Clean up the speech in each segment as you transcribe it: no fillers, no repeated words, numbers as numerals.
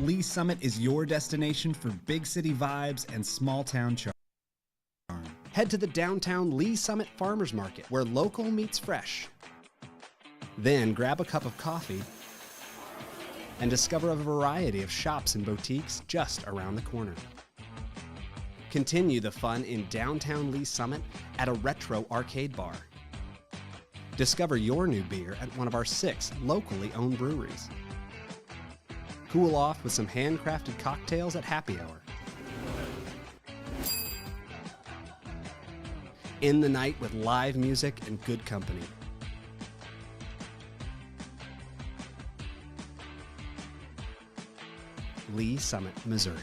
Lee Summit is your destination for big city vibes and small town charm. Head to the downtown Lee Summit Farmers Market, where local meets fresh. Then grab a cup of coffee and discover a variety of shops and boutiques just around the corner. Continue the fun in downtown Lee Summit at a retro arcade bar. Discover your new beer at one of our 6 locally owned breweries. Cool off with some handcrafted cocktails at happy hour. End the night with live music and good company. Lee Summit, Missouri.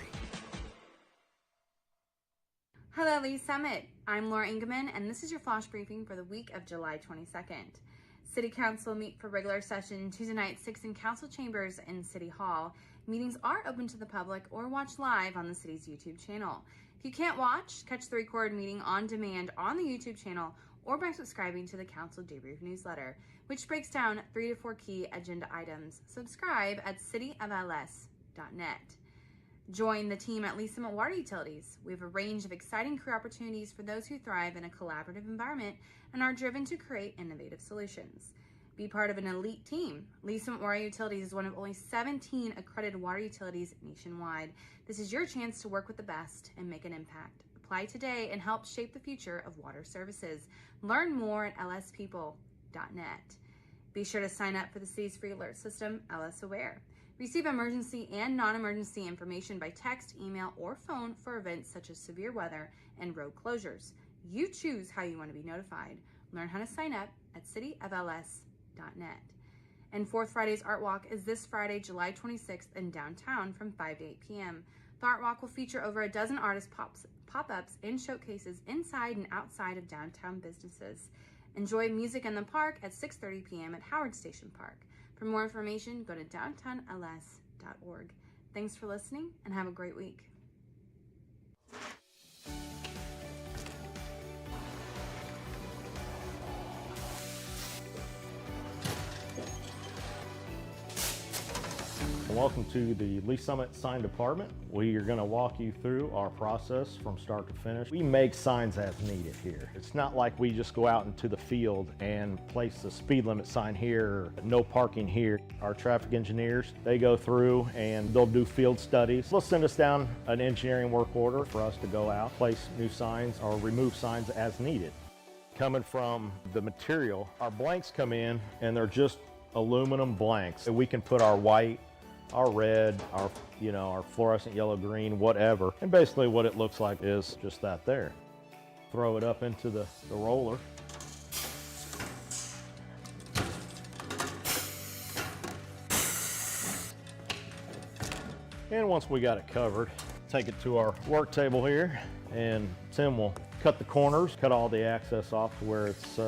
Hello, Lee Summit. I'm Laura Ingeman, and this is your flash briefing for the week of July 22nd. City Council meet for regular session Tuesday night, 6 in Council Chambers in City Hall. Meetings are open to the public or watch live on the city's YouTube channel. If you can't watch, catch the recorded meeting on demand on the YouTube channel or by subscribing to the Council Debrief newsletter, which breaks down 3 to 4 key agenda items. Subscribe at cityofls.net. Join the team at Lee Summit Water Utilities. We have a range of exciting career opportunities for those who thrive in a collaborative environment and are driven to create innovative solutions. Be part of an elite team. Lee Summit Water Utilities is one of only 17 accredited water utilities nationwide. This is your chance to work with the best and make an impact. Apply today and help shape the future of water services. Learn more at lspeople.net. Be sure to sign up for the city's free alert system, LS Aware. Receive emergency and non-emergency information by text, email, or phone for events such as severe weather and road closures. You choose how you want to be notified. Learn how to sign up at cityofls.net. And Fourth Friday's Art Walk is this Friday, July 26th in downtown from 5 to 8 p.m. The Art Walk will feature over a dozen artist pop-ups and showcases inside and outside of downtown businesses. Enjoy music in the park at 6:30 p.m. at Howard Station Park. For more information, go to downtownls.org. Thanks for listening and have a great week. Welcome to the Lee Summit Sign Department. We are going to walk you through our process from start to finish. We make signs as needed here. It's not like we just go out into the field and place a speed limit sign here, or no parking here. Our traffic engineers, they go through and they'll do field studies. They'll send us down an engineering work order for us to go out, place new signs or remove signs as needed. Coming from the material, our blanks come in and they're just aluminum blanks. We can put our white, our red, our fluorescent yellow, green, whatever. And basically what it looks like is just that there. Throw it up into the roller. And once we got it covered, take it to our work table here, and Tim will cut the corners, cut all the access off to where it's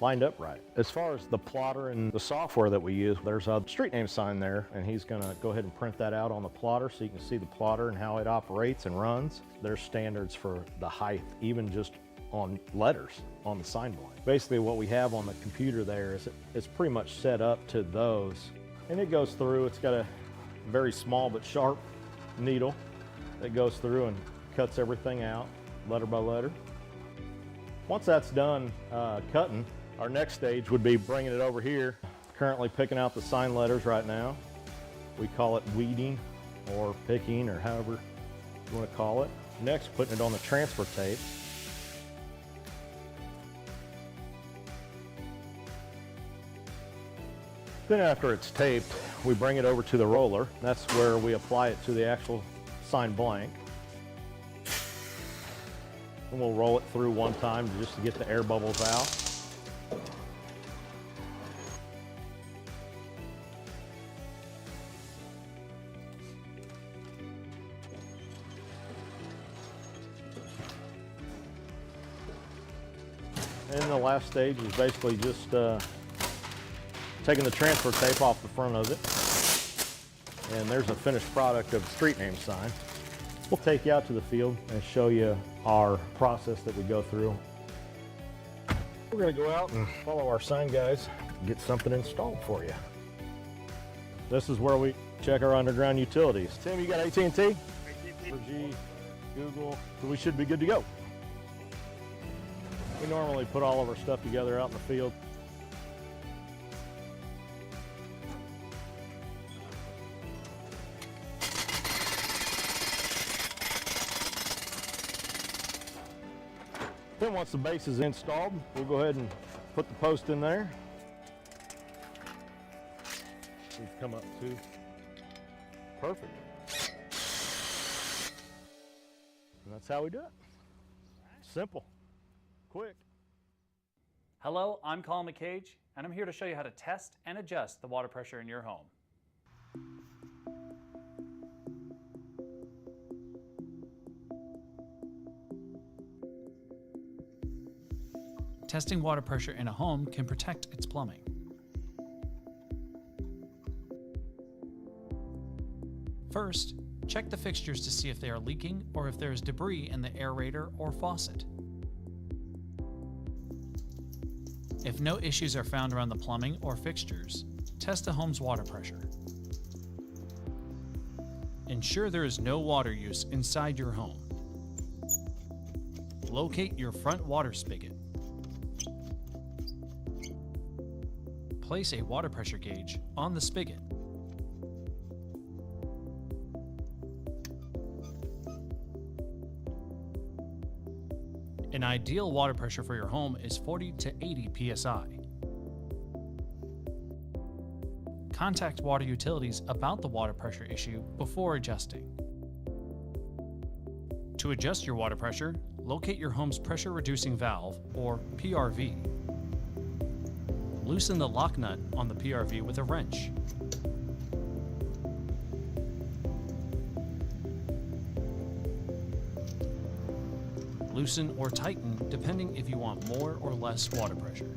lined up right. As far as the plotter and the software that we use, there's a street name sign there, and he's gonna go ahead and print that out on the plotter so you can see the plotter and how it operates and runs. There's standards for the height, even just on letters on the sign blank. Basically what we have on the computer there is it's pretty much set up to those. And it goes through, it's got a very small but sharp needle that goes through and cuts everything out, letter by letter. Once that's done cutting, our next stage would be bringing it over here. Currently picking out the sign letters right now. We call it weeding or picking, or however you want to call it. Next, putting it on the transfer tape. Then after it's taped, we bring it over to the roller. That's where we apply it to the actual sign blank. And we'll roll it through one time just to get the air bubbles out. And the last stage is basically just taking the transfer tape off the front of it. And there's a finished product of the street name sign. We'll take you out to the field and show you our process that we go through. We're gonna go out and follow our sign guys and get something installed for you. This is where we check our underground utilities. Tim, you got AT&T? AT&T. For G, Google, so we should be good to go. We normally put all of our stuff together out in the field. Then once the base is installed, we'll go ahead and put the post in there. These come up too. Perfect. And that's how we do it. Simple, quick. Hello, I'm Colin McCage, and I'm here to show you how to test and adjust the water pressure in your home. Testing water pressure in a home can protect its plumbing. First, check the fixtures to see if they are leaking or if there is debris in the aerator or faucet. If no issues are found around the plumbing or fixtures, test the home's water pressure. Ensure there is no water use inside your home. Locate your front water spigot. Place a water pressure gauge on the spigot. An ideal water pressure for your home is 40 to 80 psi. Contact water utilities about the water pressure issue before adjusting. To adjust your water pressure, locate your home's pressure reducing valve, or PRV. Loosen the lock nut on the PRV with a wrench. Loosen or tighten depending if you want more or less water pressure.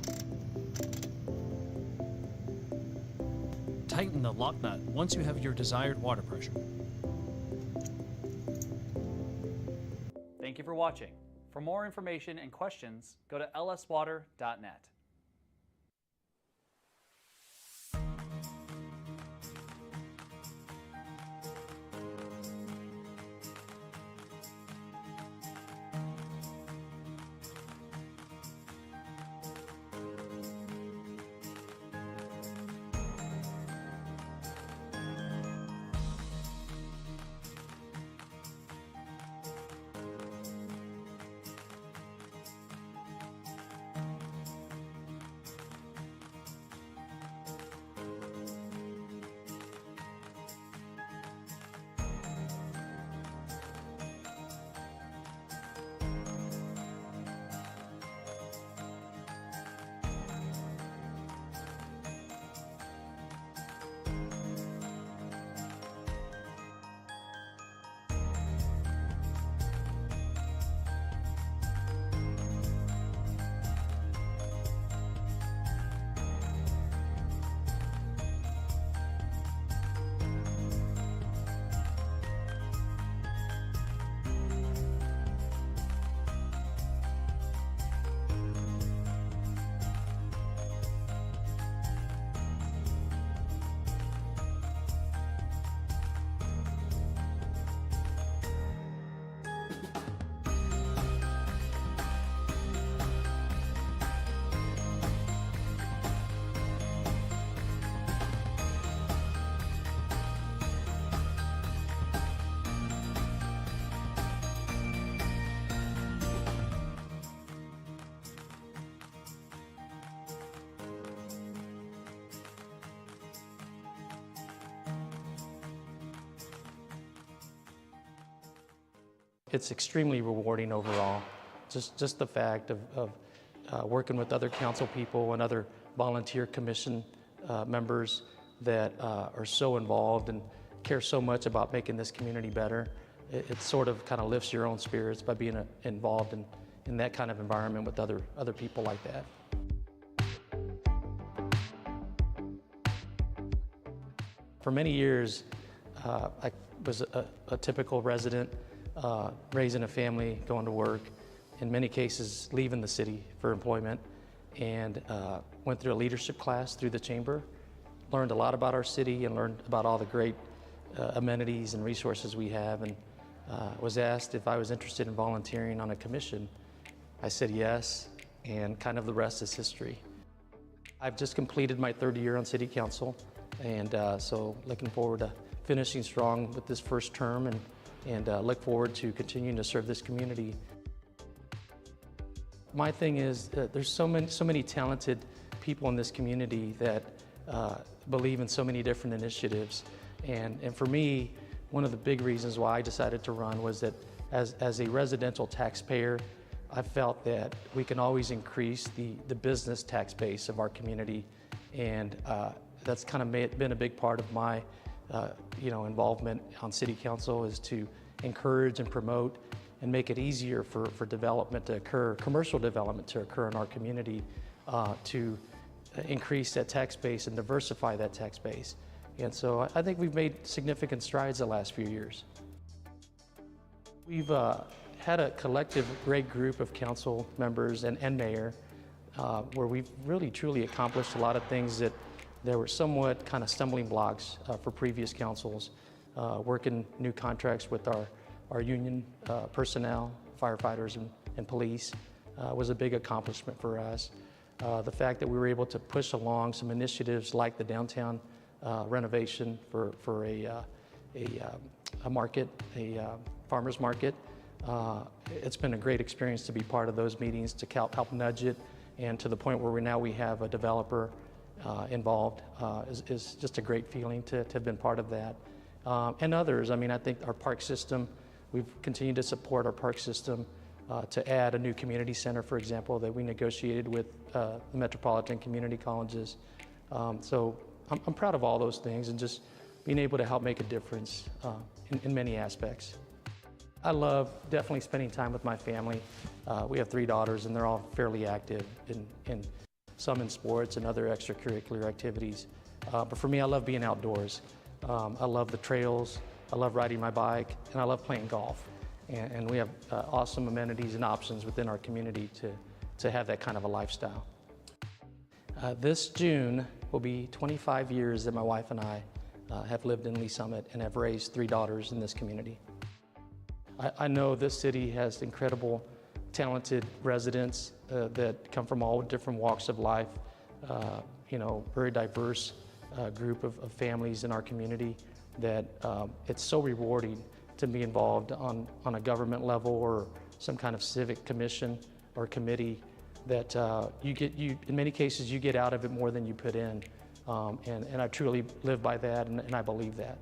Tighten the lock nut once you have your desired water pressure. Thank you for watching. For more information and questions, go to lswater.net. It's extremely rewarding overall. Just the fact of working with other council people and other volunteer commission members that are so involved and care so much about making this community better. It sort of kind of lifts your own spirits by being involved in that kind of environment with other people like that. For many years, I was a typical resident, raising a family, going to work, in many cases leaving the city for employment, and went through a leadership class through the chamber, learned a lot about our city and learned about all the great amenities and resources we have, and was asked if I was interested in volunteering on a commission. I said yes, and kind of the rest is history. I've just completed my third year on City Council, and so looking forward to finishing strong with this first term, and look forward to continuing to serve this community. My thing is that there's so many talented people in this community that believe in so many different initiatives, and for me, one of the big reasons why I decided to run was that as a residential taxpayer, I felt that we can always increase the business tax base of our community, and that's kind of been a big part of my involvement on City Council, is to encourage and promote and make it easier for development to occur, commercial development to occur in our community, to increase that tax base and diversify that tax base. And so I think we've made significant strides the last few years. We've had a collective great group of council members and mayor where we've really truly accomplished a lot of things that there were somewhat kind of stumbling blocks for previous councils. Working new contracts with our union personnel, firefighters and police was a big accomplishment for us. The fact that we were able to push along some initiatives like the downtown renovation for a market, a farmer's market. It's been a great experience to be part of those meetings, to help nudge it, and to the point where we have a developer involved is just a great feeling to have been part of that. And others, I mean, I think our park system, we've continued to support our park system to add a new community center, for example, that we negotiated with the metropolitan community colleges. So I'm proud of all those things and just being able to help make a difference in many aspects. I love definitely spending time with my family. We have 3 daughters, and they're all fairly active, in some in sports and other extracurricular activities. But for me, I love being outdoors. I love the trails, I love riding my bike, and I love playing golf. And we have awesome amenities and options within our community to have that kind of a lifestyle. This June will be 25 years that my wife and I have lived in Lee Summit and have raised 3 daughters in this community. I know this city has incredible, talented residents that come from all different walks of life, very diverse group of families in our community, that it's so rewarding to be involved on a government level or some kind of civic commission or committee, that in many cases you get out of it more than you put in, and I truly live by that, and I believe that.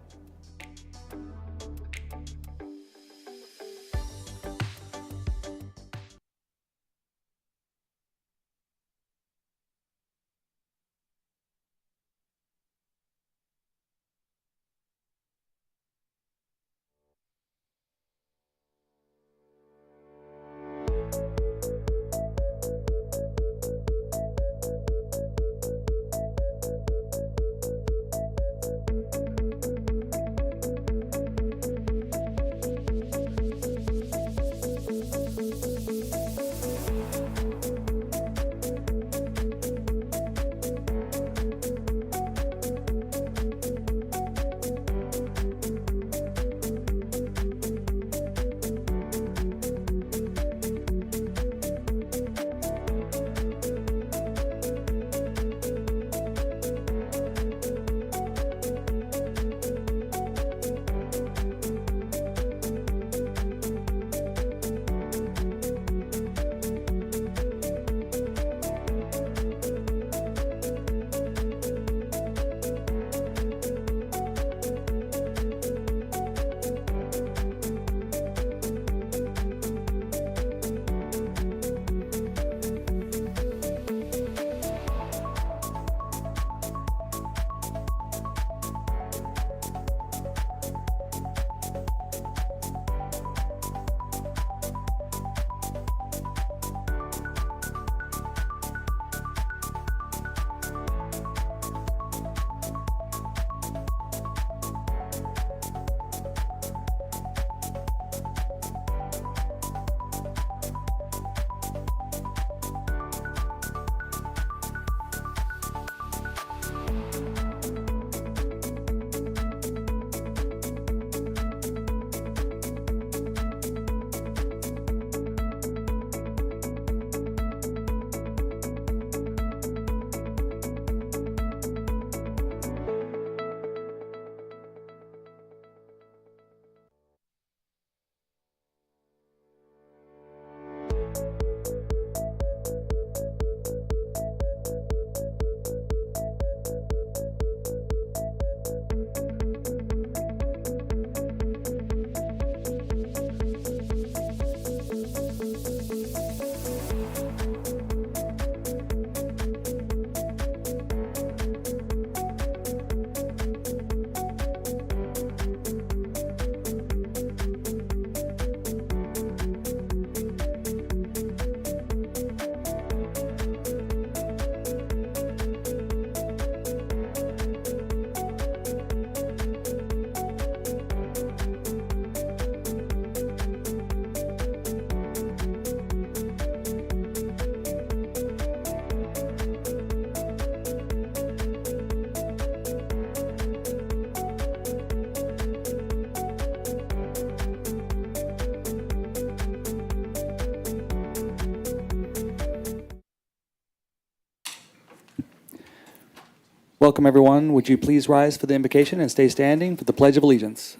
Welcome, everyone. Would you please rise for the invocation and stay standing for the Pledge of Allegiance?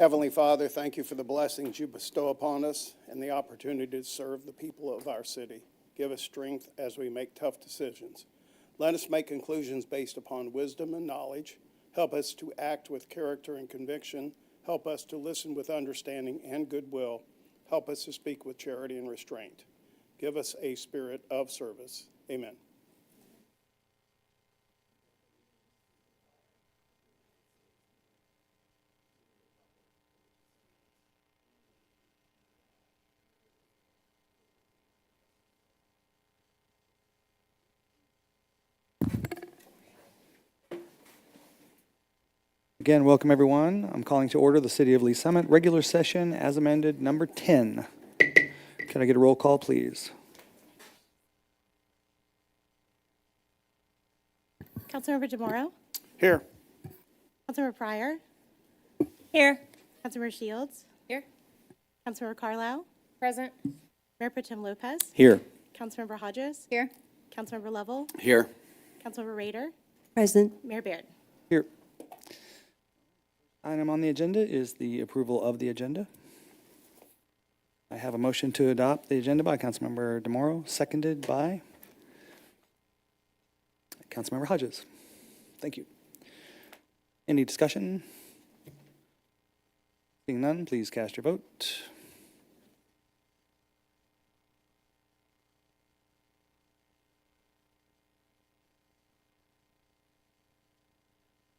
Heavenly Father, thank you for the blessings you bestow upon us and the opportunity to serve the people of our city. Give us strength as we make tough decisions. Let us make conclusions based upon wisdom and knowledge. Help us to act with character and conviction. Help us to listen with understanding and goodwill. Help us to speak with charity and restraint. Give us a spirit of service. Amen. Again, welcome, everyone. I'm calling to order the City of Lee Summit regular session as amended, number 10. Can I get a roll call, please? Councilmember DeMoro? Here. Councilmember Pryor? Here. Councilmember Shields? Here. Councilmember Carlisle? Present. Mayor Pro Tem Lopez? Here. Councilmember Hodges? Here. Councilmember Lovell? Here. Councilmember Rader? Present. Mayor Baird? Here. Item on the agenda is the approval of the agenda. I have a motion to adopt the agenda by Councilmember DeMoro, seconded by Councilmember Hodges. Thank you. Any discussion? Seeing none, please cast your vote.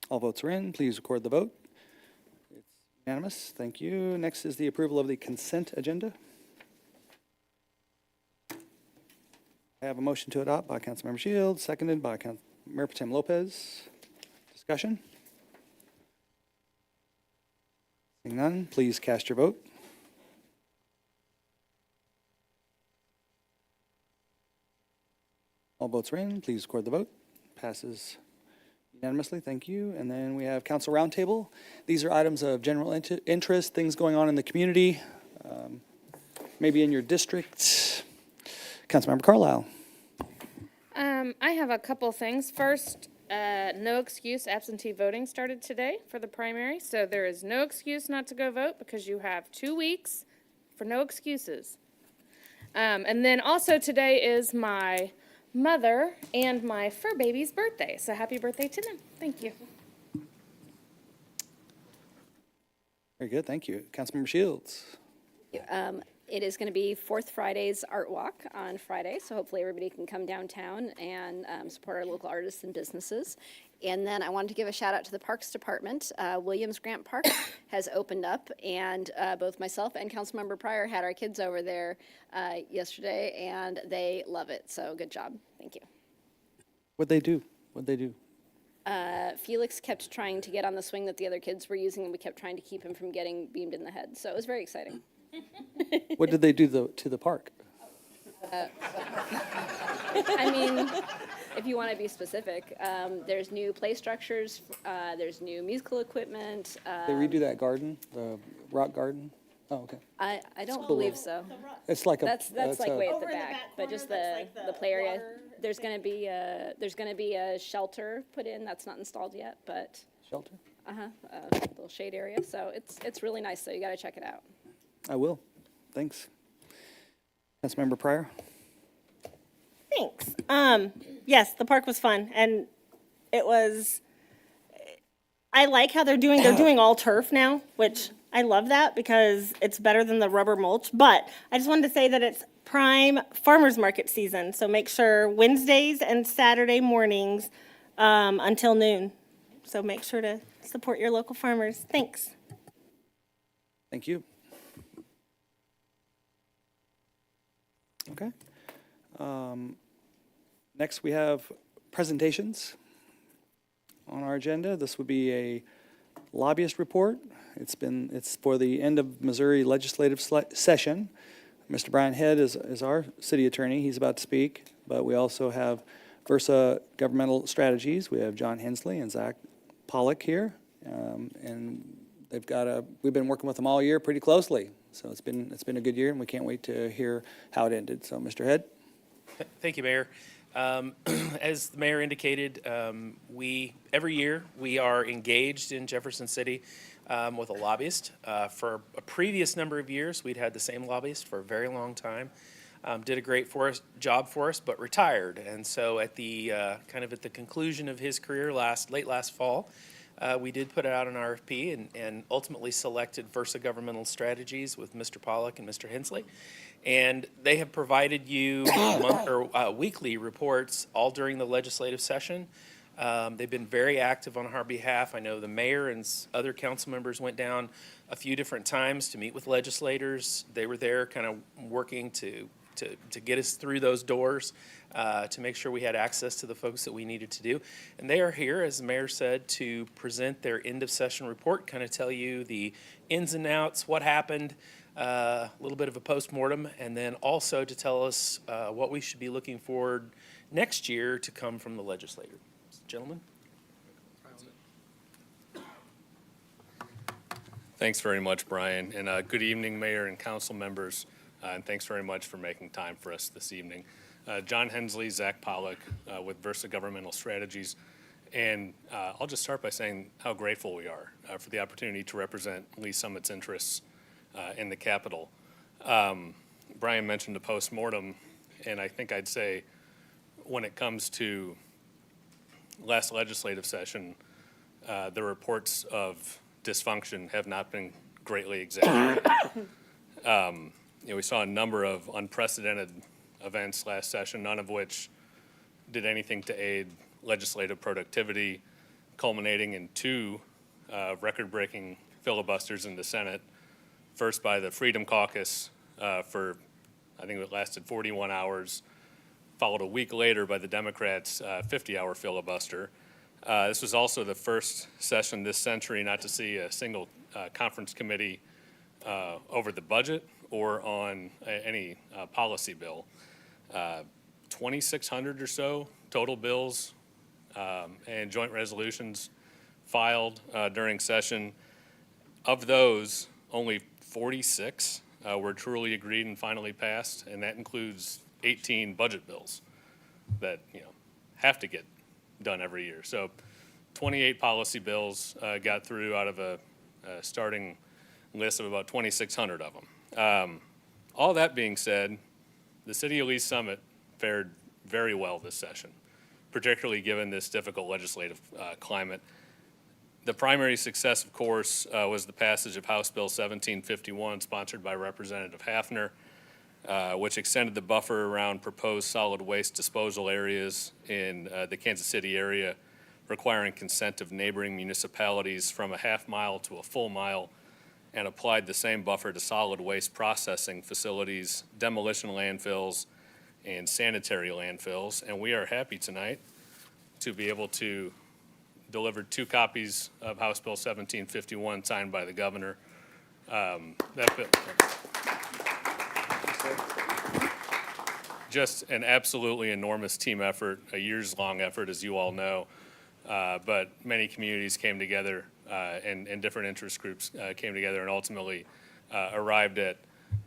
All votes are in. Please record the vote. It's unanimous. Thank you. Next is the approval of the consent agenda. I have a motion to adopt by Councilmember Shields, seconded by Mayor Pro Tem Lopez. Discussion? Seeing none, please cast your vote. All votes are in. Please record the vote. Passes unanimously. Thank you. And then we have Council Roundtable. These are items of general interest, things going on in the community, maybe in your district. Councilmember Carlisle. I have a couple things. First, no excuse absentee voting started today for the primary, so there is no excuse not to go vote because you have 2 weeks for no excuses. And then also today is my mother and my fur baby's birthday, so happy birthday to them. Thank you. Very good. Thank you. Councilmember Shields. It is going to be Fourth Friday's Art Walk on Friday, so hopefully everybody can come downtown and support our local artists and businesses. And then I wanted to give a shout out to the Parks Department. Williams Grant Park has opened up, and both myself and Councilmember Pryor had our kids over there yesterday, and they love it. So good job. Thank you. What'd they do? Felix kept trying to get on the swing that the other kids were using, and we kept trying to keep him from getting beamed in the head. So it was very exciting. What did they do to the park? I mean, if you want to be specific, there's new play structures, there's new musical equipment. They redo that garden, the rock garden? Oh, okay. I don't believe so. It's like a. That's like a- way at the back, but just the play area. There's going to be a shelter put in that's not installed yet, but Shelter? a little shade area. So it's really nice. So you got to check it out. I will. Thanks. Councilmember Pryor? Thanks. Yes, the park was fun, and it was, I like how they're doing all turf now, which I love that because it's better than the rubber mulch, but I just wanted to say that it's prime farmers market season, so make sure Wednesdays and Saturday mornings until noon. So make sure to support your local farmers. Thanks. Thank you. Okay. Next, we have presentations on our agenda. This would be a lobbyist report. It's for the end of Missouri legislative session. Mr. Brian Head is our city attorney. He's about to speak, but we also have Versa Governmental Strategies. We have John Hensley and Zach Pollock here, and we've been working with them all year pretty closely. So it's been a good year, and we can't wait to hear how it ended. So, Mr. Head. Thank you, Mayor. As the mayor indicated, every year we are engaged in Jefferson City with a lobbyist. For a previous number of years, we'd had the same lobbyist for a very long time. Did a great job for us, but retired. And so at the kind of at the conclusion of his career late last fall, we did put out an RFP and ultimately selected Versa Governmental Strategies with Mr. Pollock and Mr. Hensley. And they have provided you weekly reports all during the legislative session. They've been very active on our behalf. I know the mayor and other council members went down a few different times to meet with legislators. They were there kind of working to get us through those doors, to make sure we had access to the folks that we needed to do. And they are here, as the mayor said, to present their end of session report, kind of tell you the ins and outs, what happened, a little bit of a postmortem, and then also to tell us what we should be looking forward next year to come from the legislature. Gentlemen? Thanks very much, Brian, and good evening, Mayor and council members, and thanks very much for making time for us this evening. John Hensley, Zach Pollock with Versa Governmental Strategies, and I'll just start by saying how grateful we are for the opportunity to represent Lee Summit's interests in the Capitol. Brian mentioned a postmortem, and I think I'd say when it comes to last legislative session, the reports of dysfunction have not been greatly exaggerated. We saw a number of unprecedented events last session, none of which did anything to aid legislative productivity, culminating in two record-breaking filibusters in the Senate. First by the Freedom Caucus for, I think it lasted 41 hours, followed a week later by the Democrats' 50-hour filibuster. This was also the first session this century not to see a single conference committee over the budget or on any policy bill. 2,600 or so total bills and joint resolutions filed during session. Of those, only 46 were truly agreed and finally passed, and that includes 18 budget bills that have to get done every year. So 28 policy bills got through out of a starting list of about 2,600 of them. All that being said, the city of Lee Summit fared very well this session, particularly given this difficult legislative climate. The primary success, of course, was the passage of House Bill 1751, sponsored by Representative Hafner, which extended the buffer around proposed solid waste disposal areas in the Kansas City area, requiring consent of neighboring municipalities from a half mile to a full mile, and applied the same buffer to solid waste processing facilities, demolition landfills, and sanitary landfills. And we are happy tonight to be able to deliver 2 copies of House Bill 1751 signed by the governor. That bill, just an absolutely enormous team effort, a years-long effort, as you all know. But many communities came together and different interest groups came together and ultimately arrived at,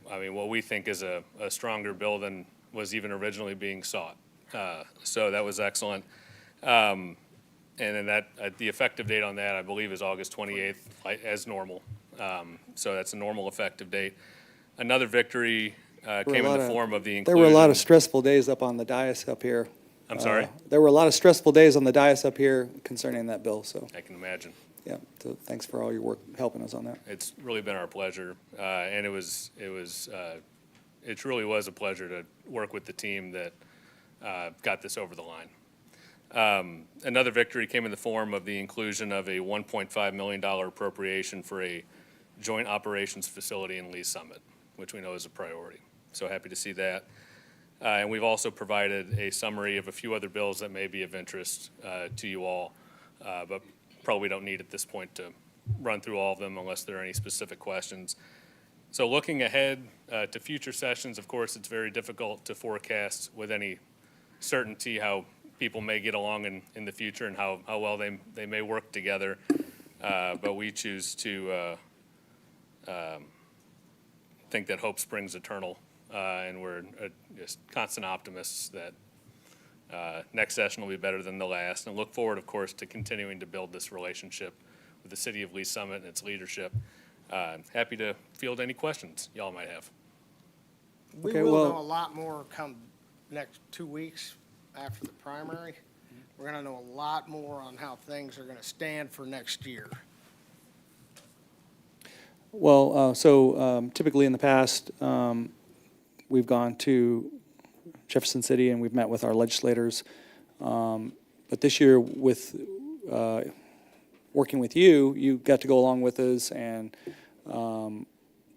what we think is a stronger bill than was even originally being sought. So that was excellent. And then the effective date on that, I believe, is August 28th, as normal. So that's a normal effective date. Another victory came in the form of the inclusion. There were a lot of stressful days up on the dais up here. I'm sorry? There were a lot of stressful days on the dais up here concerning that bill, so. I can imagine. Yeah, so thanks for all your work helping us on that. It's really been our pleasure, and it truly was a pleasure to work with the team that got this over the line. Another victory came in the form of the inclusion of a $1.5 million appropriation for a joint operations facility in Lee Summit, which we know is a priority. So happy to see that. And we've also provided a summary of a few other bills that may be of interest to you all, but probably don't need at this point to run through all of them unless there are any specific questions. So looking ahead to future sessions, of course, it's very difficult to forecast with any certainty how people may get along in the future and how well they may work together. But we choose to think that hope springs eternal, and we're just constant optimists that Next session will be better than the last, and look forward, of course, to continuing to build this relationship with the City of Lee Summit and its leadership. Happy to field any questions y'all might have. We Okay, will well- know a lot more come next 2 weeks after the primary. We're gonna know a lot more on how things are gonna stand for next year. Well, typically in the past, we've gone to Jefferson City and we've met with our legislators. But this year with working with you, you got to go along with us, and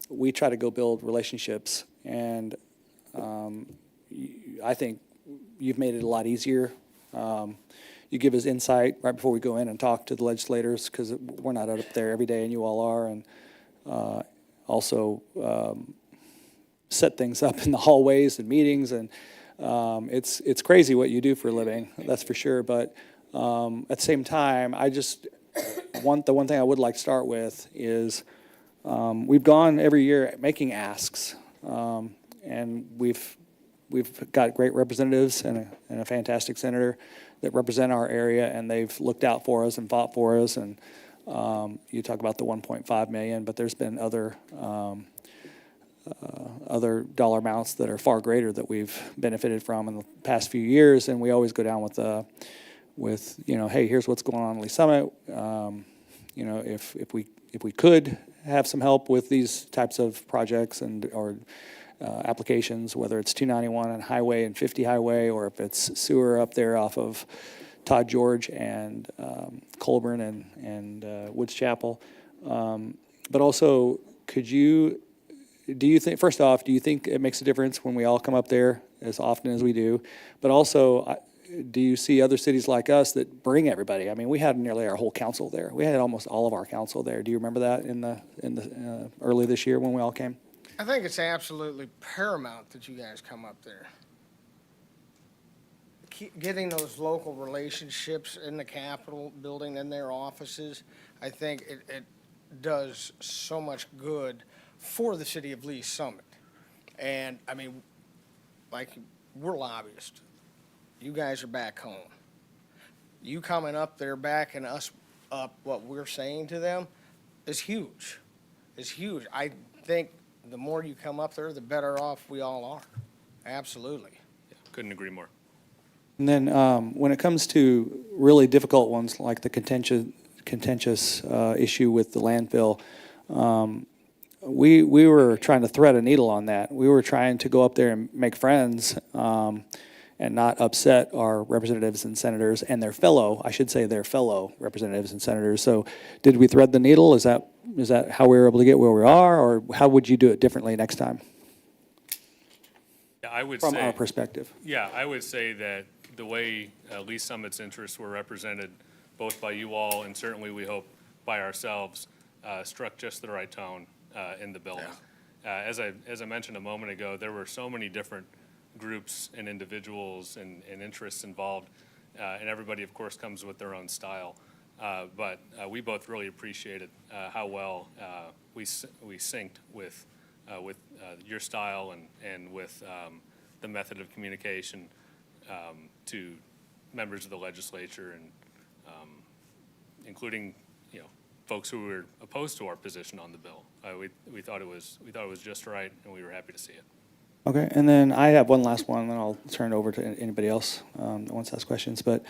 we try to go build relationships. And I think you've made it a lot easier. You give us insight right before we go in and talk to the legislators, because we're not up there every day and you all are. And also set things up in the hallways and meetings, and it's crazy what you do for a living, that's for sure. But at the same time, the one thing I would like to start with is we've gone every year making asks, and we've got great representatives and a fantastic senator that represent our area, and they've looked out for us and fought for us. And you talk about the 1.5 million, but there's been other dollar amounts that are far greater that we've benefited from in the past few years. And we always go down with hey, here's what's going on in Lee Summit. If we could have some help with these types of projects or applications, whether it's 291 and Highway and 50 Highway, or if it's sewer up there off of Todd George and Colburn and Woods Chapel. But also, do you think, first off, do you think it makes a difference when we all come up there as often as we do? But also, do you see other cities like us that bring everybody? I mean, we had nearly our whole council there. We had almost all of our council there. Do you remember that in the early this year when we all came? I think it's absolutely paramount that you guys come up there. Getting those local relationships in the Capitol building, in their offices, I think it does so much good for the city of Lee Summit. And, I mean, like, we're lobbyists. You guys are back home. You coming up there backing us up, what we're saying to them, is huge. It's huge. I think the more you come up there, the better off we all are. Absolutely. Yeah, couldn't agree more. And then when it comes to really difficult ones, like the contentious issue with the landfill, we were trying to thread a needle on that. We were trying to go up there and make friends and not upset our representatives and senators and their fellow representatives and senators. So did we thread the needle? Is that how we were able to get where we are, or how would you do it differently next time? Yeah, I would From say, our perspective. Yeah, I would say that the way Lee Summit's interests were represented, both by you all and certainly we hope by ourselves, struck just the right tone in the bill. Yeah. As I mentioned a moment ago, there were so many different groups and individuals and interests involved, and everybody, of course, comes with their own style. But we both really appreciated how well we synced with your style and with the method of communication to members of the legislature, and including folks who were opposed to our position on the bill. We thought it was just right, and we were happy to see it. Okay, and then I have one last one, and then I'll turn it over to anybody else that wants to ask questions. But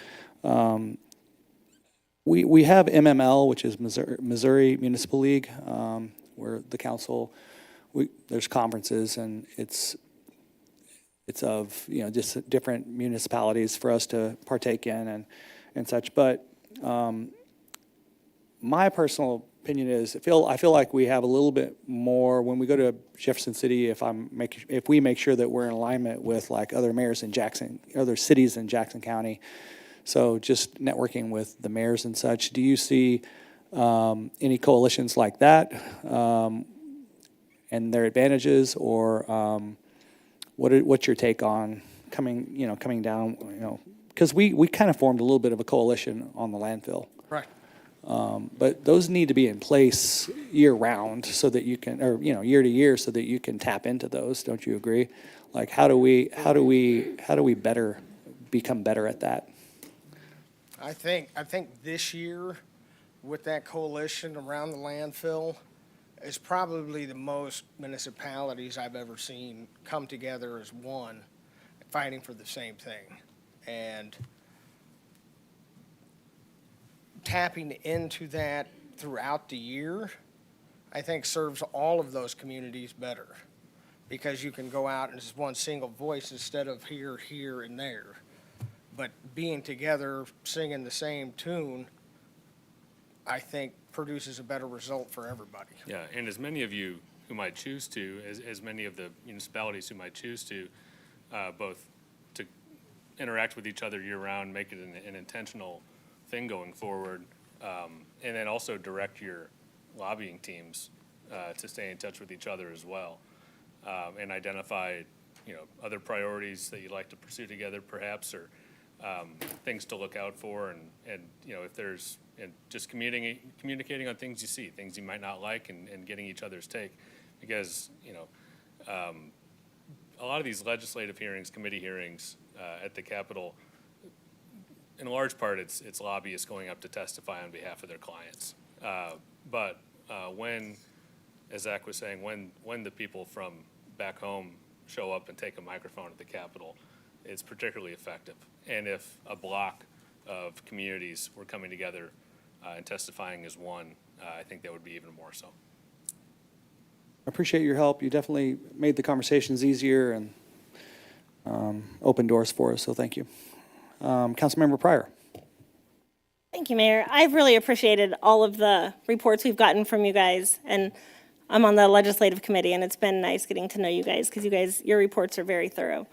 we have MML, which is Missouri Municipal League, where the council, there's conferences, and it's of just different municipalities for us to partake in and such. But my personal opinion is I feel like we have a little bit more when we go to Jefferson City. If we make sure that we're in alignment with like other mayors in other cities in Jackson County. So just networking with the mayors and such. Do you see any coalitions like that and their advantages, or what's your take on coming down? Because we kind of formed a little bit of a coalition on the landfill. Right. But those need to be in place year round so that you can, or year to year, so that you can tap into those. Don't you agree? Like how do we better become better at that. I think this year, with that coalition around the landfill, is probably the most municipalities I've ever seen come together as one, fighting for the same thing. And tapping into that throughout the year, I think serves all of those communities better. Because you can go out and it's one single voice instead of here, here, and there. But being together, singing the same tune, I think produces a better result for everybody. Yeah, and as many of you who might choose to, as many of the municipalities who might choose to, both to interact with each other year-round, make it an intentional thing going forward, and then also direct your lobbying teams to stay in touch with each other as well, and identify, other priorities that you'd like to pursue together, perhaps, or things to look out for, and if there's, and just communicating on things you see, things you might not like, and getting each other's take, because a lot of these legislative hearings, committee hearings at the Capitol, in large part, it's lobbyists going up to testify on behalf of their clients. But when, as Zach was saying, when the people from back home show up and take a microphone at the Capitol, it's particularly effective. And if a block of communities were coming together and testifying as one, I think that would be even more so. I appreciate your help. You definitely made the conversations easier and opened doors for us, so thank you. Councilmember Pryor. Thank you, Mayor. I've really appreciated all of the reports we've gotten from you guys, and I'm on the legislative committee, and it's been nice getting to know you guys because your reports are very thorough.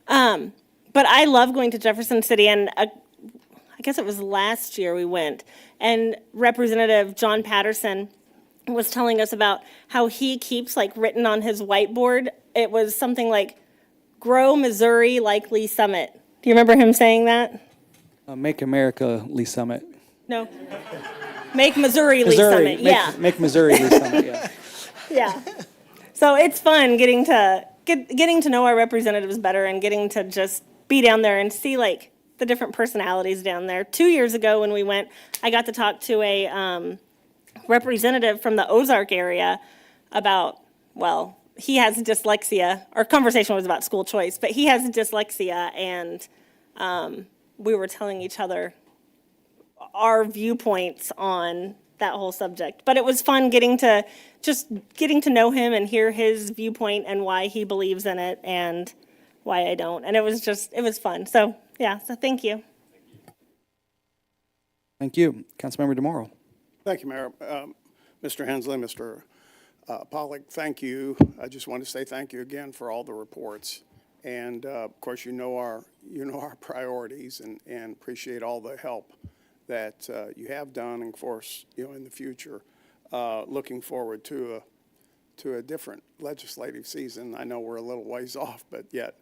But I love going to Jefferson City, and I guess it was last year we went, and Representative John Patterson was telling us about how he keeps, written on his whiteboard. It was something like, "Grow Missouri like Lee Summit." Do you remember him saying that? Make America Lee Summit. No. Make Missouri Lee Summit, yeah. Make Missouri Lee Summit, yeah. Yeah. So it's fun getting to know our representatives better and getting to just be down there and see the different personalities down there. 2 years ago when we went, I got to talk to a representative from the Ozark area about, he has dyslexia. Our conversation was about school choice, but he has dyslexia, and we were telling each other our viewpoints on that whole subject. But it was fun getting to know him and hear his viewpoint and why he believes in it and why I don't. And it was fun. So, yeah, so thank you. Thank you. Councilmember DeMauro. Thank you, Mayor. Mr. Hensley, Mr. Pollack, thank you. I just want to say thank you again for all the reports. And of course, you know our priorities, and appreciate all the help that you have done, and of course, in the future, looking forward to a different legislative season. I know we're a little ways off, but yet,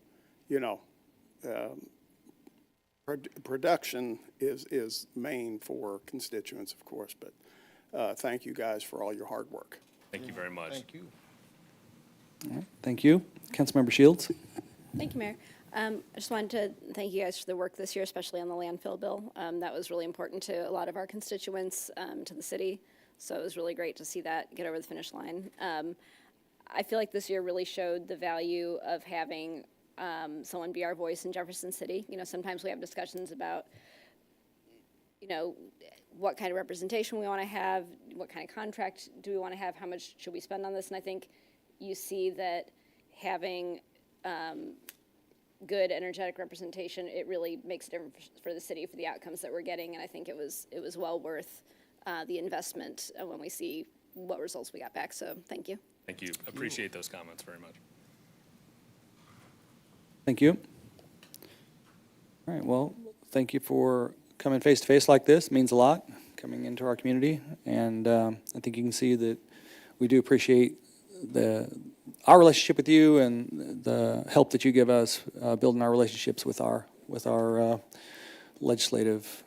production is main for constituents, of course. But thank you guys for all your hard work. Thank you very much. Thank you. All right, thank you. Councilmember Shields. Thank you, Mayor. I just wanted to thank you guys for the work this year, especially on the landfill bill. That was really important to a lot of our constituents, to the city. So it was really great to see that get over the finish line. I feel like this year really showed the value of having someone be our voice in Jefferson City. Sometimes we have discussions about, what kind of representation we want to have, what kind of contract do we want to have, how much should we spend on this, and I think you see that having good, energetic representation, it really makes a difference for the city, for the outcomes that we're getting, and I think it was well worth the investment when we see what results we got back, so thank you. Thank you. Appreciate those comments very much. Thank you. All right, well, thank you for coming face-to-face like this. It means a lot, coming into our community, and I think you can see that we do appreciate our relationship with you and the help that you give us building our relationships with our legislative,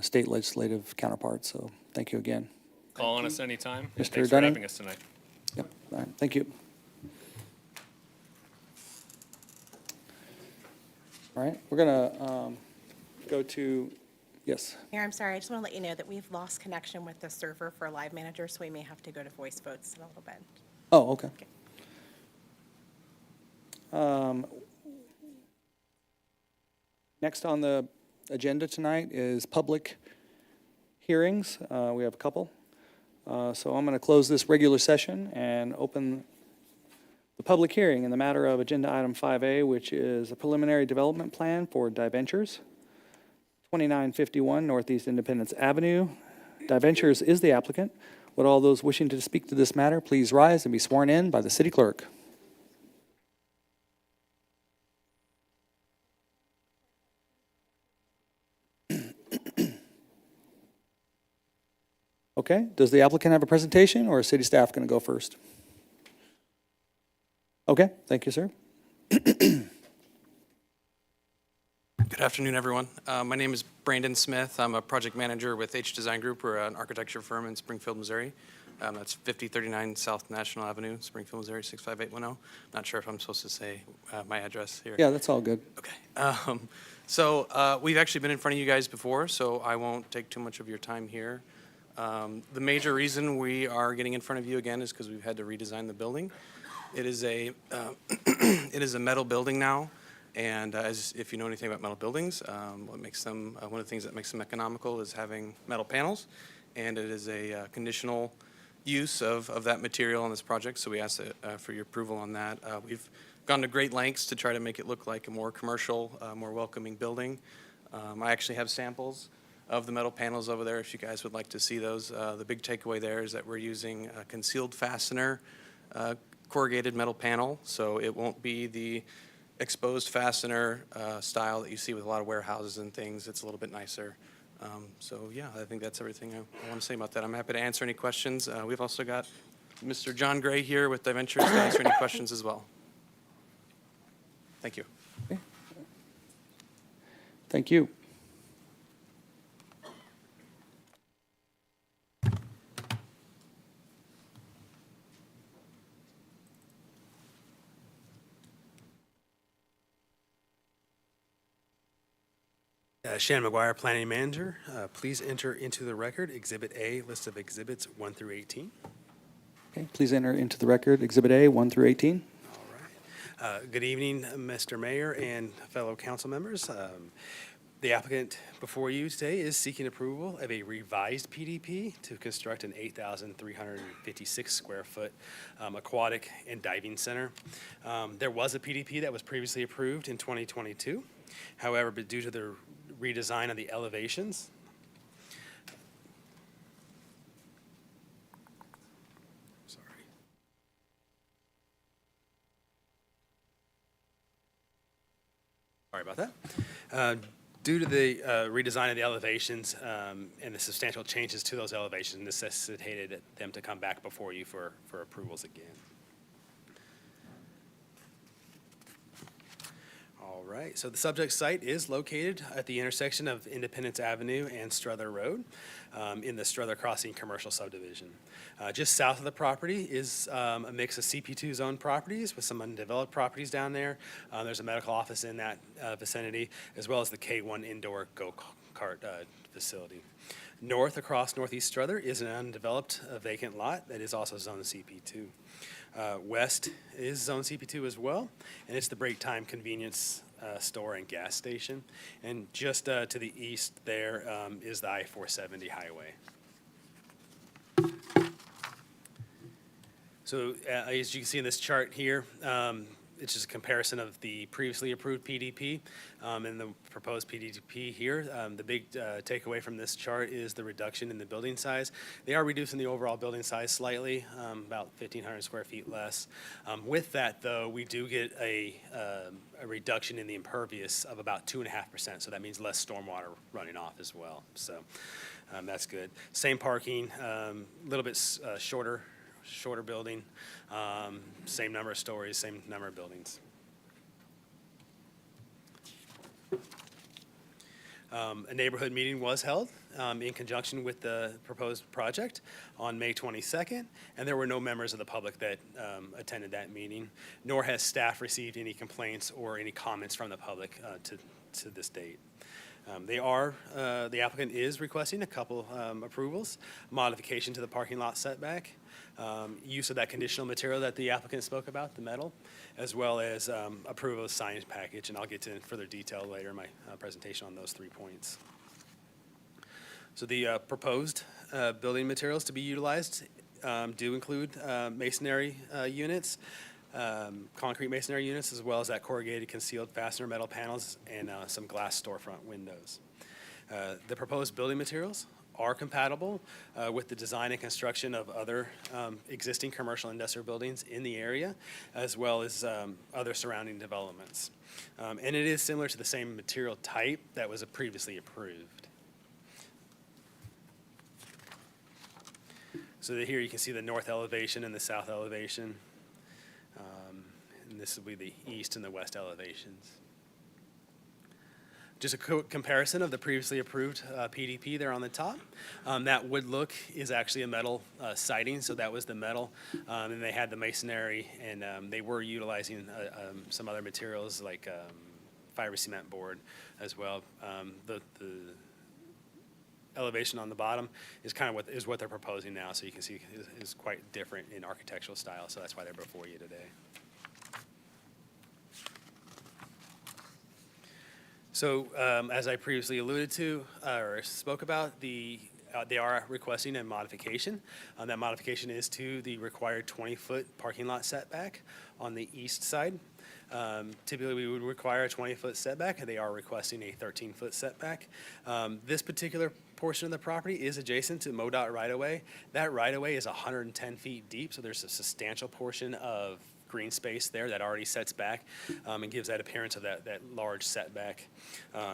state legislative counterparts. So thank you again. Call on us anytime. Mr. Thanks Dunning. for having us tonight. Yep. All right. Thank you. All right. We're gonna go to, yes. Mayor, I'm sorry, I just want to let you know that we've lost connection with the server for Live Manager, so we may have to go to voice votes in a little bit. Oh, okay. Next on the agenda tonight is public hearings. We have a couple. So I'm going to close this regular session and open the public hearing in the matter of agenda item 5A, which is a preliminary development plan for Diventures, 2951 Northeast Independence Avenue. Diventures is the applicant. Would all those wishing to speak to this matter please rise and be sworn in by the city clerk? Okay, does the applicant have a presentation, or is city staff going to go first? Okay, thank you, sir. Good afternoon, everyone. My name is Brandon Smith. I'm a project manager with H Design Group. We're an architecture firm in Springfield, Missouri. That's 5039 South National Avenue, Springfield, Missouri, 65810. Not sure if I'm supposed to say my address here. Yeah, that's all good. Okay. So we've actually been in front of you guys before, so I won't take too much of your time here. The major reason we are getting in front of you again is because we've had to redesign the building. It is a it is a metal building now, and as if you know anything about metal buildings, what makes them one of the things that makes them economical is having metal panels, and it is a conditional use of that material on this project. So we ask for your approval on that. We've gone to great lengths to try to make it look like a more commercial, more welcoming building. I actually have samples of the metal panels over there if you guys would like to see those. The big takeaway there is that we're using a concealed fastener corrugated metal panel, so it won't be the exposed fastener style that you see with a lot of warehouses and things. It's a little bit nicer. So yeah, I think that's everything I want to say about that. I'm happy to answer any questions. We've also got Mr. John Gray here with Diventures to answer any questions as well. Thank you. Okay. Thank you. Shannon McGuire, Planning Manager. Please enter into the record Exhibit A, list of exhibits 1 through 18. Okay, please enter into the record Exhibit A, 1 through 18. All right. Good evening, Mr. Mayor and fellow council members. The applicant before you today is seeking approval of a revised PDP to construct an 8,356 square foot aquatic and diving center. There was a PDP that was previously approved in 2022. However, but due to the redesign of the elevations, sorry about that. Due to the redesign of the elevations and the substantial changes to those elevations necessitated them to come back before you for approvals again. All right, so the subject site is located at the intersection of Independence Avenue and Strother Road in the Strother Crossing Commercial Subdivision. Just south of the property is a mix of CP2 zone properties with some undeveloped properties down there. There's a medical office in that vicinity, as well as the K1 indoor go-kart facility. North across Northeast Strother is an undeveloped vacant lot that is also zone CP2. West is zone CP2 as well, and it's the break time convenience store and gas station. And just to the east there is the I-470 highway. So as you can see in this chart here, it's just a comparison of the previously approved PDP and the proposed PDP here. The big takeaway from this chart is the reduction in the building size. They are reducing the overall building size slightly, about 1,500 square feet less. With that, though, we do get a reduction in the impervious of about 2.5%, so that means less stormwater running off as well. So that's good. Same parking, a little bit shorter building, same number of stories, same number of buildings. A neighborhood meeting was held in conjunction with the proposed project on May 22nd, and there were no members of the public that attended that meeting, nor has staff received any complaints or any comments from the public to this date. The applicant is requesting a couple approvals, modification to the parking lot setback, use of that conditional material that the applicant spoke about, the metal, as well as approval of signage package, and I'll get to further detail later in my presentation on those 3 points. So the proposed building materials to be utilized do include masonry units, concrete masonry units, as well as that corrugated concealed fastener metal panels and some glass storefront windows. The proposed building materials are compatible with the design and construction of other existing commercial industrial buildings in the area, as well as other surrounding developments. And it is similar to the same material type that was previously approved. So here you can see the north elevation and the south elevation. And this will be the east and the west elevations. Just a quick comparison of the previously approved PDP there on the top. That wood look is actually a metal siding, so that was the metal. And they had the masonry, and they were utilizing some other materials like fiber cement board as well. The elevation on the bottom is kind of what they're proposing now, so you can see is quite different in architectural style, so that's why they're before you today. So as I previously alluded to or spoke about, they are requesting a modification. That modification is to the required 20-foot parking lot setback on the east side. Typically, we would require a 20-foot setback, and they are requesting a 13-foot setback. This particular portion of the property is adjacent to MoDOT right-of-way. That right-of-way is 110 feet deep, so there's a substantial portion of green space there that already sets back and gives that appearance of that large setback.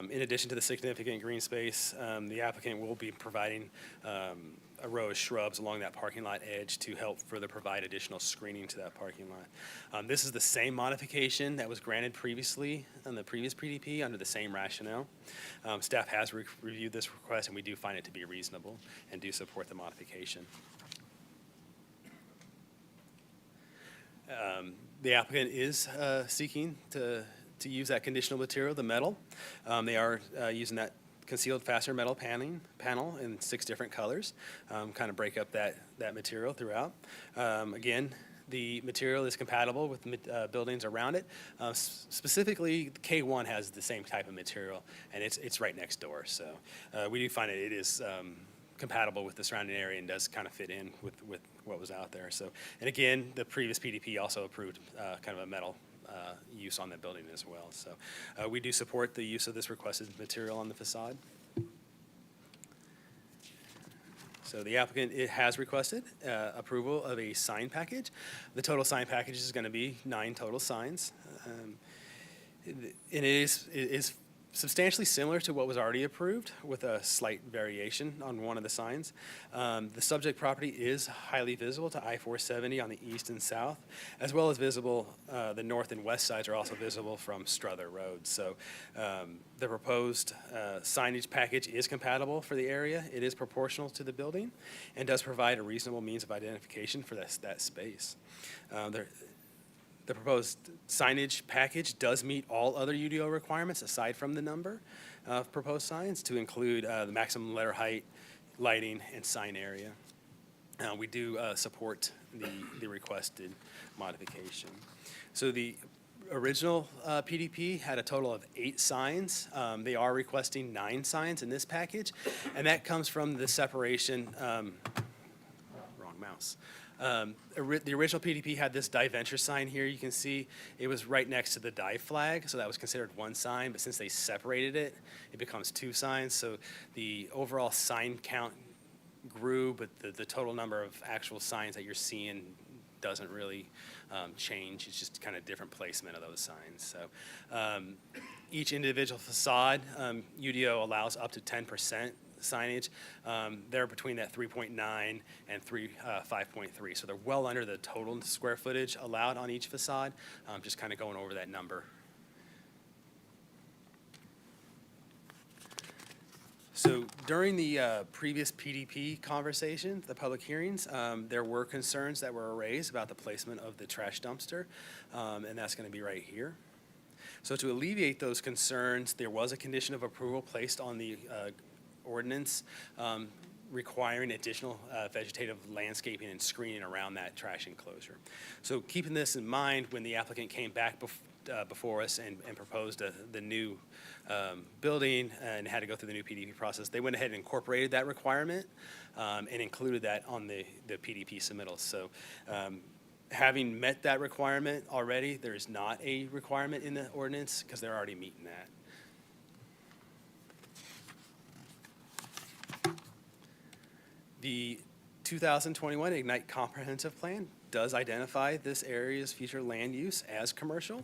In addition to the significant green space, the applicant will be providing a row of shrubs along that parking lot edge to help further provide additional screening to that parking lot. This is the same modification that was granted previously on the previous PDP under the same rationale. Staff has reviewed this request, and we do find it to be reasonable and do support the modification. The applicant is seeking to use that conditional material, the metal. They are using that concealed fastener metal panel in 6 different colors, kind of break up that material throughout. Again, the material is compatible with buildings around it. Specifically, K1 has the same type of material, and it's right next door. So we do find it is compatible with the surrounding area and does kind of fit in with what was out there. So, and again, the previous PDP also approved kind of a metal use on that building as well. So we do support the use of this requested material on the facade. So the applicant has requested approval of a sign package. The total sign package is going to be 9 total signs. And it is substantially similar to what was already approved with a slight variation on one of the signs. The subject property is highly visible to I-470 on the east and south, as well as visible, the north and west sides are also visible from Strother Road. So the proposed signage package is compatible for the area. It is proportional to the building and does provide a reasonable means of identification for that space. The proposed signage package does meet all other UDO requirements aside from the number of proposed signs to include the maximum letter height, lighting, and sign area. We do support the requested modification. So the original PDP had a total of 8 signs. They are requesting 9 signs in this package, and that comes from the separation, wrong mouse. The original PDP had this Diventures sign here. You can see it was right next to the dive flag, so that was considered 1 sign, but since they separated it, it becomes 2 signs. So the overall sign count grew, but the total number of actual signs that you're seeing doesn't really change. It's just kind of different placement of those signs. So each individual facade, UDO allows up to 10% signage. They're between that 3.9 and 5.3. So they're well under the total square footage allowed on each facade. Just kind of going over that number. So during the previous PDP conversation, the public hearings, there were concerns that were raised about the placement of the trash dumpster, and that's going to be right here. So to alleviate those concerns, there was a condition of approval placed on the ordinance requiring additional vegetative landscaping and screening around that trash enclosure. So keeping this in mind, when the applicant came back before us and proposed the new building and had to go through the new PDP process, they went ahead and incorporated that requirement and included that on the PDP submittals. So having met that requirement already, there is not a requirement in the ordinance because they're already meeting that. The 2021 Ignite Comprehensive Plan does identify this area's future land use as commercial.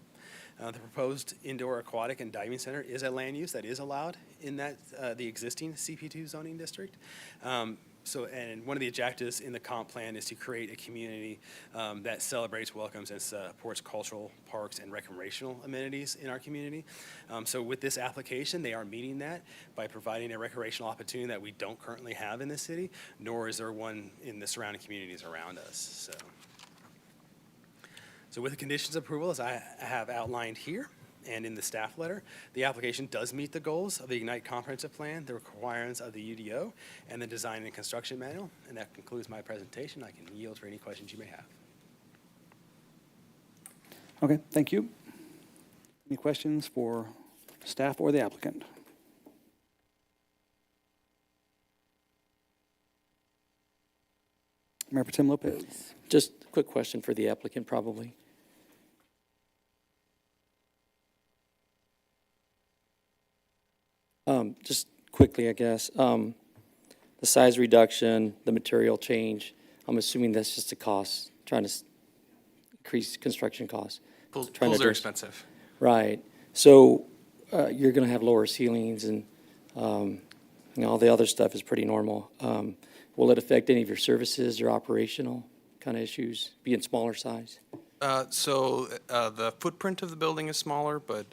The proposed indoor aquatic and diving center is a land use that is allowed in that the existing CP2 zoning district. And one of the objectives in the comp plan is to create a community that celebrates, welcomes, and supports cultural, parks, and recreational amenities in our community. So with this application, they are meeting that by providing a recreational opportunity that we don't currently have in the city, nor is there one in the surrounding communities around us. So with the conditions of approval, as I have outlined here, and in the staff letter, the application does meet the goals of the Ignite Comprehensive Plan, the requirements of the UDO, and the Design and Construction Manual. And that concludes my presentation. I can yield for any questions you may have. Okay, thank you. Any questions for staff or the applicant? Mayor Pro Tem Lopez. Just a quick question for the applicant, probably. Just quickly, I guess, the size reduction, the material change, I'm assuming that's just a cost, trying to increase construction costs. Pools are expensive. Right. So you're going to have lower ceilings and all the other stuff is pretty normal. Will it affect any of your services, your operational kind of issues, being smaller size? So the footprint of the building is smaller, but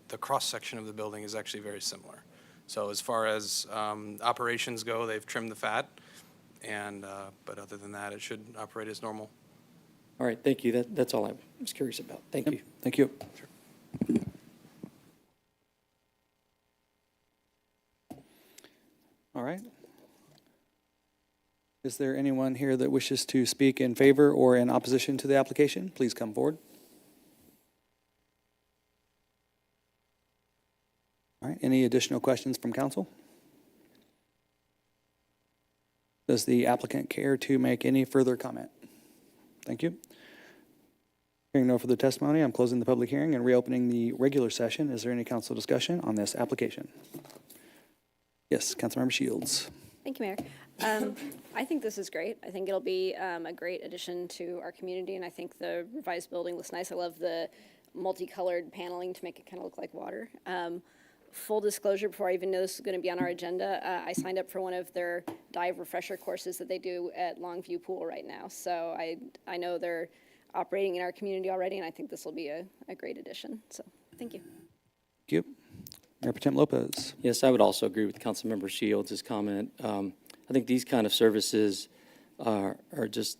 the cross-section of the building is actually very similar. So as far as operations go, they've trimmed the fat, and but other than that, it should operate as normal. All right, thank you. That's all I was curious about. Thank you. Thank you. Sure. All right. Is there anyone here that wishes to speak in favor or in opposition to the application? Please come forward. All right, any additional questions from council? Does the applicant care to make any further comment? Thank you. Hearing no further testimony, I'm closing the public hearing and reopening the regular session. Is there any council discussion on this application? Yes, Councilmember Shields. Thank you, Mayor. I think this is great. I think it'll be a great addition to our community, and I think the revised building looks nice. I love the multicolored paneling to make it kind of look like water. Full disclosure, before I even know this is going to be on our agenda, I signed up for one of their dive refresher courses that they do at Longview Pool right now. So I know they're operating in our community already, and I think this will be a great addition. So thank you. Thank you. Mayor Pro Tem Lopez. Yes, I would also agree with Councilmember Shields' comment. I think these kind of services are just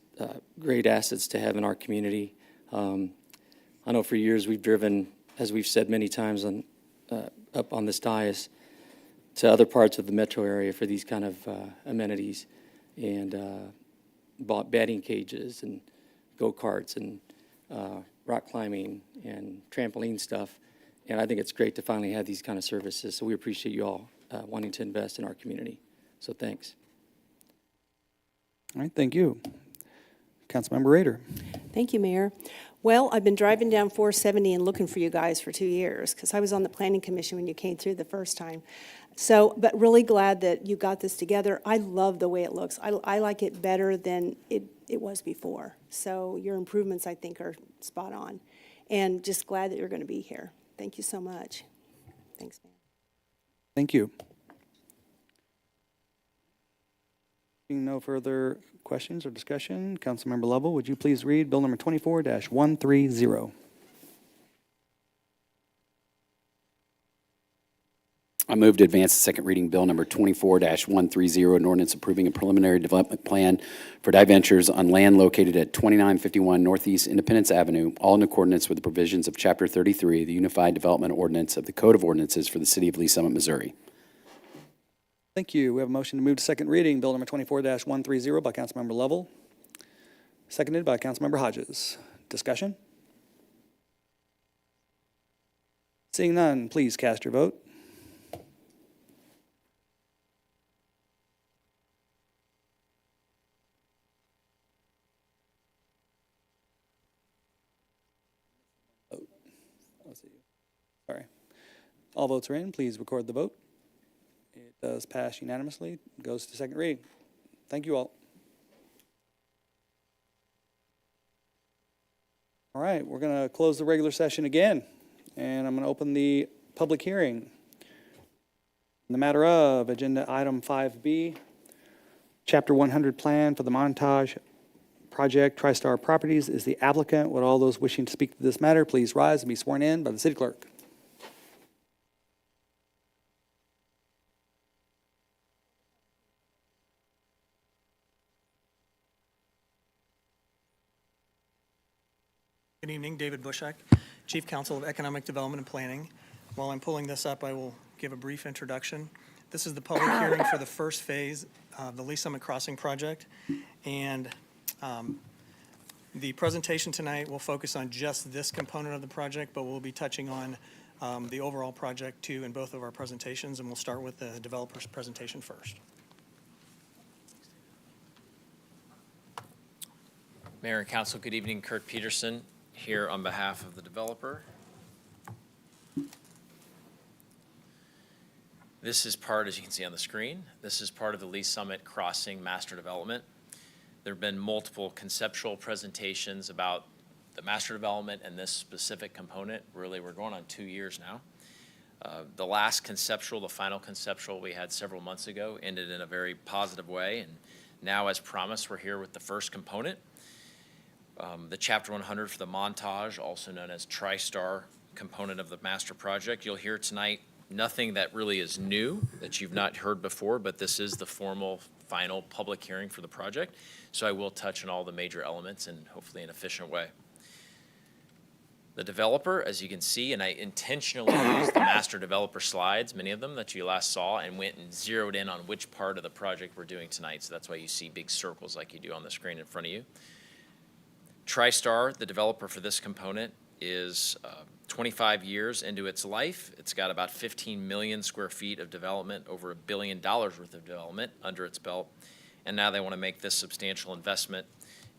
great assets to have in our community. I know for years we've driven, as we've said many times up on this dais, to other parts of the metro area for these kind of amenities, and bought batting cages and go-karts and rock climbing and trampoline stuff. And I think it's great to finally have these kind of services. So we appreciate you all wanting to invest in our community. So thanks. All right, thank you. Councilmember Rader. Thank you, Mayor. Well, I've been driving down 470 and looking for you guys for 2 years because I was on the Planning Commission when you came through the first time. So, but really glad that you got this together. I love the way it looks. I like it better than it was before. So your improvements, I think, are spot on. And just glad that you're going to be here. Thank you so much. Thanks, Mayor. Thank you. Seeing no further questions or discussion, Councilmember Lovell, would you please read Bill number 24-130? I move to advance the second reading bill number 24-130, an ordinance approving a preliminary development plan for Diventures on land located at 2951 Northeast Independence Avenue, all in accordance with the provisions of Chapter 33 of the Unified Development Ordinance of the Code of Ordinances for the City of Lee Summit, Missouri. Thank you. We have a motion to move to second reading, bill number 24-130 by Councilmember Lovell, seconded by Councilmember Hodges. Discussion? Seeing none, please cast your vote. Sorry. All votes are in. Please record the vote. It does pass unanimously. Goes to second reading. Thank you all. All right, we're going to close the regular session again, and I'm going to open the public hearing. In the matter of Agenda Item 5B, Chapter 100 Plan for the Montage Project, TriStar Properties is the applicant. Would all those wishing to speak to this matter please rise and be sworn in by the city clerk. Good evening, David Bushak, Chief Counsel of Economic Development and Planning. While I'm pulling this up, I will give a brief introduction. This is the public hearing for the first phase of the Lee Summit Crossing project. And the presentation tonight will focus on just this component of the project, but we'll be touching on the overall project too in both of our presentations, and we'll start with the developer's presentation first. Mayor and Council, good evening. Kirk Peterson here on behalf of the developer. This is part, as you can see on the screen, this is part of the Lee Summit Crossing Master Development. There have been multiple conceptual presentations about the master development and this specific component. Really, we're going on 2 years now. The last conceptual, the final conceptual we had several months ago ended in a very positive way. And now, as promised, we're here with the first component. The Chapter 100 for the Montage, also known as TriStar component of the master project. You'll hear tonight nothing that really is new that you've not heard before, but this is the formal final public hearing for the project. So I will touch on all the major elements in hopefully an efficient way. The developer, as you can see, and I intentionally used the master developer slides, many of them that you last saw, and went and zeroed in on which part of the project we're doing tonight. So that's why you see big circles like you do on the screen in front of you. TriStar, the developer for this component, is 25 years into its life. It's got about 15 million square feet of development, over $1 billion worth of development under its belt. And now they want to make this substantial investment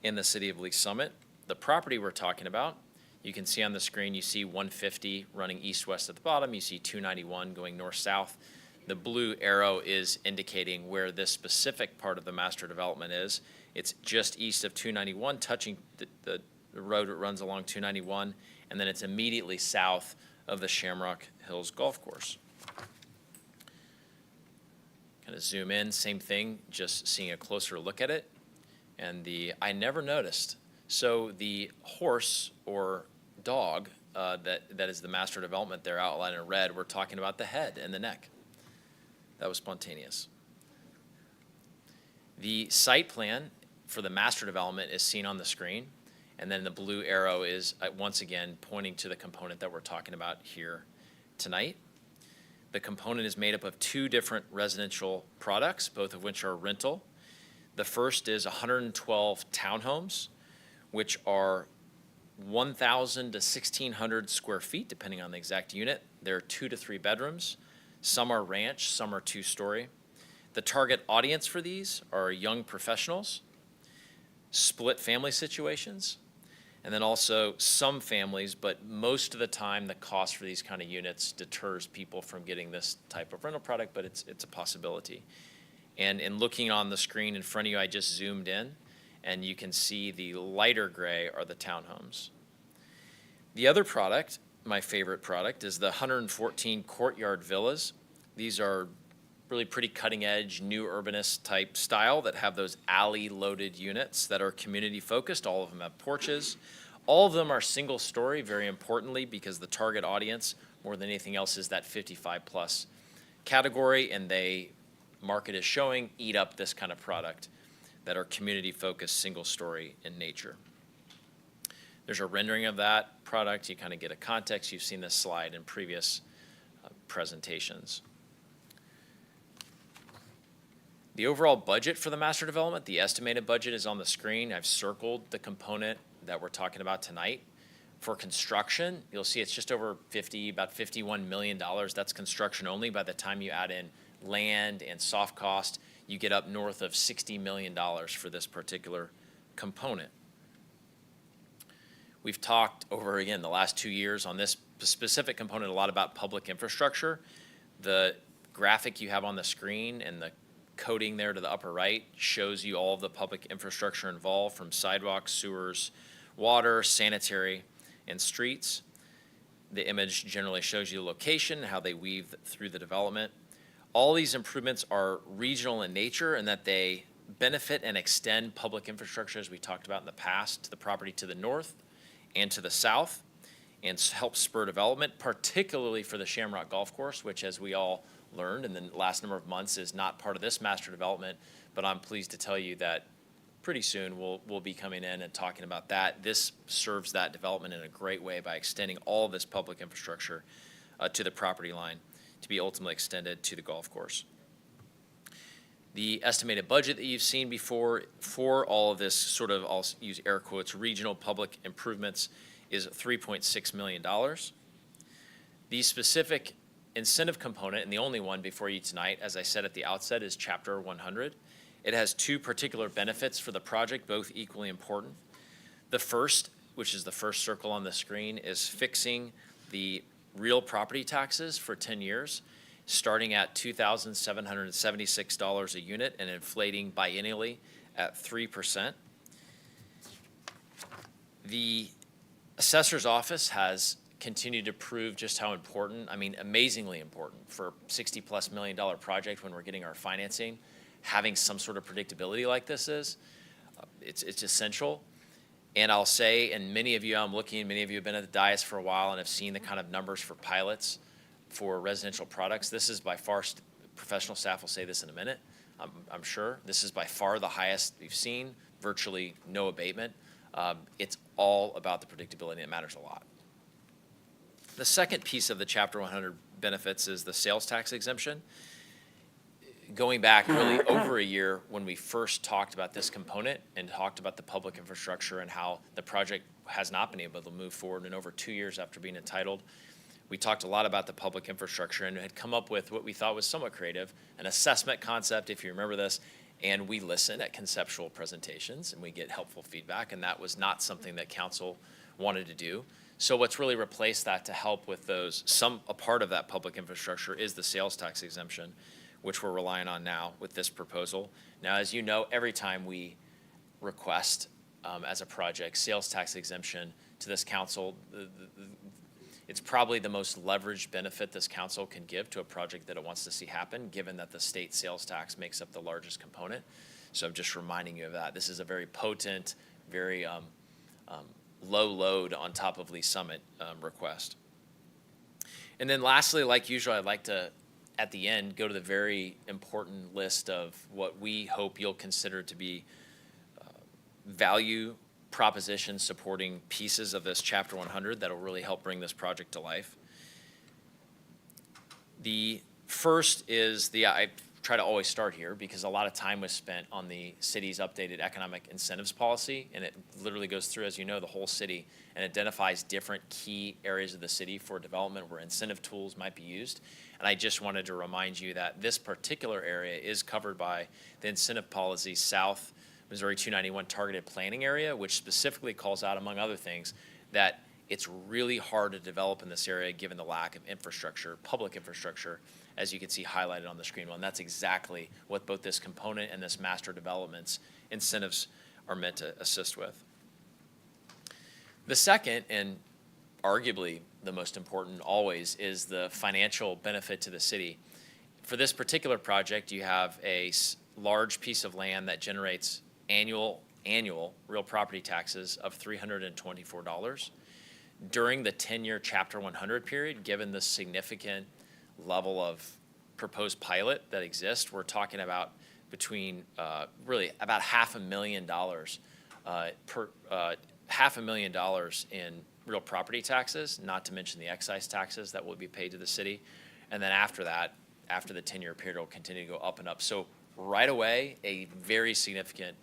in the city of Lee Summit. The property we're talking about, you can see on the screen, you see 150 running east-west at the bottom. You see 291 going north-south. The blue arrow is indicating where this specific part of the master development is. It's just east of 291, touching the road that runs along 291, and then it's immediately south of the Shamrock Hills Golf Course. Kind of zoom in, same thing, just seeing a closer look at it. And I never noticed. So the horse or dog that is the master development there outlined in red, we're talking about the head and the neck. That was spontaneous. The site plan for the master development is seen on the screen, and then the blue arrow is once again pointing to the component that we're talking about here tonight. The component is made up of two different residential products, both of which are rental. The first is 112 townhomes, which are 1,000 to 1,600 square feet, depending on the exact unit. There are 2 to 3 bedrooms. Some are ranch, some are 2-story. The target audience for these are young professionals, split family situations, and then also some families, but most of the time the cost for these kind of units deters people from getting this type of rental product, but it's a possibility. And in looking on the screen in front of you, I just zoomed in, and you can see the lighter gray are the townhomes. The other product, my favorite product, is the 114 courtyard villas. These are really pretty cutting edge, new urbanist type style that have those alley loaded units that are community focused. All of them have porches. All of them are single story, very importantly, because the target audience more than anything else is that 55 plus category, and they, market is showing, eat up this kind of product that are community-focused, single-story in nature. There's a rendering of that product. You kind of get a context. You've seen this slide in previous presentations. The overall budget for the master development, the estimated budget, is on the screen. I've circled the component that we're talking about tonight. For construction, you'll see it's just over about $51 million. That's construction only. By the time you add in land and soft cost, you get up north of $60 million for this particular component. We've talked over, again, the last 2 years on this specific component a lot about public infrastructure. The graphic you have on the screen and the coding there to the upper right shows you all of the public infrastructure involved, from sidewalks, sewers, water, sanitary, and streets. The image generally shows you the location, how they weave through the development. All these improvements are regional in nature in that they benefit and extend public infrastructure, as we talked about in the past, to the property to the north and to the south, and help spur development, particularly for the Shamrock Golf Course, which, as we all learned in the last number of months, is not part of this master development, but I'm pleased to tell you that pretty soon we'll be coming in and talking about that. This serves that development in a great way by extending all of this public infrastructure to the property line to be ultimately extended to the golf course. The estimated budget that you've seen before for all of this sort of, I'll use air quotes, regional public improvements is $3.6 million. The specific incentive component, and the only one before you tonight, as I said at the outset, is Chapter 100. It has two particular benefits for the project, both equally important. The first, which is the first circle on the screen, is fixing the real property taxes for 10 years, starting at $2,776 a unit and inflating biennially at 3%. The assessor's office has continued to prove just how important, I mean, amazingly important for a $60+ million project when we're getting our financing. Having some sort of predictability like this is, it's essential. And I'll say, and many of you, I'm looking, many of you have been at the dais for a while and have seen the kind of numbers for pilots for residential products. This is by far, professional staff will say this in a minute, I'm sure. This is by far the highest we've seen, virtually no abatement. It's all about the predictability. It matters a lot. The second piece of the Chapter 100 benefits is the sales tax exemption. Going back really over a year when we first talked about this component and talked about the public infrastructure and how the project has not been able to move forward, and over 2 years after being entitled, we talked a lot about the public infrastructure and had come up with what we thought was somewhat creative, an assessment concept, if you remember this, and we listen at conceptual presentations and we get helpful feedback, and that was not something that council wanted to do. So what's really replaced that to help with those, a part of that public infrastructure is the sales tax exemption, which we're relying on now with this proposal. Now, as you know, every time we request as a project sales tax exemption to this council, it's probably the most leveraged benefit this council can give to a project that it wants to see happen, given that the state sales tax makes up the largest component. So I'm just reminding you of that. This is a very potent, very low load on top of Lee Summit request. And then lastly, like usual, I'd like to, at the end, go to the very important list of what we hope you'll consider to be value propositions supporting pieces of this Chapter 100 that'll really help bring this project to life. The first is I try to always start here because a lot of time was spent on the city's updated economic incentives policy, and it literally goes through, as you know, the whole city and identifies different key areas of the city for development where incentive tools might be used. And I just wanted to remind you that this particular area is covered by the incentive policy South Missouri 291 targeted planning area, which specifically calls out, among other things, that it's really hard to develop in this area given the lack of infrastructure, public infrastructure, as you can see highlighted on the screen. Well, and that's exactly what both this component and this master development's incentives are meant to assist with. The second, and arguably the most important always, is the financial benefit to the city. For this particular project, you have a large piece of land that generates annual real property taxes of $324. During the 10-year Chapter 100 period, given the significant level of proposed pilot that exists, we're talking about between really about $500,000 $500,000 in real property taxes, not to mention the excise taxes that will be paid to the city. And then after that, after the 10-year period, will continue to go up and up. So right away, a very significant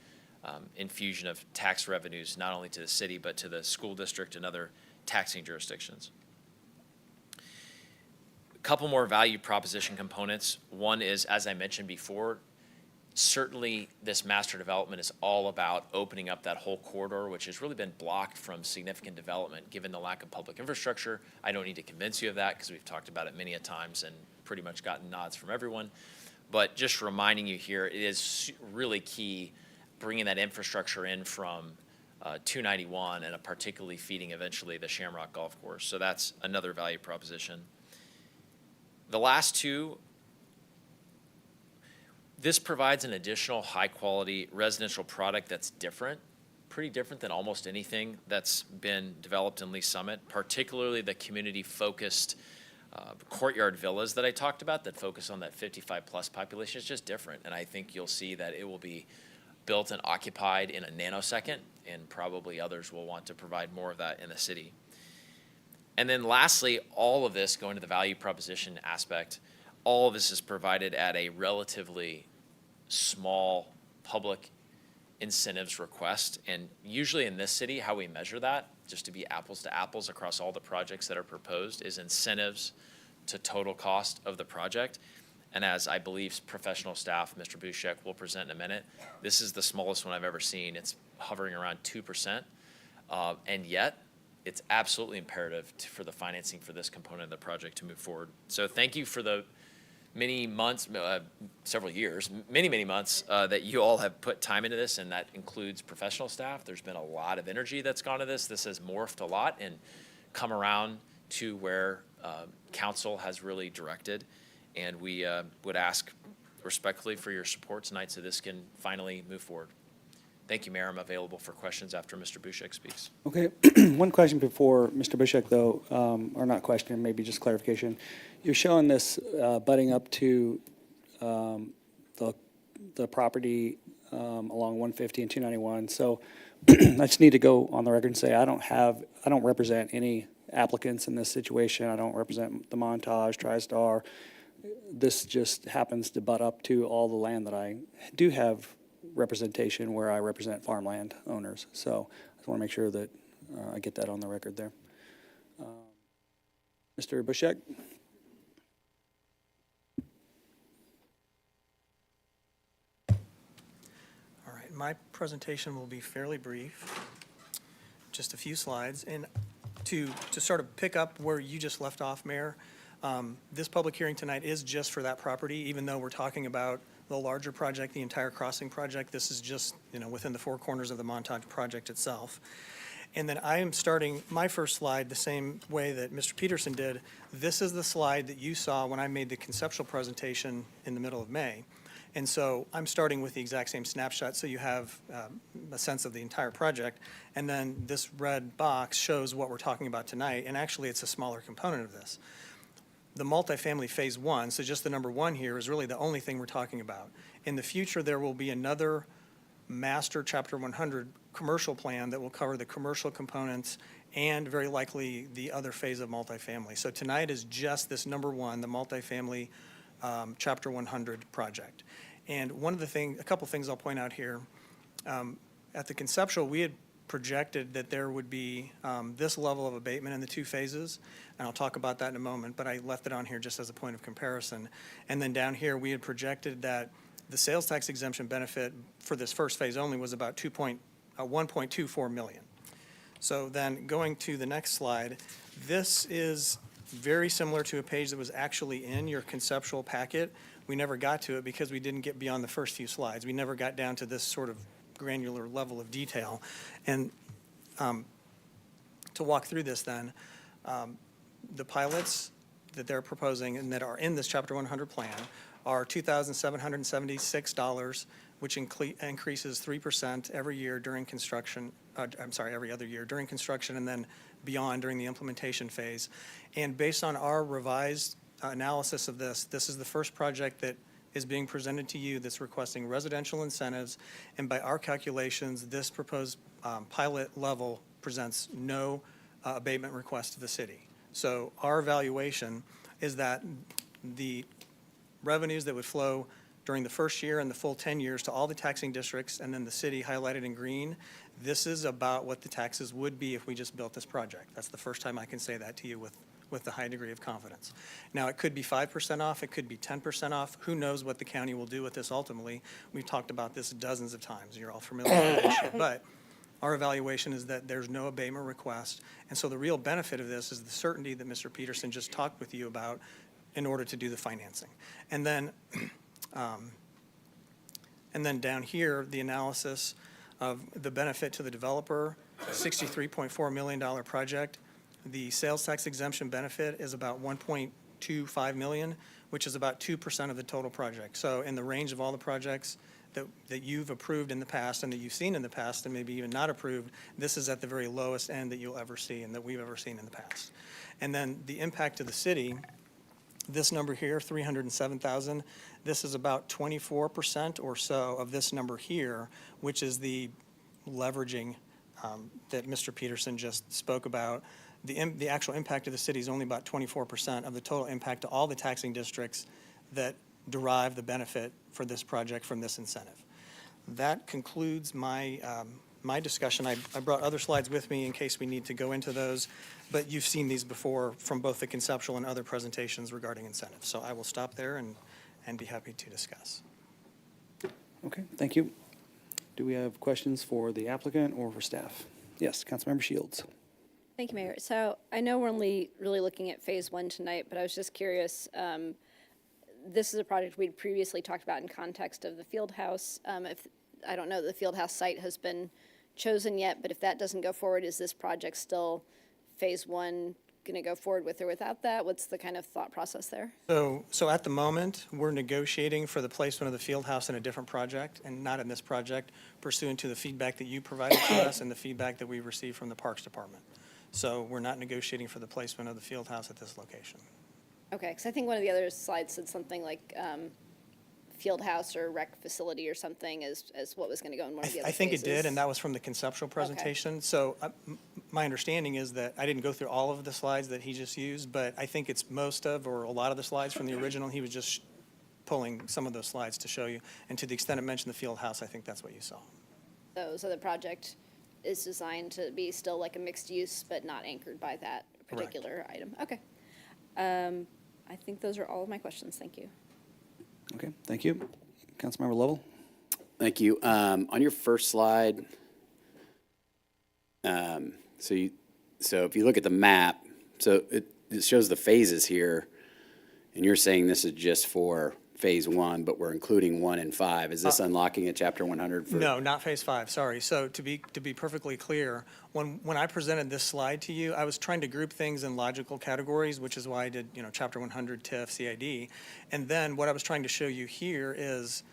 infusion of tax revenues, not only to the city, but to the school district and other taxing jurisdictions. A couple more value proposition components. One is, as I mentioned before, certainly this master development is all about opening up that whole corridor, which has really been blocked from significant development given the lack of public infrastructure. I don't need to convince you of that because we've talked about it many a times and pretty much gotten nods from everyone. But just reminding you here, it is really key bringing that infrastructure in from 291 and particularly feeding eventually the Shamrock Golf Course. So that's another value proposition. The last two, this provides an additional high-quality residential product that's different, pretty different than almost anything that's been developed in Lee Summit, particularly the community-focused courtyard villas that I talked about that focus on that 55-plus population. It's just different, and I think you'll see that it will be built and occupied in a nanosecond, and probably others will want to provide more of that in the city. And then lastly, all of this, going to the value proposition aspect, all of this is provided at a relatively small public incentives request. And usually in this city, how we measure that, just to be apples to apples across all the projects that are proposed, is incentives to total cost of the project. And as I believe professional staff, Mr. Bushek, will present in a minute, this is the smallest one I've ever seen. It's hovering around 2%. And yet, it's absolutely imperative for the financing for this component of the project to move forward. So thank you for the many months, several years, many months that you all have put time into this, and that includes professional staff. There's been a lot of energy that's gone to this. This has morphed a lot and come around to where council has really directed. And we would ask respectfully for your support tonight so this can finally move forward. Thank you, Mayor. I'm available for questions after Mr. Bushek speaks. Okay, one question before Mr. Bushek, though, or not question, maybe just clarification. You're showing this butting up to the property along 150 and 291. So I just need to go on the record and say I don't represent any applicants in this situation. I don't represent the Montage, TriStar. This just happens to butt up to all the land that I do have representation where I represent farmland owners. So I just want to make sure that I get that on the record there. Mr. Bushek? All right, my presentation will be fairly brief, just a few slides. And to sort of pick up where you just left off, Mayor, this public hearing tonight is just for that property, even though we're talking about the larger project, the entire crossing project. This is just, within the four corners of the Montage project itself. And then I am starting my first slide the same way that Mr. Peterson did. This is the slide that you saw when I made the conceptual presentation in the middle of May. And so I'm starting with the exact same snapshot so you have a sense of the entire project. And then this red box shows what we're talking about tonight. And actually, it's a smaller component of this. The multifamily phase one, so just the number one here, is really the only thing we're talking about. In the future, there will be another master Chapter 100 commercial plan that will cover the commercial components and very likely the other phase of multifamily. So tonight is just this number one, the multifamily Chapter 100 project. And a couple things I'll point out here. At the conceptual, we had projected that there would be this level of abatement in the two phases, and I'll talk about that in a moment, but I left it on here just as a point of comparison. And then down here, we had projected that the sales tax exemption benefit for this first phase only was about 1.24 million. So then going to the next slide, this is very similar to a page that was actually in your conceptual packet. We never got to it because we didn't get beyond the first few slides. We never got down to this sort of granular level of detail. And to walk through this then, the pilots that they're proposing and that are in this Chapter 100 plan are $2,776, which increases 3% every year during construction, every other year during construction and then beyond during the implementation phase. And based on our revised analysis of this, this is the first project that is being presented to you that's requesting residential incentives, and by our calculations, this proposed pilot level presents no abatement request to the city. So our evaluation is that the revenues that would flow during the first year and the full 10 years to all the taxing districts, and then the city highlighted in green, this is about what the taxes would be if we just built this project. That's the first time I can say that to you with a high degree of confidence. Now, it could be 5% off, it could be 10% off. Who knows what the county will do with this ultimately? We've talked about this dozens of times. You're all familiar with the issue. But our evaluation is that there's no abatement request. And so the real benefit of this is the certainty that Mr. Peterson just talked with you about in order to do the financing. And then down here, the analysis of the benefit to the developer, $63.4 million project. The sales tax exemption benefit is about $1.25 million, which is about 2% of the total project. So in the range of all the projects that you've approved in the past and that you've seen in the past and maybe even not approved, this is at the very lowest end that you'll ever see and that we've ever seen in the past. And then the impact to the city, this number here, $307,000, this is about 24% or so of this number here, which is the leveraging that Mr. Peterson just spoke about. The actual impact to the city is only about 24% of the total impact to all the taxing districts that derive the benefit for this project from this incentive. That concludes my my discussion. I brought other slides with me in case we need to go into those, but you've seen these before from both the conceptual and other presentations regarding incentives. So I will stop there and be happy to discuss. Okay, thank you. Do we have questions for the applicant or for staff? Yes, Councilmember Shields. Thank you, Mayor. So I know we're only really looking at phase one tonight, but I was just curious. This is a project we'd previously talked about in context of the field house. If I don't know that the field house site has been chosen yet, but if that doesn't go forward, is this project still phase one going to go forward with or without that? What's the kind of thought process there? So at the moment, we're negotiating for the placement of the field house in a different project and not in this project, pursuant to the feedback that you provided to us and the feedback that we received from the Parks Department. So we're not negotiating for the placement of the field house at this location. Okay, because I think one of the other slides said something like field house or rec facility or something as what was going to go in one of the other I think phases. it did, and that was from the conceptual presentation. Okay. So my understanding is that I didn't go through all of the slides that he just used, but I think it's most of or a lot of the slides from the original. He was just pulling some of those slides to show you. And to the extent it mentioned the field house, I think that's what you saw. So the project is designed to be still like a mixed use, but not anchored by that particular item. Okay. I think those are all of my questions. Thank you. Okay, thank you. Councilmember Lovell. Thank you. On your first slide, so if you look at the map, so it shows the phases here, and you're saying this is just for phase one, but we're including 1 and 5. Is this unlocking at Chapter 100? No, not phase 5. Sorry. So to be perfectly clear, when I presented this slide to you, I was trying to group things in logical categories, which is why I did Chapter 100, TIF, CID, and then what I was trying to show you here is.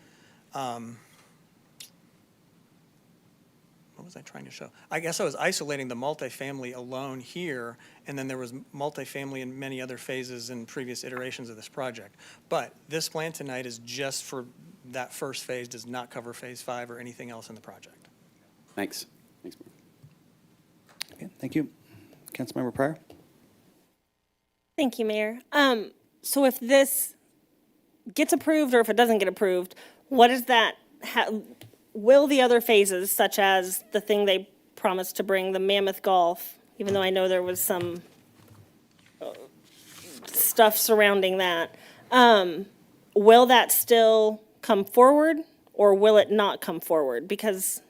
What was I trying to show? I guess I was isolating the multifamily alone here, and then there was multifamily in many other phases in previous iterations of this project. But this plan tonight is just for that first phase, does not cover phase 5 or anything else in the project. Thanks. Thanks. Okay, thank you. Councilmember Pryor. Thank you, Mayor. So if this gets approved or if it doesn't get approved, what is that? Will the other phases, such as the thing they promised to bring, the Mammoth Golf, even though I know there was some stuff surrounding that, will that still come forward or will it not come forward? Because.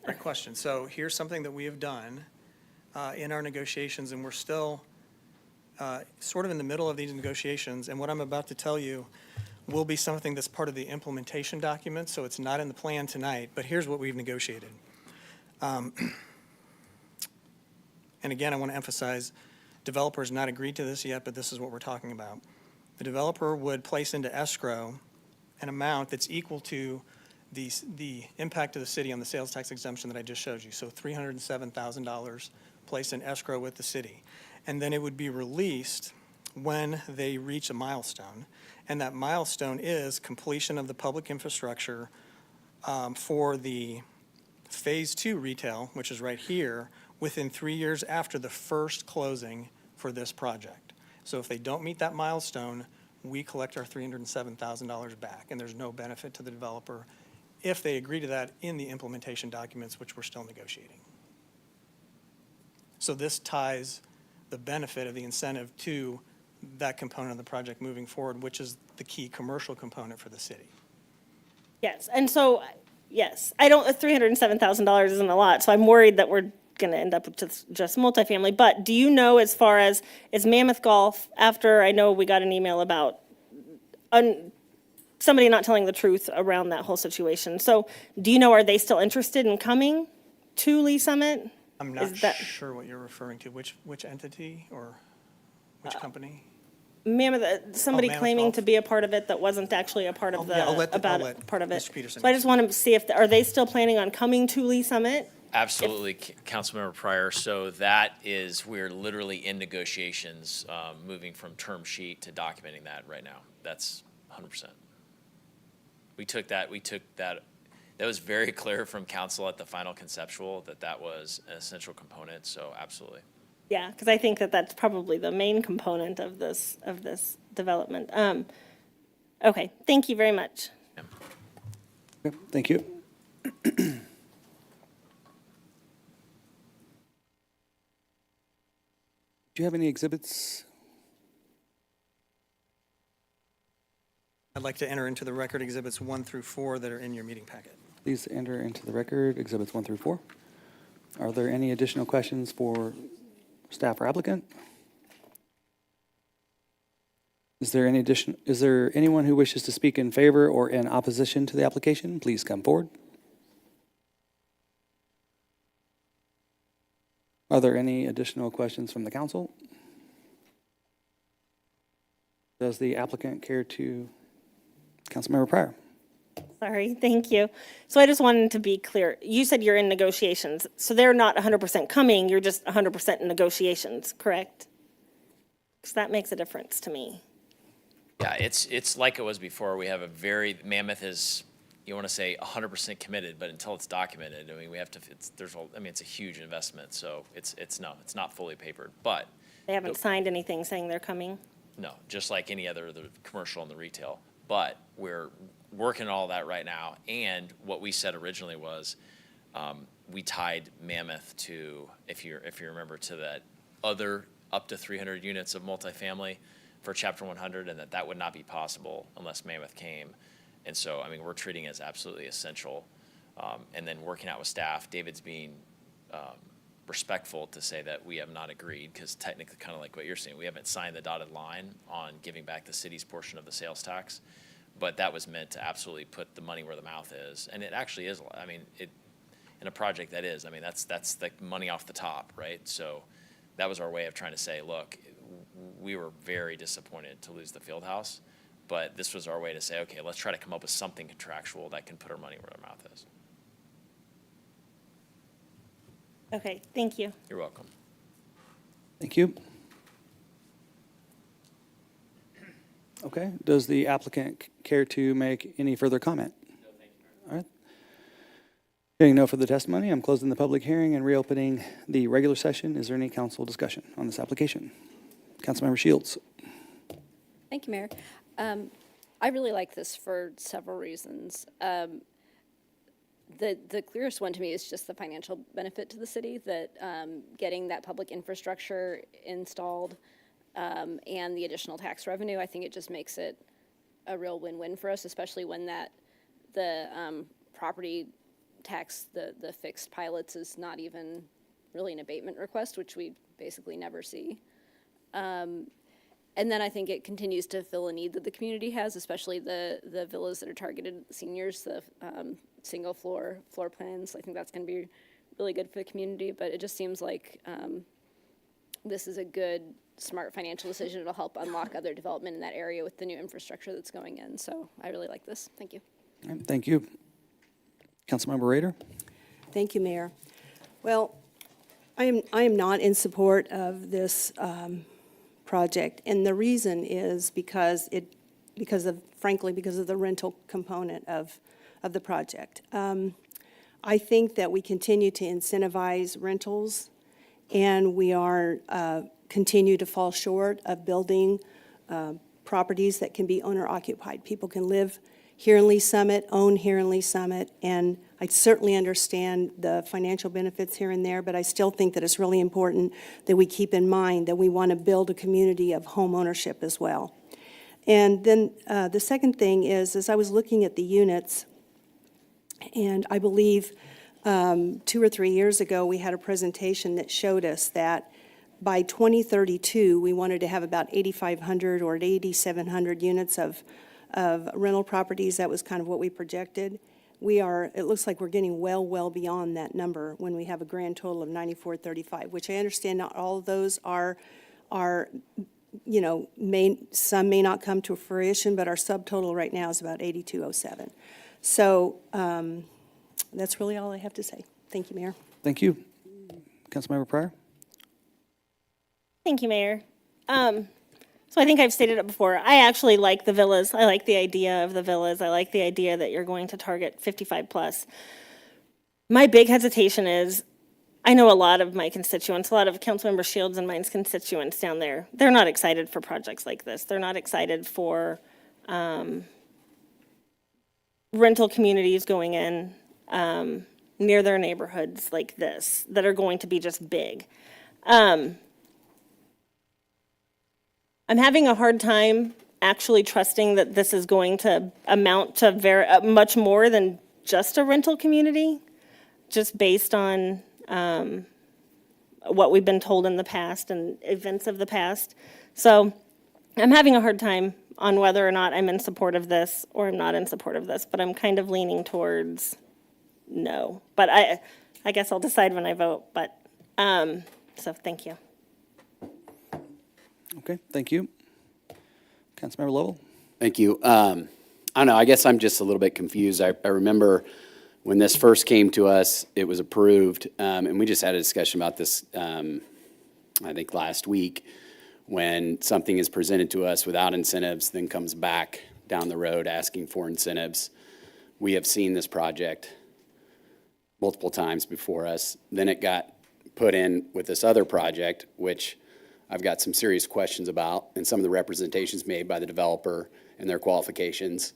Great question. So here's something that we have done in our negotiations, and we're still sort of in the middle of these negotiations, and what I'm about to tell you will be something that's part of the implementation document, so it's not in the plan tonight, but here's what we've negotiated. And again, I want to emphasize, developers not agreed to this yet, but this is what we're talking about. The developer would place into escrow an amount that's equal to the impact of the city on the sales tax exemption that I just showed you, so $307,000 placed in escrow with the city. And then it would be released when they reach a milestone. And that milestone is completion of the public infrastructure for the Phase 2 retail, which is right here, within 3 years after the first closing for this project. So if they don't meet that milestone, we collect our $307,000 back, and there's no benefit to the developer if they agree to that in the implementation documents, which we're still negotiating. So this ties the benefit of the incentive to that component of the project moving forward, which is the key commercial component for the city. Yes, and so, yes, $307,000 isn't a lot, so I'm worried that we're going to end up with just multifamily. But do you know, as far as, is Mammoth Golf, after, I know we got an email about somebody not telling the truth around that whole situation. So do you know, are they still interested in coming to Lee Summit? I'm not sure what you're referring to. Which entity or which company? Mammoth, somebody Mammoth claiming Golf? to be a part of it that wasn't actually a part of the, I'll let part of it. Mr. Peterson So I just want to see if, are they still planning on coming to Lee Summit? Absolutely, Councilmember Pryor. So that is, we're literally in negotiations, moving from term sheet to documenting that right now. That's 100%. We took that, that was very clear from council at the final conceptual that was an essential component, so absolutely. Yeah, because I think that that's probably the main component of this development. Okay, thank you very much. Okay, thank you. Do you have any exhibits? I'd like to enter into the record exhibits 1 through 4 that are in your meeting packet. Please enter into the record exhibits 1 through 4. Are there any additional questions for staff or applicant? Is there anyone who wishes to speak in favor or in opposition to the application? Please come forward. Are there any additional questions from the council? Does the applicant care to? Councilmember Pryor. Sorry, thank you. So I just wanted to be clear. You said you're in negotiations, so they're not 100% coming, you're just 100% in negotiations, correct? Because that makes a difference to me. Yeah, it's like it was before. We have a Mammoth is, you want to say 100% committed, but until it's documented, I mean, we have to, it's a huge investment, so it's not fully papered, but. They haven't signed anything saying they're coming? No, just like any other, the commercial and the retail. But we're working on all that right now. And what we said originally was we tied Mammoth to, if you remember, to that other up to 300 units of multifamily for Chapter 100, and that would not be possible unless Mammoth came. And so, I mean, we're treating it as absolutely essential. And then working out with staff, David's being respectful to say that we have not agreed, because technically, kind of like what you're saying, we haven't signed the dotted line on giving back the city's portion of the sales tax, but that was meant to absolutely put the money where the mouth is, and it actually is. I mean, in a project that is, I mean, that's the money off the top, right? So that was our way of trying to say, look, we were very disappointed to lose the field house, but this was our way to say, okay, let's try to come up with something contractual that can put our money where our mouth is. Okay, thank you. You're welcome. Thank you. Okay, does the applicant care to make any further comment? No, thank you. All right. Hearing no further testimony, I'm closing the public hearing and reopening the regular session. Is there any council discussion on this application? Councilmember Shields. Thank you, Mayor. I really like this for several reasons. The clearest one to me is just the financial benefit to the city, that getting that public infrastructure installed and the additional tax revenue, I think it just makes it a real win-win for us, especially when the property tax, the fixed pilots, is not even really an abatement request, which we basically never see. And then I think it continues to fill a need that the community has, especially the villas that are targeted at seniors, the single floor plans. I think that's going to be really good for the community, but it just seems like this is a good, smart financial decision. It'll help unlock other development in that area with the new infrastructure that's going in. So I really like this. Thank you. All right, thank you. Councilmember Rader. Thank you, Mayor. Well, I am not in support of this project. And the reason is because frankly, because of the rental component of the project. I think that we continue to incentivize rentals, and we are, continue to fall short of building properties that can be owner-occupied. People can live here in Lee Summit, own here in Lee Summit, and I certainly understand the financial benefits here and there, but I still think that it's really important that we keep in mind that we want to build a community of home ownership as well. And then the second thing is, as I was looking at the units, and I believe 2 or 3 years ago, we had a presentation that showed us that by 2032, we wanted to have about 8,500 or 8,700 units of rental properties. That was kind of what we projected. It looks like we're getting well beyond that number when we have a grand total of 9,435, which I understand not all of those are some may not come to fruition, but our subtotal right now is about 8,207. So that's really all I have to say. Thank you, Mayor. Thank you. Councilmember Pryor? Thank you, Mayor. So I think I've stated it before. I actually like the villas. I like the idea of the villas. I like the idea that you're going to target 55 plus. My big hesitation is, I know a lot of my constituents, a lot of Councilmember Shields and mine's constituents down there, they're not excited for projects like this. They're not excited for rental communities going in near their neighborhoods like this that are going to be just big. I'm having a hard time actually trusting that this is going to amount to much more than just a rental community, just based on what we've been told in the past and events of the past. So I'm having a hard time on whether or not I'm in support of this or I'm not in support of this, but I'm kind of leaning towards no. But I guess I'll decide when I vote, but, so thank you. Okay, thank you. Councilmember Lovell? Thank you. I don't know, I guess I'm just a little bit confused. I remember when this first came to us, it was approved, and we just had a discussion about this, I think last week, when something is presented to us without incentives, then comes back down the road asking for incentives. We have seen this project multiple times before us. Then it got put in with this other project, which I've got some serious questions about, and some of the representations made by the developer and their qualifications.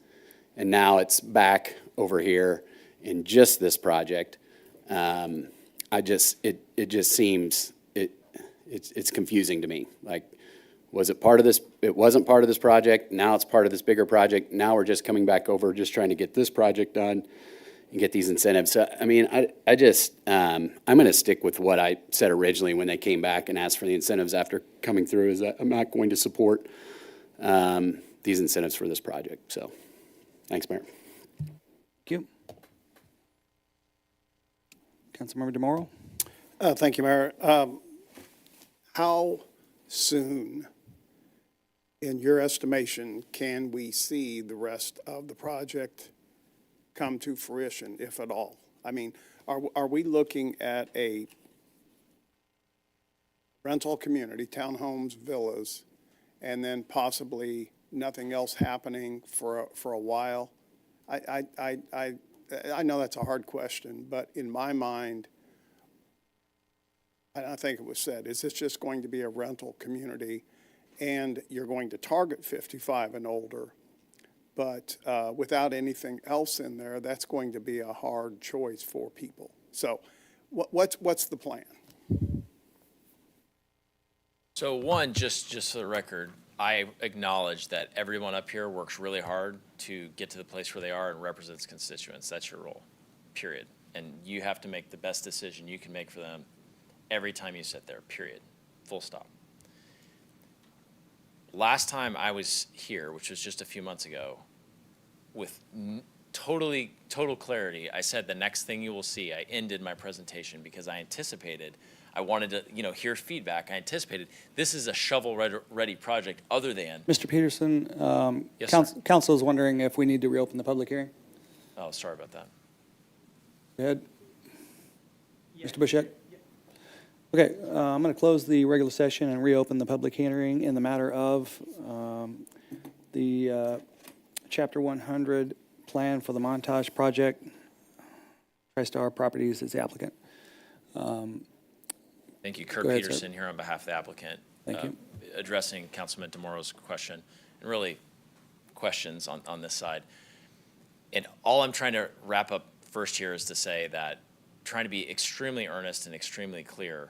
And now it's back over here in just this project. It just seems, it's confusing to me. Like, was it part of this? It wasn't part of this project. Now it's part of this bigger project. Now we're just coming back over, just trying to get this project done and get these incentives. So, I mean, I'm going to stick with what I said originally when they came back and asked for the incentives after coming through, is that I'm not going to support these incentives for this project. So, thanks, Mayor. Thank you. Councilmember DeMauro? Thank you, Mayor. How soon, in your estimation, can we see the rest of the project come to fruition, if at all? I mean, are we looking at a rental community, townhomes, villas, and then possibly nothing else happening for a while? I know that's a hard question, but in my mind, I think it was said, is this just going to be a rental community and you're going to target 55 and older, but without anything else in there, that's going to be a hard choice for people. So what's the plan? So one, just for the record, I acknowledge that everyone up here works really hard to get to the place where they are and represents constituents. That's your role, period. And you have to make the best decision you can make for them every time you sit there, period, full stop. Last time I was here, which was just a few months ago, with total clarity, I said the next thing you will see, I ended my presentation because I anticipated, I wanted to hear feedback. I anticipated this is a shovel-ready project other than. Mr. Peterson, Yes, council is wondering if we need to reopen the public hearing. Oh, sorry about that. Go ahead. Mr. Bouchette? Okay, I'm going to close the regular session and reopen the public hearing in the matter of the Chapter 100 plan for the Montage project. TriStar Properties is the applicant. Thank you. Kurt Go ahead, sir. Peterson here on behalf of the applicant. Thank you. Addressing Councilman DeMoro's question, and really questions on this side. And all I'm trying to wrap up first here is to say that trying to be extremely earnest and extremely clear,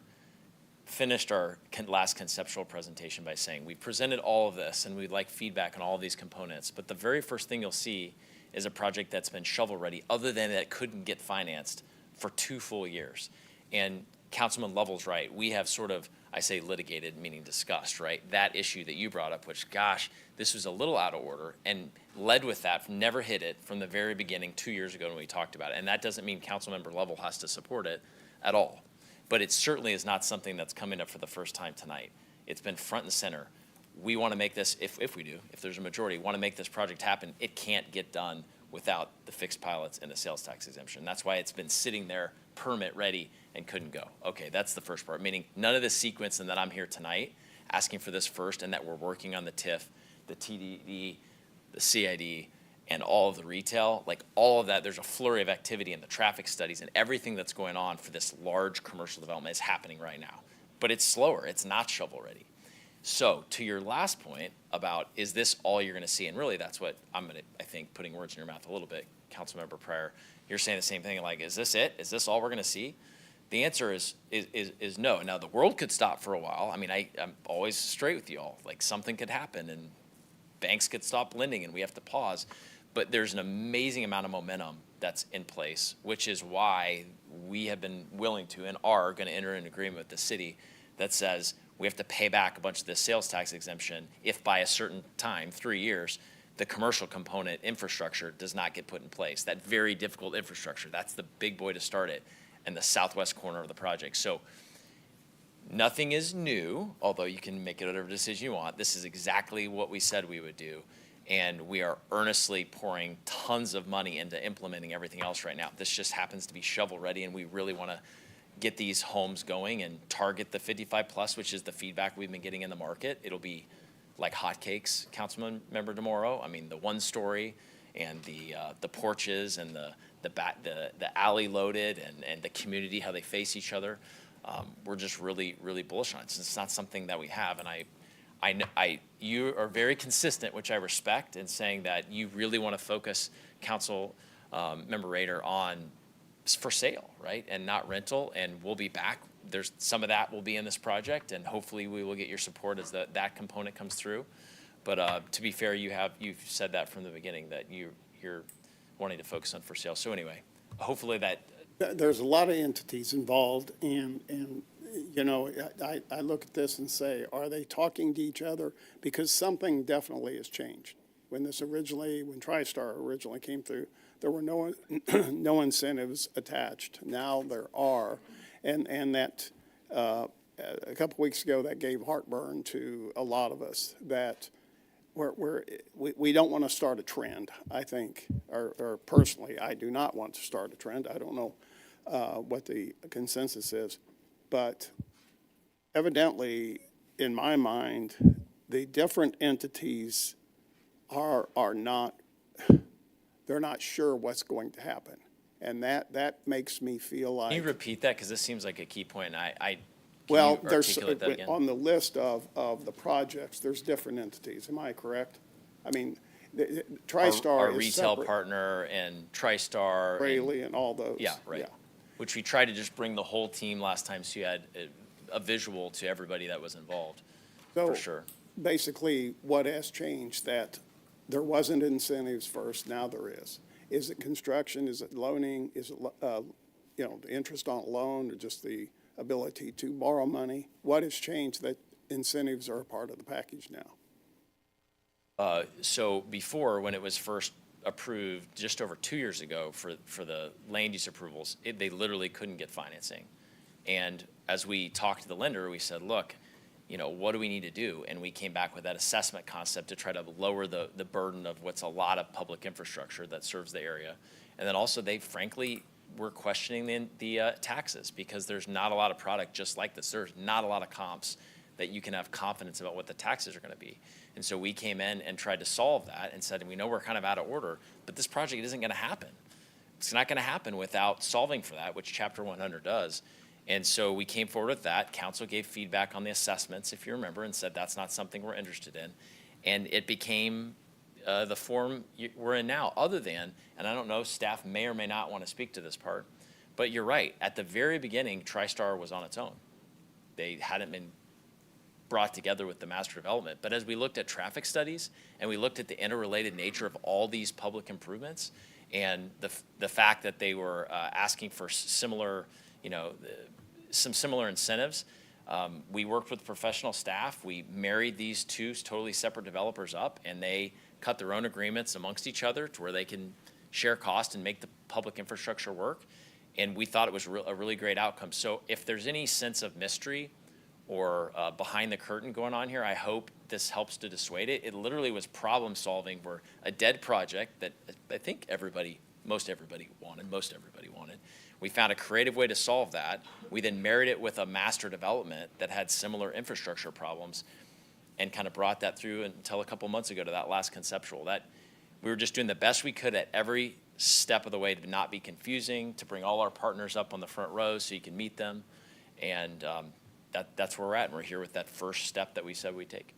finished our last conceptual presentation by saying we presented all of this and we'd like feedback on all of these components, but the very first thing you'll see is a project that's been shovel ready, other than that couldn't get financed for 2 full years. And Councilman Lovell's right. We have sort of, I say litigated, meaning discussed, right? That issue that you brought up, which, gosh, this was a little out of order, and led with that, never hit it from the very beginning 2 years ago when we talked about it. And that doesn't mean Councilmember Lovell has to support it at all. But it certainly is not something that's coming up for the first time tonight. It's been front and center. We want to make this, if we do, if there's a majority, want to make this project happen. It can't get done without the fixed pilots and the sales tax exemption. That's why it's been sitting there, permit ready, and couldn't go. Okay, that's the first part, meaning none of the sequence and that I'm here tonight asking for this first and that we're working on the TIF, the TDD, the CID, and all of the retail, like all of that, there's a flurry of activity in the traffic studies and everything that's going on for this large commercial development is happening right now. But it's slower, it's not shovel ready. So to your last point about, is this all you're gonna see? And really that's what I'm gonna, I think, putting words in your mouth a little bit, Councilmember Pryor, you're saying the same thing, like, is this it? Is this all we're gonna see? The answer is no. Now the world could stop for a while. I mean, I'm always straight with you all. Like something could happen and banks could stop lending and we have to pause. But there's an amazing amount of momentum that's in place, which is why we have been willing to and are gonna enter an agreement with the city that says we have to pay back a bunch of the sales tax exemption if by a certain time, 3 years, the commercial component infrastructure does not get put in place. That very difficult infrastructure, that's the big boy to start it, and the southwest corner of the project. So nothing is new, although you can make it whatever decision you want. This is exactly what we said we would do. And we are earnestly pouring tons of money into implementing everything else right now. This just happens to be shovel ready, and we really want to get these homes going and target the 55 plus, which is the feedback we've been getting in the market. It'll be like hotcakes, Councilman Member DeMoro. I mean, the 1-story and the porches and the alley loaded and the community, how they face each other. We're just really, really bullish on it. It's not something that we have, and you are very consistent, which I respect, in saying that you really want to focus Council Member Rader on for sale, right, and not rental. And we'll be back. There's some of that will be in this project, and hopefully we will get your support as that component comes through. But to be fair, you've said that from the beginning that you're wanting to focus on for sale. So anyway, hopefully that. There's a lot of entities involved, and you know, I look at this and say, are they talking to each other? Because something definitely has changed. When TriStar originally came through, there were no incentives attached. Now there are, and that a couple weeks ago that gave heartburn to a lot of us that we don't want to start a trend. I think, or personally, I do not want to start a trend. I don't know what the consensus is. But evidently, in my mind, the different entities are not, they're not sure what's going to happen. And that makes me feel like. Can you repeat that? Because this seems like a key point. Well, there's on the list of the projects, there's different entities. Am I correct? I mean, TriStar our is retail separate. partner and TriStar. Rayleigh and all those. Yeah, right. Yeah. Which we tried to just bring the whole team last time, so you had a visual to everybody that was involved, for sure. Basically, what has changed, that there wasn't incentives first, now there is. Is it construction, is it loaning, is it, the interest on a loan, or just the ability to borrow money? What has changed that incentives are a part of the package now? So before, when it was first approved just over 2 years ago for the land use approvals, they literally couldn't get financing. And as we talked to the lender, we said, look, what do we need to do? And we came back with that assessment concept to try to lower the burden of what's a lot of public infrastructure that serves the area. And then also they frankly we're questioning the taxes, because there's not a lot of product just like this. There's not a lot of comps that you can have confidence about what the taxes are going to be. And so we came in and tried to solve that and said, we know we're kind of out of order, but this project isn't going to happen. It's not going to happen without solving for that, which Chapter 100 does. And so we came forward with that. Council gave feedback on the assessments, if you remember, and said that's not something we're interested in. And it became the form we're in now, other than, and I don't know, staff may or may not want to speak to this part, but you're right. At the very beginning, TriStar was on its own. They hadn't been brought together with the master development. But as we looked at traffic studies and we looked at the interrelated nature of all these public improvements and the fact that they were asking for similar, some similar incentives, we worked with professional staff. We married these two totally separate developers up, and they cut their own agreements amongst each other to where they can share cost and make the public infrastructure work. And we thought it was a really great outcome. So if there's any sense of mystery or behind the curtain going on here, I hope this helps to dissuade it. It literally was problem solving for a dead project that I think most everybody wanted. We found a creative way to solve that. We then married it with a master development that had similar infrastructure problems and kind of brought that through until a couple months ago to that last conceptual. That we were just doing the best we could at every step of the way to not be confusing, to bring all our partners up on the front row so you can meet them. And that's where we're at, and we're here with that first step that we said we'd take.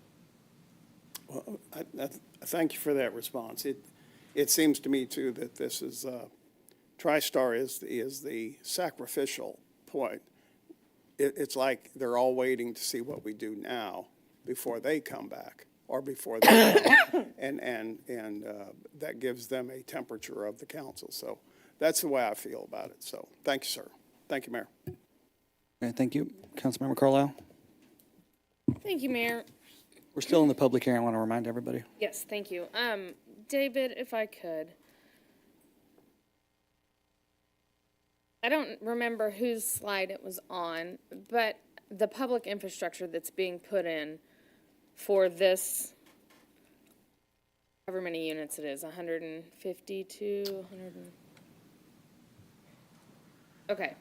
Well, I thank you for that response. It seems to me, too, that this is, TriStar is the sacrificial point. It's like they're all waiting to see what we do now before they come back, or before they come, and that gives them a temperature of the council. So that's the way I feel about it. So thank you, sir. Thank you, Mayor. Okay, thank you. Councilmember Carlisle? Thank you, Mayor. We're still in the public hearing. I want to remind everybody. Yes, thank you. David, if I could. I don't remember whose slide it was on, but the public infrastructure that's being put in for this, however many units it is, 152, 100. Okay.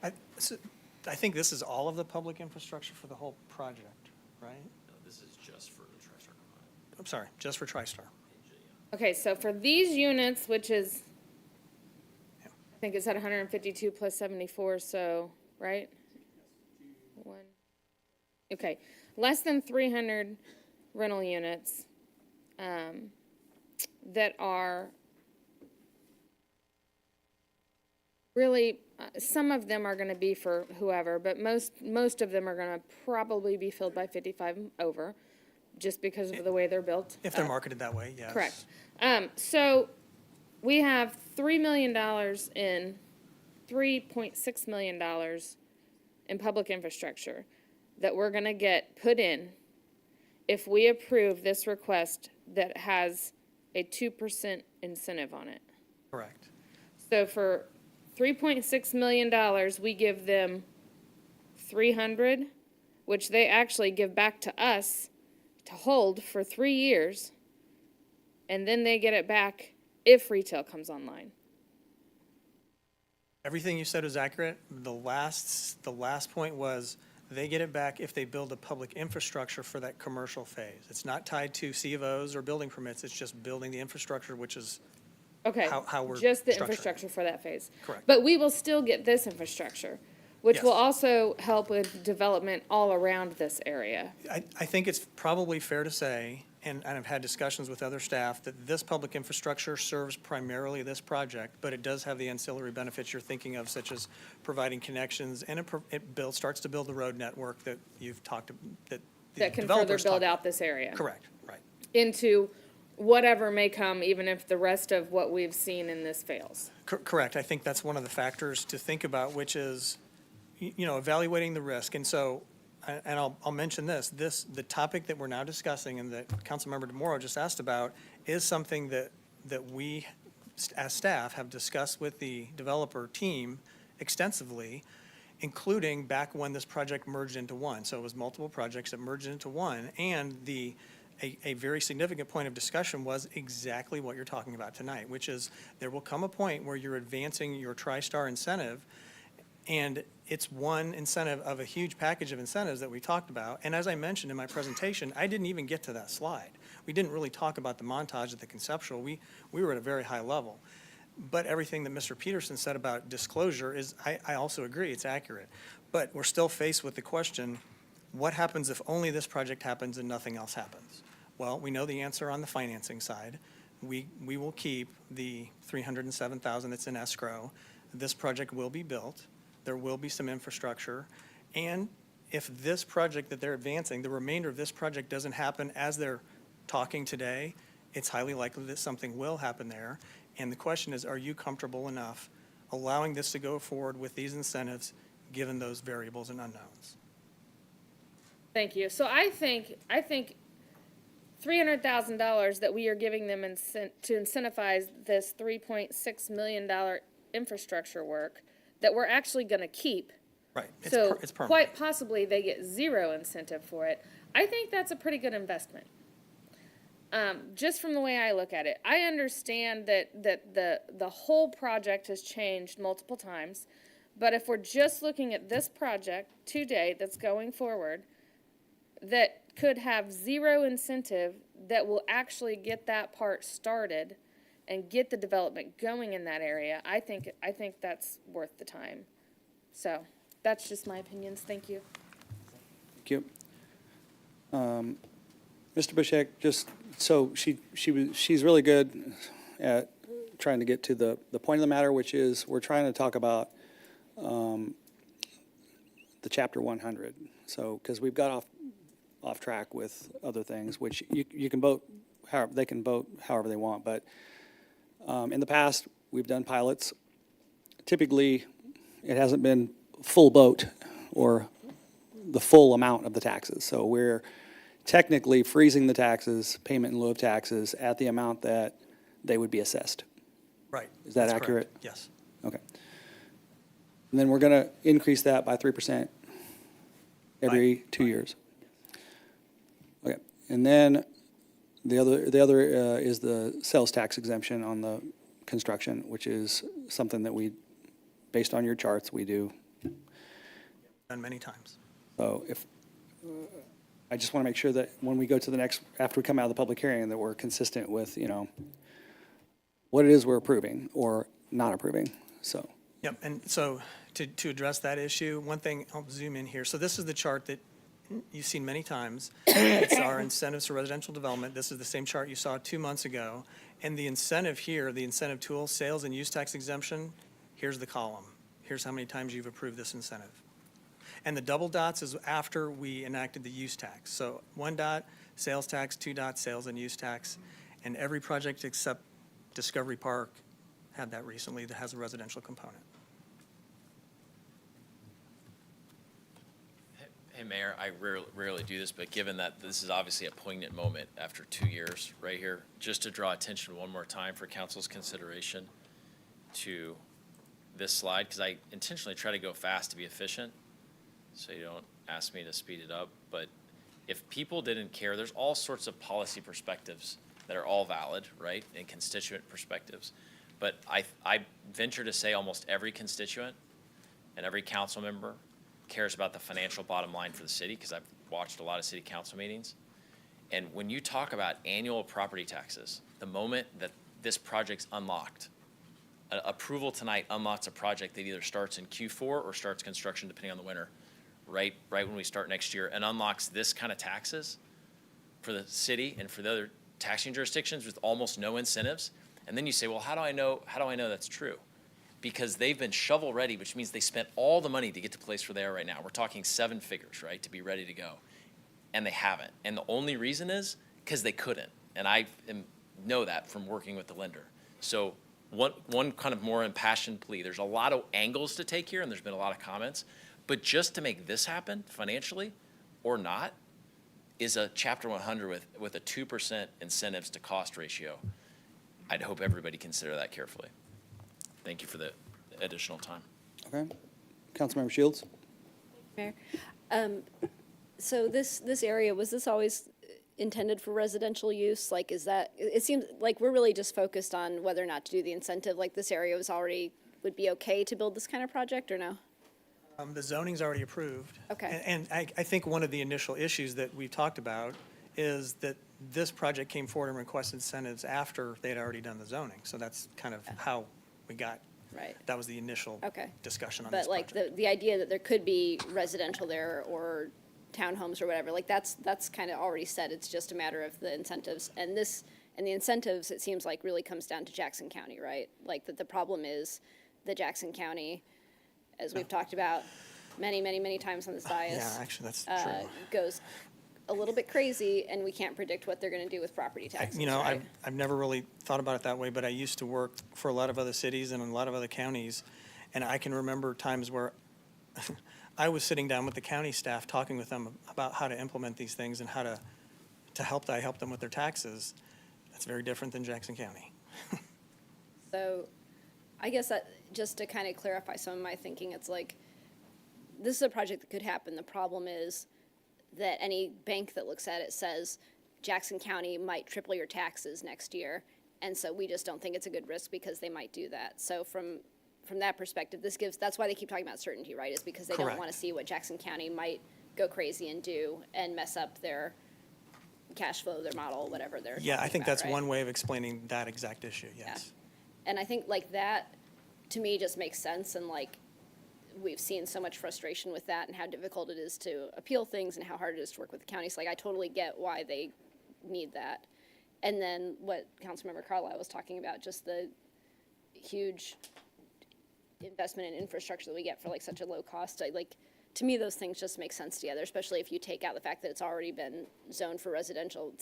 I think this is all of the public infrastructure for the whole project, right? No, this is just for the TriStar component. I'm sorry, just for TriStar. Okay, so for these units, which is, I think it's at 152 plus 74, so, right? Okay, less than 300 rental units that are really, some of them are going to be for whoever, but most of them are going to probably be filled by 55 over, just because of the way they're built. If they're marketed that way, yes. Correct. So we have $3 million in $3.6 million in public infrastructure that we're going to get put in if we approve this request that has a 2% incentive on it. Correct. So for $3.6 million, we give them 300, which they actually give back to us to hold for 3 years, and then they get it back if retail comes online. Everything you said is accurate. The last point was they get it back if they build a public infrastructure for that commercial phase. It's not tied to C of Os or building permits. It's just building the infrastructure, which is okay, how we're just the structuring. infrastructure for that phase. Correct. But we will still get this infrastructure, which Yes. will also help with development all around this area. I think it's probably fair to say, and I've had discussions with other staff, that this public infrastructure serves primarily this project, but it does have the ancillary benefits you're thinking of, such as providing connections, and it starts to build the road network that you've talked, that the That can further developers build talked- out this area. Correct, right. Into whatever may come, even if the rest of what we've seen in this fails. Correct. I think that's one of the factors to think about, which is, evaluating the risk. And so, and I'll mention this, the topic that we're now discussing and that Councilmember DeMoro just asked about is something that we, as staff, have discussed with the developer team extensively, including back when this project merged into one. So it was multiple projects that merged into one, and the a very significant point of discussion was exactly what you're talking about tonight, which is there will come a point where you're advancing your TriStar incentive, and it's one incentive of a huge package of incentives that we talked about. And as I mentioned in my presentation, I didn't even get to that slide. We didn't really talk about the montage at the conceptual. We were at a very high level. But everything that Mr. Peterson said about disclosure is, I also agree, it's accurate. But we're still faced with the question, what happens if only this project happens and nothing else happens? Well, we know the answer on the financing side. We will keep the $307,000 that's in escrow. This project will be built. There will be some infrastructure. And if this project that they're advancing, the remainder of this project doesn't happen as they're talking today, it's highly likely that something will happen there. And the question is, are you comfortable enough allowing this to go forward with these incentives, given those variables and unknowns? Thank you. So I think $300,000 that we are giving them to incentivize this $3.6 million infrastructure work that we're actually going to keep. Right. It's permanent. Quite possibly they get zero incentive for it. I think that's a pretty good investment. Just from the way I look at it, I understand that the whole project has changed multiple times, but if we're just looking at this project today that's going forward, that could have zero incentive, that will actually get that part started and get the development going in that area, I think that's worth the time. So that's just my opinions. Thank you. Thank you. Mr. Bushek, just so she's really good at trying to get to the point of the matter, which is we're trying to talk about the Chapter 100. So because we've got off track with other things, which you can vote however they can vote however they want. But in the past, we've done pilots. Typically, it hasn't been full boat or the full amount of the taxes. So we're technically freezing the taxes, payment in lieu of taxes, at the amount that they would be assessed. Right. Is that That's accurate? correct. Yes. Okay. And then we're going to increase that by 3% every 2 years. Okay. And then the other is the sales tax exemption on the construction, which is something that we, based on your charts, we do. Done many times. So if I just want to make sure that when we go to the next, after we come out of the public hearing, that we're consistent with, what it is we're approving or not approving, so. Yep, and so to address that issue, one thing, I'll zoom in here. So this is the chart that you've seen many times. It's our incentives for residential development. This is the same chart you saw 2 months ago. And the incentive here, the incentive tool, sales and use tax exemption, here's the column. Here's how many times you've approved this incentive. And the double dots is after we enacted the use tax. So 1 dot, sales tax, 2 dots, sales and use tax. And every project except Discovery Park had that recently that has a residential component. Hey, Mayor, I rarely do this, but given that this is obviously a poignant moment after 2 years right here, just to draw attention one more time for council's consideration to this slide, because I intentionally try to go fast to be efficient, so you don't ask me to speed it up. But if people didn't care, there's all sorts of policy perspectives that are all valid, right, and constituent perspectives. But I venture to say almost every constituent and every council member cares about the financial bottom line for the city, because I've watched a lot of city council meetings. And when you talk about annual property taxes, the moment that this project's unlocked, approval tonight unlocks a project that either starts in Q4 or starts construction depending on the winter, right when we start next year, and unlocks this kind of taxes for the city and for the other taxing jurisdictions with almost no incentives. And then you say, well, how do I know that's true? Because they've been shovel ready, which means they spent all the money to get to the place where they are right now. We're talking 7 figures, right, to be ready to go. And they haven't. And the only reason is because they couldn't. And I know that from working with the lender. So one kind of more impassioned plea. There's a lot of angles to take here, and there's been a lot of comments. But just to make this happen financially or not is a Chapter 100 with a 2% incentives to cost ratio. I'd hope everybody consider that carefully. Thank you for the additional time. Okay. Councilmember Shields? Mayor. So this area, was this always intended for residential use? Like, is that, it seems like we're really just focused on whether or not to do the incentive, like this area was already, would be okay to build this kind of project, or no? The zoning's already approved. Okay. And I think one of the initial issues that we've talked about is that this project came forward and requested incentives after they had already done the zoning. So that's kind of how we got, Right. that was the initial Okay. discussion on this But like project. the idea that there could be residential there or townhomes or whatever, like that's kind of already said. It's just a matter of the incentives. And the incentives, it seems like, really comes down to Jackson County, right? Like that the problem is that Jackson County, as we've talked about many, many, many times on this dais. Yeah, actually, that's true. Goes a little bit crazy, and we can't predict what they're gonna do with property taxes, You know, right? I've never really thought about it that way, but I used to work for a lot of other cities and a lot of other counties, and I can remember times where I was sitting down with the county staff, talking with them about how to implement these things and how to help them with their taxes. That's very different than Jackson County. So, I guess that, just to kind of clarify some of my thinking, it's like, this is a project that could happen. The problem is that any bank that looks at it says Jackson County might triple your taxes next year. And so we just don't think it's a good risk because they might do that. So from that perspective, that's why they keep talking about certainty, right? Is because they don't want to see what Jackson County might go crazy and do and mess up their cash flow, their model, whatever they're Yeah, I talking think about, that's right? one way of explaining that exact issue, yes. And I think like that, to me, just makes sense, and like, we've seen so much frustration with that and how difficult it is to appeal things and how hard it is to work with the counties. Like, I totally get why they need that. And then what Councilmember Carlisle was talking about, just the huge investment in infrastructure that we get for like such a low cost. To me, those things just make sense together, especially if you take out the fact that it's already been zoned for residential.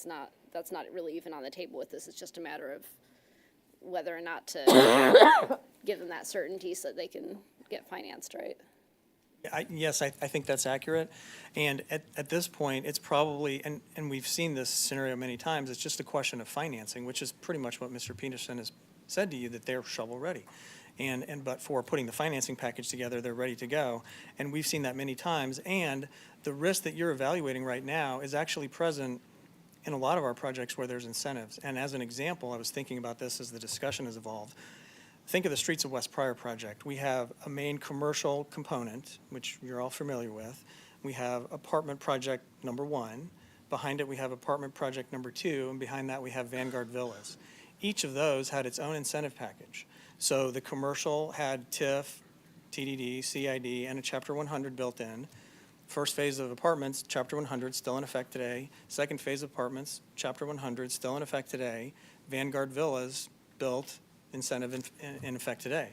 That's not really even on the table with this. It's just a matter of whether or not to give them that certainty so that they can get financed, right? Yes, I think that's accurate. And at this point, it's probably, and we've seen this scenario many times, it's just a question of financing, which is pretty much what Mr. Peterson has said to you, that they're shovel-ready. But for putting the financing package together, they're ready to go. And we've seen that many times. And the risk that you're evaluating right now is actually present in a lot of our projects where there's incentives. And as an example, I was thinking about this as the discussion has evolved. Think of the Streets of West Pryor project. We have a main commercial component, which you're all familiar with. We have apartment project number 1. Behind it, we have apartment project number 2, and behind that, we have Vanguard Villas. Each of those had its own incentive package. So the commercial had TIF, TDD, CID, and a Chapter 100 built in. First phase of apartments, Chapter 100, still in effect today. Second phase of apartments, Chapter 100, still in effect today. Vanguard Villas built, incentive in effect today.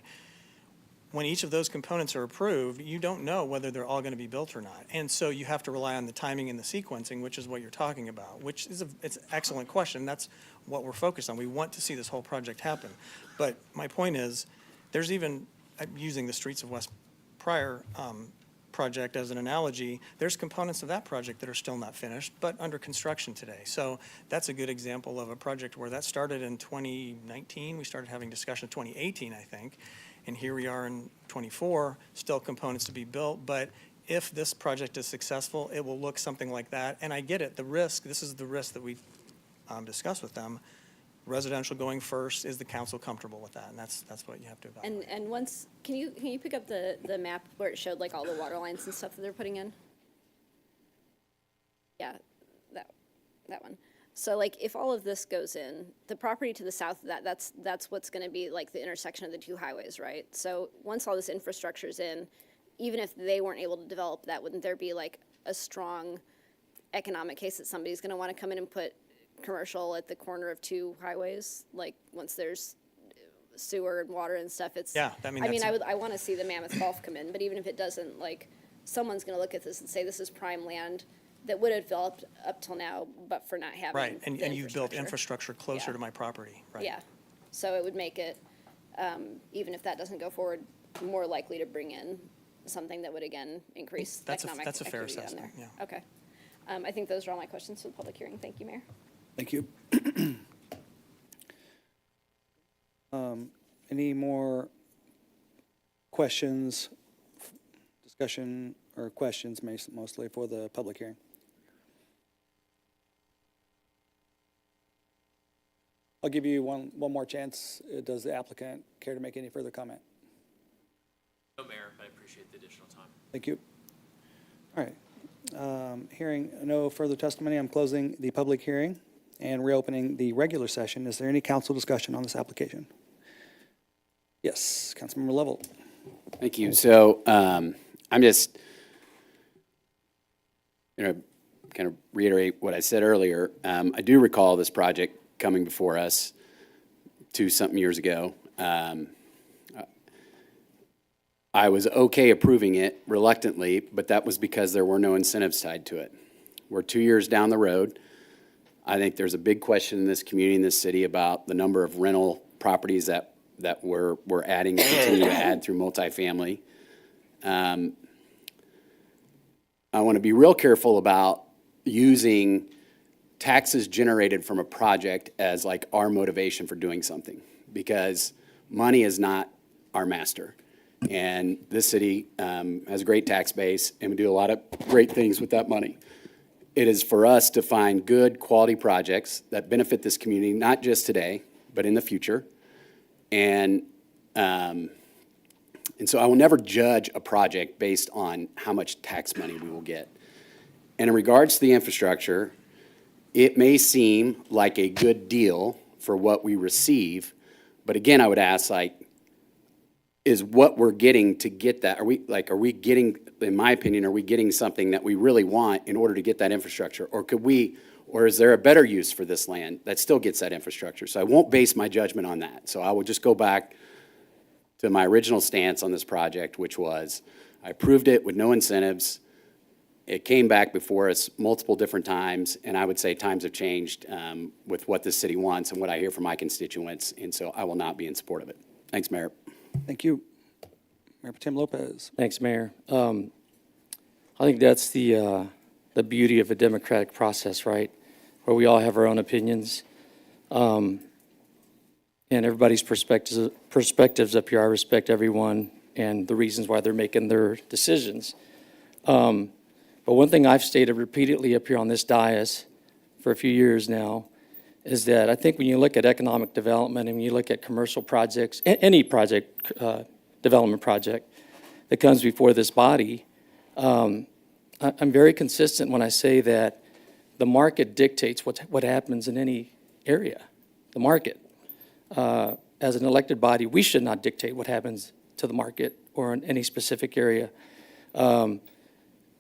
When each of those components are approved, you don't know whether they're all going to be built or not. And so you have to rely on the timing and the sequencing, which is what you're talking about, which is it's an excellent question. That's what we're focused on. We want to see this whole project happen. But my point is, there's even, I'm using the Streets of West Pryor project as an analogy, there's components of that project that are still not finished, but under construction today. So that's a good example of a project where that started in 2019. We started having discussion in 2018, I think. And here we are in 24, still components to be built. But if this project is successful, it will look something like that. And I get it, the risk, this is the risk that we've discussed with them. Residential going first, is the council comfortable with that? And that's what you have to evaluate. And once, can you pick up the map where it showed like all the water lines and stuff that they're putting in? Yeah, that one. So like if all of this goes in, the property to the south of that, that's what's gonna be like the intersection of the two highways, right? So once all this infrastructure's in, even if they weren't able to develop that, wouldn't there be like a strong economic case that somebody's gonna wanna come in and put commercial at the corner of two highways? Like once there's sewer and water and stuff, it's, Yeah, I wanna see the Mammoth Golf come in, but even if it doesn't, like, someone's gonna look at this and say, this is prime land that would have developed up till now, but for not having Right, and the you've built infrastructure closer to my property, right? Yeah, so it would make it, even if that doesn't go forward, more likely to bring in something that would again increase economic That's a fair activity down assessment, there. yeah. Okay. I think those are all my questions for the public hearing. Thank you, Mayor. Thank you. Any more questions, discussion, or questions mostly for the public hearing? I'll give you one more chance. Does the applicant care to make any further comment? No, Mayor, I appreciate the additional time. Thank you. All right. Hearing no further testimony, I'm closing the public hearing and reopening the regular session. Is there any council discussion on this application? Yes, Councilmember Lovell. Thank you. So I'm just going to kind of reiterate what I said earlier. I do recall this project coming before us 2-something years ago. I was okay approving it reluctantly, but that was because there were no incentives tied to it. We're 2 years down the road. I think there's a big question in this community, in this city, about the number of rental properties that we're adding and continue to add through multifamily. I want to be real careful about using taxes generated from a project as like our motivation for doing something, because money is not our master. And this city has a great tax base, and we do a lot of great things with that money. It is for us to find good quality projects that benefit this community, not just today, but in the future. And so I will never judge a project based on how much tax money we will get. And in regards to the infrastructure, it may seem like a good deal for what we receive, but again, I would ask, is what we're getting to get that, are we getting, in my opinion, are we getting something that we really want in order to get that infrastructure? Or is there a better use for this land that still gets that infrastructure? So I won't base my judgment on that. So I will just go back to my original stance on this project, which was I approved it with no incentives. It came back before us multiple different times, and I would say times have changed with what this city wants and what I hear from my constituents, and so I will not be in support of it. Thanks, Mayor. Thank you. Mayor Pro Tem Lopez. Thanks, Mayor. I think that's the beauty of a democratic process, right? Where we all have our own opinions. And everybody's perspectives up here. I respect everyone and the reasons why they're making their decisions. But one thing I've stated repeatedly up here on this dais for a few years now is that I think when you look at economic development and when you look at commercial projects, any project, development project that comes before this body, I'm very consistent when I say that the market dictates what happens in any area. The market. As an elected body, we should not dictate what happens to the market or in any specific area.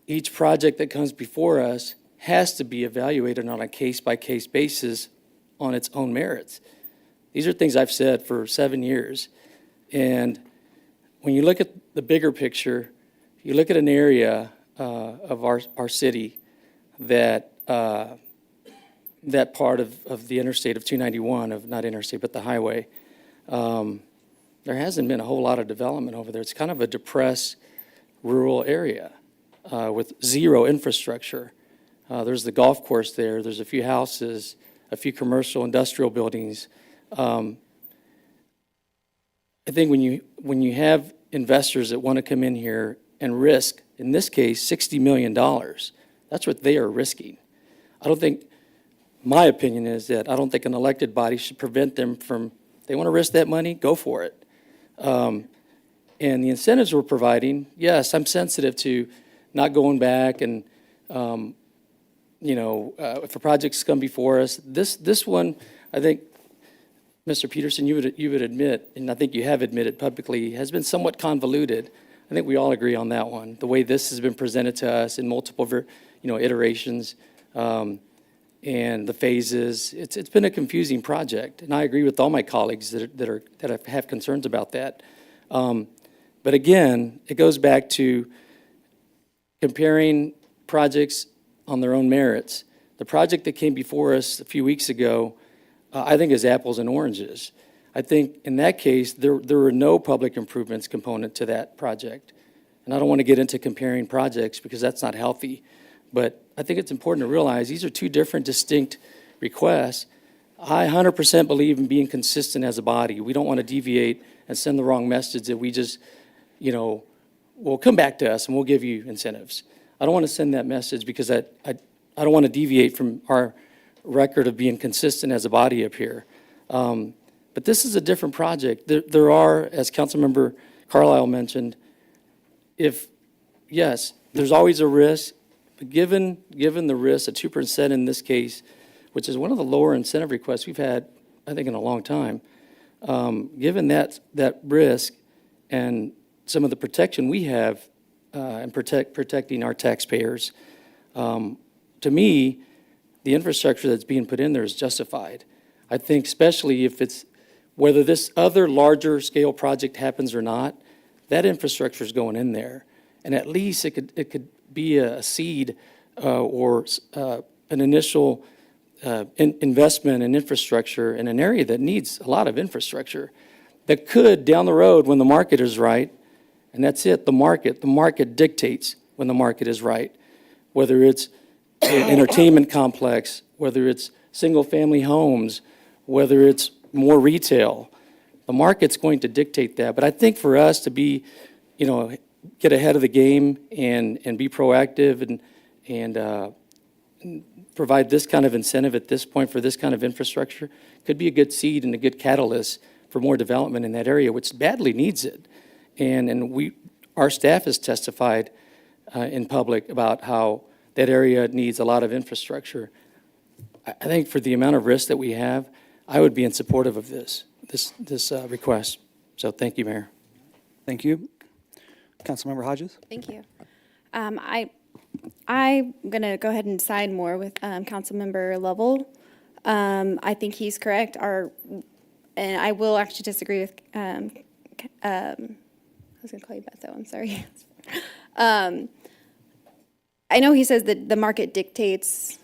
Each project that comes before us has to be evaluated on a case-by-case basis on its own merits. These are things I've said for 7 years. And when you look at the bigger picture, you look at an area of our city that that part of the interstate of 291, of not interstate, but the highway, there hasn't been a whole lot of development over there. It's kind of a depressed rural area with zero infrastructure. There's the golf course there. There's a few houses, a few commercial industrial buildings. I think when you have investors that want to come in here and risk, in this case, $60 million, that's what they are risking. I don't think, my opinion is that I don't think an elected body should prevent them from, they want to risk that money, go for it. And the incentives we're providing, yes, I'm sensitive to not going back and, if a project's come before us, this one, I think, Mr. Peterson, you would admit, and I think you have admitted publicly, has been somewhat convoluted. I think we all agree on that one. The way this has been presented to us in multiple, iterations, and the phases, it's been a confusing project, and I agree with all my colleagues that have concerns about that. But again, it goes back to comparing projects on their own merits. The project that came before us a few weeks ago, I think is apples and oranges. I think in that case, there were no public improvements component to that project. And I don't want to get into comparing projects because that's not healthy. But I think it's important to realize these are two different distinct requests. I 100% believe in being consistent as a body. We don't want to deviate and send the wrong message that we just, well, come back to us and we'll give you incentives. I don't want to send that message because I don't want to deviate from our record of being consistent as a body up here. But this is a different project. There are, as Councilmember Carlisle mentioned, yes, there's always a risk, but given the risk, at 2% in this case, which is one of the lower incentive requests we've had, I think, in a long time, given that risk and some of the protection we have and protecting our taxpayers, to me, the infrastructure that's being put in there is justified. I think especially if it's, whether this other larger scale project happens or not, that infrastructure is going in there. And at least it could be a seed or an initial investment in infrastructure in an area that needs a lot of infrastructure that could, down the road, when the market is right, and that's it, the market dictates when the market is right, whether it's an entertainment complex, whether it's single-family homes, whether it's more retail. The market's going to dictate that. But I think for us to be, get ahead of the game and be proactive and provide this kind of incentive at this point for this kind of infrastructure could be a good seed and a good catalyst for more development in that area, which badly needs it. And our staff has testified in public about how that area needs a lot of infrastructure. I think for the amount of risk that we have, I would be in support of this request. So thank you, Mayor. Thank you. Councilmember Hodges? Thank you. I'm going to go ahead and side more with Councilmember Lovell. I think he's correct. And I will actually disagree with, I was going to call you Beth, though, I'm sorry. I know he says that the market dictates,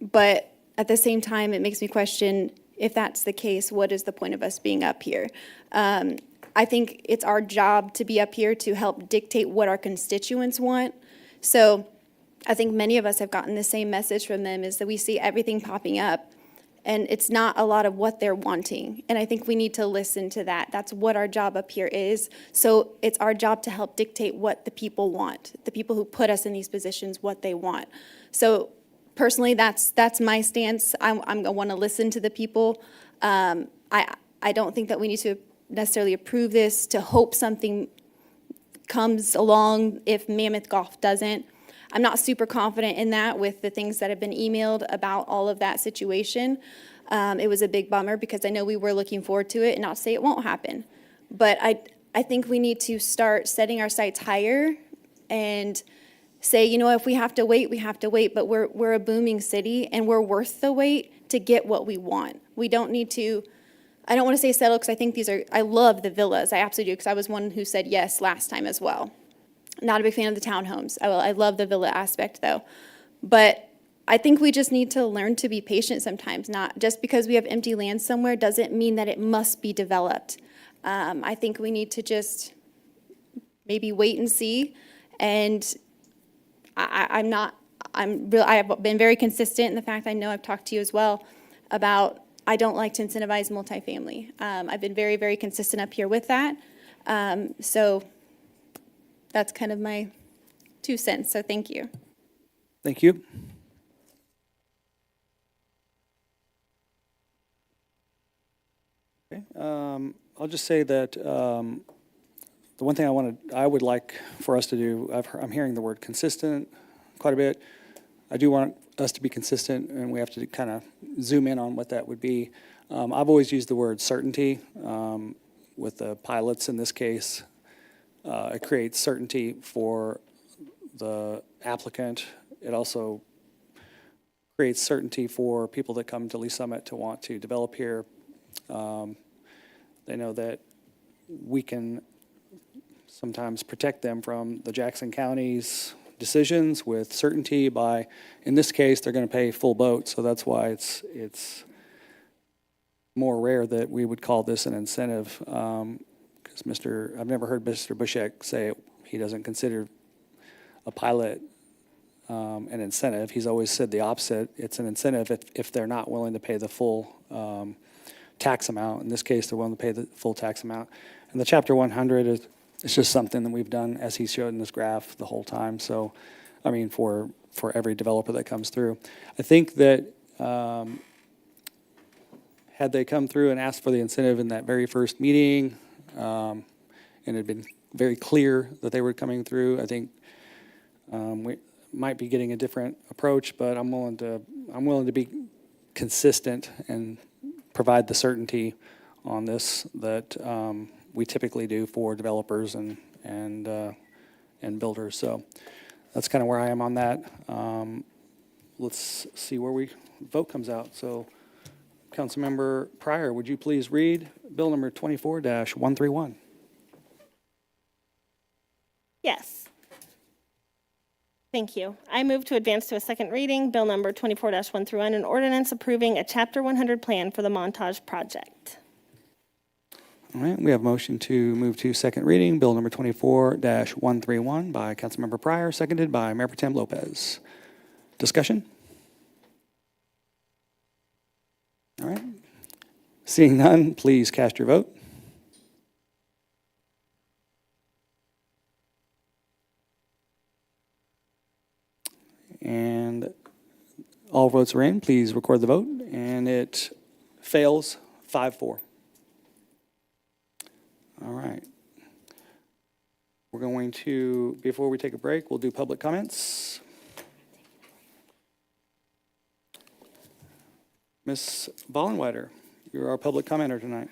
but at the same time, it makes me question, if that's the case, what is the point of us being up here? I think it's our job to be up here to help dictate what our constituents want. So I think many of us have gotten the same message from them, is that we see everything popping up, and it's not a lot of what they're wanting. And I think we need to listen to that. That's what our job up here is. So it's our job to help dictate what the people want, the people who put us in these positions, what they want. So personally, that's my stance. I want to listen to the people. I don't think that we need to necessarily approve this to hope something comes along if Mammoth Golf doesn't. I'm not super confident in that with the things that have been emailed about all of that situation. It was a big bummer because I know we were looking forward to it, and not to say it won't happen. But I think we need to start setting our sights higher and say, if we have to wait, we have to wait. But we're a booming city, and we're worth the wait to get what we want. We don't need to, I don't want to say settle, because I think I love the villas. I absolutely do, because I was one who said yes last time as well. Not a big fan of the townhomes. I love the villa aspect, though. But I think we just need to learn to be patient sometimes. Not just because we have empty land somewhere doesn't mean that it must be developed. I think we need to just maybe wait and see. And I have been very consistent in the fact, I know I've talked to you as well about, I don't like to incentivize multifamily. I've been very, very consistent up here with that. So that's kind of my 2 cents. So thank you. Thank you. Okay. I'll just say that the one thing I would like for us to do, I'm hearing the word consistent quite a bit. I do want us to be consistent, and we have to kind of zoom in on what that would be. I've always used the word certainty with the pilots in this case. It creates certainty for the applicant. It also creates certainty for people that come to Lee Summit to want to develop here. They know that we can sometimes protect them from the Jackson County's decisions with certainty by, in this case, they're going to pay full boat, so that's why it's more rare that we would call this an incentive. I've never heard Mr. Bushek say he doesn't consider a pilot an incentive. He's always said the opposite. It's an incentive if they're not willing to pay the full tax amount. In this case, they're willing to pay the full tax amount. And the Chapter 100 it's just something that we've done, as he showed in this graph, the whole time. So, I mean, for every developer that comes through. I think that had they come through and asked for the incentive in that very first meeting, and it had been very clear that they were coming through, I think we might be getting a different approach, but I'm willing to be consistent and provide the certainty on this that we typically do for developers and builders. So that's kind of where I am on that. Let's see where vote comes out. So Councilmember Pryor, would you please read bill number 24-131? Yes. Thank you. I move to advance to a second reading, bill number 24-131, an ordinance approving a Chapter 100 plan for the Montage project. All right, we have motion to move to second reading, bill number 24-131 by Councilmember Pryor, seconded by Mayor Pro Tem Lopez. Discussion? All right. Seeing none, please cast your vote. And all votes are in. Please record the vote. And it fails 5-4. All right. We're going to, before we take a break, we'll do public comments. Ms. Vollenweider, you're our public commenter tonight.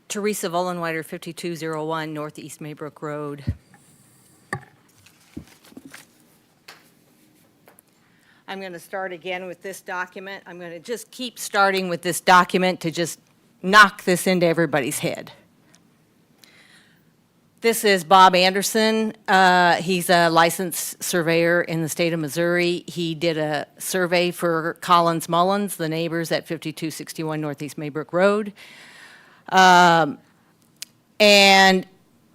Teresa Vollenweider, 5201 Northeast Maybrook Road. I'm going to start again with this document. I'm going to just keep starting with this document to just knock this into everybody's head. This is Bob Anderson. He's a licensed surveyor in the state of Missouri. He did a survey for Collins Mullins, the neighbors at 5261 Northeast Maybrook Road. And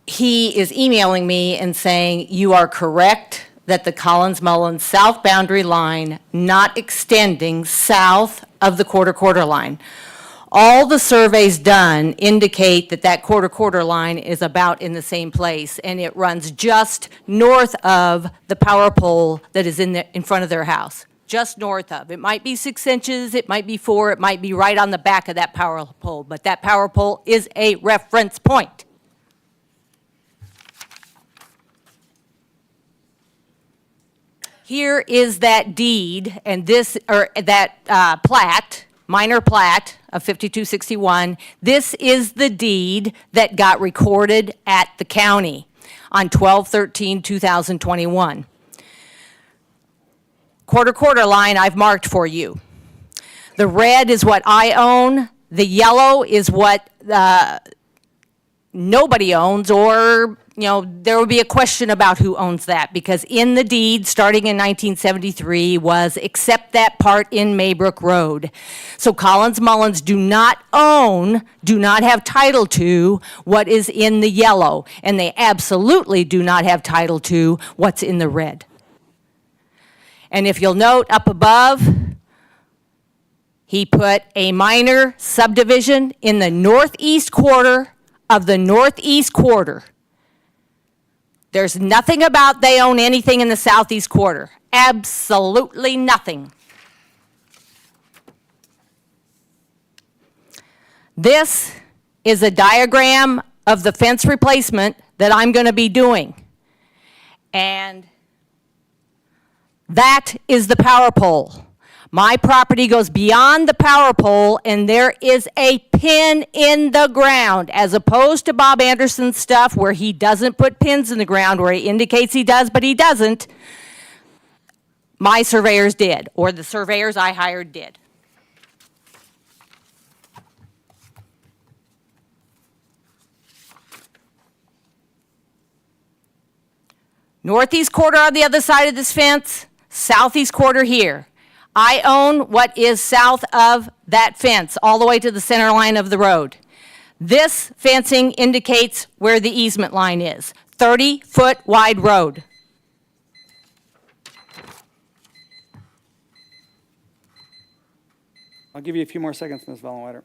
he is emailing me and saying, you are correct that the Collins-Mullins south boundary line not extending south of the quarter line. All the surveys done indicate that that quarter line is about in the same place, and it runs just north of the power pole that is in front of their house. Just north of. It might be 6 inches, it might be 4, it might be right on the back of that power pole, but that power pole is a reference point. Here is that deed and this, or that plat, minor plat of 5261. This is the deed that got recorded at the county on 12/13/2021. Quarter line I've marked for you. The red is what I own. The yellow is what nobody owns, or, you know, there will be a question about who owns that, because in the deed, starting in 1973, was except that part in Maybrook Road. So Collins Mullins do not have title to what is in the yellow, and they absolutely do not have title to what's in the red. And if you'll note up above, he put a minor subdivision in the northeast quarter of the northeast quarter. There's nothing about they own anything in the southeast quarter. Absolutely nothing. This is a diagram of the fence replacement that I'm going to be doing. And that is the power pole. My property goes beyond the power pole, and there is a pin in the ground, as opposed to Bob Anderson's stuff where he doesn't put pins in the ground, where he indicates he does, but he doesn't. My surveyors did, or the surveyors I hired did. Northeast quarter on the other side of this fence, southeast quarter here. I own what is south of that fence, all the way to the center line of the road. This fencing indicates where the easement line is. 30-foot wide road. I'll give you a few more seconds, Ms. Vollenweider.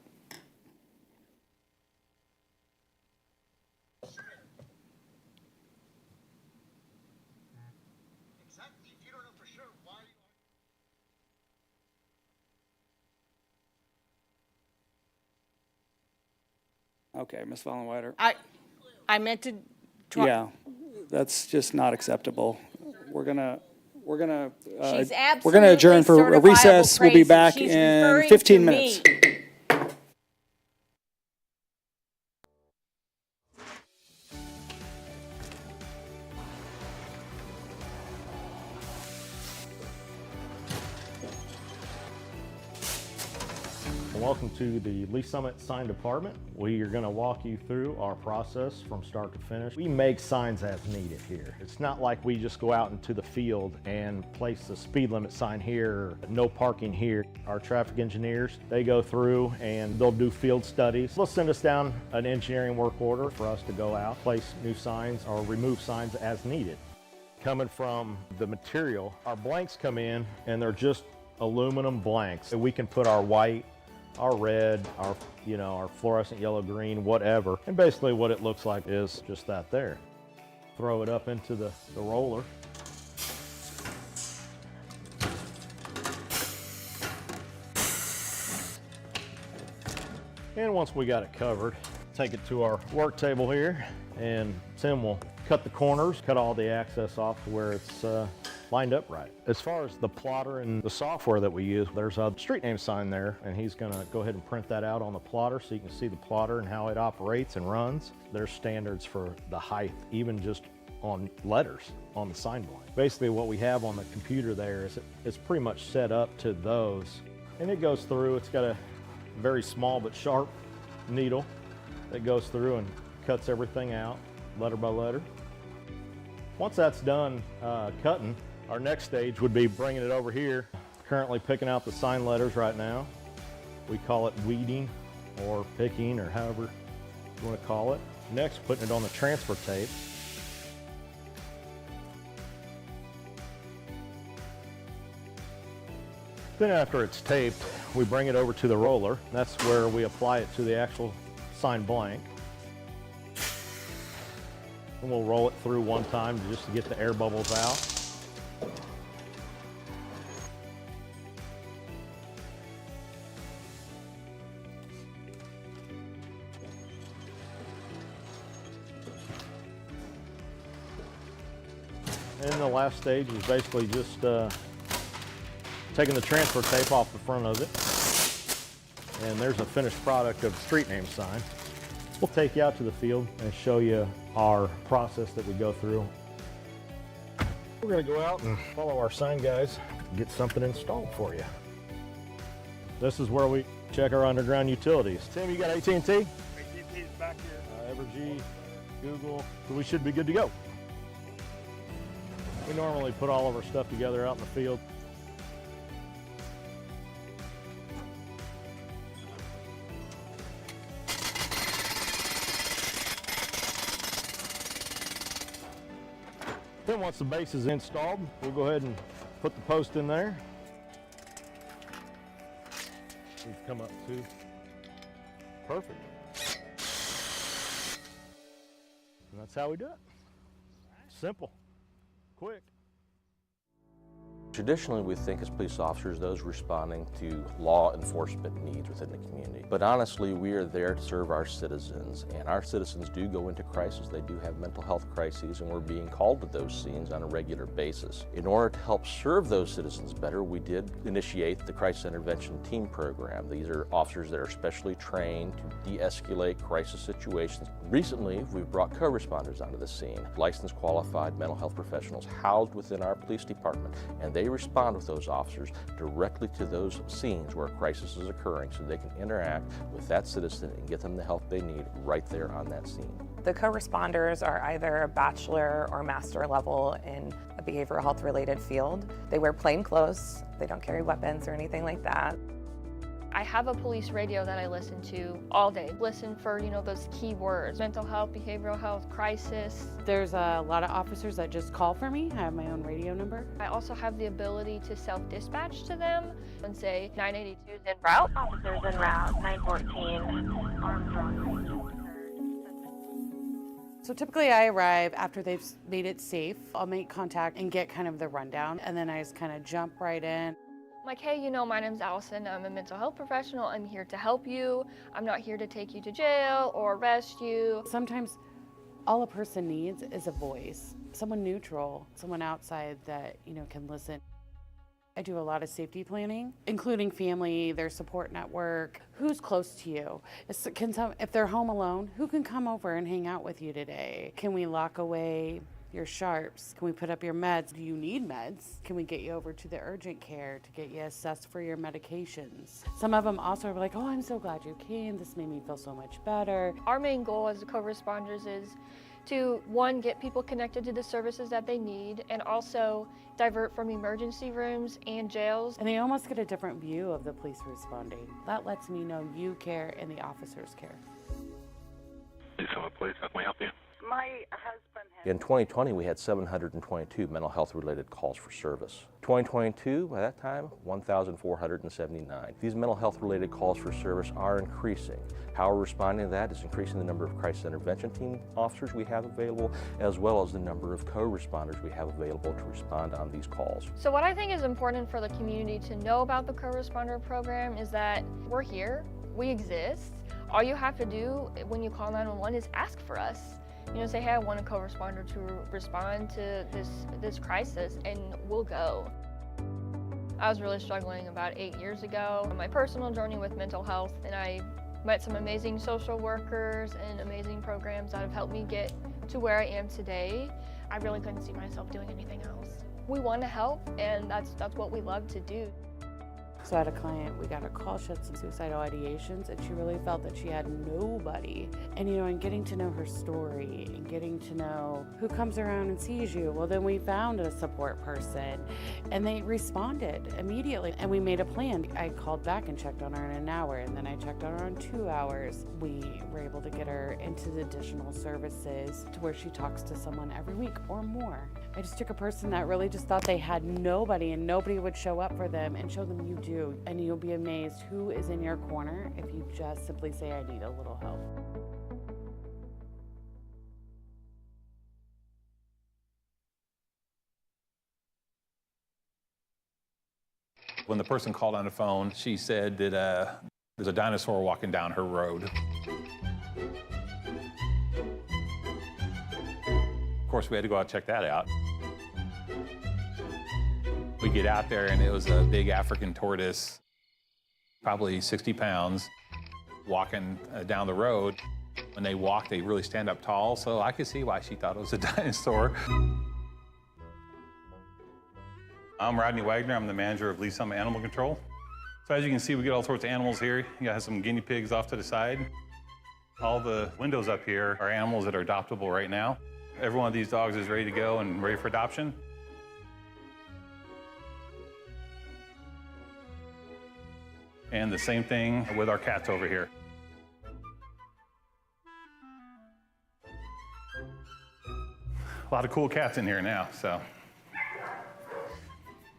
Okay, Ms. Vollenweider. I meant to try. Yeah, that's just not acceptable. We're gonna She's adjourn for a absolutely recess. We'll be certifiable back crazy. She's in referring 15 to minutes. me. Welcome to the Lee Summit Sign Department. We are going to walk you through our process from start to finish. We make signs as needed here. It's not like we just go out into the field and place a speed limit sign here, no parking here. Our traffic engineers, they go through and they'll do field studies. They'll send us down an engineering work order for us to go out, place new signs or remove signs as needed. Coming from the material, our blanks come in and they're just aluminum blanks. We can put our white, our red, our fluorescent yellow, green, whatever. And basically what it looks like is just that there. Throw it up into the roller. And once we got it covered, take it to our work table here, and Tim will cut the corners, cut all the access off to where it's lined up right. As far as the plotter and the software that we use, there's a street name sign there, and he's gonna go ahead and print that out on the plotter so you can see the plotter and how it operates and runs. There's standards for the height, even just on letters on the sign blank. Basically what we have on the computer there is it's pretty much set up to those. And it goes through, it's got a very small but sharp needle that goes through and cuts everything out, letter by letter. Once that's done cutting, our next stage would be bringing it over here. Currently picking out the sign letters right now. We call it weeding or picking or however you want to call it. Next, putting it on the transfer tape. Then after it's taped, we bring it over to the roller. That's where we apply it to the actual sign blank. And we'll roll it through one time just to get the air bubbles out. And the last stage is basically just taking the transfer tape off the front of it. And there's a finished product of the street name sign. We'll take you out to the field and show you our process that we go through. We're going to go out and follow our sign guys and get something installed for you. This is where we check our underground utilities. Tim, you got AT&T? AT&T's back here. Evergy, Google, so we should be good to go. We normally put all of our stuff together out in the field. Then once the base is installed, we'll go ahead and put the post in there. These come up too. Perfect. And that's how we do it. Simple. Quick. Traditionally, we think as police officers, those responding to law enforcement needs within the community. But honestly, we are there to serve our citizens, and our citizens do go into crisis. They do have mental health crises, and we're being called to those scenes on a regular basis. In order to help serve those citizens better, we did initiate the Crisis Intervention Team Program. These are officers that are specially trained to de-escalate crisis situations. Recently, we've brought co-responders onto the scene, licensed qualified mental health professionals housed within our police department, and they respond with those officers directly to those scenes where a crisis is occurring so they can interact with that citizen and get them the help they need right there on that scene. The co-responders are either a bachelor or master level in a behavioral health related field. They wear plain clothes, they don't carry weapons or anything like that. I have a police radio that I listen to all day. Listen for, those key words: mental health, behavioral health, crisis. There's a lot of officers that just call for me. I have my own radio number. I also have the ability to self-dispatch to them and say 982 is en route. Officers en route, 914 Armstrong. So typically I arrive after they've made it safe. I'll make contact and get kind of the rundown, and then I just kind of jump right in. Like, hey, my name's Allison. I'm a mental health professional. I'm here to help you. I'm not here to take you to jail or arrest you. Sometimes all a person needs is a voice, someone neutral, someone outside that, can listen. I do a lot of safety planning, including family, their support network, who's close to you. If they're home alone, who can come over and hang out with you today? Can we lock away your sharps? Can we put up your meds? Do you need meds? Can we get you over to the urgent care to get you assessed for your medications? Some of them also are like, oh, I'm so glad you came. This made me feel so much better. Our main goal as co-responders is to, one, get people connected to the services that they need, and also divert from emergency rooms and jails. And they almost get a different view of the police responding. That lets me know you care and the officers care. Please, how can we help you? My husband has... In 2020, we had 722 mental health related calls for service. 2022, by that time, 1,479. These mental health related calls for service are increasing. How we're responding to that is increasing the number of crisis intervention team officers we have available, as well as the number of co-responders we have available to respond on these calls. So what I think is important for the community to know about the co-responder program is that we're here, we exist. All you have to do when you call 911 is ask for us. Say, hey, I want a co-responder to respond to this crisis, and we'll go. I was really struggling about 8 years ago on my personal journey with mental health, and I met some amazing social workers and amazing programs that have helped me get to where I am today. I really couldn't see myself doing anything else. We want to help, and that's what we love to do. So I had a client, we got a call, she had some suicidal ideations, and she really felt that she had nobody. And and getting to know her story and getting to know who comes around and sees you, well, then we found a support person, and they responded immediately, and we made a plan. I called back and checked on her in an hour, and then I checked on her in 2 hours. We were able to get her into the additional services to where she talks to someone every week or more. I just took a person that really just thought they had nobody and nobody would show up for them, and show them you do. And you'll be amazed who is in your corner if you just simply say, I need a little help. When the person called on the phone, she said that there's a dinosaur walking down her road. Of course, we had to go out and check that out. We get out there, and it was a big African tortoise, probably 60 pounds, walking down the road. When they walk, they really stand up tall, so I could see why she thought it was a dinosaur. I'm Rodney Wagner. I'm the manager of Lee Summit Animal Control. So as you can see, we get all sorts of animals here. You got some guinea pigs off to the side. All the windows up here are animals that are adoptable right now. Every one of these dogs is ready to go and ready for adoption. And the same thing with our cats over here. A lot of cool cats in here now, so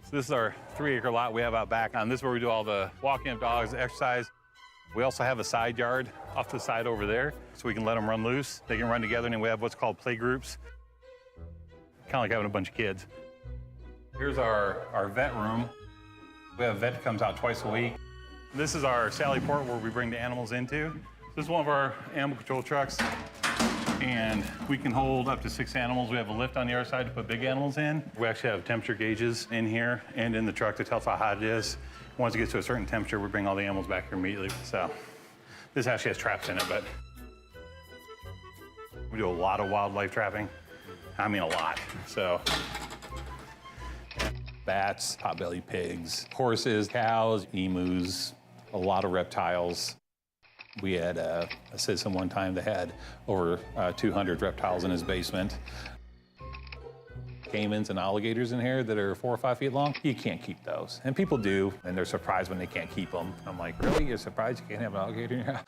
this is our 3-acre lot we have out back. This is where we do all the walking of dogs, exercise. We also have a side yard off to the side over there, so we can let them run loose. They can run together, and then we have what's called play groups. Kind of like having a bunch of kids. Here's our vet room. We have a vet that comes out twice a week. This is our Sally Port where we bring the animals into. This is one of our animal control trucks, and we can hold up to 6 animals. We have a lift on the other side to put big animals in. We actually have temperature gauges in here and in the truck to tell us how hot it is. Once it gets to a certain temperature, we bring all the animals back here immediately. So this actually has traps in it, but we do a lot of wildlife trapping. I mean, a lot. So bats, potbelly pigs, horses, cows, emus, a lot of reptiles. We had a citizen one time that had over 200 reptiles in his basement. caimans and alligators in here that are 4 or 5 feet long. You can't keep those. And people do, and they're surprised when they can't keep them. I'm like, really? You're surprised you can't have an alligator in your house?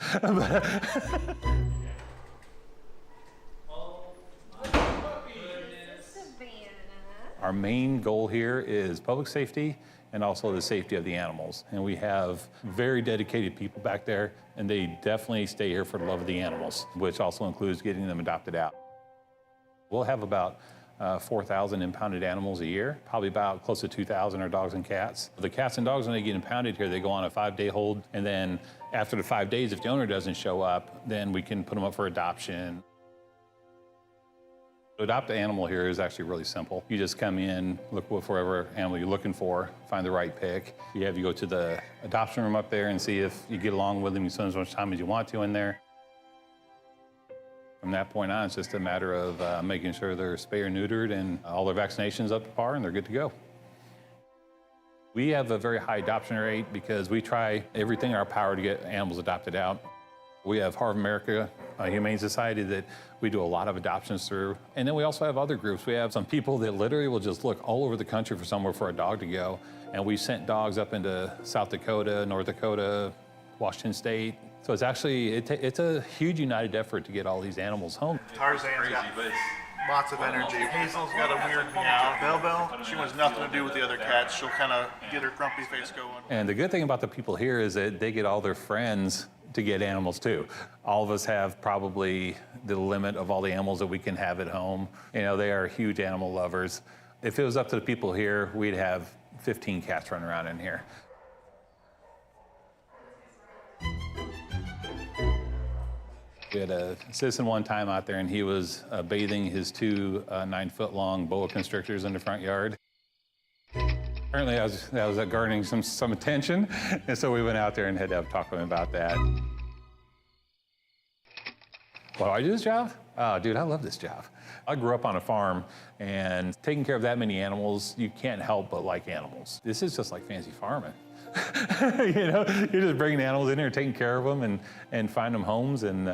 Our main goal here is public safety and also the safety of the animals. And we have very dedicated people back there, and they definitely stay here for the love of the animals, which also includes getting them adopted out. We'll have about 4,000 impounded animals a year. Probably about close to 2,000 are dogs and cats. The cats and dogs, when they get impounded here, they go on a 5-day hold. And then after the 5 days, if the owner doesn't show up, then we can put them up for adoption. To adopt an animal here is actually really simple. You just come in, look for whatever animal you're looking for, find the right pick. You go to the adoption room up there and see if you get along with them. You spend as much time as you want to in there. From that point on, it's just a matter of making sure they're spay or neutered and all their vaccinations up to par and they're good to go. We have a very high adoption rate because we try everything in our power to get animals adopted out. We have Heart of America Humane Society that we do a lot of adoptions through. And then we also have other groups. We have some people that literally will just look all over the country for somewhere for a dog to go. And we sent dogs up into South Dakota, North Dakota, Washington State. So it's actually, it's a huge united effort to get all these animals home. Tarzan's got lots of energy. Hazel's got a weird meow. Belle, she wants nothing to do with the other cats. She'll kind of get her grumpy face going. And the good thing about the people here is that they get all their friends to get animals too. All of us have probably the limit of all the animals that we can have at home. You know, they are huge animal lovers. If it was up to the people here, we'd have 15 cats running around in here. We had a citizen one time out there and he was bathing his 2 9-foot-long boa constrictors in the front yard. Apparently I was garnering some attention, and so we went out there and had to have a talk with him about that. Why do I do this job? Oh, dude, I love this job. I grew up on a farm, and taking care of that many animals, you can't help but like animals. This is just like fancy farming. You know, you're just bringing animals in here, taking care of them, and find them homes, and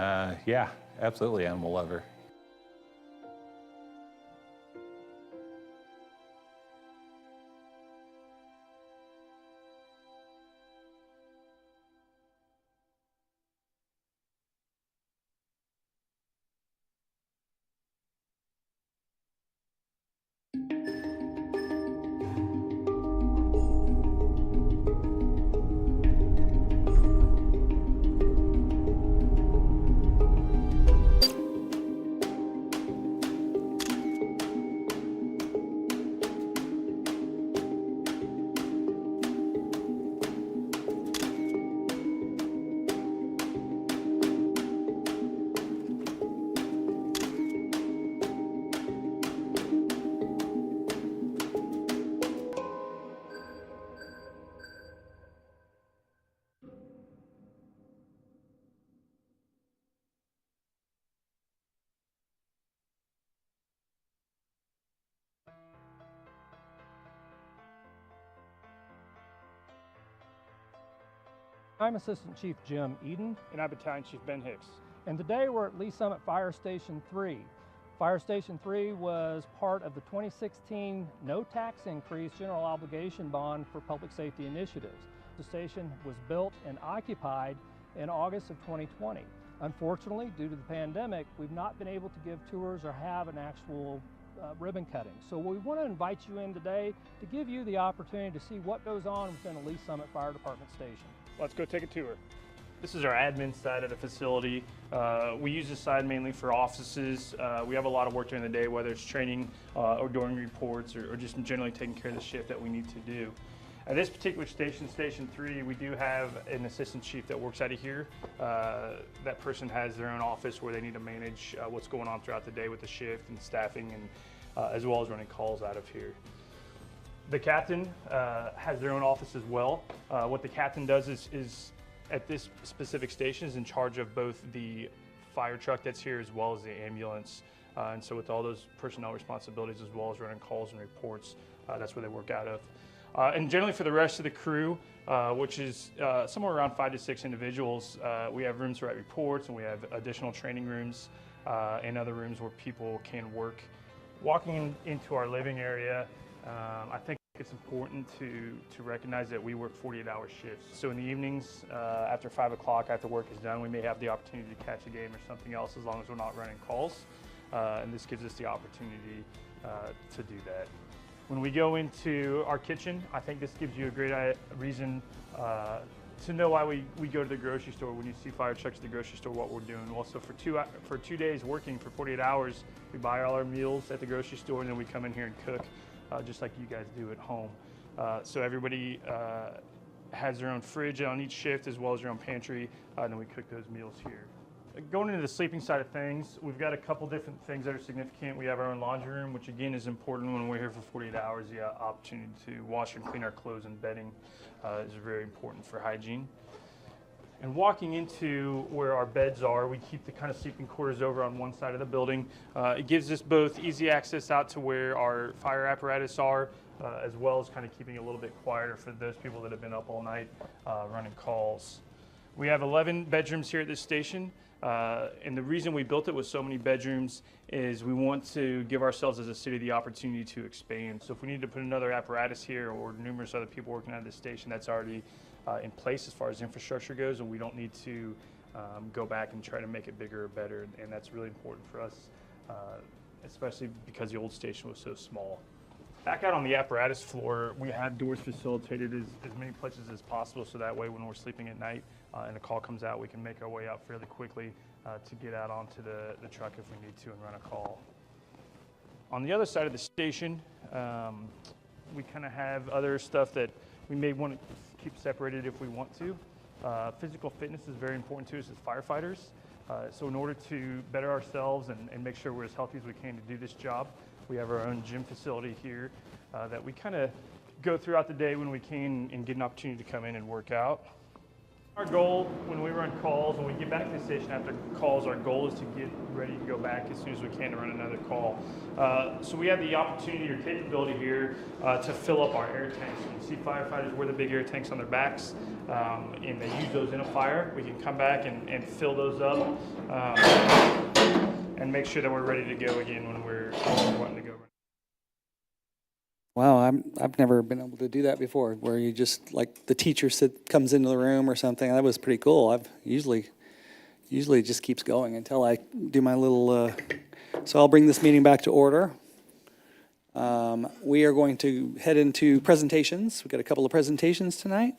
yeah, absolutely animal lover. I'm Assistant Chief Jim Eden. And I'm Battalion Chief Ben Hicks. And today we're at Lee Summit Fire Station 3. Fire Station 3 was part of the 2016 no tax increase general obligation bond for public safety initiatives. The station was built and occupied in August of 2020. Unfortunately, due to the pandemic, we've not been able to give tours or have an actual ribbon cutting. So we want to invite you in today to give you the opportunity to see what goes on within a Lee Summit Fire Department station. Let's go take a tour. This is our admin side of the facility. We use this side mainly for offices. We have a lot of work during the day, whether it's training or doing reports or just generally taking care of the shift that we need to do. At this particular station, Station 3, we do have an assistant chief that works out of here. That person has their own office where they need to manage what's going on throughout the day with the shift and staffing, and as well as running calls out of here. The captain has their own office as well. What the captain does is at this specific station is in charge of both the fire truck that's here as well as the ambulance. And so with all those personnel responsibilities as well as running calls and reports, that's where they work out of. And generally for the rest of the crew, which is somewhere around 5 to 6 individuals, we have rooms to write reports and we have additional training rooms and other rooms where people can work Walking into our living area, I think it's important to recognize that we work 48-hour shifts. So in the evenings, after 5 o'clock, after work is done, we may have the opportunity to catch a game or something else as long as we're not running calls. And this gives us the opportunity to do that. When we go into our kitchen, I think this gives you a great reason to know why we go to the grocery store. When you see fire trucks at the grocery store, what we're doing. Well, so for 2 days working for 48 hours, we buy all our meals at the grocery store, and then we come in here and cook, just like you guys do at home. So everybody has their own fridge on each shift, as well as their own pantry, and then we cook those meals here. Going into the sleeping side of things, we've got a couple different things that are significant. We have our own laundry room, which again is important when we're here for 48 hours. The opportunity to wash and clean our clothes and bedding is very important for hygiene. And walking into where our beds are, we keep the kind of sleeping quarters over on one side of the building. It gives us both easy access out to where our fire apparatus are, as well as kind of keeping it a little bit quieter for those people that have been up all night running calls. We have 11 bedrooms here at this station. And the reason we built it with so many bedrooms is we want to give ourselves as a city the opportunity to expand. So if we need to put another apparatus here or numerous other people working at this station, that's already in place as far as infrastructure goes, and we don't need to go back and try to make it bigger or better. And that's really important for us, especially because the old station was so small. Back out on the apparatus floor, we had doors facilitated as many places as possible, so that way when we're sleeping at night and a call comes out, we can make our way out fairly quickly to get out onto the truck if we need to and run a call. On the other side of the station, we kind of have other stuff that we may want to keep separated if we want to. Physical fitness is very important to us as firefighters. So in order to better ourselves and make sure we're as healthy as we can to do this job, we have our own gym facility here that we kind of go throughout the day when we can and get an opportunity to come in and work out. Our goal when we run calls, when we get back to the station after calls, our goal is to get ready to go back as soon as we can to run another call. So we have the opportunity or capability here to fill up our air tanks. You can see firefighters wear the big air tanks on their backs, and they use those in a fire. We can come back and fill those up and make sure that we're ready to go again when we're wanting to go. Wow, I've never been able to do that before, where you just, like, the teacher comes into the room or something. That was pretty cool. I've usually it just keeps going until I do my little, so I'll bring this meeting back to order. We are going to head into presentations. We've got a couple of presentations tonight.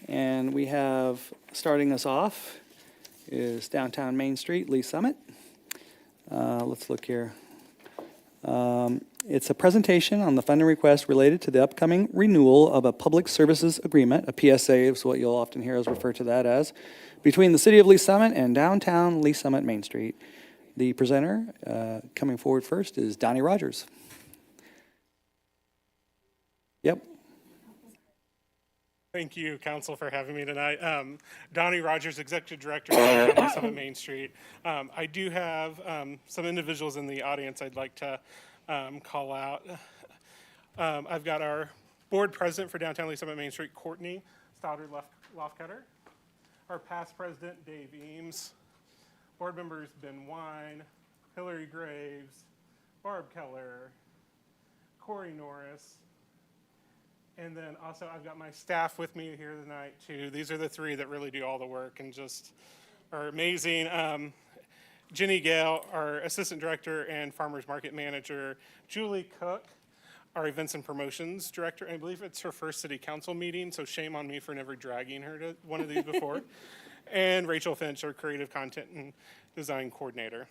And we have, starting us off, is downtown Main Street, Lee Summit. Let's look here. It's a presentation on the funding request related to the upcoming renewal of a public services agreement, a PSA is what you'll often hear us refer to that as, between the city of Lee Summit and downtown Lee Summit Main Street. The presenter coming forward first is Donnie Rogers. Yep. Thank you, Council, for having me tonight. Donnie Rogers, Executive Director of Lee Summit Main Street. I do have some individuals in the audience I'd like to call out. I've got our board president for downtown Lee Summit Main Street, Courtney Stoddard Lofcutter. Our past president, Dave Eames. Board members, Ben Wine, Hillary Graves, Barb Keller, Corey Norris. And then also I've got my staff with me here tonight too. These are the three that really do all the work and just are amazing. Jenny Gale, our Assistant Director and Farmers Market Manager. Julie Cook, our Events and Promotions Director. I believe it's her first City Council meeting, so shame on me for never dragging her to one of these before. And Rachel Finch, our Creative Content and Design Coordinator.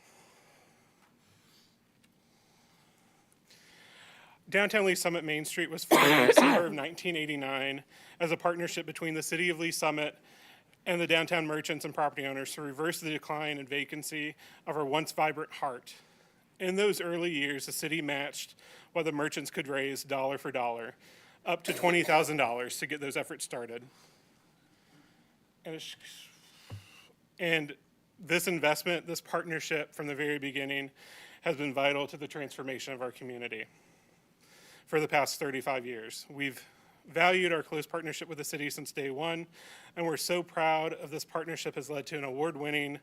Downtown Lee Summit Main Street was formed in December of 1989 as a partnership between the City of Lee Summit and the downtown merchants and property owners to reverse the decline and vacancy of our once vibrant heart. In those early years, the city matched what the merchants could raise dollar for dollar, up to $20,000 to get those efforts started. And this investment, this partnership from the very beginning has been vital to the transformation of our community for the past 35 years. We've valued our close partnership with the city since day one, and we're so proud of this partnership has led to an award-winning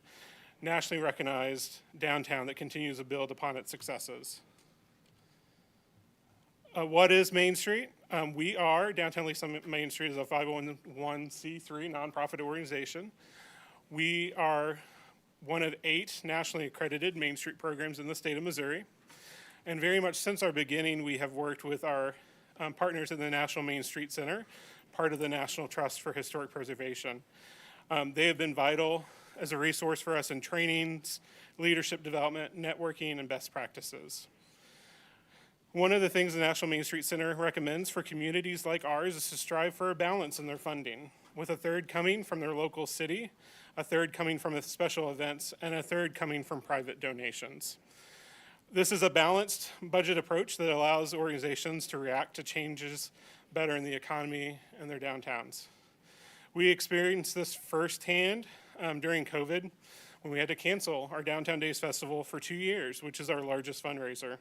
nationally recognized downtown that continues to build upon its successes. What is Main Street? We are, Downtown Lee Summit Main Street is a 501c3 nonprofit organization. We are one of 8 nationally accredited Main Street programs in the state of Missouri. And very much since our beginning, we have worked with our partners in the National Main Street Center, part of the National Trust for Historic Preservation. They have been vital as a resource for us in trainings, leadership development, networking, and best practices. One of the things the National Main Street Center recommends for communities like ours is to strive for a balance in their funding, with a third coming from their local city, a third coming from special events, and a third coming from private donations. This is a balanced budget approach that allows organizations to react to changes better in the economy and their downtowns. We experienced this firsthand during COVID when we had to cancel our Downtown Days Festival for 2 years, which is our largest fundraiser.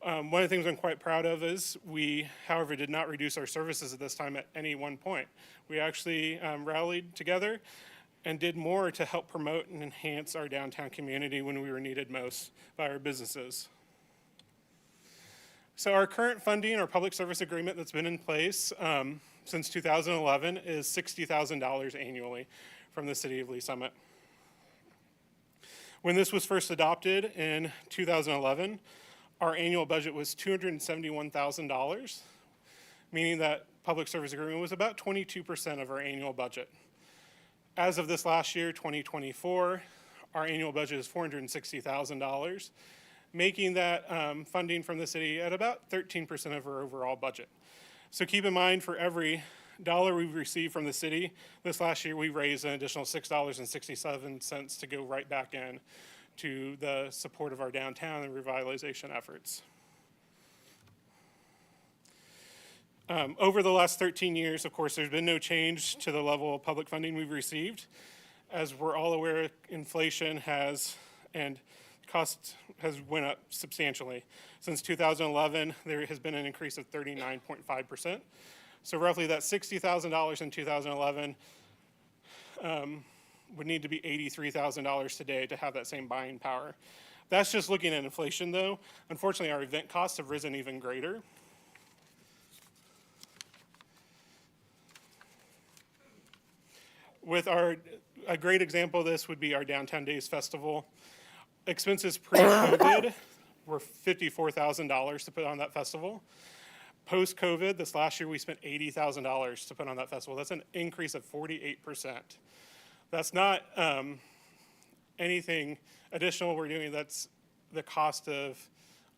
One of the things I'm quite proud of is we, however, did not reduce our services at this time at any one point. We actually rallied together and did more to help promote and enhance our downtown community when we were needed most by our businesses. So our current funding, our public service agreement that's been in place since 2011 is $60,000 annually from the city of Lee Summit. When this was first adopted in 2011, our annual budget was $271,000, meaning that public service agreement was about 22% of our annual budget. As of this last year, 2024, our annual budget is $460,000, making that funding from the city at about 13% of our overall budget. So keep in mind, for every dollar we've received from the city, this last year we raised an additional $6.67 to go right back in to the support of our downtown and revitalization efforts. Over the last 13 years, of course, there's been no change to the level of public funding we've received. As we're all aware, inflation has, and cost has went up substantially. Since 2011, there has been an increase of 39.5%. So roughly that $60,000 in 2011 would need to be $83,000 today to have that same buying power. That's just looking at inflation though. Unfortunately, our event costs have risen even greater. With a great example of this would be our Downtown Days Festival. Expenses pre-COVID were $54,000 to put on that festival. Post-COVID, this last year we spent $80,000 to put on that festival. That's an increase of 48%. That's not anything additional we're doing. That's the cost of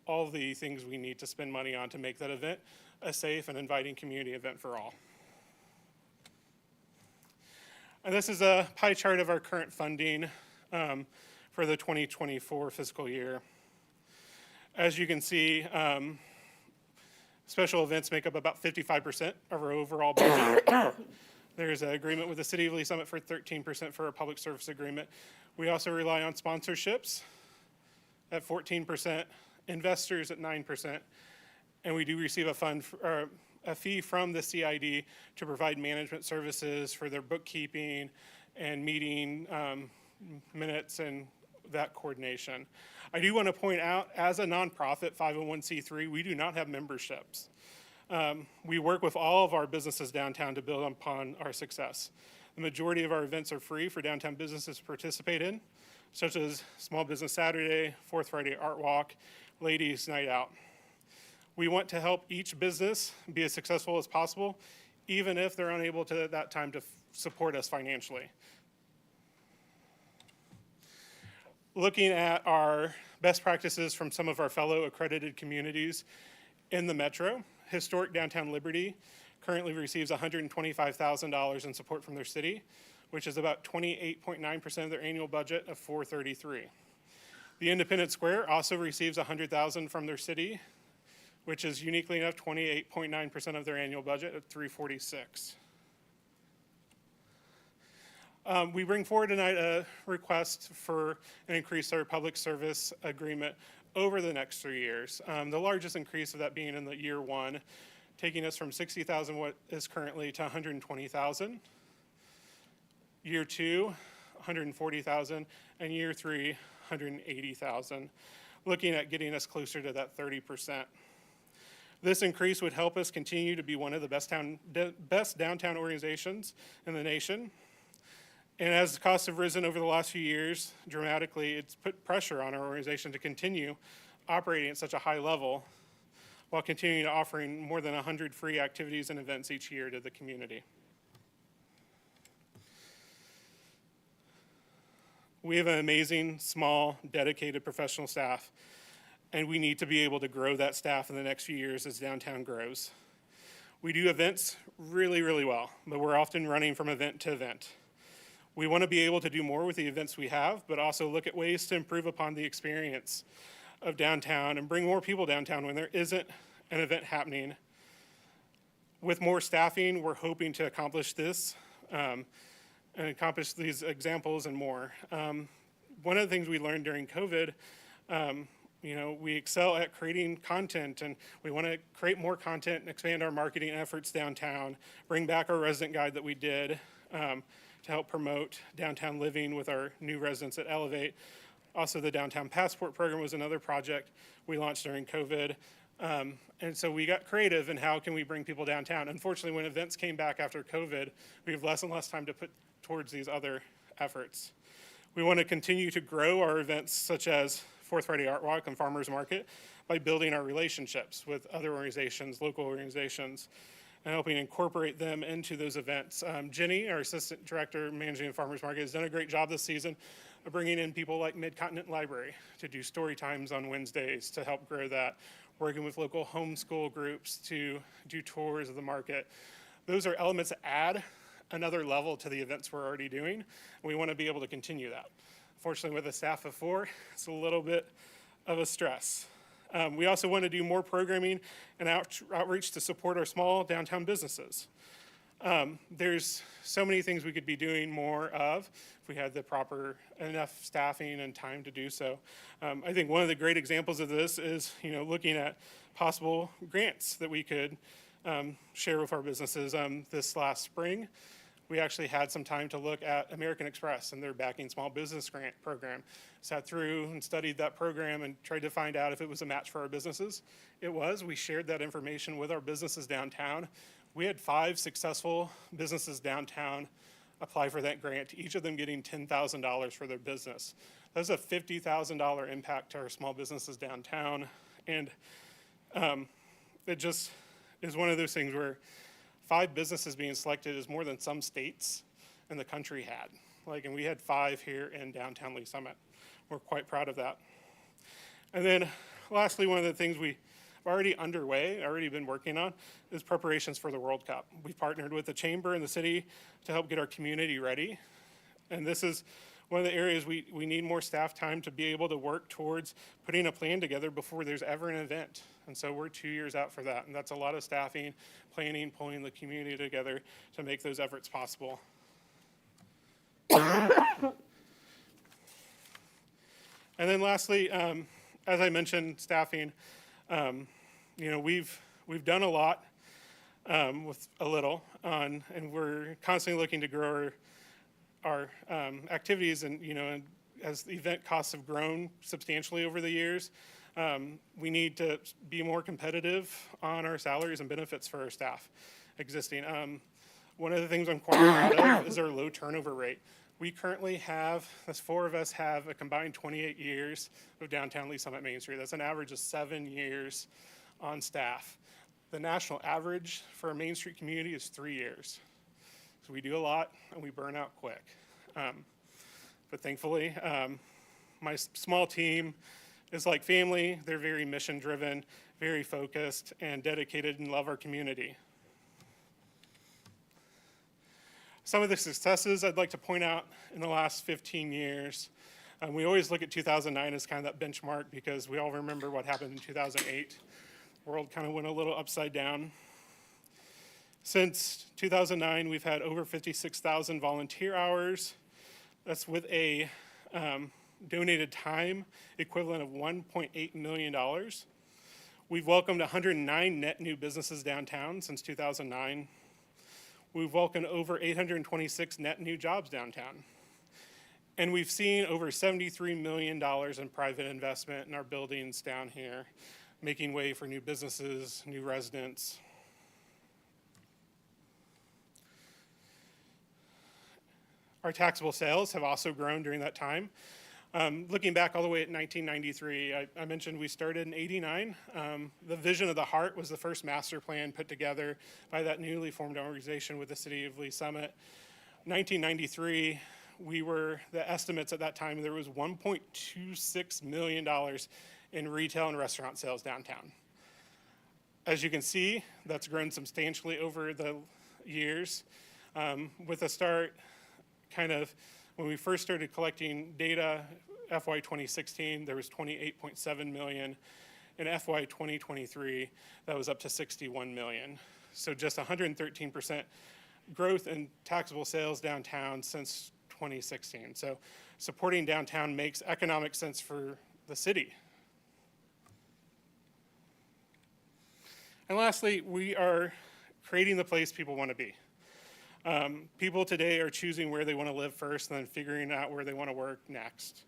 all the things we need to spend money on to make that event a safe and inviting community event for all. And this is a pie chart of our current funding for the 2024 fiscal year. As you can see, special events make up about 55% of our overall budget. There's an agreement with the City of Lee Summit for 13% for our public service agreement. We also rely on sponsorships at 14%, investors at 9%, and we do receive a fee from the CID to provide management services for their bookkeeping and meeting minutes and that coordination. I do want to point out, as a nonprofit 501c3, we do not have memberships. We work with all of our businesses downtown to build upon our success. The majority of our events are free for downtown businesses to participate in, such as Small Business Saturday, Fourth Friday Art Walk, Ladies Night Out. We want to help each business be as successful as possible, even if they're unable to at that time to support us financially. Looking at our best practices from some of our fellow accredited communities in the metro, Historic Downtown Liberty currently receives $125,000 in support from their city, which is about 28.9% of their annual budget of $433,000. The Independence Square also receives $100,000 from their city, which is uniquely enough 28.9% of their annual budget at $346,000. We bring forward tonight a request for an increase to our public service agreement over the next 3 years. The largest increase of that being in the year one, taking us from $60,000 what is currently to $120,000. Year two, $140,000, and year 3, $180,000, looking at getting us closer to that 30%. This increase would help us continue to be one of the best downtown organizations in the nation. And as the costs have risen over the last few years dramatically, it's put pressure on our organization to continue operating at such a high level while continuing to offering more than 100 free activities and events each year to the community. We have an amazing, small, dedicated professional staff, and we need to be able to grow that staff in the next few years as downtown grows. We do events really, really well, but we're often running from event to event. We want to be able to do more with the events we have, but also look at ways to improve upon the experience of downtown and bring more people downtown when there isn't an event happening. With more staffing, we're hoping to accomplish this and accomplish these examples and more. One of the things we learned during COVID, we excel at creating content, and we want to create more content and expand our marketing efforts downtown, bring back our resident guide that we did to help promote downtown living with our new residents at Elevate. Also, the Downtown Passport program was another project we launched during COVID. And so we got creative in how can we bring people downtown. Unfortunately, when events came back after COVID, we have less and less time to put towards these other efforts. We want to continue to grow our events such as Fourth Friday Art Walk and Farmers Market by building our relationships with other organizations, local organizations, and helping incorporate them into those events. Jenny, our Assistant Director managing the Farmers Market, has done a great job this season of bringing in people like Mid-Continent Library to do story times on Wednesdays to help grow that, working with local homeschool groups to do tours of the market. Those are elements that add another level to the events we're already doing, and we want to be able to continue that. Fortunately, with a staff of 4, it's a little bit of a stress. We also want to do more programming and outreach to support our small downtown businesses. There's so many things we could be doing more of if we had the proper enough staffing and time to do so. I think one of the great examples of this is, looking at possible grants that we could share with our businesses. This last spring, we actually had some time to look at American Express and their Backing Small Business Grant program. Sat through and studied that program and tried to find out if it was a match for our businesses. It was. We shared that information with our businesses downtown. We had 5 successful businesses downtown apply for that grant, each of them getting $10,000 for their business. That's a $50,000 impact to our small businesses downtown. And it just is one of those things where 5 businesses being selected is more than some states in the country had. And we had 5 here in downtown Lee Summit. We're quite proud of that. And then lastly, one of the things we already been working on, is preparations for the World Cup. We've partnered with the Chamber and the city to help get our community ready. And this is one of the areas we need more staff time to be able to work towards putting a plan together before there's ever an event. And so we're 2 years out for that. And that's a lot of staffing, planning, pulling the community together to make those efforts possible. And then lastly, as I mentioned, staffing, we've done a lot with a little, and we're constantly looking to grow our activities. And as the event costs have grown substantially over the years, we need to be more competitive on our salaries and benefits for our staff existing. One of the things I'm quite proud of is our low turnover rate. We currently have, as 4 of us have, a combined 28 years of downtown Lee Summit Main Street. That's an average of 7 years on staff. The national average for a Main Street community is 3 years. So we do a lot and we burn out quick. But thankfully, my small team is like family. They're very mission driven, very focused, and dedicated and love our community. Some of the successes I'd like to point out in the last 15 years. We always look at 2009 as kind of that benchmark because we all remember what happened in 2008. The world kind of went a little upside down. Since 2009, we've had over 56,000 volunteer hours. That's with a donated time equivalent of $1.8 million. We've welcomed 109 net new businesses downtown since 2009. We've welcomed over 826 net new jobs downtown. And we've seen over $73 million in private investment in our buildings down here, making way for new businesses, new residents. Our taxable sales have also grown during that time. Looking back all the way at 1993, I mentioned we started in '89. The Vision of the Heart was the first master plan put together by that newly formed organization with the city of Lee Summit. 1993, the estimates at that time, there was $1.26 million in retail and restaurant sales downtown. As you can see, that's grown substantially over the years. With a start, kind of, when we first started collecting data, FY 2016, there was 28.7 million. In FY 2023, that was up to 61 million. So just 113% growth in taxable sales downtown since 2016. So supporting downtown makes economic sense for the city. And lastly, we are creating the place people want to be. People today are choosing where they want to live first and then figuring out where they want to work next.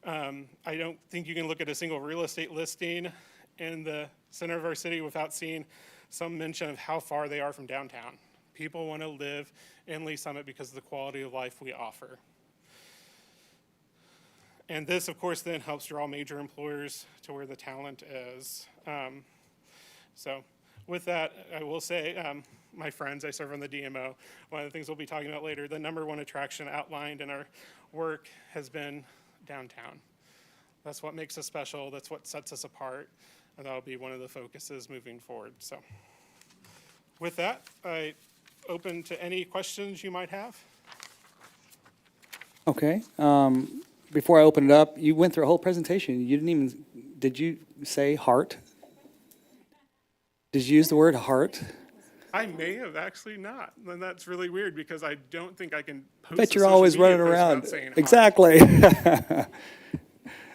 I don't think you can look at a single real estate listing in the center of our city without seeing some mention of how far they are from downtown. People want to live in Lee Summit because of the quality of life we offer. And this, of course, then helps draw major employers to where the talent is. So with that, I will say, my friends, I serve on the DMO. One of the things we'll be talking about later, the number one attraction outlined in our work has been downtown. That's what makes us special. That's what sets us apart. And that'll be one of the focuses moving forward. So with that, I open to any questions you might have. Okay. Before I open it up, you went through a whole presentation. Did you say heart? Did you use the word heart? I may have actually not. And that's really weird because I don't think I can post Bet a you're social always media running post around. without saying heart. Exactly. Maybe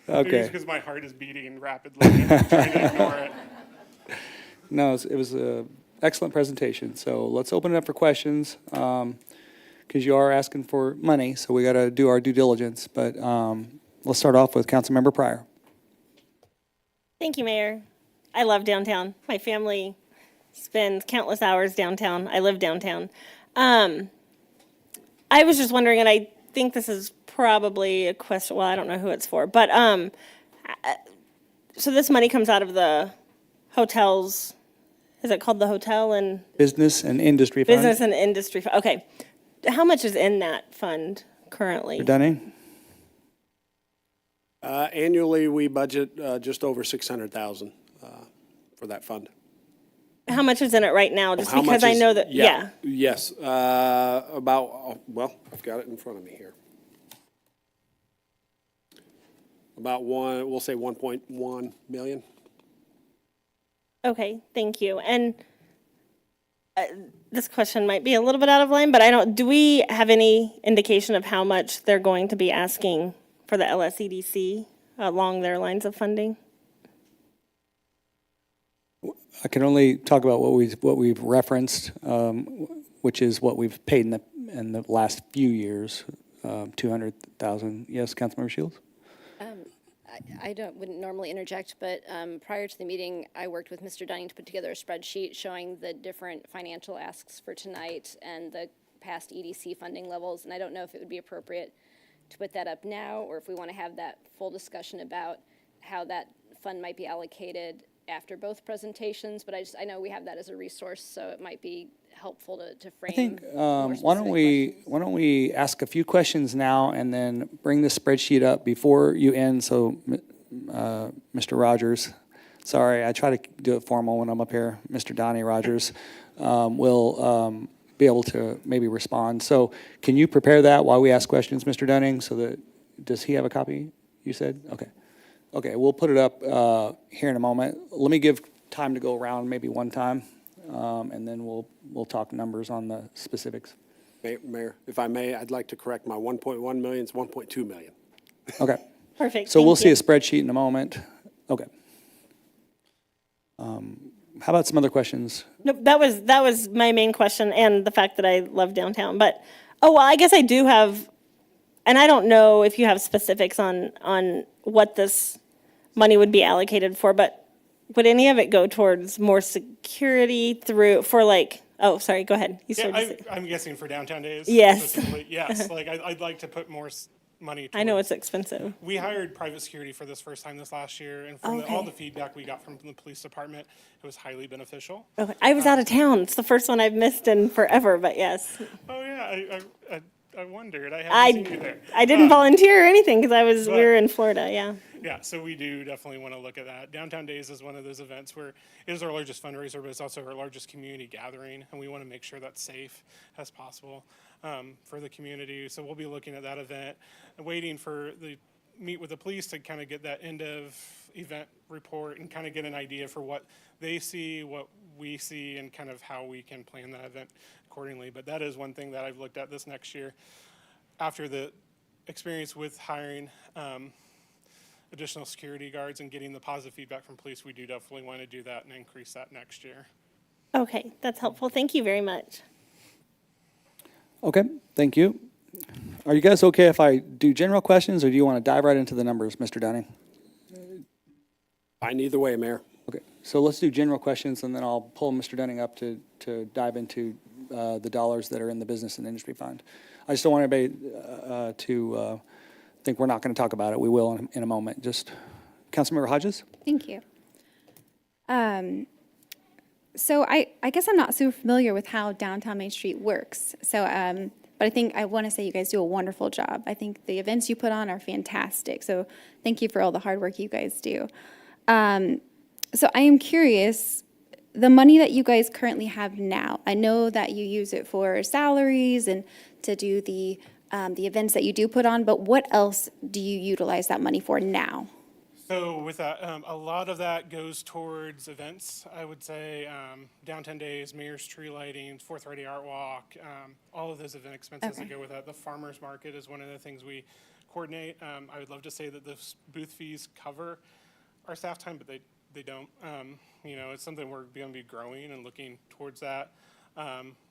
Okay. it's because my heart is beating rapidly and I'm trying to ignore it. No, it was an excellent presentation. So let's open it up for questions because you are asking for money, so we got to do our due diligence. But let's start off with Councilmember Pryor. Thank you, Mayor. I love downtown. My family spends countless hours downtown. I live downtown. I was just wondering, and I think this is probably a question, well, I don't know who it's for, but so this money comes out of the hotels, is it called the Hotel and? Business and Industry Fund. Business and Industry, okay. How much is in that fund currently? Mr. Dunning? Annually, we budget just over $600,000 for that fund. How much is in it right now? Just How because much I is- know that, yeah. Yes, about, well, I've got it in front of me here. About we'll say 1.1 million. Okay, thank you. And this question might be a little bit out of line, but do we have any indication of how much they're going to be asking for the LSEDC along their lines of funding? I can only talk about what we've referenced, which is what we've paid in the last few years, 200,000. Yes, Councilmember Shields? I wouldn't normally interject, but prior to the meeting, I worked with Mr. Dunning to put together a spreadsheet showing the different financial asks for tonight and the past EDC funding levels, and I don't know if it would be appropriate to put that up now or if we want to have that full discussion about how that fund might be allocated after both presentations, but I know we have that as a resource, so it might be helpful to frame. I think, more why don't we ask a few questions now and then bring the spreadsheet up before you end, so, Mr. Rogers, sorry, I try to do it formal when I'm up here, Mr. Donnie Rogers, will be able to maybe respond. So can you prepare that while we ask questions, Mr. Dunning, so that, does he have a copy, you said? Okay. Okay, we'll put it up here in a moment. Let me give time to go around maybe one time, and then we'll talk numbers on the specifics. Mayor, if I may, I'd like to correct my 1.1 million, it's 1.2 million. Okay. Perfect. So we'll thank see a spreadsheet in a moment. Okay. How about some other questions? Nope, that was my main question and the fact that I love downtown. But, oh, well, I guess I and I don't know if you have specifics on what this money would be allocated for, but would any of it go towards more security for like, oh, sorry, go ahead. You Yeah, started to say. I'm guessing for downtown days. Yes. specifically. Yes, like I'd like to put more money towards. I know it's expensive. We hired private security for this first time this last year, and from all the feedback we got from the police department, it was highly beneficial. Okay. I was out of town. It's the first one I've missed in forever, but yes. Oh yeah, I wondered. I haven't seen you there. I didn't volunteer or anything because we were in Florida, yeah. Yeah, so we do definitely want to look at that. Downtown Days is one of those events where it is our largest fundraiser, but it's also our largest community gathering, and we want to make sure that's safe as possible for the community. So we'll be looking at that event, and waiting for the meet with the police to kind of get that end of event report and kind of get an idea for what they see, what we see, and kind of how we can plan that event accordingly. But that is one thing that I've looked at this next year after the experience with hiring additional security guards and getting the positive feedback from police. We do definitely want to do that and increase that next year. Okay, that's helpful. Thank you very much. Okay, thank you. Are you guys okay if I do general questions, or do you want to dive right into the numbers, Mr. Downing? Fine either way, Mayor. Okay, so let's do general questions, and then I'll pull Mr. Dunning up to dive into the dollars that are in the business and industry fund. I just don't want anybody to think we're not going to talk about it. We will in a moment. Just, Councilmember Hodges? Thank you. So I guess I'm not super familiar with how downtown Main Street works. So, but I think I want to say you guys do a wonderful job. I think the events you put on are fantastic. So thank you for all the hard work you guys do. So I am curious, the money that you guys currently have now, I know that you use it for salaries and to do the events that you do put on, but what else do you utilize that money for now? So with that, a lot of that goes towards events, I would say. Downtown Days, Mayor's Tree Lighting, 4th Friday Art Walk, all of those event expenses that go with that. The farmer's market is one of the things we coordinate. I would love to say that the booth fees cover our staff time, but they don't. You know, it's something we're going to be growing and looking towards that.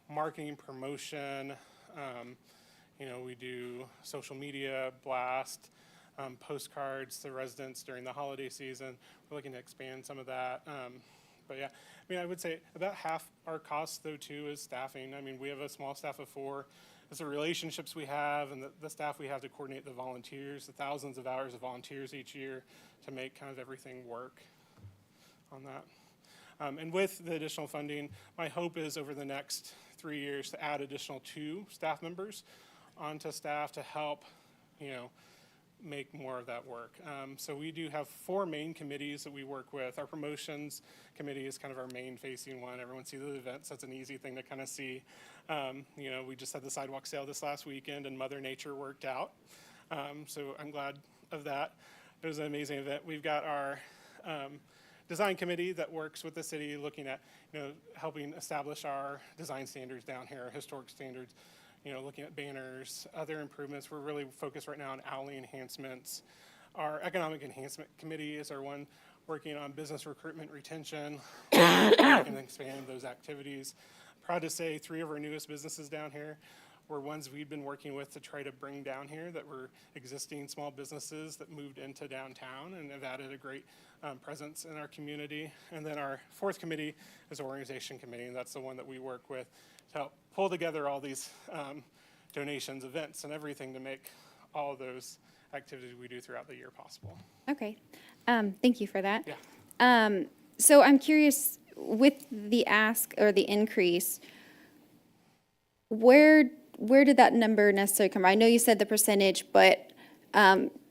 Marketing, promotion, you know, we do social media, blast, postcards to residents during the holiday season. We're looking to expand some of that. But yeah, I mean, I would say about half our costs, though, too, is staffing. I mean, we have a small staff of 4. It's the relationships we have and the staff we have to coordinate the volunteers, the thousands of hours of volunteers each year to make kind of everything work on that. And with the additional funding, my hope is over the next 3 years to add additional 2 staff members onto staff to help, you know, make more of that work. So we do have 4 main committees that we work with. Our promotions committee is kind of our main facing one. Everyone sees the events. That's an easy thing to kind of see. You know, we just had the sidewalk sale this last weekend and Mother Nature worked out. So I'm glad of that. It was an amazing event. We've got our design committee that works with the city looking at, you know, helping establish our design standards down here, our historic standards. You know, looking at banners, other improvements. We're really focused right now on alley enhancements. Our economic enhancement committee is our one working on business recruitment retention. We can expand those activities. Proud to say 3 of our newest businesses down here were ones we've been working with to try to bring down here that were existing small businesses that moved into downtown and have added a great presence in our community. And then our 4th committee is our organization committee, and that's the one that we work with to help pull together all these donations, events, and everything to make all of those activities we do throughout the year possible. Okay, thank you for that. Yeah. So I'm curious, with the ask or the increase, where did that number necessarily come from? I know you said the percentage, but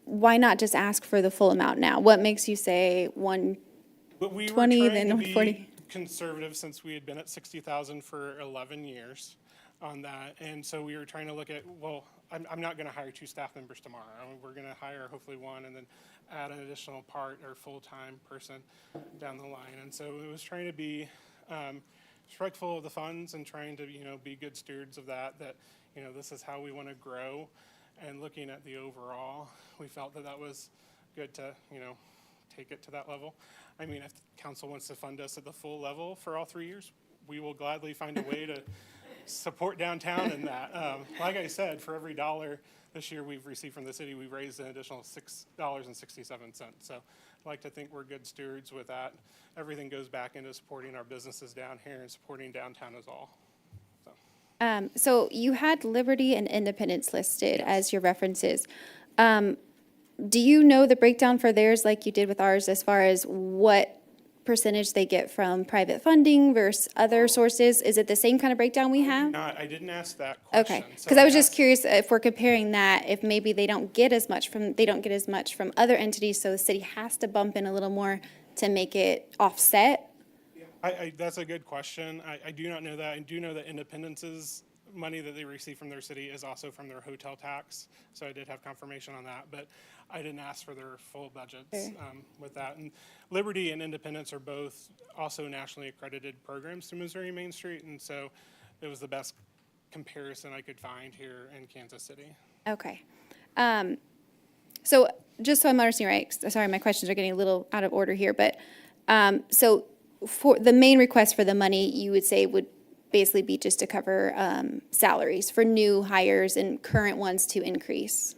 why not just ask for the full amount now? What makes you say 120, then 140? Conservative since we had been at 60,000 for 11 years on that, and so we were trying to look at, well, I'm not going to hire 2 staff members tomorrow. I mean, we're going to hire hopefully 1 and then add an additional part or full-time person down the line. And so it was trying to be respectful of the funds and trying to, you know, be good stewards of that, you know, this is how we want to grow. And looking at the overall, we felt that that was good to, you know, take it to that level. I mean, if council wants to fund us at the full level for all 3 years, we will gladly find a way to support downtown in that. Like I said, for every dollar this year we've received from the city, we've raised an additional $6.67. So I'd like to think we're good stewards with that. Everything goes back into supporting our businesses down here and supporting downtown as all. So you had Liberty and Independence listed as your references. Do you know the breakdown for theirs like you did with ours as far as what percentage they get from private funding versus other sources? Is it the same kind of breakdown we have? I didn't ask that question. Okay, So because I was just asked- curious if we're comparing that, if maybe they don't get as much from other entities, so the city has to bump in a little more to make it offset? That's a good question. I do not know that. I do know that Independence's money that they receive from their city is also from their hotel tax. So I did have confirmation on that, but I didn't ask for their full budgets with that. And Liberty and Independence are both also nationally accredited programs through Missouri Main Street, and so it was the best comparison I could find here in Kansas City. Okay. So just so I'm understanding right, sorry, my questions are getting a little out of order here, but so for the main request for the money, you would say would basically be just to cover salaries for new hires and current ones to increase?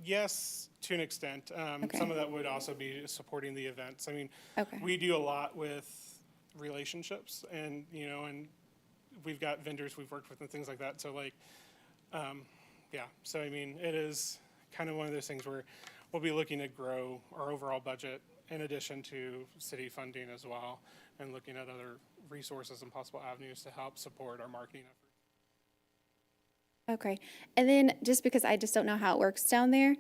Yes, to an extent. Some of that would also be supporting the events. I mean, we do a lot with relationships and, and we've got vendors we've worked with and things like that. So like, yeah, so I mean, it is kind of one of those things where we'll be looking to grow our overall budget in addition to city funding as well, and looking at other resources and possible avenues to help support our marketing efforts. Okay. And then just because I just don't know how it works down there,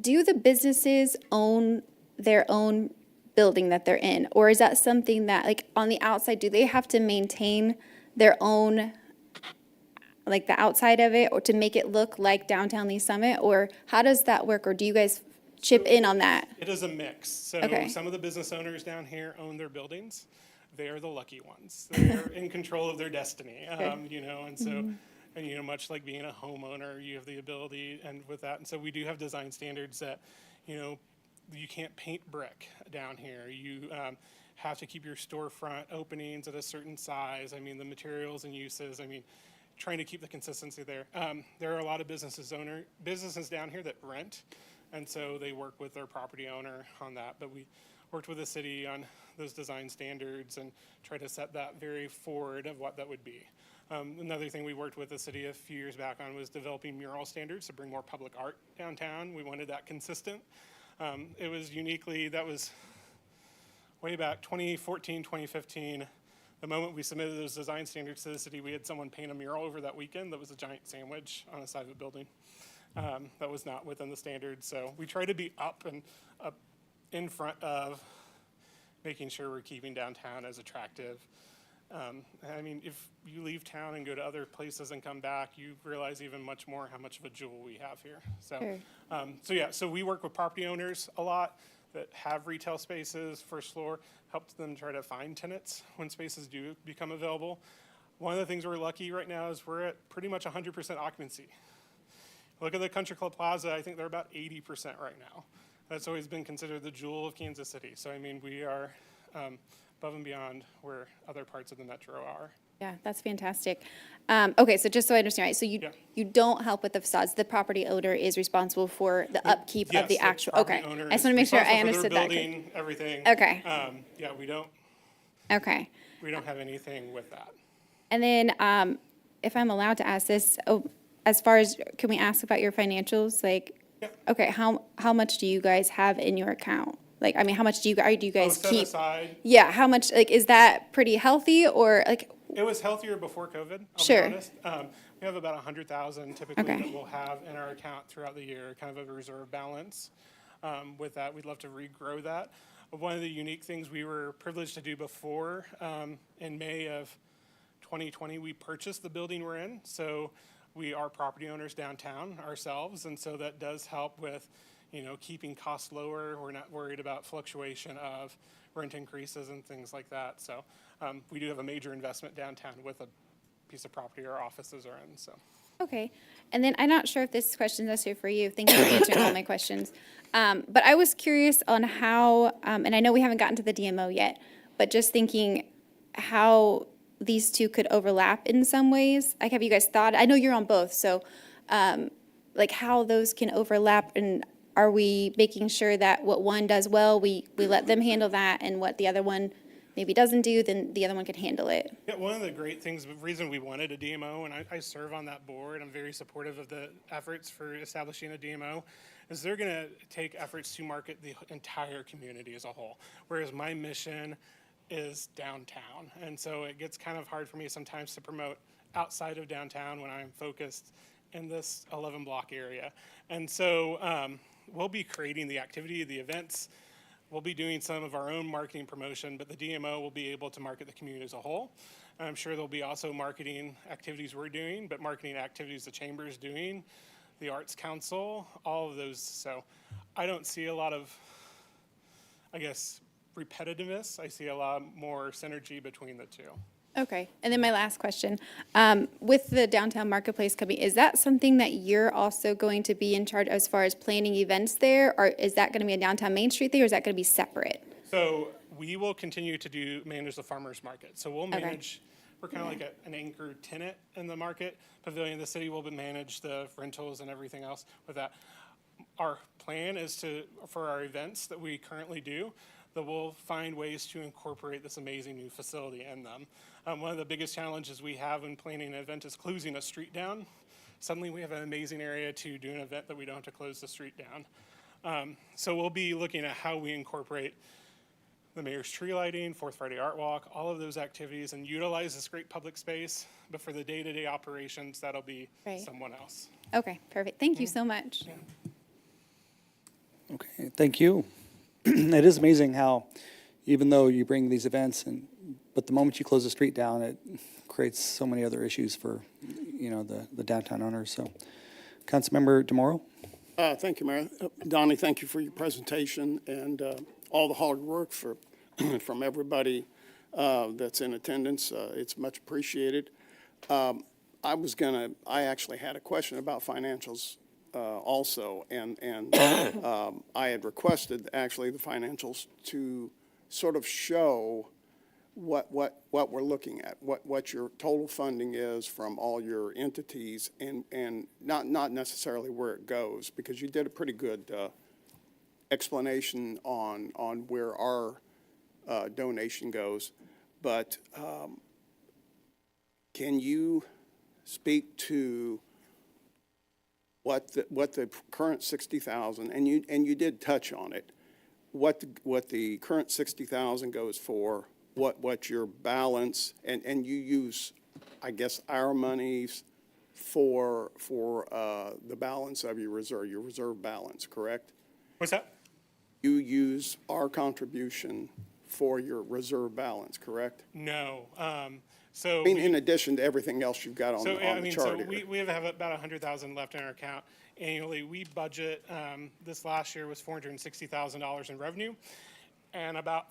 do the businesses own their own building that they're in? Or is that something that, like, on the outside, do they have to maintain their own, like, the outside of it, or to make it look like downtown Lee Summit? Or how does that work? Or do you guys chip in on that? It is a mix. So some of the business owners down here own their buildings. They are the lucky ones. They're in control of their destiny, and so, and much like being a homeowner, you have the ability, and with that, and so we do have design standards that, you can't paint brick down here. You have to keep your storefront openings at a certain size. I mean, the materials and uses, trying to keep the consistency there. There are a lot of businesses down here that rent, and so they work with their property owner on that. But we worked with the city on those design standards and try to set that very forward of what that would be. Another thing we worked with the city a few years back on was developing mural standards to bring more public art downtown. We wanted that consistent. It was uniquely, that was way back 2014, 2015. The moment we submitted those design standards to the city, we had someone paint a mural over that weekend that was a giant sandwich on the side of a building. That was not within the standards. So we try to be up in front of making sure we're keeping downtown as attractive. If you leave town and go to other places and come back, you realize even much more how much of a jewel we have here. So, so we work with property owners a lot that have retail spaces, first floor, helps them try to find tenants when spaces do become available. One of the things we're lucky right now is we're at pretty much 100% occupancy. Look at the Country Club Plaza, I think they're about 80% right now. That's always been considered the jewel of Kansas City. So, we are above and beyond where other parts of the metro are. Yeah, that's fantastic. Okay, so just so I understand, right, so you don't help with the facades. The property owner is responsible for the upkeep of the actual, okay. I just want to make sure I understood that. Building, everything. Okay. We don't. Okay. We don't have anything with that. And then, if I'm allowed to ask this, as far as, can we ask about your financials? Like, okay, how much do you guys have in your account? Like, how much do you guys set keep? Aside. Yeah, how much, like, is that pretty healthy or like? It was healthier before COVID, I'll Sure. be honest. We have about 100,000 typically that we'll have in our account throughout the year, kind of a reserve balance. With that, we'd love to regrow that. One of the unique things we were privileged to do before, in May of 2020, we purchased the building we're in. So we are property owners downtown ourselves, and so that does help with, keeping costs lower. We're not worried about fluctuation of rent increases and things like that. So we do have a major investment downtown with a piece of property our offices are in. So. Okay, and then I'm not sure if this question is necessary for you. Thank you for answering all my questions. But I was curious on how, and I know we haven't gotten to the DMO yet, but just thinking how these two could overlap in some ways? Like, have you guys thought, I know you're on both, so, like how those can overlap, and are we making sure that what one does well, we let them handle that, and what the other one maybe doesn't do, then the other one can handle it? Yeah, one of the great things, the reason we wanted a DMO, and I serve on that board, I'm very supportive of the efforts for establishing a DMO, is they're gonna take efforts to market the entire community as a whole. Whereas my mission is downtown. And so it gets kind of hard for me sometimes to promote outside of downtown when I'm focused in this 11 block area. And so we'll be creating the activity, the events. We'll be doing some of our own marketing promotion, but the DMO will be able to market the community as a whole. And I'm sure there'll be also marketing activities we're doing, but marketing activities the chamber is doing, the Arts Council, all of those. So I don't see a lot of, I guess, repetitiveness. I see a lot more synergy between the two. Okay, and then my last question, with the downtown marketplace coming, is that something that you're also going to be in charge as far as planning events there, or is that gonna be a downtown Main Street thing, or is that gonna be separate? So we will continue to manage the farmers market. So we'll manage, we're kind of like an anchor tenant in the market pavilion. The city will manage the rentals and everything else with that. Our plan is for our events that we currently do, that we'll find ways to incorporate this amazing new facility in them. One of the biggest challenges we have in planning an event is closing a street down. Suddenly we have an amazing area to do an event that we don't have to close the street down. So we'll be looking at how we incorporate the mayor's tree lighting, Fourth Friday Art Walk, all of those activities, and utilize this great public space. But for the day-to-day operations, that'll be someone else. Okay, perfect. Thank you so much. Okay, thank you. It is amazing how, even though you bring these events, but the moment you close the street down, it creates so many other issues for, the downtown owners. So, Councilmember DeMoro. Thank you, Mayor. Donnie, thank you for your presentation and all the hard work from everybody that's in attendance. It's much appreciated. I actually had a question about financials also, and I had requested actually the financials to sort of show what we're looking at, what your total funding is from all your entities, and not necessarily where it goes, because you did a pretty good explanation on where our donation goes, but can you speak to what the current 60,000, and you did touch on it, what the current 60,000 goes for, what your balance, and you use, I guess, our monies for the balance of your reserve balance, correct? What's that? You use our contribution for your reserve balance, correct? No. I mean, in addition to everything else you've got on the chart here. We have about 100,000 left in our account annually. We budget, this last year was $460,000 in revenue and about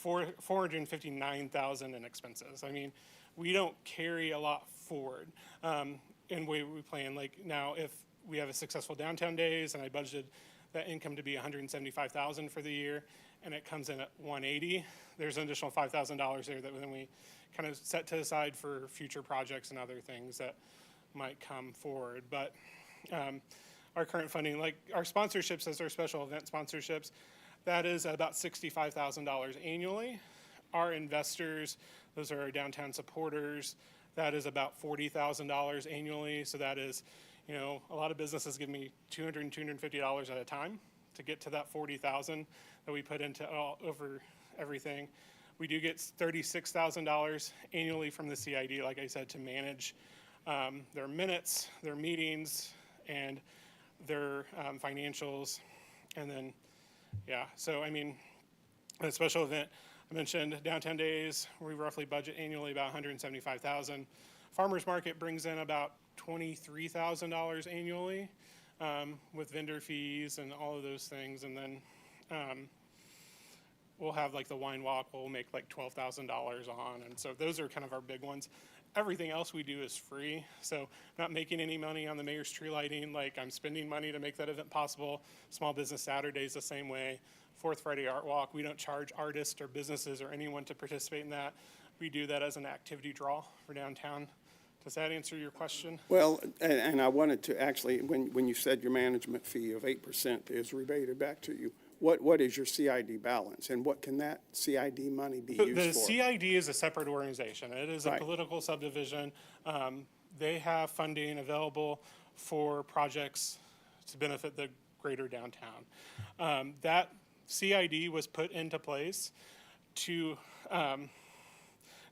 $459,000 in expenses. I mean, we don't carry a lot forward in way we plan. Like now, if we have a successful downtown days and I budgeted that income to be $175,000 for the year, and it comes in at 180, there's an additional $5,000 there that then we kind of set to the side for future projects and other things that might come forward. But our current funding, like our sponsorships as our special event sponsorships, that is about $65,000 annually. Our investors, those are our downtown supporters, that is about $40,000 annually. So that is, a lot of businesses give me $200 and $250 at a time to get to that $40,000 that we put into over everything. We do get $36,000 annually from the CID, like I said, to manage their minutes, their meetings, and their financials. And then, so I mean, a special event, I mentioned downtown days, we roughly budget annually about $175,000. Farmers market brings in about $23,000 annually with vendor fees and all of those things. And then we'll have like the wine walk, we'll make like $12,000 on. And so those are kind of our big ones. Everything else we do is free. So not making any money on the mayor's tree lighting, like I'm spending money to make that event possible. Small Business Saturdays the same way. Fourth Friday Art Walk, we don't charge artists or businesses or anyone to participate in that. we do that as an activity draw for downtown. Does that answer your question? Well, and I wanted to actually, when you said your management fee of 8% is rebated back to you, what is your CID balance, and what can that CID money be used The for? CID is a separate organization. It is a Right. political subdivision. They have funding available for projects to benefit the greater downtown. That CID was put into place to,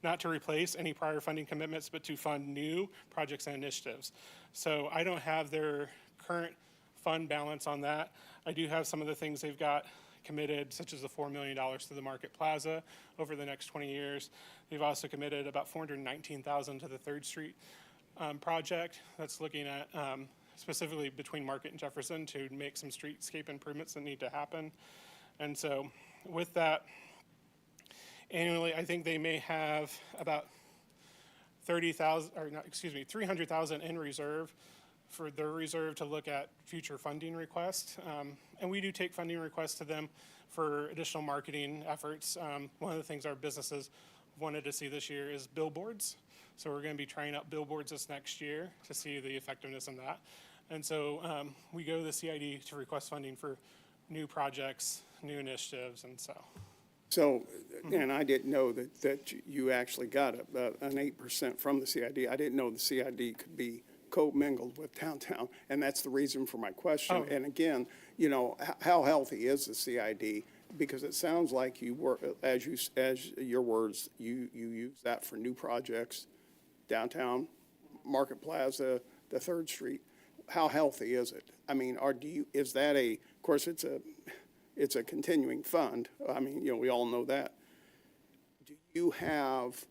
not to replace any prior funding commitments, but to fund new projects and initiatives. So I don't have their current fund balance on that. I do have some of the things they've got committed, such as the $4 million to the Market Plaza over the next 20 years. They've also committed about $419,000 to the 3rd Street project. That's looking at specifically between Market and Jefferson to make some streetscape improvements that need to happen. And so with that, annually, I think they may have about 300,000 in reserve for their reserve to look at future funding requests. And we do take funding requests to them for additional marketing efforts. One of the things our businesses wanted to see this year is billboards. So we're going to be trying out billboards this next year to see the effectiveness in that. And so we go to the CID to request funding for new projects, new initiatives, and so. So, and I didn't know that you actually got an 8% from the CID. I didn't know the CID could be co-mingled with downtown, and that's the reason for my question. Oh. And again, you know, how healthy is the CID? Because it sounds like you were, as your words, you use that for new projects, downtown, Market Plaza, the 3rd Street. How healthy is it? I mean, is that of course, it's a continuing fund. I mean, you know, we all know that. Do you have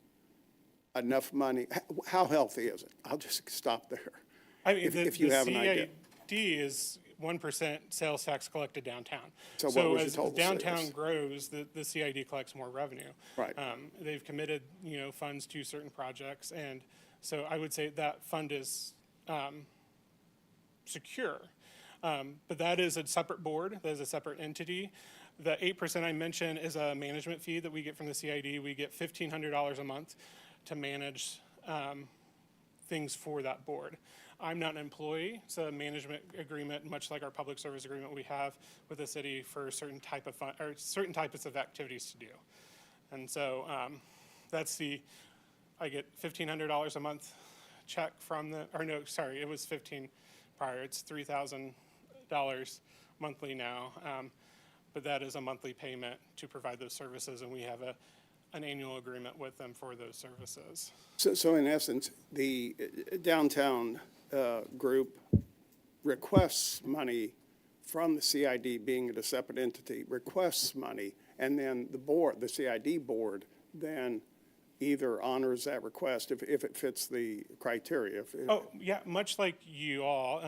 enough money? How healthy is it? I'll just stop there. I mean, if you have an idea. CID is 1% sales tax collected downtown. So what was your as total downtown sales? grows, the CID collects more revenue. Right. They've committed, you know, funds to certain projects, and so I would say that fund is secure. But that is a separate board, that is a separate entity. The 8% I mentioned is a management fee that we get from the CID. We get $1,500 a month to manage things for that board. I'm not an employee. It's a management agreement, much like our public service agreement we have with the city for certain type of fund, or certain types of activities to do. And so that's I get $1,500 a month check from the, or no, sorry, it was 15 prior. It's $3,000 monthly now. But that is a monthly payment to provide those services, and we have an annual agreement with them for those services. So in essence, the downtown group requests money from the CID, being a separate entity, requests money, and then the board, the CID board, then either honors that request if it fits the criteria. Oh, yeah, much like you all,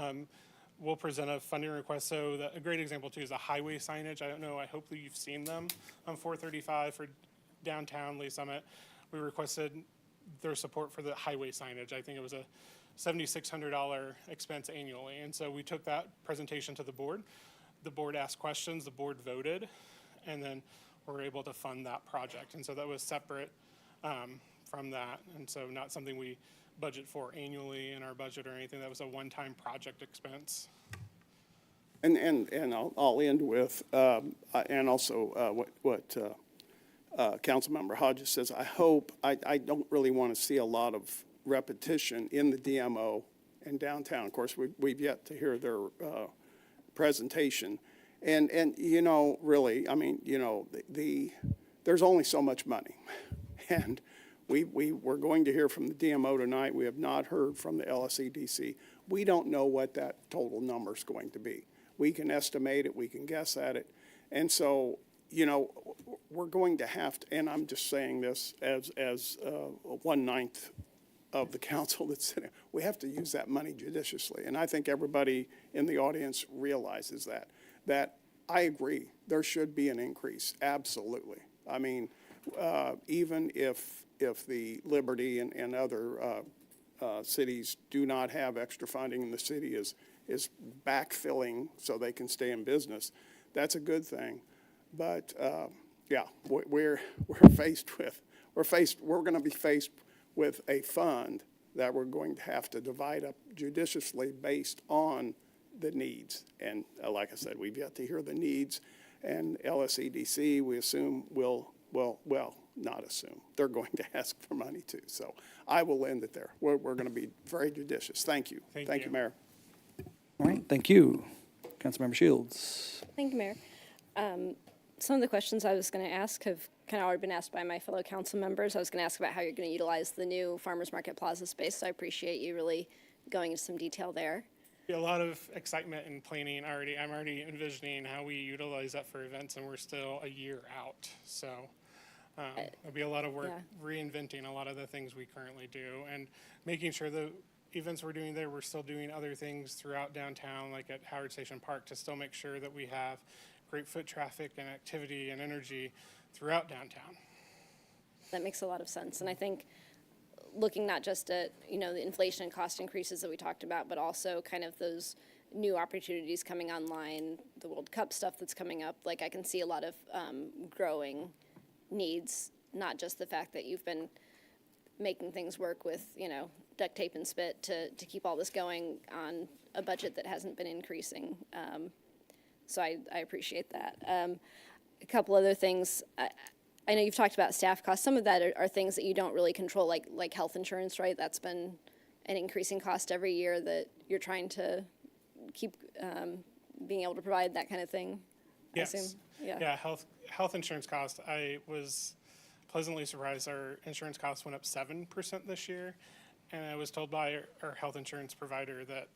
we'll present a funding request. So a great example too is the highway signage. I don't know, I hope that you've seen them on 435 for downtown Lee Summit. We requested their support for the highway signage. I think it was a $7,600 expense annually. And so we took that presentation to the board. The board asked questions, the board voted, and then we're able to fund that project. And so that was separate from that. And so not something we budget for annually in our budget or anything. That was a one-time project expense. And I'll end with, and also what Councilmember Hodges says, I don't really want to see a lot of repetition in the DMO and downtown. Of course, we've yet to hear their presentation. And you know, really, I mean, you know, there's only so much money. And we're going to hear from the DMO tonight. We have not heard from the LSEDC. We don't know what that total number is going to be. We can estimate it, we can guess at it. And so, you know, we're going to have to, and I'm just saying this as 1/9 of the council that's sitting, we have to use that money judiciously. And I think everybody in the audience realizes that I agree, there should be an increase, absolutely. I mean, even if the Liberty and other cities do not have extra funding and the city is backfilling so they can stay in business, that's a good thing. But yeah, we're faced we're going to be faced with a fund that we're going to have to divide up judiciously based on the needs. And like I said, we've yet to hear the needs, and LSEDC, we assume, will not assume. They're going to ask for money too. So I will end it there. We're going to be very judicious. Thank you. Thank you, Mayor. All right, thank you. Councilmember Shields. Thank you, Mayor. Some of the questions I was going to ask have kind of already been asked by my fellow council members. I was going to ask about how you're going to utilize the new Farmers Market Plaza space, so I appreciate you really going into some detail there. A lot of excitement and planning already. I'm already envisioning how we utilize that for events, and we're still a year out. So there'll be a lot of work reinventing a lot of the things we currently do and making sure the events we're doing there, we're still doing other things throughout downtown, like at Howard Station Park, to still make sure that we have great foot traffic and activity and energy throughout downtown. That makes a lot of sense. And I think looking not just at, the inflation and cost increases that we talked about, but also kind of those new opportunities coming online, the World Cup stuff that's coming up, like I can see a lot of growing needs, not just the fact that you've been making things work with, duct tape and spit to keep all this going on a budget that hasn't been increasing. So I appreciate that. A couple other things. I know you've talked about staff costs. Some of that are things that you don't really control, like health insurance, right? That's been an increasing cost every year that you're trying to keep being able to provide that kind of thing. Yes. I assume. Yeah. Health insurance cost. I was pleasantly surprised. Our insurance costs went up 7% this year, and I was told by our health insurance provider that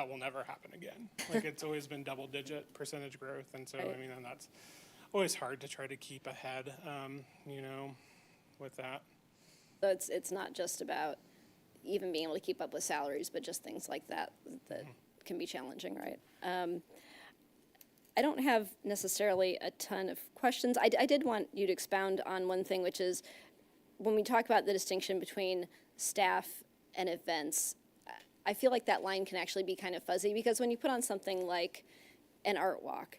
will never happen again. Like, it's always been double-digit percentage growth, and so, Right. and that's always hard to try to keep ahead, with that. So it's not just about even being able to keep up with salaries, but just things like that can be challenging, right? I don't have necessarily a ton of questions. I did want you to expound on one thing, which is when we talk about the distinction between staff and events, I feel like that line can actually be kind of fuzzy, because when you put on something like an art walk,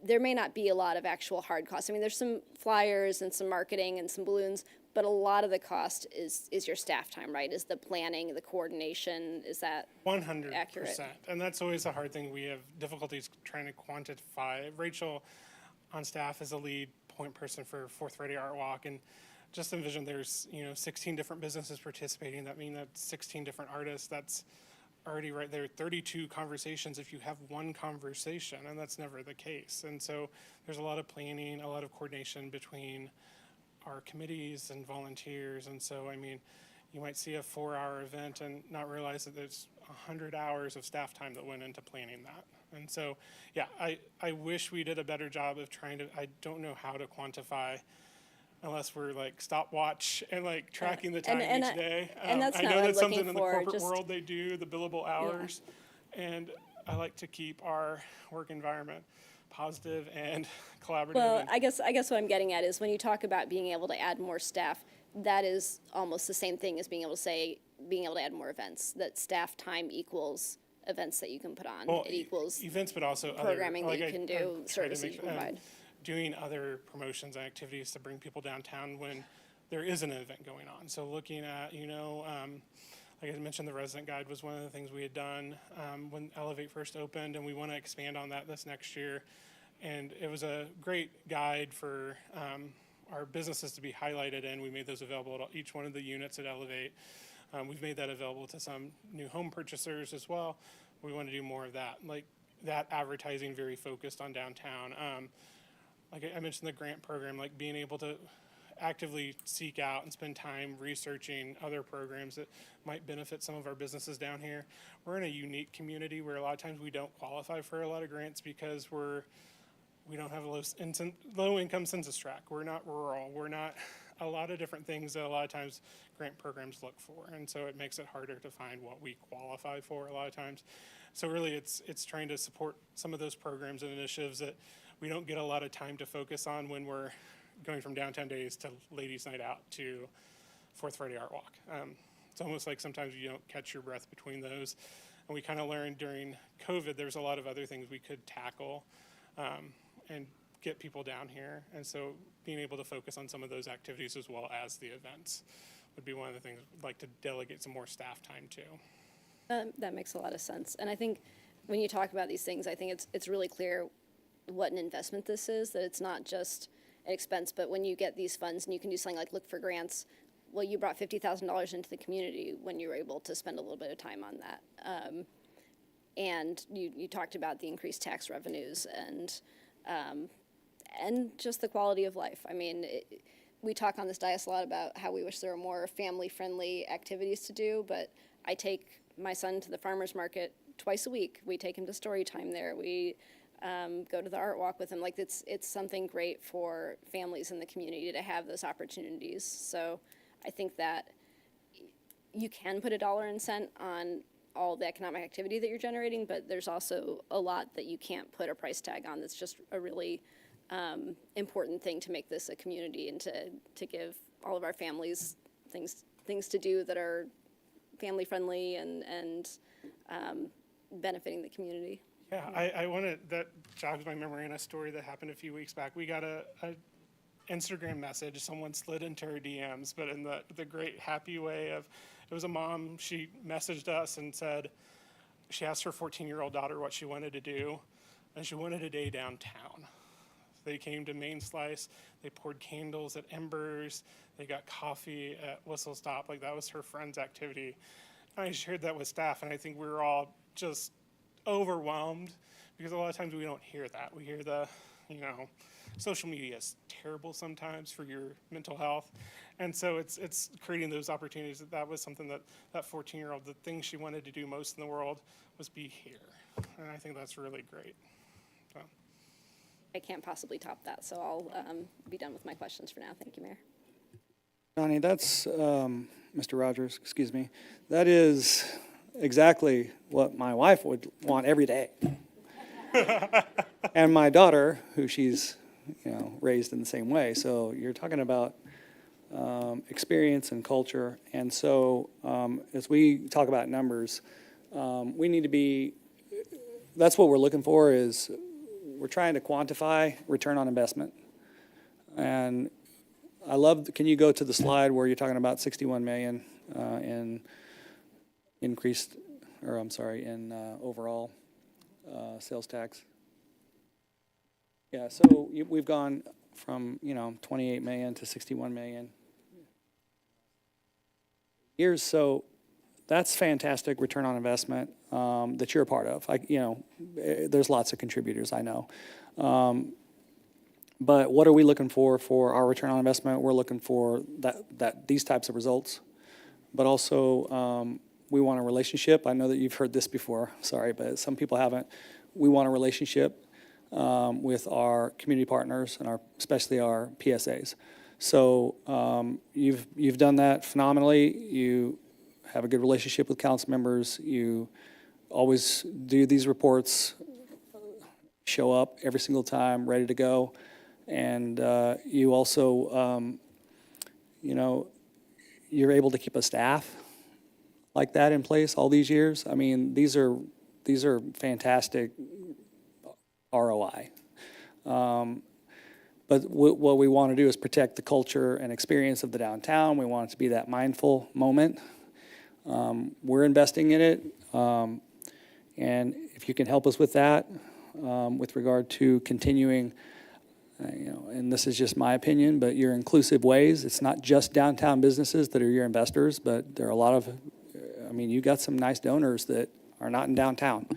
there may not be a lot of actual hard costs. I mean, there's some flyers and some marketing and some balloons, but a lot of the cost is your staff time, right? Is the planning, the coordination, is that 100%. accurate? And that's always a hard thing. We have difficulties trying to quantify. Rachel on staff is a lead point person for Fourth Friday Art Walk, and just envision there's 16 different businesses participating. That means that's 16 different artists. That's already right there 32 conversations if you have one conversation, and that's never the case. And so there's a lot of planning, a lot of coordination between our committees and volunteers. And so, I mean, you might see a 4-hour event and not realize that there's 100 hours of staff time that went into planning that. And so, yeah, I wish we did a better job of I don't know how to quantify unless we're like stopwatch and like tracking the time each day. And that's I not know what I'm that's something looking in the for, corporate just- world they do, the billable hours. And I like to keep our work environment positive and collaborative. Well, I guess what I'm getting at is when you talk about being able to add more staff, that is almost the same thing as being able to add more events, that staff time equals events that you can put on. Well, it equals events, but also programming other, that you can do, services you can provide. Doing other promotions and activities to bring people downtown when there is an event going on. So looking at, like I mentioned, the resident guide was one of the things we had done when Elevate first opened, and we want to expand on that this next year. And it was a great guide for our businesses to be highlighted, and we made those available to each one of the units at Elevate. We've made that available to some new home purchasers as well. We want to do more of that, like that advertising very focused on downtown. Like I mentioned, the grant program, like being able to actively seek out and spend time researching other programs that might benefit some of our businesses down here. We're in a unique community where a lot of times we don't qualify for a lot of grants because we don't have a low income census tract. We're not rural. We're not a lot of different things that a lot of times grant programs look for. And so it makes it harder to find what we qualify for a lot of times. So really it's trying to support some of those programs and initiatives that we don't get a lot of time to focus on when we're going from downtown days to ladies night out to Fourth Friday Art Walk. It's almost like sometimes you don't catch your breath between those. And we kind of learned during COVID, there's a lot of other things we could tackle and get people down here. And so being able to focus on some of those activities as well as the events would be one of the things I'd like to delegate some more staff time to. That makes a lot of sense. And I think when you talk about these things, I think it's really clear what an investment this is, that it's not just an expense, but when you get these funds and you can do something like look for grants, well, you brought $50,000 into the community when you were able to spend a little bit of time on that. And you talked about the increased tax revenues and just the quality of life. I mean, we talk on this dais a lot about how we wish there were more family-friendly activities to do, but I take my son to the farmer's market twice a week. We take him to story time there. We go to the art walk with him. Like, it's something great for families in the community to have those opportunities. So I think that you can put a dollar and cent on all the economic activity that you're generating, but there's also a lot that you can't put a price tag on. That's just a really important thing to make this a community and to give all of our families things to do that are family friendly and benefiting the community. Yeah, I wanted, that jogs my memory on a story that happened a few weeks back. We got a Instagram message, someone slid into her DMs, but in the great happy way of, it was a mom, she messaged us and said, she asked her 14-year-old daughter what she wanted to do, and she wanted a day downtown. They came to Main Slice, they poured candles at Embers, they got coffee at Whistle Stop, like that was her friend's activity. And I shared that with staff, and I think we were all just overwhelmed, because a lot of times we don't hear that. We hear the, social media is terrible sometimes for your mental health. And so it's creating those opportunities. That was something that 14-year-old, the thing she wanted to do most in the world was be here. And I think that's really great. So. I can't possibly top that, so I'll be done with my questions for now. Thank you, Mayor. Donnie, that's, Mr. Rogers, excuse me, that is exactly what my wife would want every day. And my daughter, who she's, raised in the same way. So you're talking about experience and culture. And so as we talk about numbers, we need to be, that's what we're looking for, is we're trying to quantify return on investment. And I love, can you go to the slide where you're talking about 61 million in increased, or I'm sorry, in overall sales tax? Yeah, so we've gone from, 28 million to 61 million years. So that's fantastic return on investment that you're a part of. There's lots of contributors, I know. But what are we looking for our return on investment? We're looking for these types of results, but also we want a relationship. I know that you've heard this before, sorry, but some people haven't. We want a relationship with our community partners and especially our PSAs. So you've done that phenomenally. You have a good relationship with council members. You always do these reports, show up every single time, ready to go. And you also, you're able to keep a staff like that in place all these years. I mean, these are fantastic ROI. But what we want to do is protect the culture and experience of the downtown. We want it to be that mindful moment. We're investing in it. And if you can help us with that, with regard to continuing, and this is just my opinion, but your inclusive ways. It's not just downtown businesses that are your investors, but there are a lot of, you got some nice donors that are not in downtown.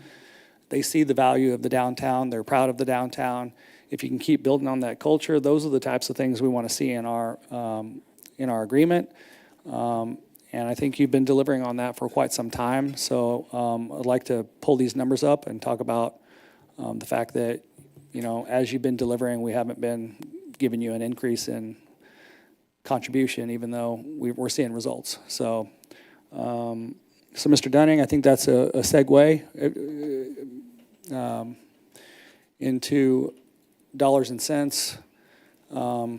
They see the value of the downtown. They're proud of the downtown. If you can keep building on that culture, those are the types of things we want to see in our agreement. And I think you've been delivering on that for quite some time. So I'd like to pull these numbers up and talk about the fact that, as you've been delivering, we haven't been giving you an increase in contribution, even though we're seeing results. So, Mr. Dunning, I think that's a segue into dollars and cents. I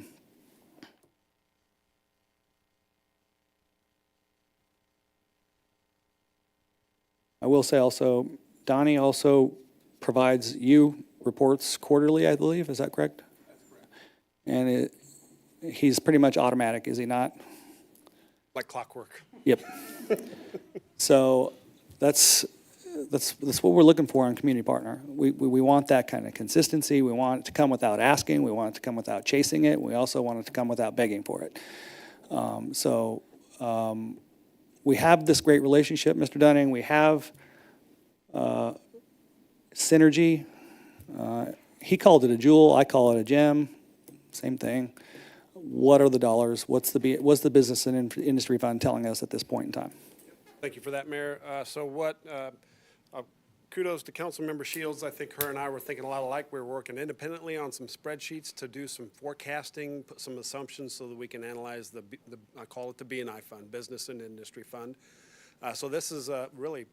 will say also, Donnie also provides you reports quarterly, I believe. Is that correct? And he's pretty much automatic, is he not? Like clockwork. Yep. So that's what we're looking for in community partner. We want that kind of consistency. We want it to come without asking. We want it to come without chasing it. We also want it to come without begging for it. We have this great relationship, Mr. Dunning. We have synergy. He called it a jewel. I call it a gem. Same thing. What are the dollars? What's the business and industry fund telling us at this point in time? Thank you for that, Mayor. Kudos to Councilmember Shields. I think her and I were thinking a lot alike. We were working independently on some spreadsheets to do some forecasting, put some assumptions so that we can analyze I call it the B&I fund, Business and Industry Fund. So this is really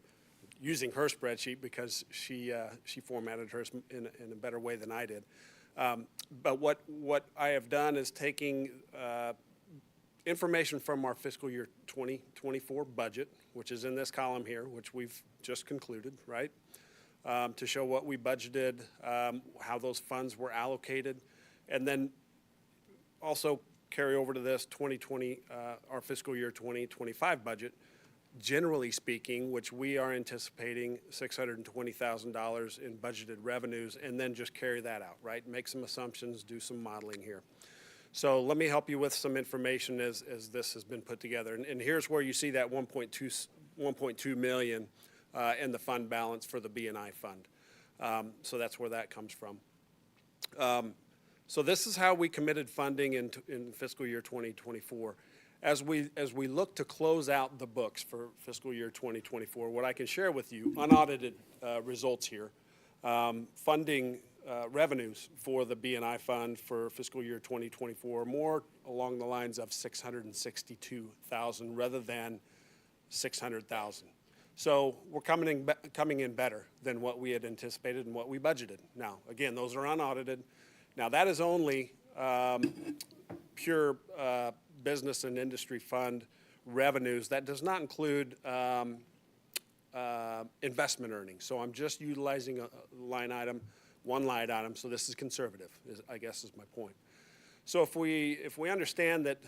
using her spreadsheet because she formatted hers in a better way than I did. But what I have done is taking information from our fiscal year 2024 budget, which is in this column here, which we've just concluded, right? To show what we budgeted, how those funds were allocated, and then also carry over to this 2020, our fiscal year 2025 budget. Generally speaking, which we are anticipating $620,000 in budgeted revenues, and then just carry that out, right? Make some assumptions, do some modeling here. So let me help you with some information as this has been put together. And here's where you see that 1.2 million in the fund balance for the B&I fund. So that's where that comes from. So this is how we committed funding in fiscal year 2024. As we look to close out the books for fiscal year 2024, what I can share with you, unaudited results here, funding revenues for the B&I fund for fiscal year 2024, more along the lines of $662,000 rather than $600,000. So we're coming in better than what we had anticipated and what we budgeted. Now, again, those are unaudited. Now, that is only pure business and industry fund revenues. That does not include investment earnings. So I'm just utilizing one line item, so this is conservative, I guess is my point. So if we understand that,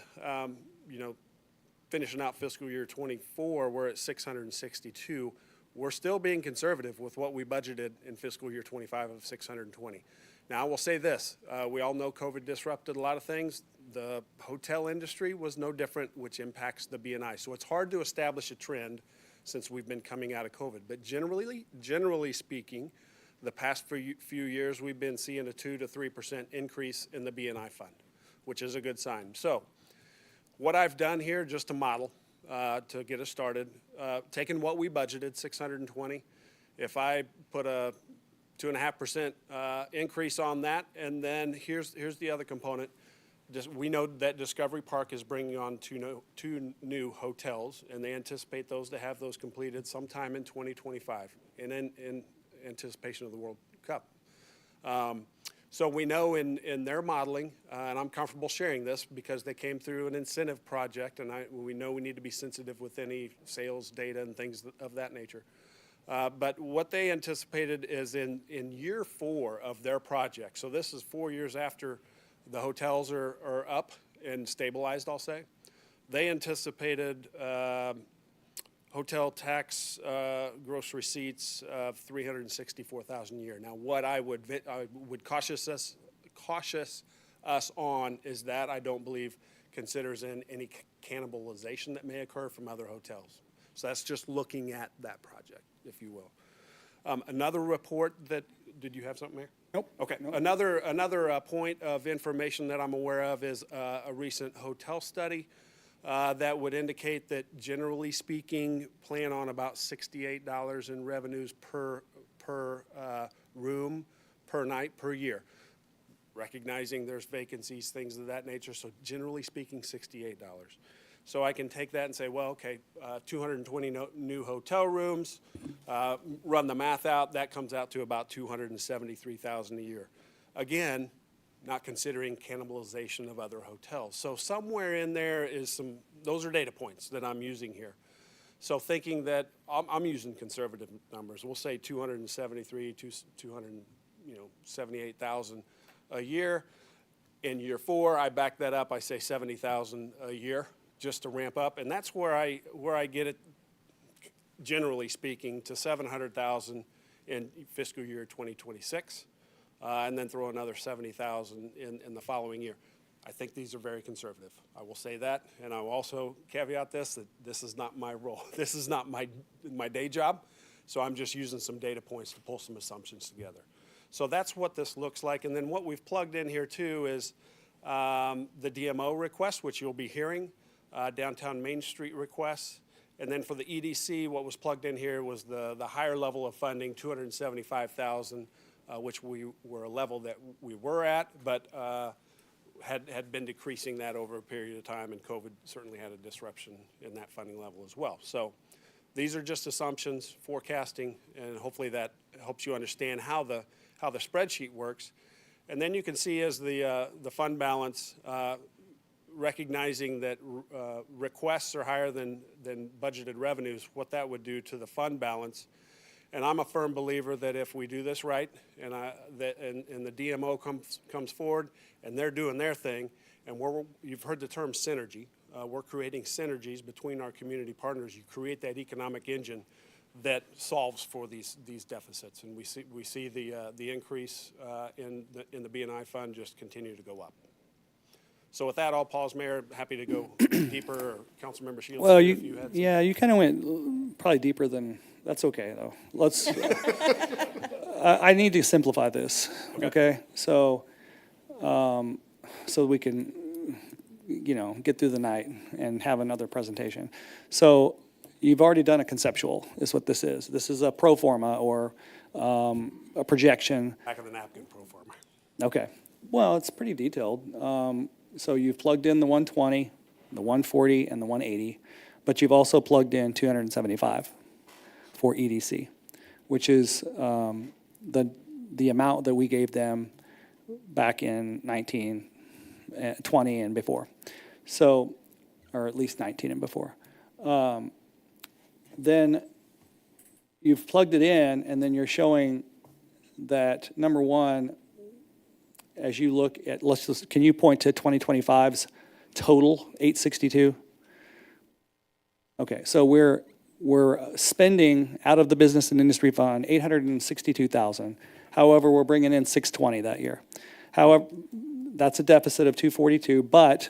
finishing out fiscal year 24, we're at 662, we're still being conservative with what we budgeted in fiscal year 25 of 620. Now, I will say this, we all know COVID disrupted a lot of things. The hotel industry was no different, which impacts the B&I. So it's hard to establish a trend since we've been coming out of COVID. But generally speaking, the past few years, we've been seeing a 2 to 3% increase in the B&I fund, which is a good sign. So what I've done here, just to model, to get us started, taking what we budgeted, 620, if I put a 2.5% increase on that, and then here's the other component. We know that Discovery Park is bringing on two new hotels, and they anticipate those to have those completed sometime in 2025, in anticipation of the World Cup. So we know in their modeling, and I'm comfortable sharing this because they came through an incentive project, and we know we need to be sensitive with any sales data and things of that nature. But what they anticipated is in year 4 of their project, so this is 4 years after the hotels are up and stabilized, I'll say, they anticipated hotel tax gross receipts of $364,000 a year. Now, what I would cautious us on is that I don't believe considers in any cannibalization that may occur from other hotels. So that's just looking at that project, if you will. Another report that, did you have something, Mayor? Nope. Okay. Nope. Another point of information that I'm aware of is a recent hotel study that would indicate that, generally speaking, plan on about $68 in revenues per room, per night, per year. Recognizing there's vacancies, things of that nature, so generally speaking, $68. So I can take that and say, well, okay, 220 new hotel rooms, run the math out, that comes out to about $273,000 a year. Again, not considering cannibalization of other hotels. So somewhere in there is those are data points that I'm using here. So thinking that, I'm using conservative numbers, we'll say 278,000 a year. In year 4, I back that up, I say 70,000 a year just to ramp up. And that's where I get it, generally speaking, to 700,000 in fiscal year 2026, and then throw another 70,000 in the following year. I think these are very conservative. I will say that, and I will also caveat this, that this is not my role. This is not my day job, so I'm just using some data points to pull some assumptions together. So that's what this looks like, and then what we've plugged in here too is the DMO request, which you'll be hearing, downtown Main Street requests, and then for the EDC, what was plugged in here was the higher level of funding, 275,000, which we were a level that we were at, but had been decreasing that over a period of time, and COVID certainly had a disruption in that funding level as well. So these are just assumptions, forecasting, and hopefully that helps you understand how the spreadsheet works. And then you can see as the fund balance, recognizing that requests are higher than budgeted revenues, what that would do to the fund balance. And I'm a firm believer that if we do this right, and the DMO comes forward, and they're doing their thing, and you've heard the term synergy. We're creating synergies between our community partners. You create that economic engine that solves for these deficits, and we see the increase in the B&I fund just continue to go up. So with that, I'll pause, Mayor. Happy to go deeper, or Councilmember Shields. Well, if you had some. you kind of went probably deeper than, that's okay, though. Let's, I need to simplify this, okay? So, so we can, get through the night and have another presentation. So you've already done a conceptual, is what this is. This is a pro forma or a projection. Back of the napkin pro forma. Okay. Well, it's pretty detailed. So you've plugged in the 120, the 140, and the 180, but you've also plugged in 275 for EDC, which is the amount that we gave them back in 20 and before. So, or at least 19 and before. Then you've plugged it in, and then you're showing that, number one, as you look at, can you point to 2025's total, 862? Okay, so we're spending out of the business and industry fund 862,000. However, we're bringing in 620 that year. However, that's a deficit of 242, but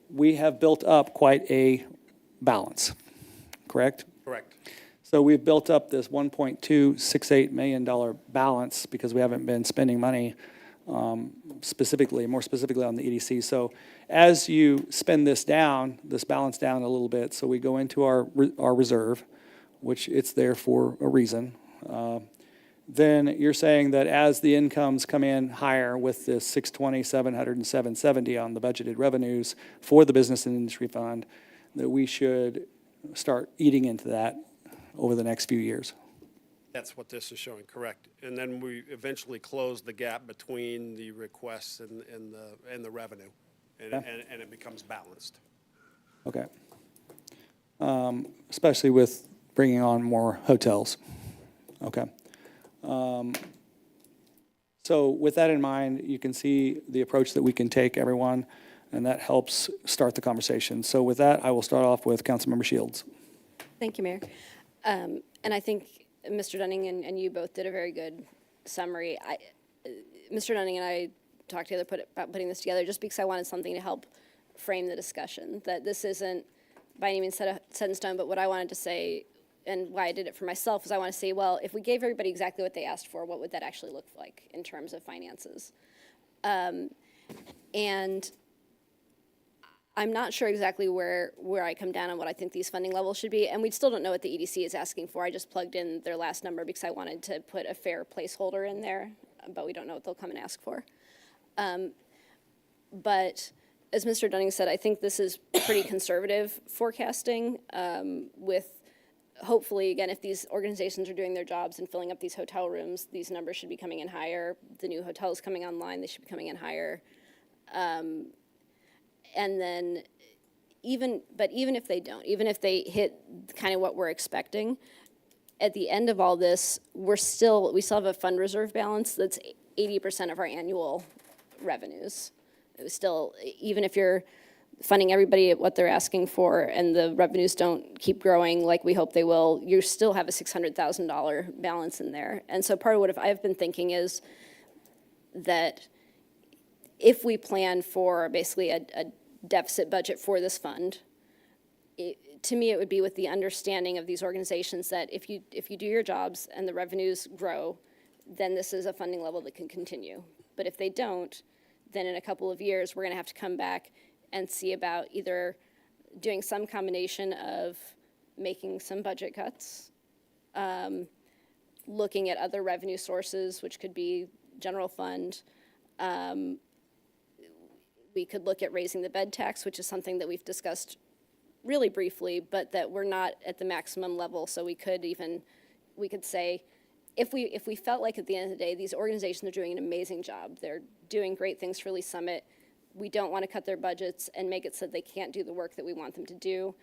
we have built up quite a balance, correct? Correct. So we've built up this $1.268 million balance because we haven't been spending money more specifically on the EDC. So as you spend this balance down a little bit, so we go into our reserve, which it's there for a reason, then you're saying that as the incomes come in higher with this 620, 700, and 770 on the budgeted revenues for the business and industry fund, that we should start eating into that over the next few years. That's what this is showing, correct. And then we eventually close the gap between the requests and the revenue, and it becomes balanced. Okay. Especially with bringing on more hotels. Okay. So with that in mind, you can see the approach that we can take, everyone, and that helps start the conversation. So with that, I will start off with Councilmember Shields. Thank you, Mayor. And I think Mr. Dunning and you both did a very good summary. Mr. Dunning and I talked together about putting this together just because I wanted something to help frame the discussion, that this isn't by any means set in stone, but what I wanted to say and why I did it for myself is I want to say, well, if we gave everybody exactly what they asked for, what would that actually look like in terms of finances? And I'm not sure exactly where I come down on what I think these funding levels should be, and we still don't know what the EDC is asking for. I just plugged in their last number because I wanted to put a fair placeholder in there, but we don't know what they'll come and ask for. But as Mr. Dunning said, I think this is pretty conservative forecasting with hopefully, again, if these organizations are doing their jobs and filling up these hotel rooms, these numbers should be coming in higher. The new hotels coming online, they should be coming in higher. And then even if they don't, even if they hit kind of what we're expecting, at the end of all this, we still have a fund reserve balance that's 80% of our annual revenues. still, even if you're funding everybody at what they're asking for and the revenues don't keep growing like we hope they will, you still have a $600,000 balance in there. And so part of what I've been thinking is that if we plan for basically a deficit budget for this fund, to me, it would be with the understanding of these organizations that if you do your jobs and the revenues grow, then this is a funding level that can continue. But if they don't, then in a couple of years, we're going to have to come back and see about either doing some combination of making some budget cuts, looking at other revenue sources, which could be general fund. We could look at raising the bed tax, which is something that we've discussed really briefly, but that we're not at the maximum level. So we could say, if we felt like at the end of the day, these organizations are doing an amazing job, they're doing great things for Lee Summit, we don't want to cut their budgets and make it so they can't do the work that we want them to do.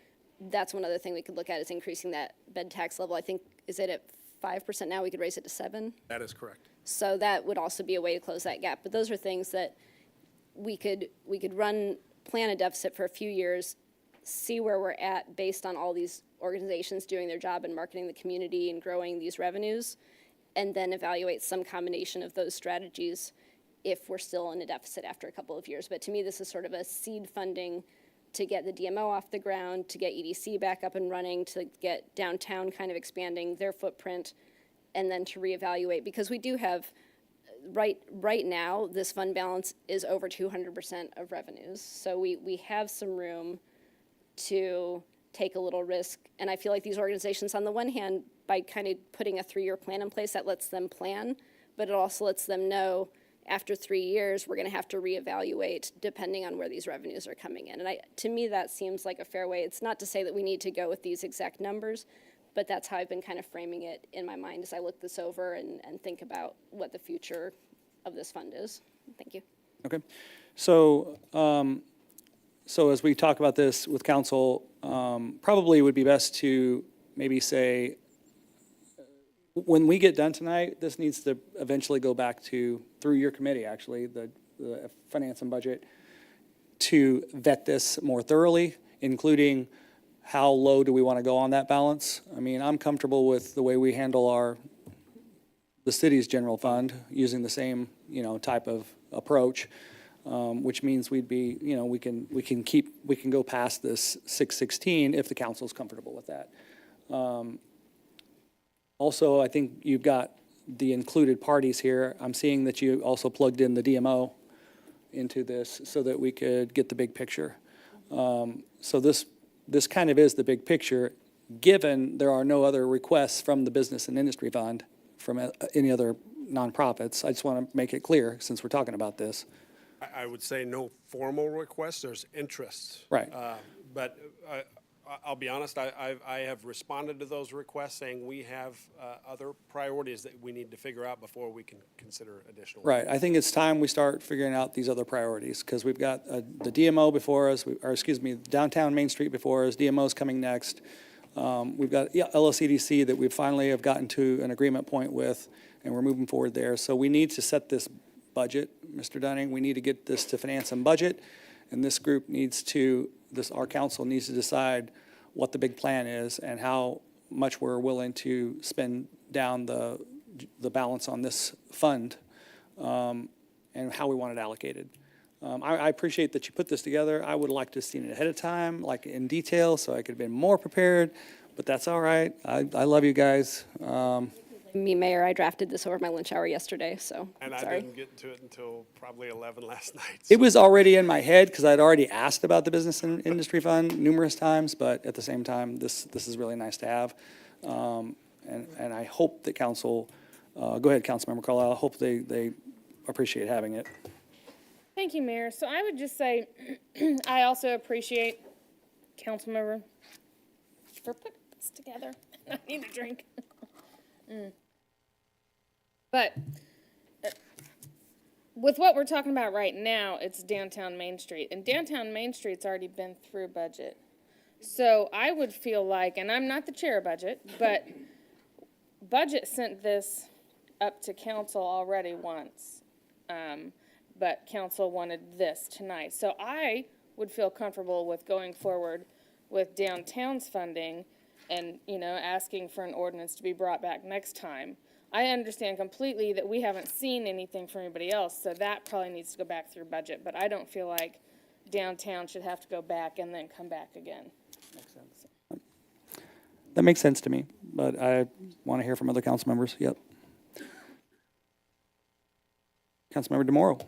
That's one other thing we could look at, is increasing that bed tax level. I think, is it at 5% now? We could raise it to 7%. That is correct. So that would also be a way to close that gap. But those are things that we could plan a deficit for a few years, see where we're at based on all these organizations doing their job and marketing the community and growing these revenues, and then evaluate some combination of those strategies if we're still in a deficit after a couple of years. But to me, this is sort of a seed funding to get the DMO off the ground, to get EDC back up and running, to get downtown kind of expanding their footprint, and then to reevaluate, because we do have, right now, this fund balance is over 200% of revenues. So we have some room to take a little risk. And I feel like these organizations, on the one hand, by kind of putting a 3-year plan in place, that lets them plan, but it also lets them know after 3 years, we're going to have to reevaluate depending on where these revenues are coming in. And to me, that seems like a fair way. It's not to say that we need to go with these exact numbers, but that's how I've been kind of framing it in my mind as I look this over and think about what the future of this fund is. Thank you. Okay. So, so as we talk about this with council, probably it would be best to maybe say, when we get done tonight, this needs to eventually go back through your committee, actually, the finance and budget, to vet this more thoroughly, including how low do we want to go on that balance. I mean, I'm comfortable with the way we handle the city's general fund, using the same, type of approach, which means we'd be, we can go past this 616 if the council's comfortable with that. Also, I think you've got the included parties here. I'm seeing that you also plugged in the DMO into this so that we could get the big picture. So this kind of is the big picture, given there are no other requests from the Business and Industry Fund, from any other nonprofits. I just want to make it clear, since we're talking about this. I would say no formal requests, there's interest. Right. But I'll be honest, I have responded to those requests saying we have other priorities that we need to figure out before we can consider additional. Right. I think it's time we start figuring out these other priorities, because we've got the DMO before us, downtown Main Street before us, DMO's coming next. We've got LSEDC that we finally have gotten to an agreement point with, and we're moving forward there. So we need to set this budget, Mr. Dunning. We need to get this to finance and budget, and this group our council needs to decide what the big plan is and how much we're willing to spend down the balance on this fund, and how we want it allocated. I appreciate that you put this together. I would like to have seen it ahead of time, like in detail, so I could have been more prepared, but that's all right. I love you guys. Me, Mayor, I drafted this over my lunch hour yesterday, so And I sorry. didn't get to it until probably 11 last night. It was already in my head because I'd already asked about the Business and Industry Fund numerous times, but at the same time, this is really nice to have. And I hope that council, go ahead, Councilmember Carlisle, I hope they appreciate having it. Thank you, Mayor. So I would just say, I also appreciate Councilmember for putting this together. I need a drink. But with what we're talking about right now, it's downtown Main Street. And downtown Main Street's already been through budget. So I would feel like, and I'm not the chair of budget, but budget sent this up to council already once. but council wanted this tonight. So I would feel comfortable with going forward with downtown's funding and, you know, asking for an ordinance to be brought back next time. I understand completely that we haven't seen anything from anybody else, so that probably needs to go back through budget, but I don't feel like downtown should have to go back and then come back again. Makes sense. That makes sense to me, but I want to hear from other council members. Yep. Councilmember DeMoro.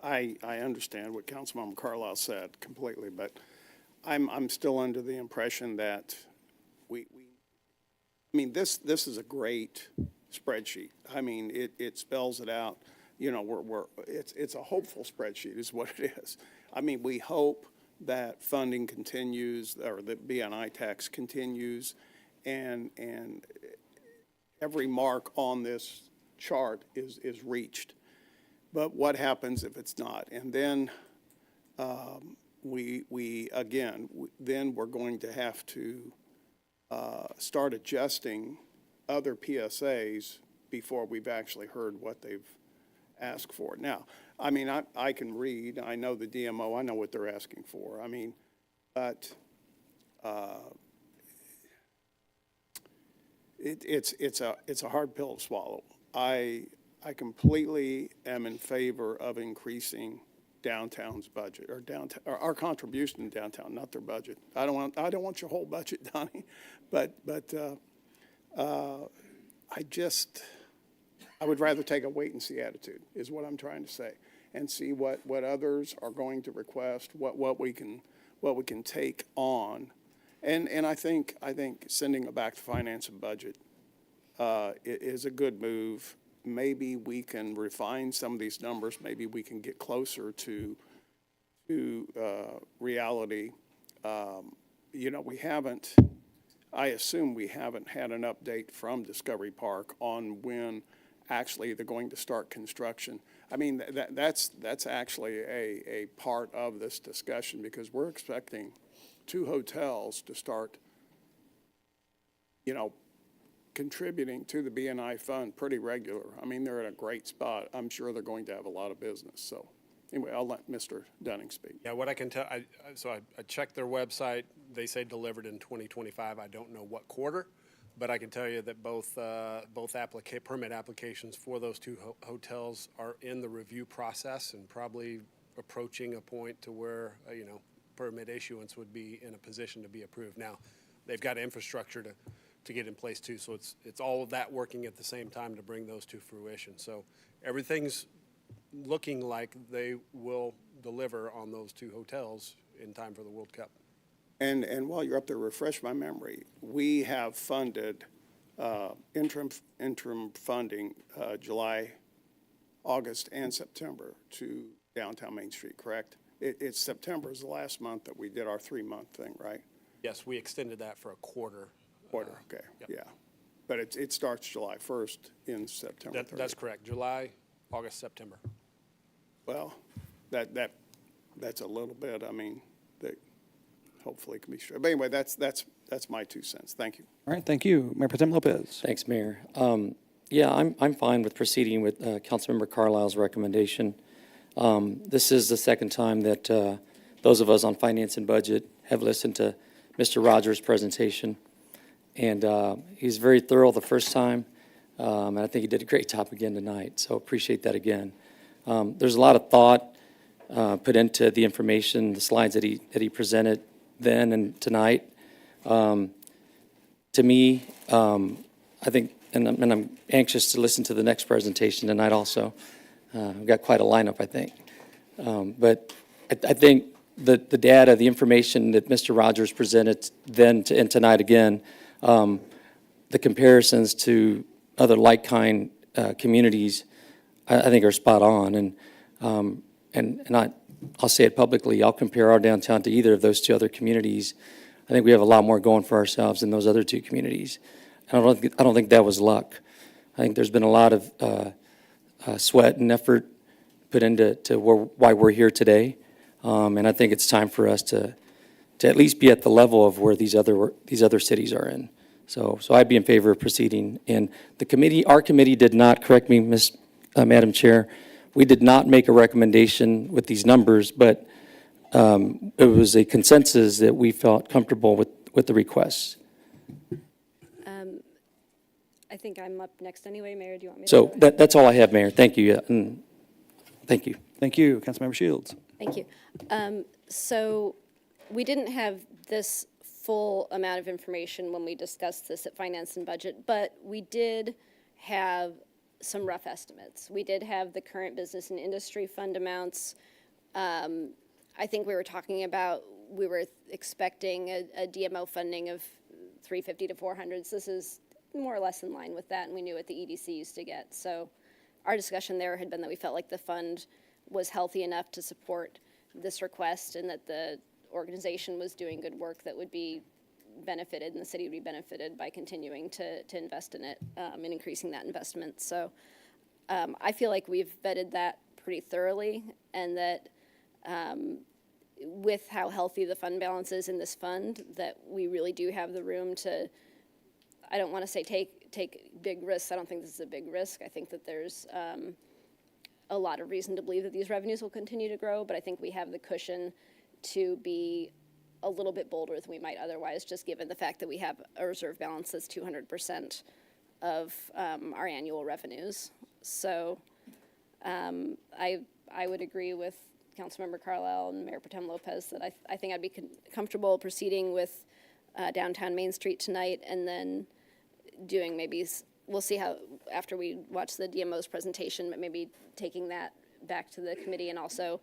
I understand what Councilmember Carlisle said completely, but I'm still under the impression that I mean, this is a great spreadsheet. I mean, it spells it out. You know, it's a hopeful spreadsheet is what it is. I mean, we hope that funding continues, or that BNI tax continues, and every mark on this chart is reached. But what happens if it's not? And then then we're going to have to start adjusting other PSAs before we've actually heard what they've asked for. Now, I mean, I can read, I know the DMO, I know what they're asking for. I mean, but it's a hard pill to swallow. I completely am in favor of increasing downtown's budget, or our contribution to downtown, not their budget. I don't want your whole budget, Donnie, but I would rather take a wait and see attitude is what I'm trying to say, and see what others are going to request, what we can take on, and I think sending it back to finance and budget is a good move. Maybe we can refine some of these numbers. Maybe we can get closer to reality. You know, I assume we haven't had an update from Discovery Park on when actually they're going to start construction. I mean, that's actually a part of this discussion, because we're expecting 2 hotels to start, you know, contributing to the BNI fund pretty regular. I mean, they're in a great spot. I'm sure they're going to have a lot of business. So anyway, I'll let Mr. Dunning speak. Yeah, what I can tell, I checked their website. They say delivered in 2025. I don't know what quarter, but I can tell you that both permit applications for those 2 hotels are in the review process, and probably approaching a point to where, you know, permit issuance would be in a position to be approved. Now, they've got infrastructure to get in place too, so it's all of that working at the same time to bring those to fruition. So everything's looking like they will deliver on those 2 hotels in time for the World Cup. And while you're up there, refresh my memory. We have funded interim funding July, August, and September to downtown Main Street, correct? It's September is the last month that we did our 3-month thing, right? Yes, we extended that for a quarter. Okay, Yep. yeah. But it starts July 1st in September 30th. That's correct. July, August, September. Well, that's a little bit, I mean, that hopefully can be straight. But anyway, that's my 2 cents. Thank you. All right, thank you. Mayor Pro Tem Lopez. Thanks, Mayor. Yeah, I'm fine with proceeding with Councilmember Carlisle's recommendation. This is the second time that those of us on Finance and Budget have listened to Mr. Rogers' presentation. And he's very thorough the first time, and I think he did a great job again tonight, so appreciate that again. There's a lot of thought put into the information, the slides that he presented then and tonight. To me, I think, and I'm anxious to listen to the next presentation tonight also. We've got quite a lineup, I think. But I think the data, the information that Mr. Rogers presented then and tonight again, the comparisons to other like-kind communities, I think are spot on. And I'll say it publicly, I'll compare our downtown to either of those 2 other communities. I think we have a lot more going for ourselves than those other 2 communities. And I don't think that was luck. I think there's been a lot of sweat and effort put into why we're here today. And I think it's time for us to at least be at the level of where these other cities are in. So I'd be in favor of proceeding. And the committee, our committee did not, correct me, Ms. Madam Chair. We did not make a recommendation with these numbers, but it was a consensus that we felt comfortable with the requests. I think I'm up next anyway. Mayor, do you want me to? So that's all I have, Mayor. Thank you. And thank you. Thank you, Councilmember Shields. Thank you. So we didn't have this full amount of information when we discussed this at Finance and Budget, but we did have some rough estimates. We did have the current business and industry fund amounts. I think we were talking about, we were expecting a DMO funding of 350 to 400. So this is more or less in line with that, and we knew what the EDC used to get. So our discussion there had been that we felt like the fund was healthy enough to support this request, and that the organization was doing good work that would be benefited, and the city would be benefited by continuing to invest in it and increasing that investment. So I feel like we've vetted that pretty thoroughly, and that with how healthy the fund balance is in this fund, that we really do have the room to, I don't want to say take big risks. I don't think this is a big risk. I think that there's a lot of reason to believe that these revenues will continue to grow, but I think we have the cushion to be a little bit bolder than we might otherwise, just given the fact that we have a reserve balance that's 200% of our annual revenues. So I would agree with Councilmember Carlisle and Mayor Pro Tem Lopez that I think I'd be comfortable proceeding with downtown Main Street tonight, and then doing maybe, we'll see how, after we watch the DMO's presentation, but maybe taking that back to the committee and also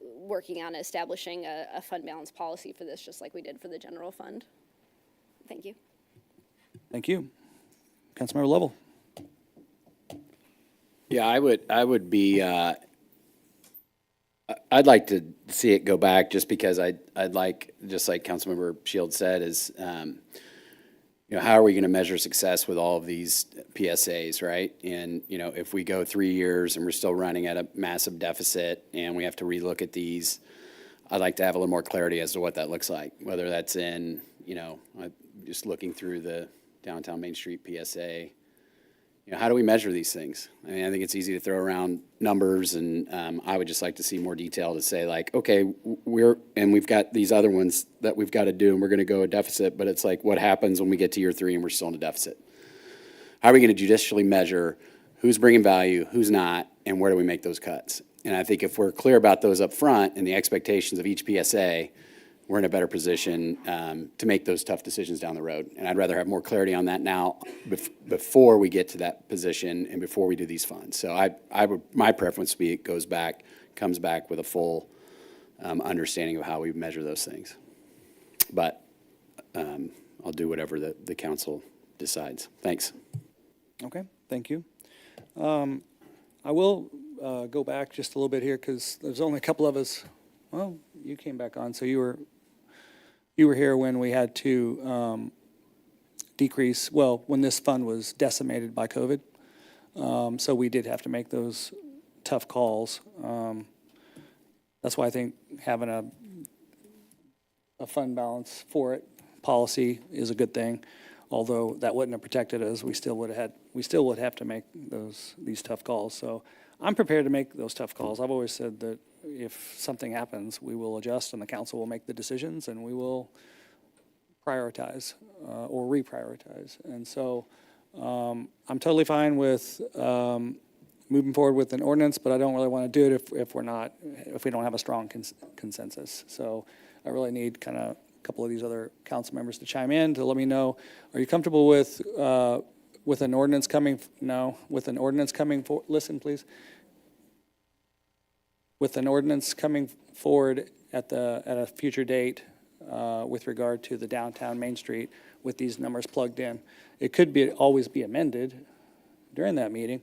working on establishing a fund balance policy for this, just like we did for the general fund. Thank you. Thank you. Councilmember Lovell. Yeah, I would be, I'd like to see it go back, just because I'd like, just like Councilmember Shields said, is, you know, how are we going to measure success with all of these PSAs, right? And, you know, if we go 3 years and we're still running at a massive deficit and we have to relook at these, I'd like to have a little more clarity as to what that looks like, whether that's in, you know, just looking through the downtown Main Street PSA. You know, how do we measure these things? I mean, I think it's easy to throw around numbers, and I would just like to see more detail to say, like, okay, we've got these other ones that we've got to do, and we're going to go a deficit, but it's like, what happens when we get to year 3 and we're still in a deficit? How are we going to judicially measure who's bringing value, who's not, and where do we make those cuts? And I think if we're clear about those up front and the expectations of each PSA, we're in a better position to make those tough decisions down the road. And I'd rather have more clarity on that now before we get to that position and before we do these funds. So my preference would be it comes back with a full understanding of how we measure those things. But I'll do whatever the council decides. Thanks. Okay, thank you. I will go back just a little bit here, because there's only a couple of us. Well, you came back on, so you were here when we had to decrease, well, when this fund was decimated by COVID. So we did have to make those tough calls. That's why I think having a fund balance for it policy is a good thing. Although that wouldn't have protected us, we still would have to make these tough calls. So I'm prepared to make those tough calls. I've always said that if something happens, we will adjust, and the council will make the decisions, and we will prioritize or reprioritize. And so I'm totally fine with moving forward with an ordinance, but I don't really want to do it if we don't have a strong consensus. So I really need kind of a couple of these other council members to chime in to let me know, are you comfortable with an ordinance coming? No, with an ordinance coming for, listen, please. With an ordinance coming forward at a future date with regard to the downtown Main Street with these numbers plugged in. It could always be amended during that meeting,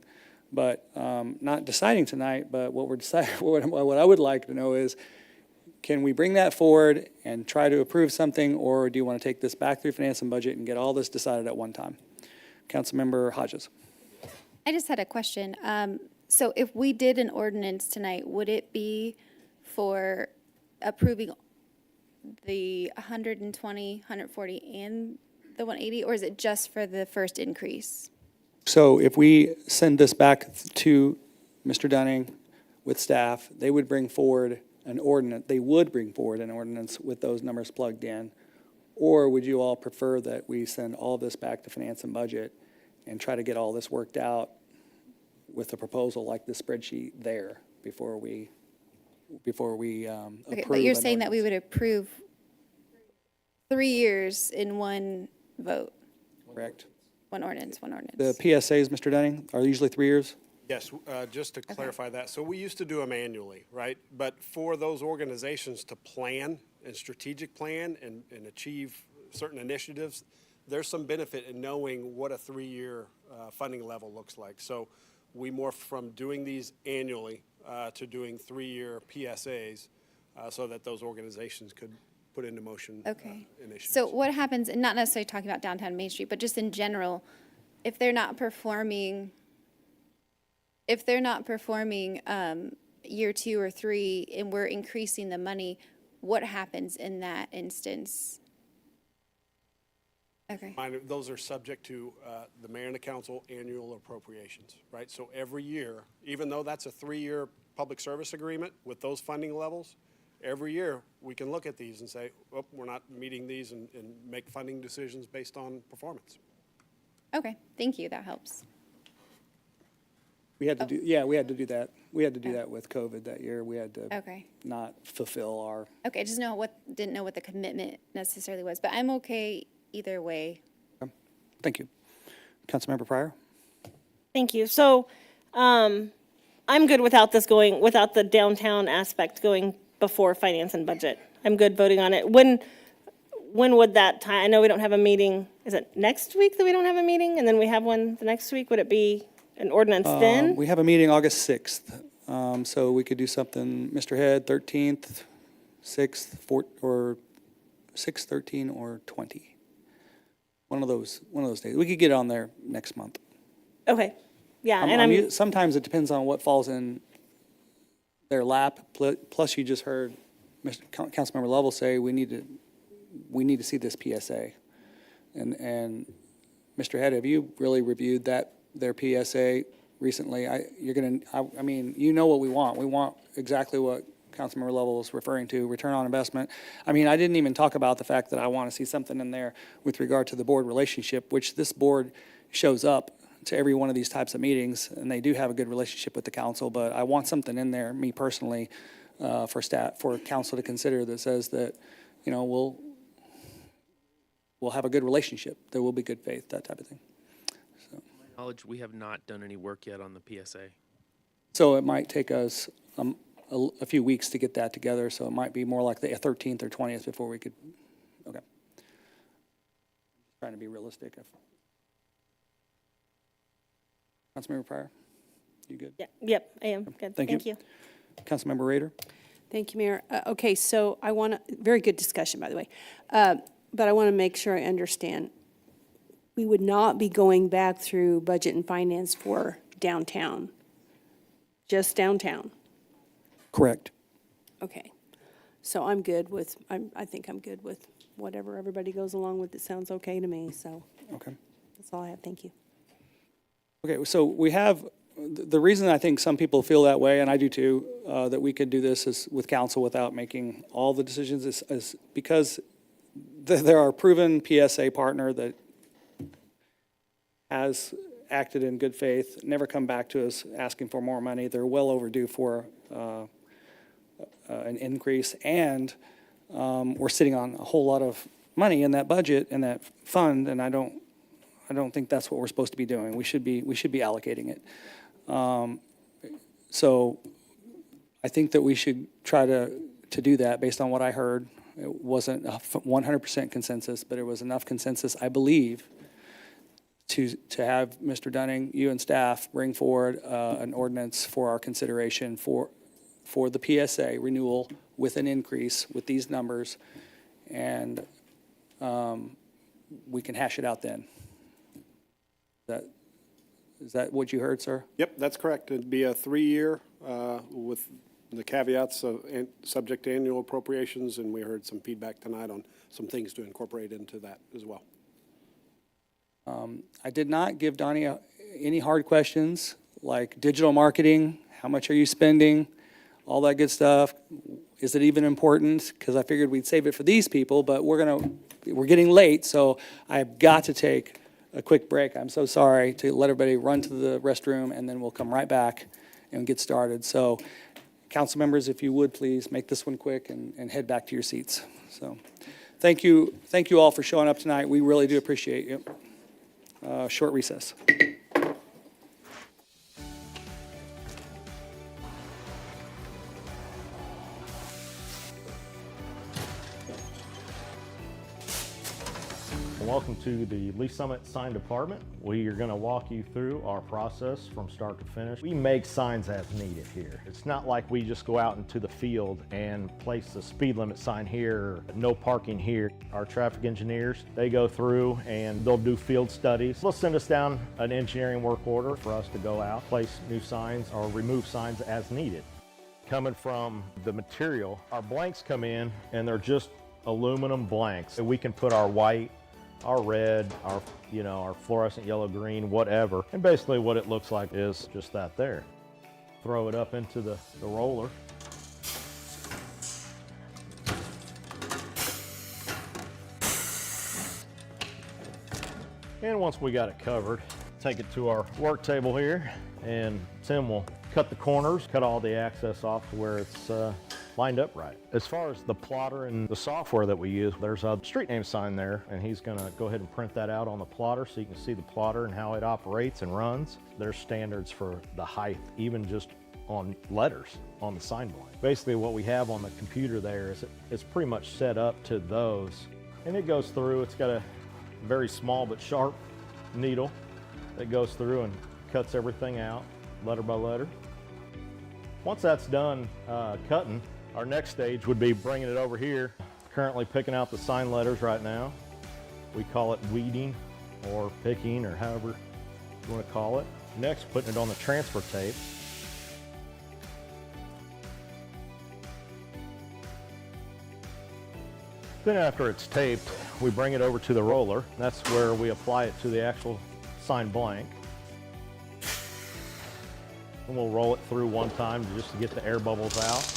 but not deciding tonight. But what we're deciding, what I would like to know is, can we bring that forward and try to approve something, or do you want to take this back through finance and budget and get all this decided at one time? Councilmember Hodges. I just had a question. So if we did an ordinance tonight, would it be for approving the 120, 140, and the 180, or is it just for the first increase? So if we send this back to Mr. Dunning with staff, they would bring forward an ordinance, with those numbers plugged in? Or would you all prefer that we send all this back to Finance and Budget and try to get all this worked out with a proposal like the spreadsheet there before we Okay, approve? but you're an saying that we ordinance? would approve 3 years in one vote, Correct. one ordinance. The PSAs, Mr. Dunning, are usually 3 years? Yes, just to clarify that, so we used to do them annually, right? But for those organizations to plan and strategic plan and achieve certain initiatives, there's some benefit in knowing what a 3-year funding level looks like. So we morphed from doing these annually to doing 3-year PSAs so that those organizations could put into motion initiatives. So what happens, and not necessarily talking about downtown Main Street, but just in general, if they're not performing year 2 or 3 and we're increasing the money, what happens in that instance? Okay. Those are subject to the mayor and the council annual appropriations, right? So every year, even though that's a 3-year public service agreement with those funding levels, every year we can look at these and say, oh, we're not meeting these and make funding decisions based on performance. Okay, thank you, that helps. We had to do, we had to do that. We had to do that with COVID that year. We had to Okay. not fulfill our, Okay, I just didn't know what the commitment necessarily was, but I'm okay either way. thank you. Councilmember Pryor? Thank you. So, I'm good without the downtown aspect going before finance and budget. I'm good voting on it. When would that time, I know we don't have a meeting, is it next week that we don't have a meeting? And then we have one the next week? Would it be an ordinance then? We have a meeting August 6th, so we could do something, Mr. Head, 13th, 6th, 6th, 13, or 20. One of those days. We could get on there next month. Okay, yeah, Sometimes it depends on what falls in their lap. Plus, you just heard Councilmember Lovell say we need to see this PSA. And Mr. Head, have you really reviewed their PSA recently? I mean, you know what we want. We want exactly what Councilmember Lovell was referring to, return on investment. I mean, I didn't even talk about the fact that I want to see something in there with regard to the board relationship, which this board shows up to every one of these types of meetings, and they do have a good relationship with the council, but I want something in there, me personally, for council to consider that says that, we'll have a good relationship. There will be good faith, that type of thing. Knowledge, we have not done any work yet on the PSA. So it might take us a few weeks to get that together, so it might be more like the 13th or 20th before we could, okay. Trying to be realistic. Councilmember Pryor, you good? yeah, yep, I am, good, thank you. Councilmember Rader? Thank you, Mayor. Okay, so very good discussion, by the way, but I want to make sure I understand. We would not be going back through budget and finance for downtown, just downtown. Correct. Okay, so I'm good with, I think I'm good with whatever everybody goes along with. It sounds okay to me, so Okay. that's all I have, thank you. Okay, so we have, the reason I think some people feel that way, and I do too, that we could do this is with council without making all the decisions is because they're our proven PSA partner that has acted in good faith, never come back to us asking for more money. They're well overdue for an increase, and we're sitting on a whole lot of money in that budget, in that fund, and I don't think that's what we're supposed to be doing. We should be allocating it. So I think that we should try to do that based on what I heard. It wasn't a 100% consensus, but it was enough consensus, I believe, to have Mr. Dunning, you and staff, bring forward an ordinance for our consideration for the PSA renewal with an increase with these numbers, and we can hash it out then. Is that what you heard, sir? Yep, that's correct. It'd be a 3-year with the caveats of subject to annual appropriations, and we heard some feedback tonight on some things to incorporate into that as well. I did not give Donnie any hard questions like digital marketing, How much are you spending? All that good stuff. Is it even important? Because I figured we'd save it for these people, but we're getting late, so I've got to take a quick break. I'm so sorry to let everybody run to the restroom, and then we'll come right back and get started. So, council members, if you would please make this one quick and head back to your seats. So, thank you all for showing up tonight. We really do appreciate you. Short recess. Welcome to the Lee Summit Sign Department. We are going to walk you through our process from start to finish. We make signs as needed here. It's not like we just go out into the field and place a speed limit sign here, or no parking here. Our traffic engineers, they go through and they'll do field studies. They'll send us down an engineering work order for us to go out, place new signs or remove signs as needed. Coming from the material, our blanks come in and they're just aluminum blanks. We can put our white, our red, our fluorescent yellow, green, whatever. And basically what it looks like is just that there. Throw it up into the roller. And once we got it covered, take it to our work table here, and Tim will cut the corners, cut all the access off to where it's lined up right. As far as the plotter and the software that we use, there's a street name sign there, and he's gonna go ahead and print that out on the plotter so you can see the plotter and how it operates and runs. There's standards for the height, even just on letters on the sign blank. Basically what we have on the computer there is it's pretty much set up to those. And it goes through, it's got a very small but sharp needle that goes through and cuts everything out, letter by letter. Once that's done cutting, our next stage would be bringing it over here. Currently picking out the sign letters right now. We call it weeding or picking or however you want to call it. Next, putting it on the transfer tape. Then after it's taped, we bring it over to the roller. That's where we apply it to the actual sign blank. And we'll roll it through one time just to get the air bubbles out.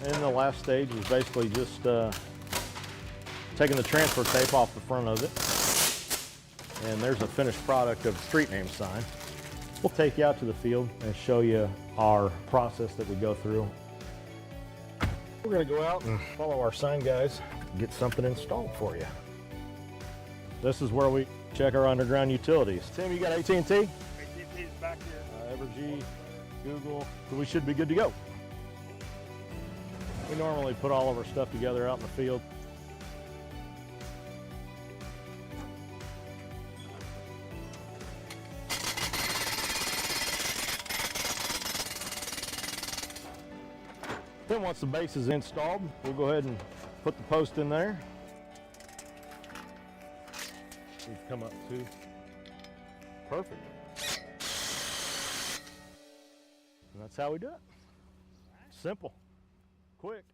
And the last stage is basically just taking the transfer tape off the front of it. And there's a finished product of the street name sign. We'll take you out to the field and show you our process that we go through. We're gonna go out and follow our sign guys, get something installed for you. This is where we check our underground utilities. Tim, you got AT&T? AT&T's back here. Evergy, Google, so we should be good to go. We normally put all of our stuff together out in the field. Then once the base is installed, we'll go ahead and put the post in there. We've come up to perfect. And that's how we do it. Simple. Quick.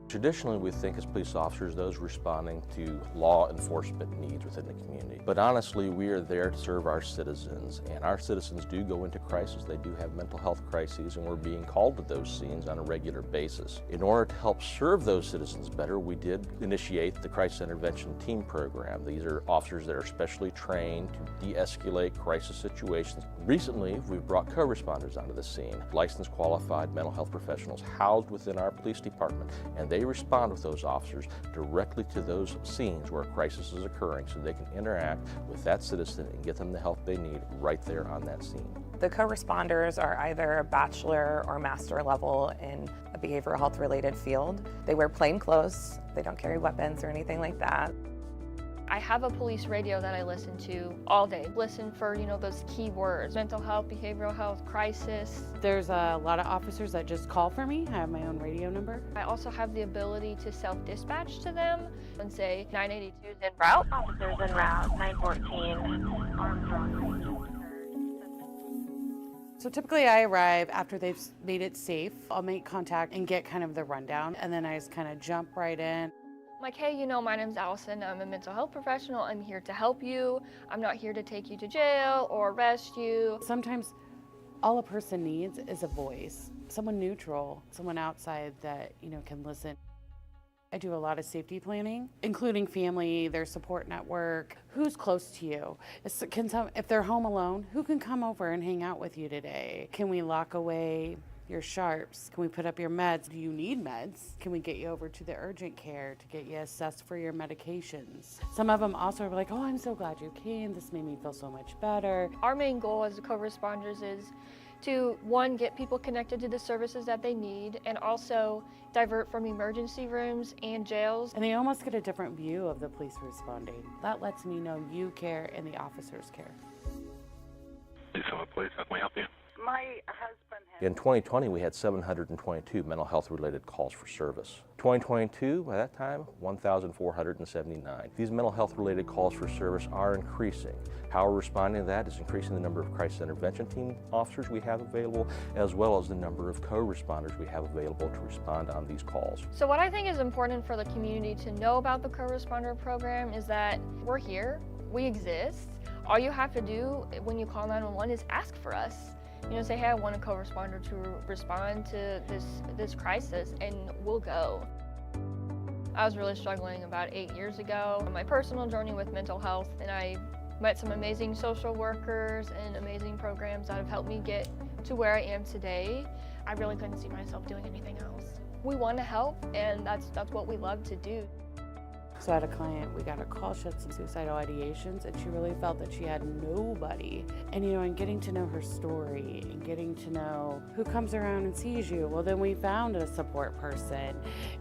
Traditionally, we think as police officers, those responding to law enforcement needs within the community. But honestly, we are there to serve our citizens, and our citizens do go into crisis. They do have mental health crises, and we're being called to those scenes on a regular basis. In order to help serve those citizens better, we did initiate the Crisis Intervention Team Program. These are officers that are specially trained to de-escalate crisis situations. Recently, we've brought co-responders onto the scene, licensed qualified mental health professionals housed within our police department, and they respond with those officers directly to those scenes where a crisis is occurring so they can interact with that citizen and get them the help they need right there on that scene. The co-responders are either a bachelor or master level in a behavioral health related field. They wear plain clothes, they don't carry weapons or anything like that. I have a police radio that I listen to all day. Listen for, those key words: mental health, behavioral health, crisis. There's a lot of officers that just call for me. I have my own radio number. I also have the ability to self-dispatch to them and say 982 is en route. Officers en route, 914. So typically I arrive after they've made it safe. I'll make contact and get kind of the rundown, and then I just kind of jump right in. Like, hey, my name's Allison. I'm a mental health professional. I'm here to help you. I'm not here to take you to jail or arrest you. Sometimes all a person needs is a voice, someone neutral, someone outside that, can listen. I do a lot of safety planning, including family, their support network, who's close to you. If they're home alone, who can come over and hang out with you today? Can we lock away your sharps? Can we put up your meds? Do you need meds? Can we get you over to the urgent care to get you assessed for your medications? Some of them also are like, oh, I'm so glad you came. This made me feel so much better. Our main goal as the co-responders is to, one, get people connected to the services that they need, and also divert from emergency rooms and jails. And they almost get a different view of the police responding. That lets me know you care and the officers care. Please, how can we help you? My husband has... In 2020, we had 722 mental health related calls for service. 2022, by that time, 1,479. These mental health related calls for service are increasing. How we're responding to that is increasing the number of crisis intervention team officers we have available, as well as the number of co-responders we have available to respond on these calls. So what I think is important for the community to know about the co-responder program is that we're here, we exist. All you have to do when you call 911 is ask for us. Say, hey, I want a co-responder to respond to this crisis, and we'll go. I was really struggling about 8 years ago on my personal journey with mental health, and I met some amazing social workers and amazing programs that have helped me get to where I am today. I really couldn't see myself doing anything else. We want to help, and that's what we love to do. So I had a client, we got a call, she had some suicidal ideations, and she really felt that she had nobody. And getting to know her story and getting to know who comes around and sees you, well, then we found a support person,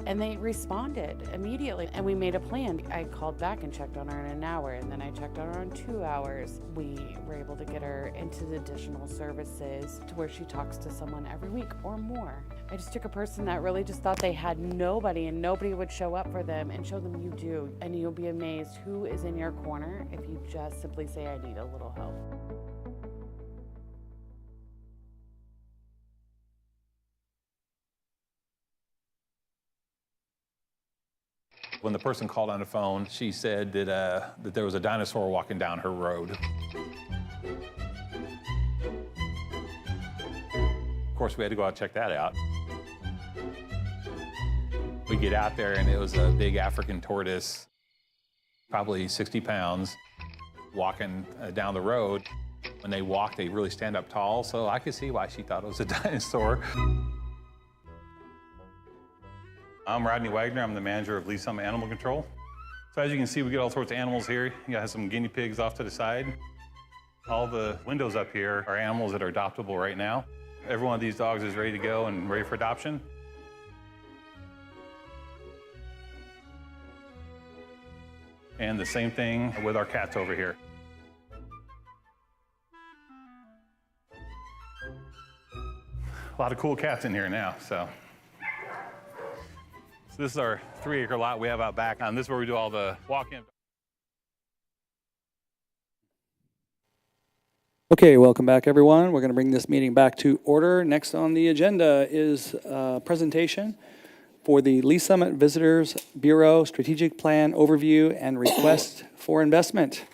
and they responded immediately, and we made a plan. I called back and checked on her in an hour, and then I checked on her in 2 hours. We were able to get her into the additional services to where she talks to someone every week or more. I just took a person that really just thought they had nobody and nobody would show up for them, and show them you do. And you'll be amazed who is in your corner if you just simply say, I need a little help. When the person called on the phone, she said that there was a dinosaur walking down her road. Of course, we had to go out and check that out. We get out there, and it was a big African tortoise, probably 60 pounds, walking down the road. When they walk, they really stand up tall, so I could see why she thought it was a dinosaur. I'm Rodney Wagner. I'm the manager of Lee Summit Animal Control. So as you can see, we get all sorts of animals here. You got some guinea pigs off to the side. All the windows up here are animals that are adoptable right now. Every one of these dogs is ready to go and ready for adoption. And the same thing with our cats over here. A lot of cool cats in here now, so this is our 3-acre lot we have out back. This is where we do all the walk-in. Okay, welcome back, everyone. We're going to bring this meeting back to order. Next on the agenda is a presentation for the Lee Summit Visitors Bureau Strategic Plan Overview and Request for Investment.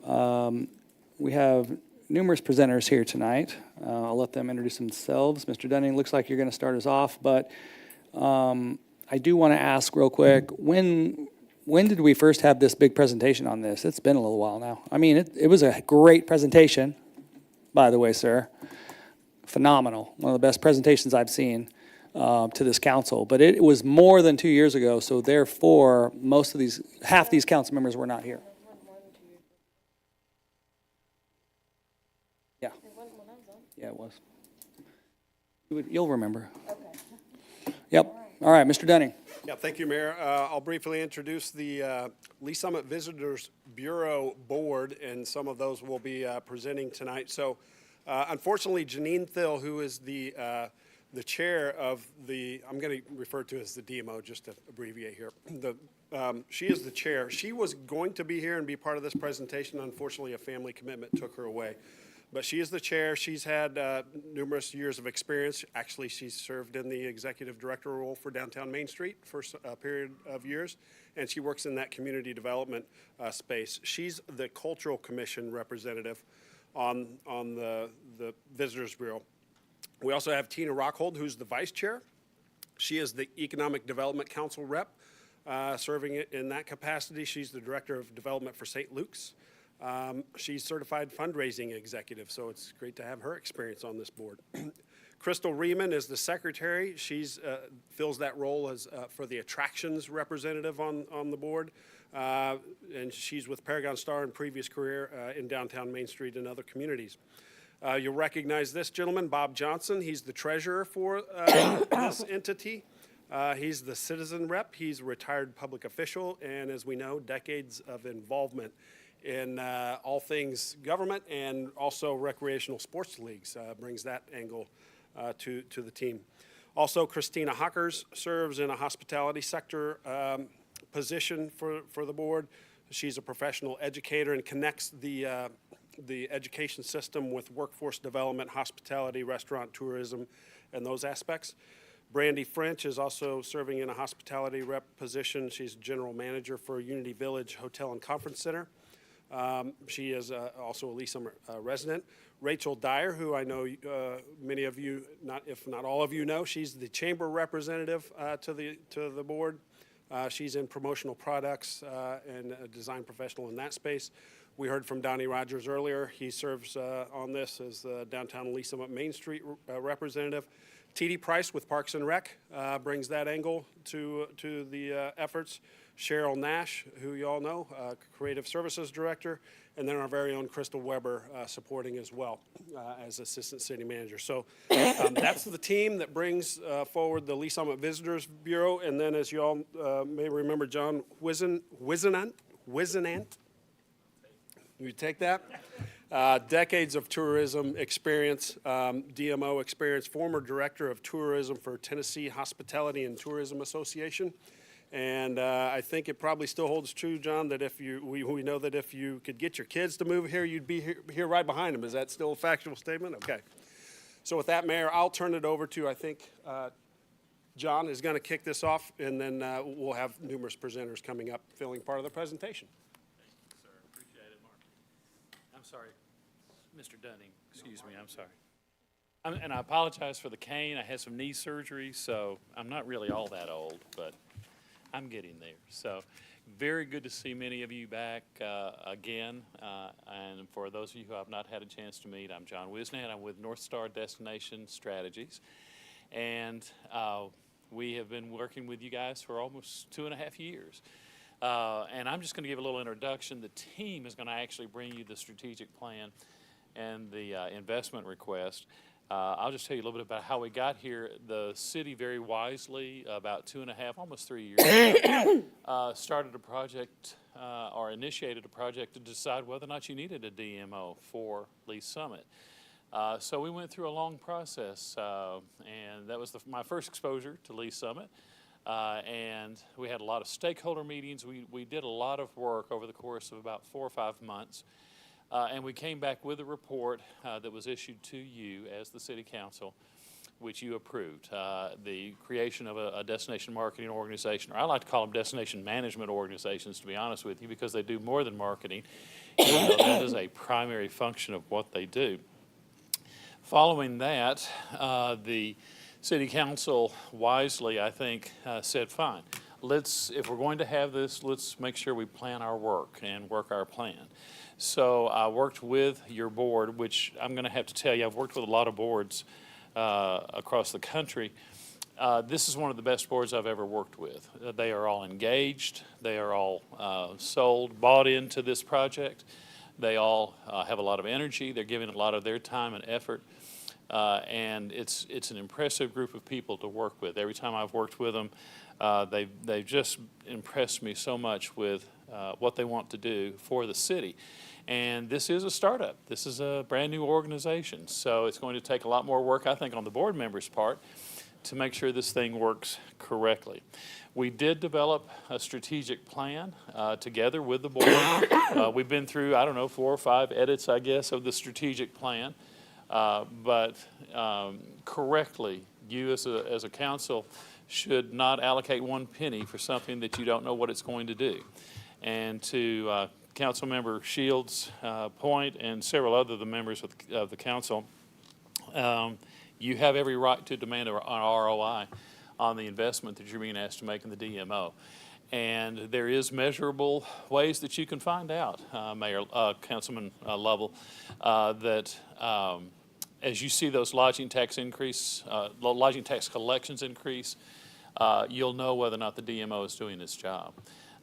We have numerous presenters here tonight. I'll let them introduce themselves. Mr. Dunning, looks like you're going to start us off, but I do want to ask real quick, when did we first have this big presentation on this? It's been a little while now. I mean, it was a great presentation, by the way, sir. Phenomenal. One of the best presentations I've seen to this council. But it was more than 2 years ago, so therefore, half these council members were not here. Yeah. Yeah, it was. You'll remember. Okay. Yep. All right, Mr. Dunning. Yeah, thank you, Mayor. I'll briefly introduce the Lee Summit Visitors Bureau Board, and some of those will be presenting tonight. So, unfortunately, Janine Thill, who is the chair of the, I'm going to refer to as the DMO, just to abbreviate here. She is the chair. She was going to be here and be part of this presentation. Unfortunately, a family commitment took her away. But she is the chair. She's had numerous years of experience. Actually, she's served in the executive director role for downtown Main Street for a period of years, and she works in that community development space. She's the Cultural Commission representative on the Visitors Bureau. We also have Tina Rockhold, who's the vice chair. She is the Economic Development Council rep, serving in that capacity. She's the director of development for St. Luke's. She's certified fundraising executive, so it's great to have her experience on this board. Crystal Riemann is the secretary. She's fills that role as for the attractions representative on the board, and she's with Paragon Star in previous career in downtown Main Street and other communities. You'll recognize this gentleman, Bob Johnson. He's the treasurer for this entity. He's the citizen rep. He's a retired public official, and as we know, decades of involvement in all things government and also recreational sports leagues brings that angle to the team. Also, Christina Hockers serves in a hospitality sector position for the board. She's a professional educator and connects the education system with workforce development, hospitality, restaurant, tourism, and those aspects. Brandy French is also serving in a hospitality rep position. She's general manager for Unity Village Hotel and Conference Center. She is also a Lee Summit resident. Rachel Dyer, who I know many of you, if not all of you know, she's the chamber representative to the board. She's in promotional products and a design professional in that space. We heard from Donnie Rogers earlier. He serves on this as the downtown Lee Summit Main Street representative. T.D. Price with Parks and Rec brings that angle to the efforts. Cheryl Nash, who you all know, Creative Services Director, and then our very own Crystal Weber supporting as well as Assistant City Manager. So that's the team that brings forward the Lee Summit Visitors Bureau. And then, as you all may remember, John Wisenant, you take that? Decades of tourism experience, DMO experience, former director of tourism for Tennessee Hospitality and Tourism Association. And I think it probably still holds true, John, that if we know that if you could get your kids to move here, you'd be here right behind them. Is that still a factual statement? Okay. So with that, Mayor, I'll turn it over to, I think, John is going to kick this off, and then we'll have numerous presenters coming up filling part of the presentation. Thank you, sir. Appreciate it, Mark. I'm sorry, Mr. Dunning. Excuse me. I'm sorry. And I apologize for the cane. I had some knee surgery, so I'm not really all that old, but I'm getting there. So very good to see many of you back again. And for those of you who I've not had a chance to meet, I'm John Wisnant. I'm with North Star Destination Strategies. And we have been working with you guys for almost 2.5 years. And I'm just going to give a little introduction. The team is going to actually bring you the strategic plan and the investment request. I'll just tell you a little bit about how we got here. The city very wisely, about 2.5, almost 3 years ago, started a project or initiated a project to decide whether or not you needed a DMO for Lee Summit. So we went through a long process, and that was my first exposure to Lee Summit. And we had a lot of stakeholder meetings. We did a lot of work over the course of about 4 or 5 months. And we came back with a report that was issued to you as the City Council, which you approved. The creation of a destination marketing organization, or I like to call them destination management organizations, to be honest with you, because they do more than marketing. That is a primary function of what they do. Following that, the City Council wisely, I think, said, fine, if we're going to have this, let's make sure we plan our work and work our plan. So I worked with your board, which I'm going to have to tell you, I've worked with a lot of boards across the country. This is one of the best boards I've ever worked with. They are all engaged. They are all bought into this project. They all have a lot of energy. They're giving a lot of their time and effort. And it's an impressive group of people to work with. Every time I've worked with them, they've just impressed me so much with what they want to do for the city. And this is a startup. This is a brand new organization. So it's going to take a lot more work, I think, on the board members' part. to make sure this thing works correctly. We did develop a strategic plan together with the board. We've been through, I don't know, 4 or 5 edits, I guess, of the strategic plan. But correctly, you as a council should not allocate 1 penny for something that you don't know what it's going to do. And to Councilmember Shields' point, and several other the members of the council, you have every right to demand an ROI on the investment that you're being asked to make in the DMO. And there is measurable ways that you can find out, Councilman Lovell, that as you see those lodging tax collections increase, you'll know whether or not the DMO is doing its job.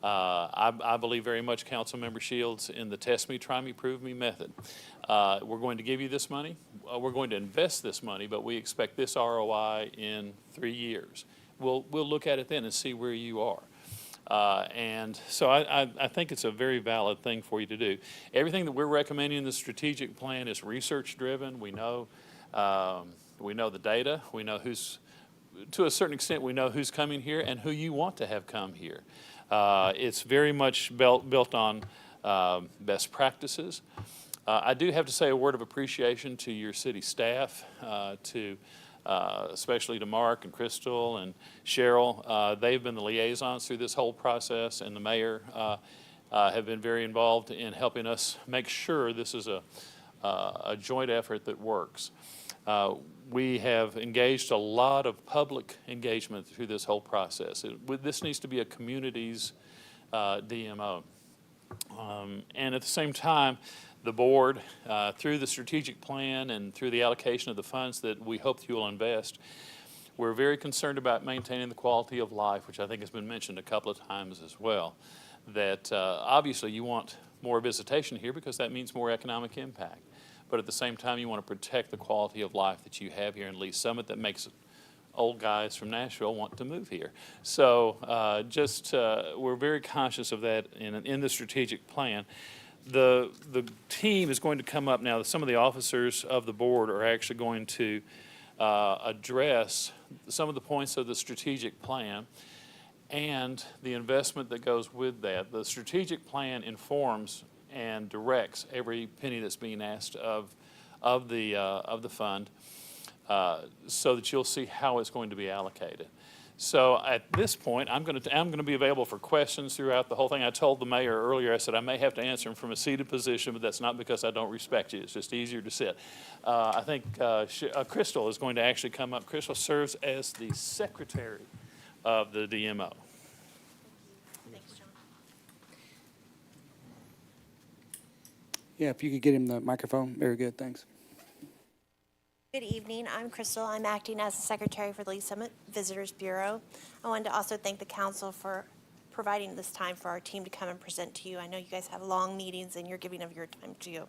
I believe very much, Councilmember Shields, in the test me, try me, prove me method. We're going to give you this money. We're going to invest this money, but we expect this ROI in 3 years. We'll look at it then and see where you are. And so I think it's a very valid thing for you to do. Everything that we're recommending in the strategic plan is research driven. We know the data. We know to a certain extent, we know who's coming here and who you want to have come here. It's very much built on best practices. I do have to say a word of appreciation to your city staff, especially to Mark and Crystal and Cheryl. They've been the liaisons through this whole process, and the mayor have been very involved in helping us make sure this is a joint effort that works. We have engaged a lot of public engagement through this whole process. This needs to be a community's DMO. And at the same time, the board, through the strategic plan and through the allocation of the funds that we hope you will invest, we're very concerned about maintaining the quality of life, which I think has been mentioned a couple of times as well. That obviously you want more visitation here because that means more economic impact. But at the same time, you want to protect the quality of life that you have here in Lee Summit that makes old guys from Nashville want to move here. So we're very conscious of that in the strategic plan. The team is going to come up now. Some of the officers of the board are actually going to address some of the points of the strategic plan and the investment that goes with that. The strategic plan informs and directs every penny that's being asked of the fund, so that you'll see how it's going to be allocated. So at this point, I'm going to be available for questions throughout the whole thing. I told the mayor earlier, I said I may have to answer them from a seated position, but that's not because I don't respect you. It's just easier to sit. I think Crystal is going to actually come up. Crystal serves as the secretary of the DMO. Yeah, if you could get him the microphone. Very good, thanks. Good evening. I'm Crystal. I'm acting as the secretary for the Lee Summit Visitors Bureau. I wanted to also thank the council for providing this time for our team to come and present to you. I know you guys have long meetings and you're giving of your time to you.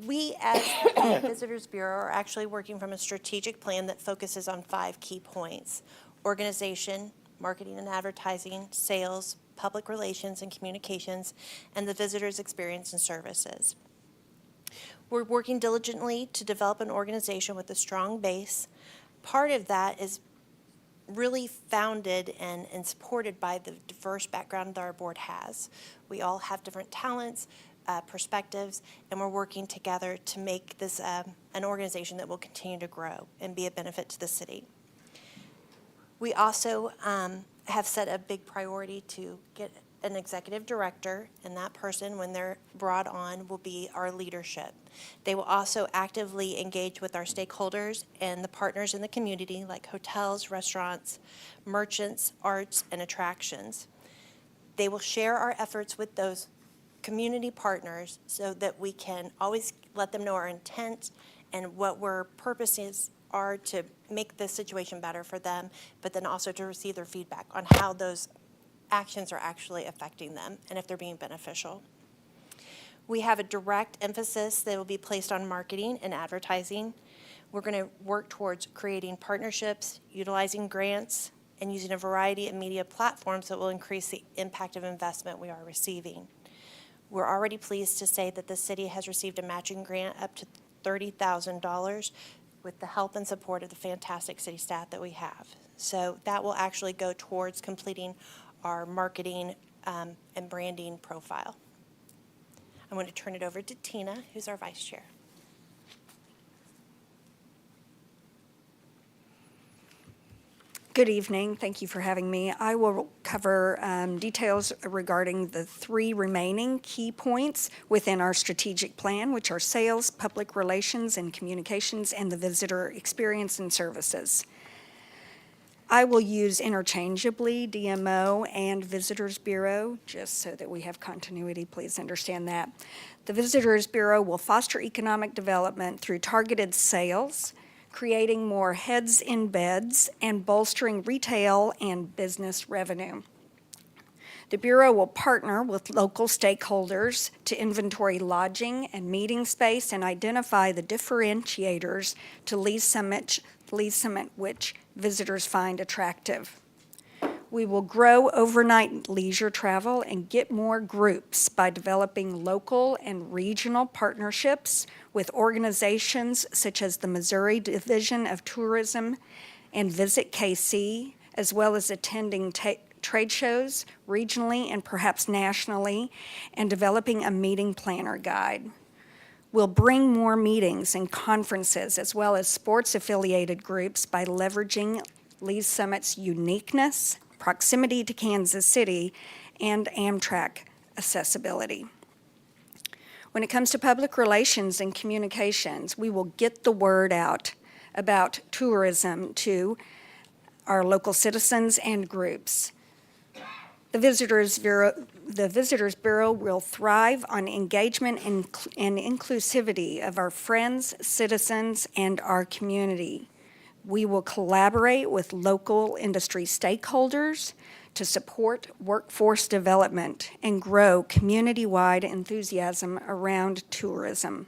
We, as the Visitors Bureau, are actually working from a strategic plan that focuses on 5 key points: organization, marketing and advertising, sales, public relations and communications, and the visitor's experience and services. We're working diligently to develop an organization with a strong base. Part of that is really founded and supported by the diverse background that our board has. We all have different talents, perspectives, and we're working together to make this an organization that will continue to grow and be a benefit to the city. We also have set a big priority to get an executive director, and that person, when they're brought on, will be our leadership. They will also actively engage with our stakeholders and the partners in the community, like hotels, restaurants, merchants, arts, and attractions. They will share our efforts with those community partners so that we can always let them know our intent and what our purposes are to make this situation better for them, but then also to receive their feedback on how those actions are actually affecting them and if they're being beneficial. We have a direct emphasis that will be placed on marketing and advertising. We're going to work towards creating partnerships, utilizing grants, and using a variety of media platforms that will increase the impact of investment we are receiving. We're already pleased to say that the city has received a matching grant up to $30,000 with the help and support of the fantastic city staff that we have. So that will actually go towards completing our marketing and branding profile. I'm going to turn it over to Tina, who's our vice chair. Good evening. Thank you for having me. I will cover details regarding the 3 remaining key points within our strategic plan, which are sales, public relations and communications, and the visitor experience and services. I will use interchangeably DMO and Visitors Bureau, just so that we have continuity. Please understand that. The Visitors Bureau will foster economic development through targeted sales, creating more heads in beds, and bolstering retail and business revenue. The Bureau will partner with local stakeholders to inventory lodging and meeting space and identify the differentiators to Lee's Summit which visitors find attractive. We will grow overnight leisure travel and get more groups by developing local and regional partnerships with organizations such as the Missouri Division of Tourism and Visit KC, as well as attending trade shows regionally and perhaps nationally, and developing a meeting planner guide. We'll bring more meetings and conferences as well as sports-affiliated groups by leveraging Lee's Summit's uniqueness, proximity to Kansas City, and Amtrak accessibility. When it comes to public relations and communications, we will get the word out about tourism to our local citizens and groups. The Visitors Bureau will thrive on engagement and inclusivity of our friends, citizens, and our community. We will collaborate with local industry stakeholders to support workforce development and grow community-wide enthusiasm around tourism.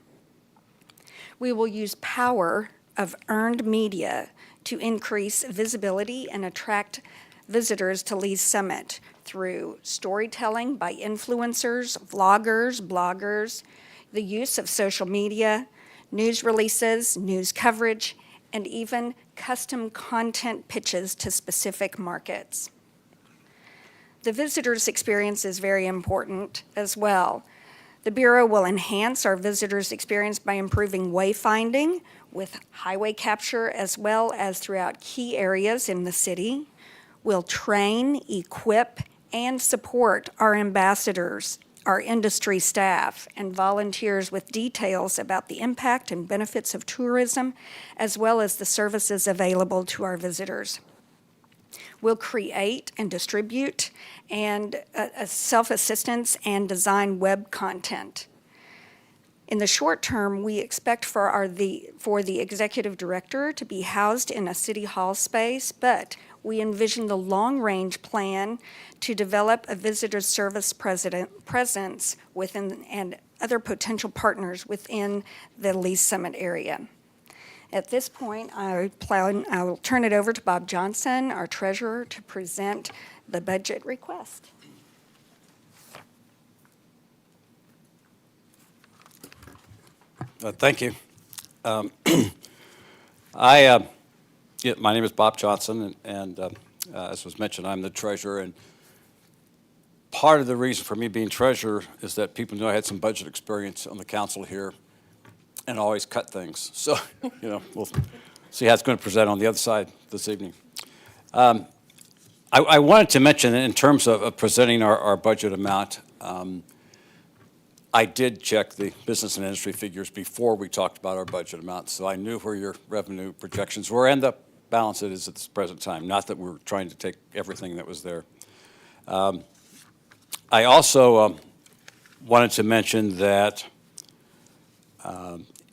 We will use power of earned media to increase visibility and attract visitors to Lee's Summit through storytelling by influencers, vloggers, bloggers, the use of social media, news releases, news coverage, and even custom content pitches to specific markets. The visitor's experience is very important as well. The Bureau will enhance our visitors' experience by improving wayfinding with highway capture as well as throughout key areas in the city. We'll train, equip, and support our ambassadors, our industry staff, and volunteers with details about the impact and benefits of tourism, as well as the services available to our visitors. We'll create and distribute and self-assistance and design web content. In the short term, we expect for the executive director to be housed in a city hall space, but we envision the long-range plan to develop a visitor service presence within and other potential partners within the Lee's Summit area. At this point, I will turn it over to Bob Johnson, our treasurer, to present the budget request. Thank you. My name is Bob Johnson, and as was mentioned, I'm the treasurer. And part of the reason for me being treasurer is that people know I had some budget experience on the council here and always cut things. So, we'll see how it's going to present on the other side this evening. I wanted to mention in terms of presenting our budget amount, I did check the business and industry figures before we talked about our budget amount, so I knew where your revenue projections were and the balance it is at this present time, not that we're trying to take everything that was there. I also wanted to mention that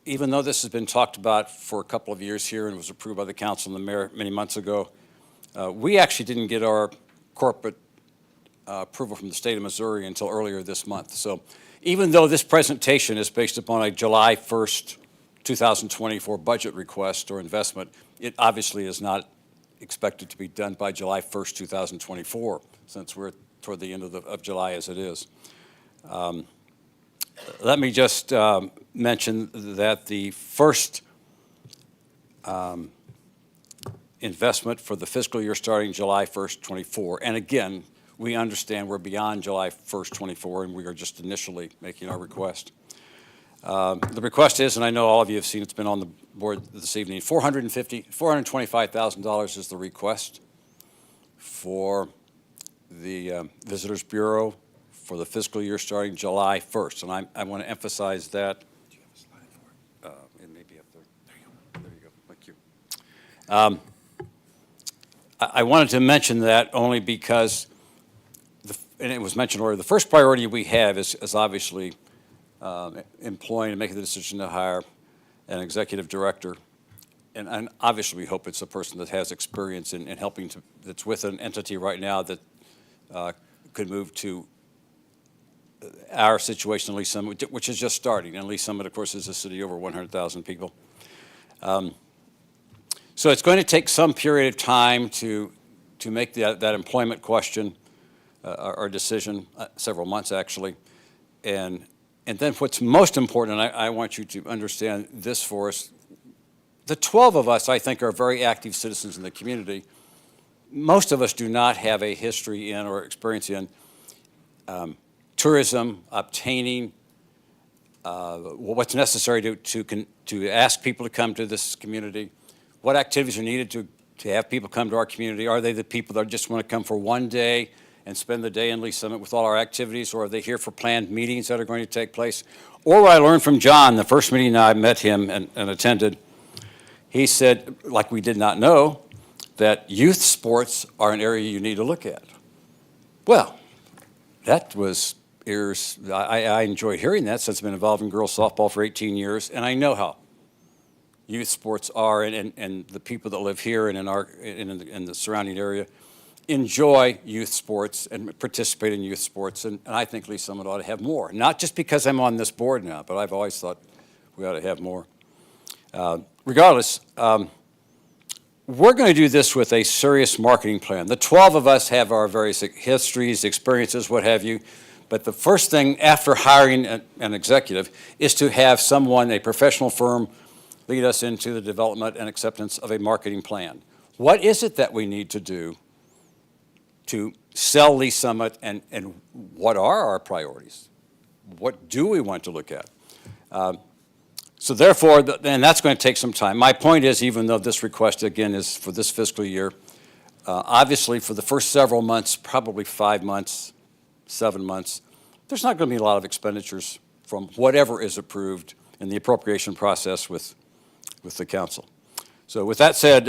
even though this has been talked about for a couple of years here and was approved by the council and the mayor many months ago, we actually didn't get our corporate approval from the state of Missouri until earlier this month. So even though this presentation is based upon a July 1st, 2024 budget request or investment, it obviously is not expected to be done by July 1st, 2024, since we're toward the end of July as it is. Let me just mention that the first investment for the fiscal year starting July 1st, 24. And again, we understand we're beyond July 1st, 24, and we are just initially making our request. The request is, and I know all of you have seen, it's been on the board this evening, $425,000 is the request for the Visitors Bureau for the fiscal year starting July 1st. And I want to emphasize that. Do you have a slide for it? It may be up there. There you go. Thank you. I wanted to mention that only because, and it was mentioned earlier, the first priority we have is obviously employing and making the decision to hire an executive director. And obviously we hope it's a person that has experience in helping to, that's with an entity right now that could move to our situation in Lee Summit, which is just starting. And Lee Summit, of course, is a city over 100,000 people. So it's going to take some period of time to make that employment question our decision, several months actually. And then what's most important, and I want you to understand this for us, the 12 of us, I think, are very active citizens in the community. Most of us do not have a history in or experience in tourism, obtaining what's necessary to ask people to come to this community, what activities are needed to have people come to our community. Are they the people that just want to come for one day and spend the day in Lee Summit with all our activities, or are they here for planned meetings that are going to take place? Or what I learned from John, the first meeting I met him and attended, he said, like we did not know, that youth sports are an area you need to look at. Well, that was I enjoyed hearing that since I've been involved in girls softball for 18 years, and I know how youth sports are, and the people that live here and in the surrounding area enjoy youth sports and participate in youth sports, and I think Lee Summit ought to have more. Not just because I'm on this board now, but I've always thought we ought to have more. Regardless, we're going to do this with a serious marketing plan. The 12 of us have our various histories, experiences, what have you, but the first thing after hiring an executive is to have someone, a professional firm, lead us into the development and acceptance of a marketing plan. What is it that we need to do to sell Lee Summit, and what are our priorities? What do we want to look at? So therefore, and that's going to take some time. My point is, even though this request, again, is for this fiscal year, obviously for the first several months, probably 5 months, 7 months, there's not going to be a lot of expenditures from whatever is approved in the appropriation process with the council. So with that said,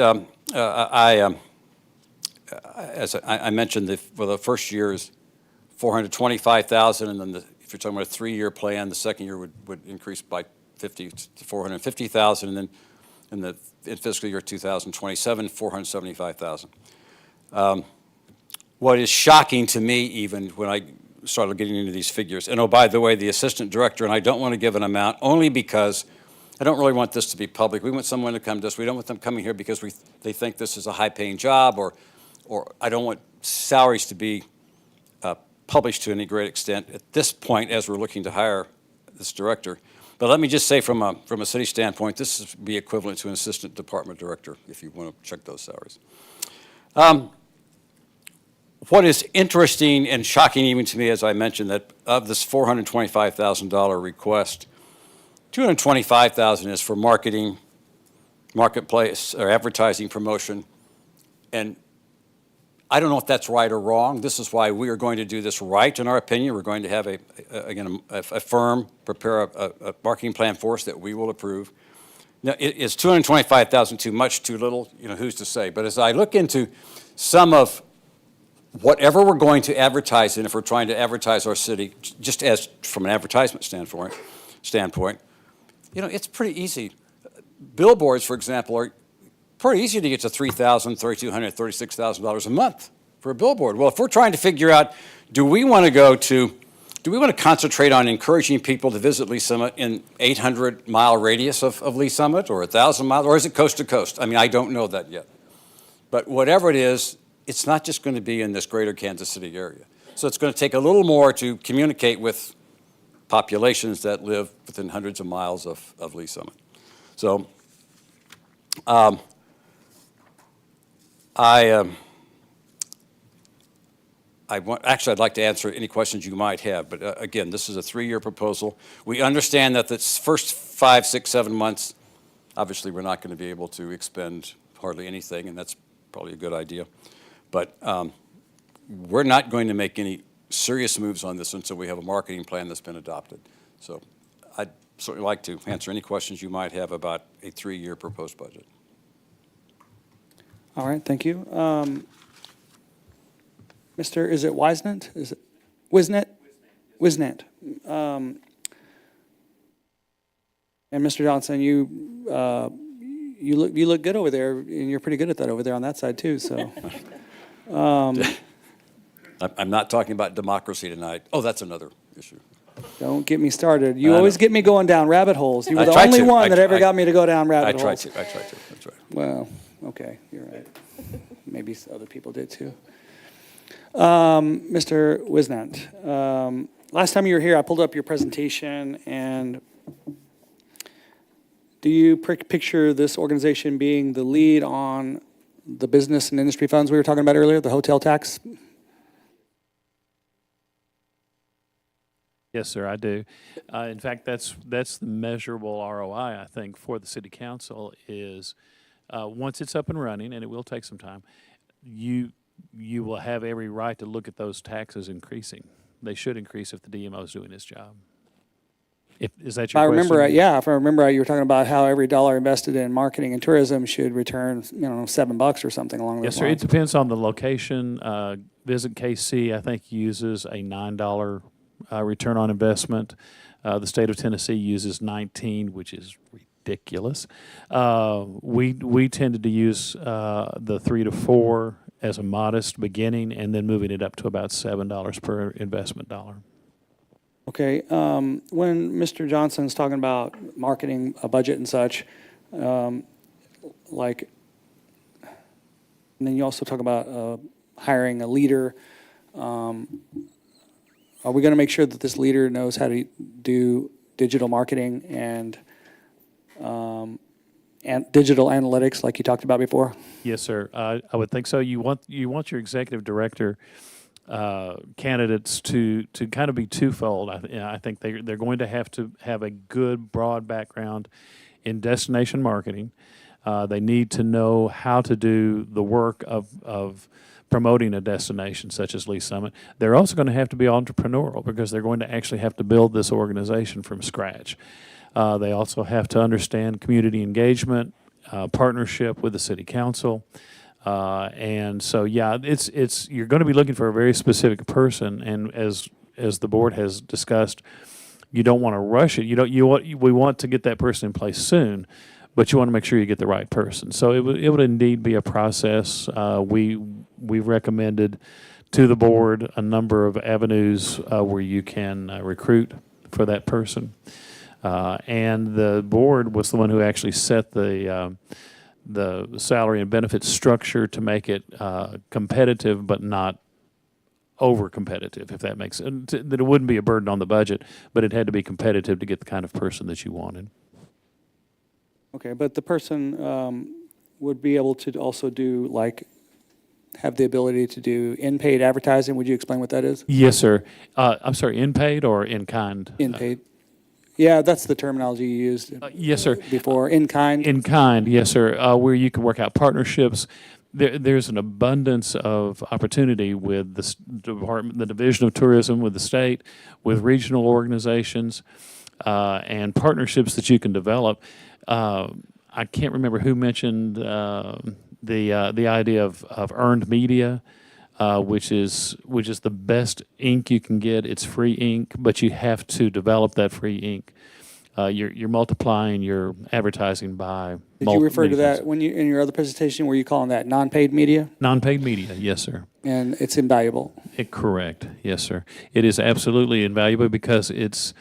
as I mentioned, for the first year is $425,000, and then if you're talking about a 3-year plan, the second year would increase by $50,000 to $450,000, and then in fiscal year 2027, $475,000. What is shocking to me, even when I started getting into these figures, and oh, by the way, the assistant director, and I don't want to give an amount only because I don't really want this to be public. We want someone to come to us. We don't want them coming here because they think this is a high-paying job, or I don't want salaries to be published to any great extent at this point as we're looking to hire this director. But let me just say from a city standpoint, this would be equivalent to an assistant department director if you want to check those salaries. What is interesting and shocking even to me, as I mentioned, that of this $425,000 request, $225,000 is for marketing, marketplace, or advertising, promotion, and I don't know if that's right or wrong. This is why we are going to do this right, in our opinion. We're going to have a firm prepare a marketing plan for us that we will approve. Now, is $225,000 too much, too little? You know, who's to say? But as I look into some of whatever we're going to advertise in, if we're trying to advertise our city, just as from an advertisement standpoint, you know, it's pretty easy. Billboards, for example, are pretty easy to get to $3,000, $3,200, $36,000 a month for a billboard. Well, if we're trying to figure out, do we want to concentrate on encouraging people to visit Lee Summit in 800-mile radius of Lee Summit, or 1,000 miles, or is it coast to coast? I mean, I don't know that yet. But whatever it is, it's not just going to be in this greater Kansas City area. So it's going to take a little more to communicate with populations that live within hundreds of miles of Lee Summit. So Actually, I'd like to answer any questions you might have, but again, this is a 3-year proposal. We understand that the first 5, 6, 7 months, obviously, we're not going to be able to expend hardly anything, and that's probably a good idea. But we're not going to make any serious moves on this until we have a marketing plan that's been adopted. So I'd certainly like to answer any questions you might have about a 3-year proposed budget. All right, thank you. Mr., is it Wisnant? Is it Wisnet? Wisnant. And Mr. Johnson, you look good over there, and you're pretty good at that over there on that side too. So, I'm not talking about democracy tonight. Oh, that's another issue. don't get me started. You always get me going down rabbit holes. You were the tried only to. one that ever got me to go down rabbit I holes. tried to. That's right. Well, okay, you're right. Maybe other people did too. Mr. Wisnant, last time you were here, I pulled up your presentation, and do you picture this organization being the lead on the business and industry funds we were talking about earlier, the hotel tax? Yes, sir, I do. In fact, that's the measurable ROI, I think, for the city council is once it's up and running, and it will take some time, you will have every right to look at those taxes increasing. They should increase if the DMO is doing its job. Is that your question? If I remember right, you were talking about how every dollar invested in marketing and tourism should return, $7 or something along those Yes, sir. It lines. depends on the location. Visit KC, I think, uses a $9 return on investment. The state of Tennessee uses 19, which is ridiculous. We tended to use the 3 to 4 as a modest beginning, and then moving it up to about $7 per investment dollar. Okay, when Mr. Johnson's talking about marketing a budget and such, and then you also talk about hiring a leader. Are we going to make sure that this leader knows how to do digital marketing and digital analytics like you talked about before? Yes, sir. I would think so. You want your executive director candidates to kind of be twofold. I think they're going to have a good broad background in destination marketing. They need to know how to do the work of promoting a destination such as Lee Summit. They're also going to have to be entrepreneurial because they're going to actually have to build this organization from scratch. They also have to understand community engagement, partnership with the city council. And so, you're going to be looking for a very specific person. And as the board has discussed, you don't want to rush it. We want to get that person in place soon, but you want to make sure you get the right person. So it would indeed be a process. We've recommended to the board a number of avenues where you can recruit for that person. And the board was the one who actually set the salary and benefit structure to make it competitive, but not over-competitive, if that makes sense. That it wouldn't be a burden on the budget, but it had to be competitive to get the kind of person that you wanted. Okay, but the person would be able to also have the ability to do in-paid advertising. Would you explain what that is? Yes, sir. I'm sorry, in-paid or in-kind? In-paid. Yeah, that's the terminology you used. Yes, sir. Before, in-kind. In kind, yes, sir. Where you can work out partnerships. There's an abundance of opportunity with the department, the Division of Tourism, with the state, with regional organizations, and partnerships that you can develop. I can't remember who mentioned the idea of earned media, which is the best ink you can get. It's free ink, but you have to develop that free ink. You're multiplying your advertising by. Did you refer to that when in your other presentation? Were you calling that non-paid media? Non-paid media, yes, sir. And it's invaluable. Correct, yes, sir. It is absolutely invaluable because it's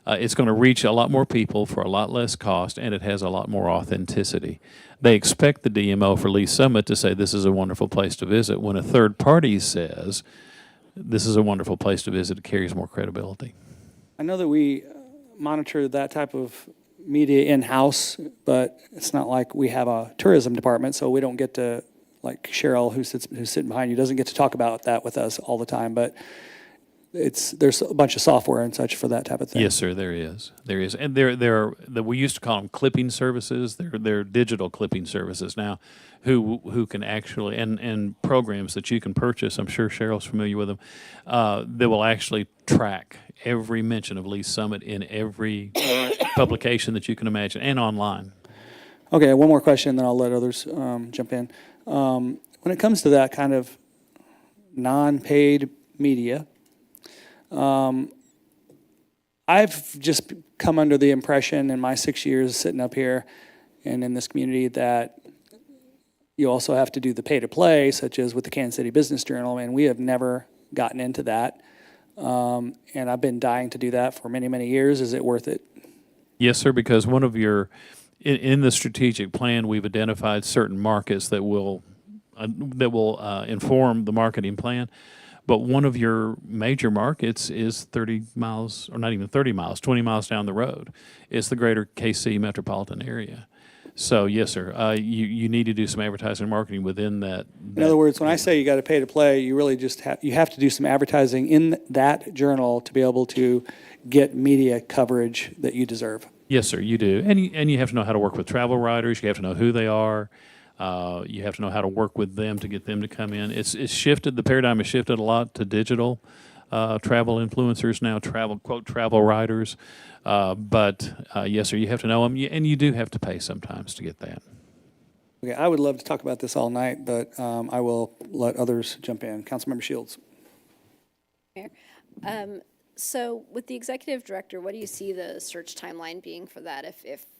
going to reach a lot more people for a lot less cost, and it has a lot more authenticity. They expect the DMO for Lee Summit to say this is a wonderful place to visit. When a third party says this is a wonderful place to visit, it carries more credibility. I know that we monitor that type of media in-house, but it's not like we have a tourism department, so we don't get to, like Cheryl, who's sitting behind you, doesn't get to talk about that with us all the time, but there's a bunch of software and such for that type of thing. Yes, sir, there is. There is. And we used to call them clipping services. They're digital clipping services now who can actually, and programs that you can purchase, I'm sure Cheryl's familiar with them, that will actually track every mention of Lee's Summit in every publication that you can imagine, and online. Okay, one more question, then I'll let others jump in. When it comes to that kind of non-paid media, I've just come under the impression in my 6 years sitting up here and in this community that you also have to do the pay-to-play, such as with the Kansas City Business Journal, and we have never gotten into that. And I've been dying to do that for many, many years. Is it worth it? Yes, sir, because one of your, in the strategic plan, we've identified certain markets that will inform the marketing plan. But one of your major markets is 30 miles, or not even 30 miles, 20 miles down the road. It's the greater KC metropolitan area. So, yes, sir, you need to do some advertising and marketing within that. In other words, when I say you got to pay to play, you really just have to do some advertising in that journal to be able to get media coverage that you deserve. Yes, sir, you do. And you have to know how to work with travel writers. You have to know who they are. You have to know how to work with them to get them to come in. It's shifted. The paradigm has shifted a lot to digital travel influencers now, travel writers. But yes, sir, you have to know them, and you do have to pay sometimes to get that. Okay, I would love to talk about this all night, but I will let others jump in. Councilmember Shields. So with the executive director, what do you see the search timeline being for that?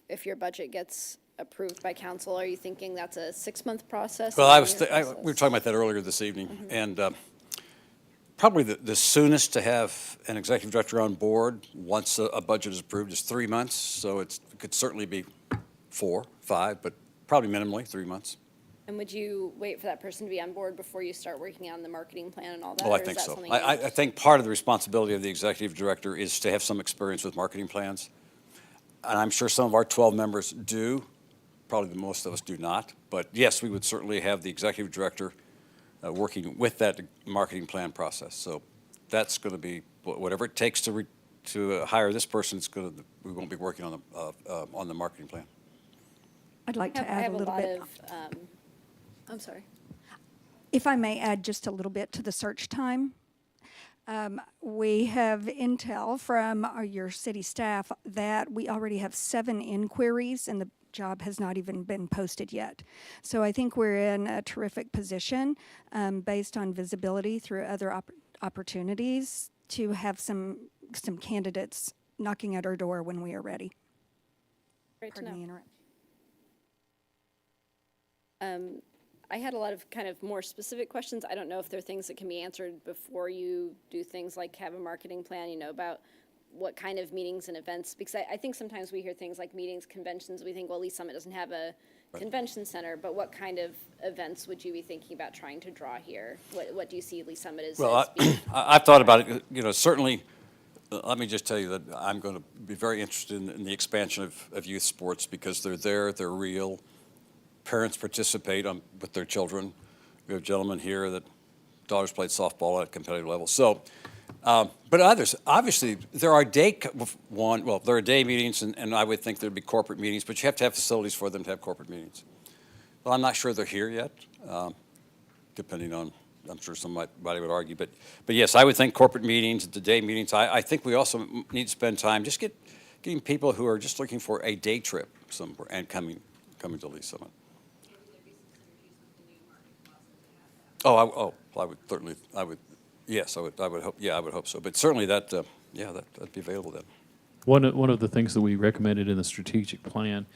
If your budget gets approved by council, are you thinking that's a 6-month process? Well, we were talking about that earlier this evening, and probably the soonest to have an executive director on board once a budget is approved is 3 months. So it could certainly be 4, 5, but probably minimally 3 months. And would you wait for that person to be on board before you start working on the marketing plan and all that? Well, I think so. I think part of the responsibility of the executive director is to have some experience with marketing plans. And I'm sure some of our 12 members do. Probably most of us do not. But yes, we would certainly have the executive director working with that marketing plan process. So that's going to be whatever it takes to hire this person. We won't be working on the marketing plan. I'd like to add a little bit. I'm sorry. If I may add just a little bit to the search time. We have intel from your city staff that we already have 7 inquiries and the job has not even been posted yet. So I think we're in a terrific position based on visibility through other opportunities to have some candidates knocking at our door when we are ready. Great to know. Pardon the interruption. I had a lot of kind of more specific questions. I don't know if there are things that can be answered before you do things like have a marketing plan, about what kind of meetings and events, because I think sometimes we hear things like meetings, conventions, we think, well, Lee's Summit doesn't have a convention center, but what kind of events would you be thinking about trying to draw here? What do you see Lee's Summit as? Well, I've thought about it, certainly, let me just tell you that I'm going to be very interested in the expansion of youth sports because they're there, they're real. Parents participate with their children. We have gentlemen here that daughters played softball at a competitive level. So, but others, obviously, there are day meetings, and I would think there'd be corporate meetings, but you have to have facilities for them to have corporate meetings. Well, I'm not sure they're here yet, depending on, I'm sure somebody would argue, but yes, I would think corporate meetings, the day meetings. I think we also need to spend time just getting people who are just looking for a day trip somewhere and coming to Lee's Summit. I would certainly, yes, I would hope, I would hope so. But certainly that'd be available then. One of the things that we recommended in the strategic plan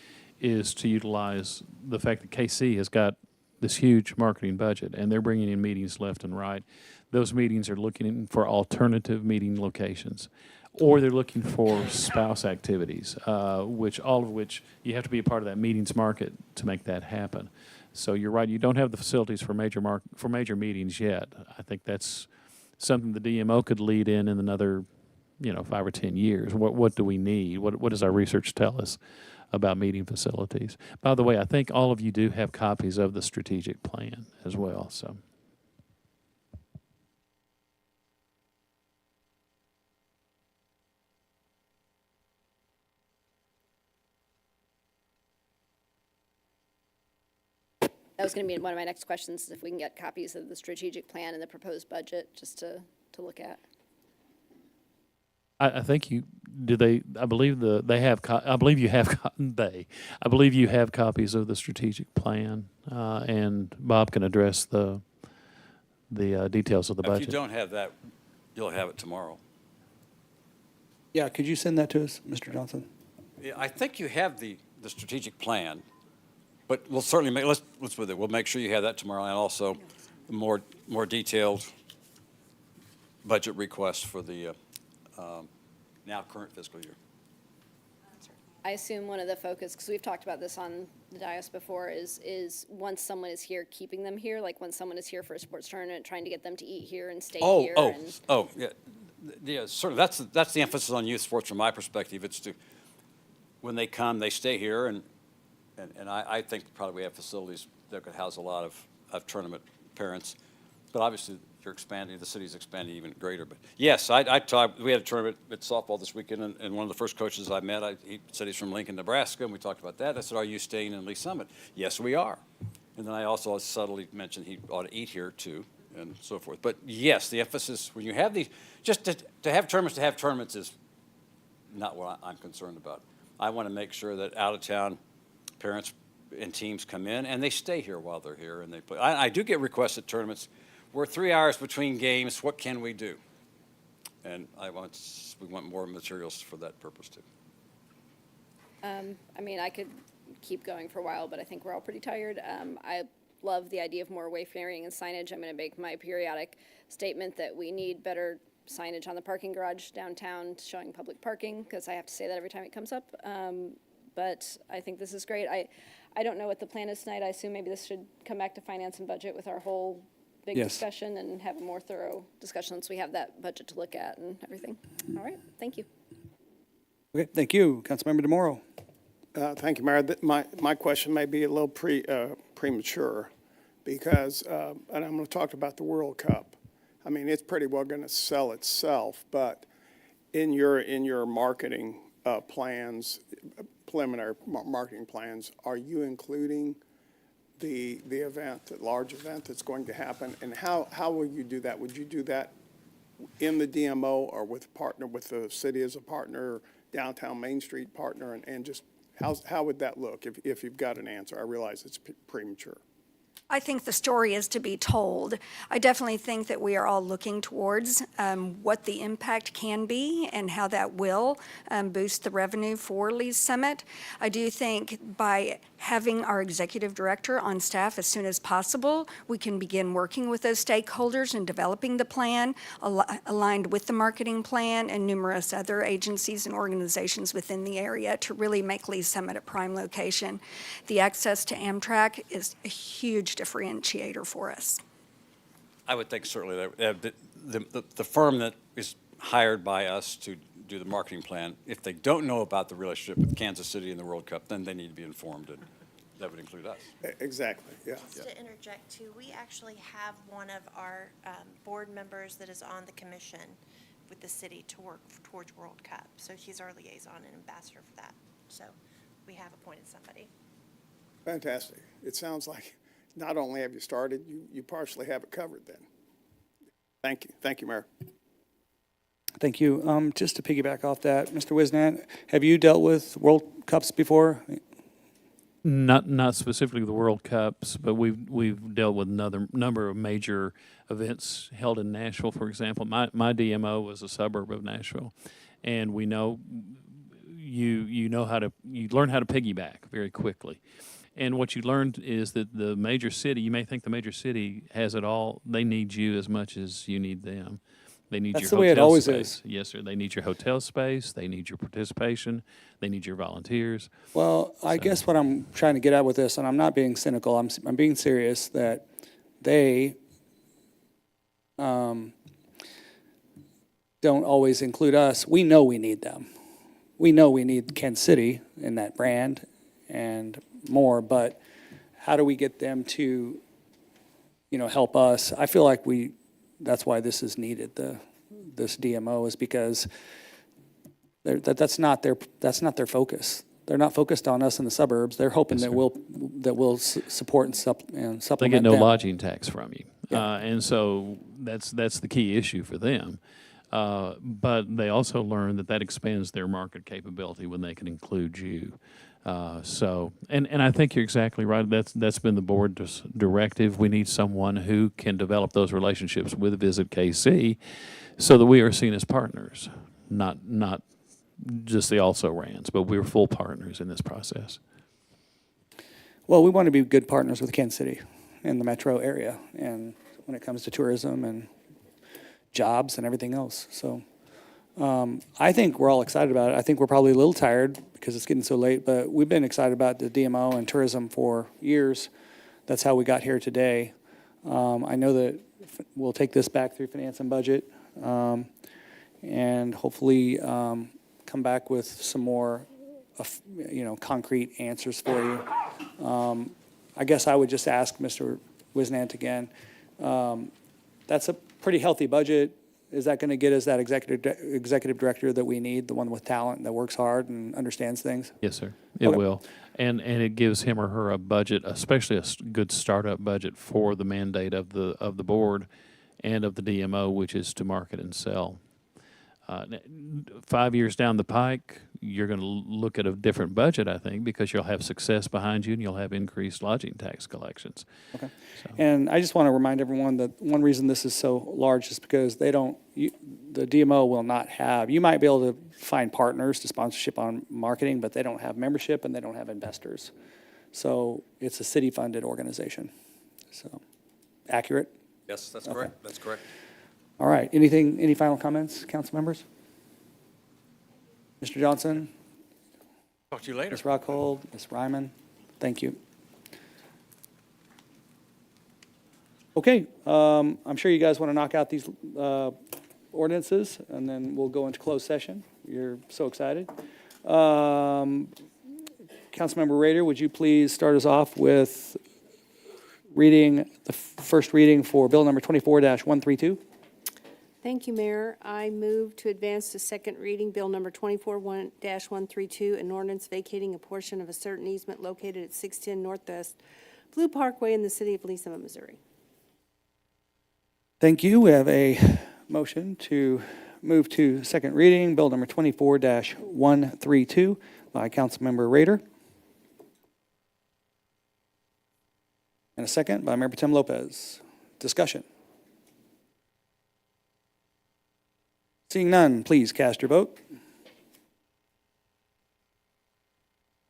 is to utilize the fact that KC has got this huge marketing budget, and they're bringing in meetings left and right. Those meetings are looking for alternative meeting locations, or they're looking for spouse activities, all of which you have to be a part of that meetings market to make that happen. So you're right, you don't have the facilities for major meetings yet. I think that's something the DMO could lead in another 5 or 10 years. What do we need? What does our research tell us about meeting facilities? By the way, I think all of you do have copies of the strategic plan as well, so. That was going to be one of my next questions, if we can get copies of the strategic plan and the proposed budget, just to look at. I think you do. I believe they have. I believe you have. I believe you have copies of the strategic plan, and Bob can address the details of the budget. If you don't have that, you'll have it tomorrow. Yeah, could you send that to us, Mr. Johnson? Yeah, I think you have the strategic plan, but we'll certainly make. Let's with it. We'll make sure you have that tomorrow, and also more detailed budget requests for the now current fiscal year. I assume one of the focus, because we've talked about this on the dais before, is once someone is here, keeping them here. Like when someone is here for a sports tournament, trying to get them to eat here and stay here. Yeah. Certainly, that's the emphasis on youth sports from my perspective. It's to when they come, they stay here, and I think probably we have facilities that could house a lot of tournament parents, but obviously you're expanding, the city's expanding even greater. But yes, I talked, we had a tournament at softball this weekend, and one of the first coaches I met, he said he's from Lincoln, Nebraska, and we talked about that. I said, are you staying in Lee Summit? Yes, we are. And then I also subtly mentioned he ought to eat here too, and so forth. But yes, the emphasis, when you have these, just to have tournaments is not what I'm concerned about. I want to make sure that out-of-town parents and teams come in, and they stay here while they're here, and they play. I do get requests at tournaments. We're 3 hours between games. What can we do? And we want more materials for that purpose too. I mean, I could keep going for a while, but I think we're all pretty tired. I love the idea of more wayfaring and signage. I'm going to make my periodic statement that we need better signage on the parking garage downtown showing public parking, because I have to say that every time it comes up. But I think this is great. I don't know what the plan is tonight. I assume maybe this should come back to finance and budget with our whole big discussion and have a more thorough discussion once we have that budget to look at and everything. All right, thank you. Okay, thank you. Councilmember DeMoro. Thank you, Mayor. My question may be a little premature because, and I'm going to talk about the World Cup. I mean, it's pretty well going to sell itself, but in your marketing plans, preliminary marketing plans, are you including the event, the large event that's going to happen, and how will you do that? Would you do that in the DMO or with a partner, with the city as a partner, downtown Main Street partner, and just how would that look if you've got an answer? I realize it's premature. I think the story is to be told. I definitely think that we are all looking towards what the impact can be and how that will boost the revenue for Lee's Summit. I do think by having our executive director on staff as soon as possible, we can begin working with those stakeholders and developing the plan aligned with the marketing plan and numerous other agencies and organizations within the area to really make Lee's Summit a prime location. The access to Amtrak is a huge differentiator for us. I would think certainly that the firm that is hired by us to do the marketing plan, if they don't know about the relationship with Kansas City and the World Cup, then they need to be informed, and that would include us. Exactly, yeah. Just to interject too, we actually have one of our board members that is on the commission with the city to work towards World Cup. So she's our liaison and ambassador for that. So we have appointed somebody. Fantastic. It sounds like not only have you started, you partially have it covered then. Thank you. Thank you, Mayor. Thank you. Just to piggyback off that, Mr. Wisnant, have you dealt with World Cups before? Not specifically the World Cups, but we've dealt with another number of major events held in Nashville, for example. My DMO was a suburb of Nashville, and we know you learn how to piggyback very quickly. And what you learned is that the major city, you may think the major city has it all. They need you as much as you need them. They need That's your the way it hotel always space. is. Yes, sir. They need your hotel space. They need your participation. They need your volunteers. Well, I guess what I'm trying to get at with this, and I'm not being cynical, I'm being serious, that they don't always include us. We know we need them. We know we need Kansas City in that brand and more, but how do we get them to, help us? I feel like that's why this is needed, this DMO, is because that's not their focus. They're not focused on us in the suburbs. They're hoping that we'll support and supplement They get no them. lodging tax from you. And so that's the key issue for them. But they also learn that expands their market capability when they can include you. And I think you're exactly right. That's been the board's directive. We need someone who can develop those relationships with Visit KC so that we are seen as partners, not just the also-rans, but we're full partners in this process. Well, we want to be good partners with Kansas City and the metro area, and when it comes to tourism and jobs and everything else. So I think we're all excited about it. I think we're probably a little tired because it's getting so late, but we've been excited about the DMO and tourism for years. That's how we got here today. I know that we'll take this back through finance and budget, and hopefully come back with some more, concrete answers for you. I guess I would just ask Mr. Wisnant again, that's a pretty healthy budget. Is that going to get us that executive director that we need, the one with talent that works hard and understands things? Yes, sir. It will. And it gives him or her a budget, especially a good startup budget for the mandate of the board and of the DMO, which is to market and sell. 5 years down the pike, you're going to look at a different budget, I think, because you'll have success behind you and you'll have increased lodging tax collections. Okay. So. And I just want to remind everyone that one reason this is so large is because the DMO will not have, you might be able to find partners to sponsorship on marketing, but they don't have membership and they don't have investors. So it's a city-funded organization. So, accurate? Yes, that's correct. That's correct. All right. Any final comments, council members? Mr. Johnson? Talk to you later. Ms. Rockhold, Ms. Ryman, thank you. Okay, I'm sure you guys want to knock out these ordinances, and then we'll go into closed session. You're so excited. Councilmember Rader, would you please start us off with reading the first reading for Bill number 24-132? Thank you, Mayor. I move to advance to second reading Bill number 24-132, an ordinance vacating a portion of a certain easement located at 610 Northwest Blue Parkway in the city of Lee Summit, Missouri. Thank you. We have a motion to move to second reading, Bill number 24-132 by Councilmember Rader. And a second by Mayor Pro Tem Lopez. Discussion. Seeing none, please cast your vote.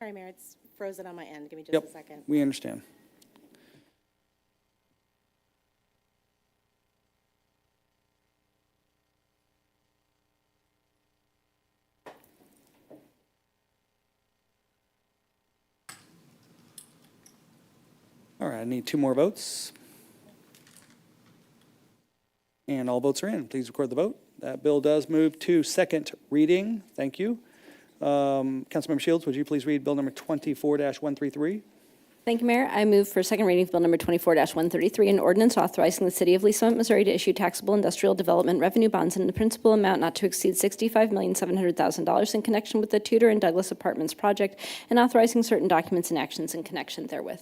Sorry, Mayor, it's frozen on my end. Give me just a second. We understand. All right, I need 2 more votes. And all votes are in. Please record the vote. That bill does move to second reading. Thank you. Councilmember Shields, would you please read Bill number 24-133? Thank you, Mayor. I move for second reading of Bill number 24-133, an ordinance authorizing the city of Lee Summit, Missouri to issue taxable industrial development revenue bonds in the principal amount not to exceed $65,700,000 in connection with the Tudor and Douglas Apartments Project and authorizing certain documents and actions in connection therewith.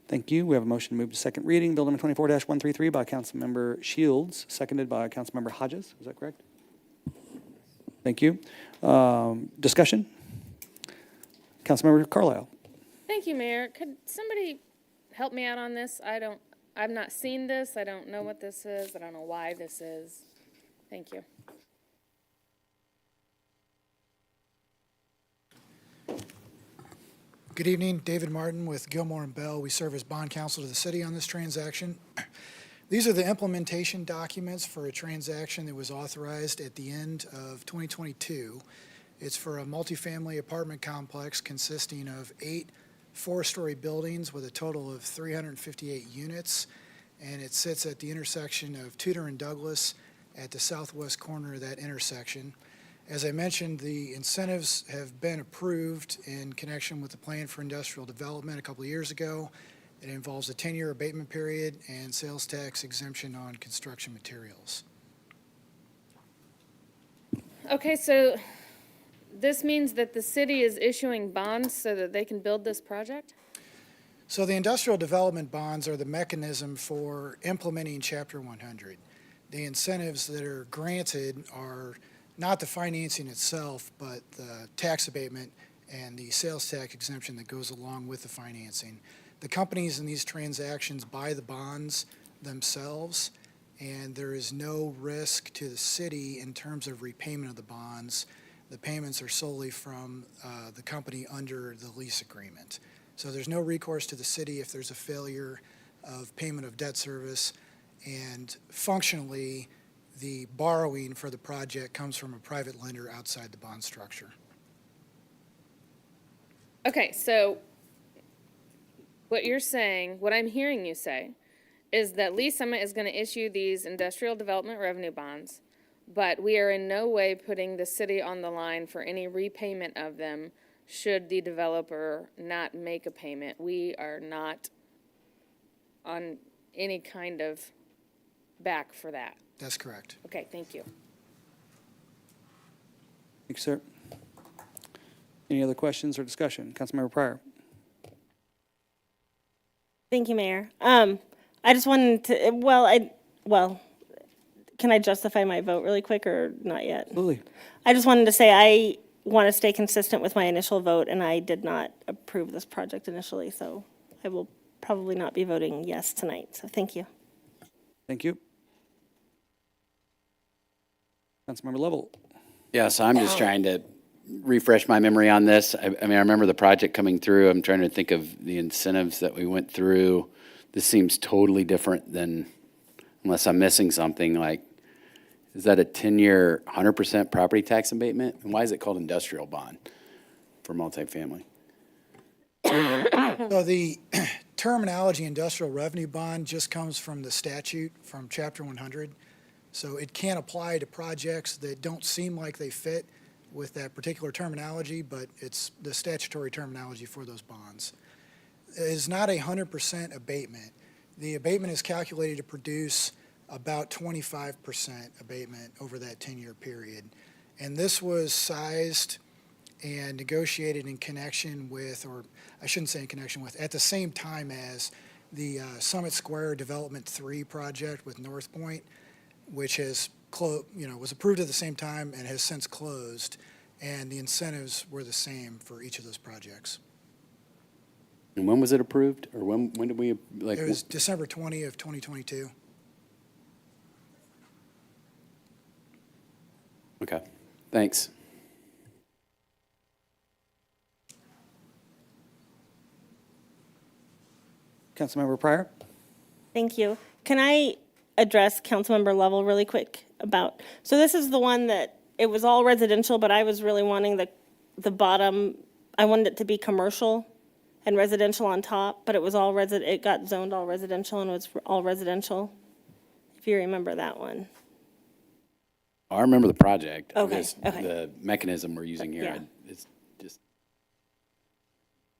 Thank you. We have a motion to move to second reading, Bill number 24-133 by Councilmember Shields, seconded by Councilmember Hodges. Is that correct? Thank you. Discussion? Councilmember Carlisle. Thank you, Mayor. Could somebody help me out on this? I've not seen this. I don't know what this is. I don't know why this is. Thank you. Good evening, David Martin with Gilmore and Bell. We serve as bond counsel to the city on this transaction. These are the implementation documents for a transaction that was authorized at the end of 2022. It's for a multifamily apartment complex consisting of 8 4-story buildings with a total of 358 units, and it sits at the intersection of Tudor and Douglas at the southwest corner of that intersection. As I mentioned, the incentives have been approved in connection with the plan for industrial development a couple of years ago. It involves a 10-year abatement period and sales tax exemption on construction materials. Okay, so this means that the city is issuing bonds so that they can build this project? So the industrial development bonds are the mechanism for implementing Chapter 100. The incentives that are granted are not the financing itself, but the tax abatement and the sales tax exemption that goes along with the financing. The companies in these transactions buy the bonds themselves, and there is no risk to the city in terms of repayment of the bonds. The payments are solely from the company under the lease agreement. So there's no recourse to the city if there's a failure of payment of debt service, and functionally, the borrowing for the project comes from a private lender outside the bond structure. Okay, so what you're saying, what I'm hearing you say, is that Lee Summit is going to issue these industrial development revenue bonds, but we are in no way putting the city on the line for any repayment of them should the developer not make a payment. We are not on any kind of back for that. That's correct. Okay, thank you. Thank you, sir. Any other questions or discussion? Councilmember Pryor. Thank you, Mayor. I just wanted to, can I justify my vote really quick or not yet? Absolutely. I just wanted to say I want to stay consistent with my initial vote, and I did not approve this project initially, so I will probably not be voting yes tonight, so thank you. Thank you. Councilmember Lovell. Yes, I'm just trying to refresh my memory on this. I mean, I remember the project coming through. I'm trying to think of the incentives that we went through. This seems totally different than, unless I'm missing something, like, is that a 10-year, 100% property tax abatement? And why is it called industrial bond for multifamily? So the terminology industrial revenue bond just comes from the statute from Chapter 100. So it can't apply to projects that don't seem like they fit with that particular terminology, but it's the statutory terminology for those bonds. It is not a 100% abatement. The abatement is calculated to produce about 25% abatement over that 10-year period. And this was sized and negotiated in connection with, or I shouldn't say in connection with, at the same time as the Summit Square Development 3 project with North Point, which has was approved at the same time and has since closed, and the incentives were the same for each of those projects. And when was it approved? Or when did we, like? It was December 20 of 2022. Okay, thanks. Councilmember Pryor. Thank you. Can I address Councilmember Lovell really quick about, so this is the one that, it was all residential, but I was really wanting the bottom, I wanted it to be commercial and residential on top, but it was all it got zoned all residential and was all residential, if you remember that one. I remember the project. Okay, Just okay. The mechanism we're using here, Yeah. it's just,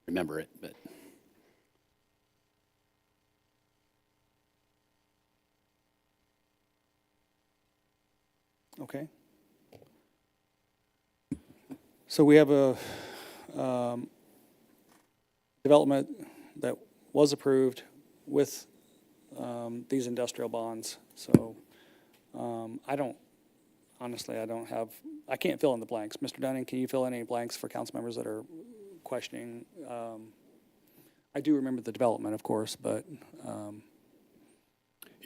remember it, but. Okay. So we have a development that was approved with these industrial bonds. So I can't fill in the blanks. Mr. Dunning, can you fill in any blanks for council members that are questioning? I do remember the development, of course, but.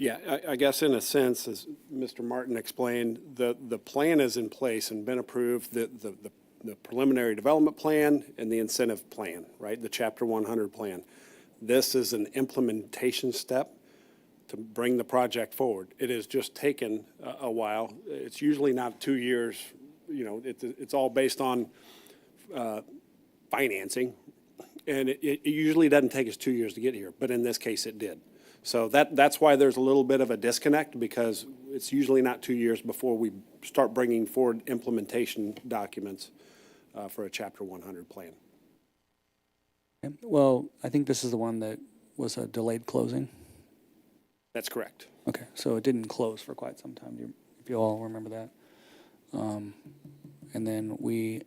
Yeah, I guess in a sense, as Mr. Martin explained, the plan is in place and been approved, the preliminary development plan and the incentive plan, right? The Chapter 100 plan. This is an implementation step to bring the project forward. It has just taken a while. It's usually not 2 years, it's all based on financing. And it usually doesn't take us 2 years to get here, but in this case it did. So that's why there's a little bit of a disconnect, because it's usually not 2 years before we start bringing forward implementation documents for a Chapter 100 plan. Okay. Well, I think this is the one that was a delayed closing. That's correct. Okay, so it didn't close for quite some time, if you all remember that. And then we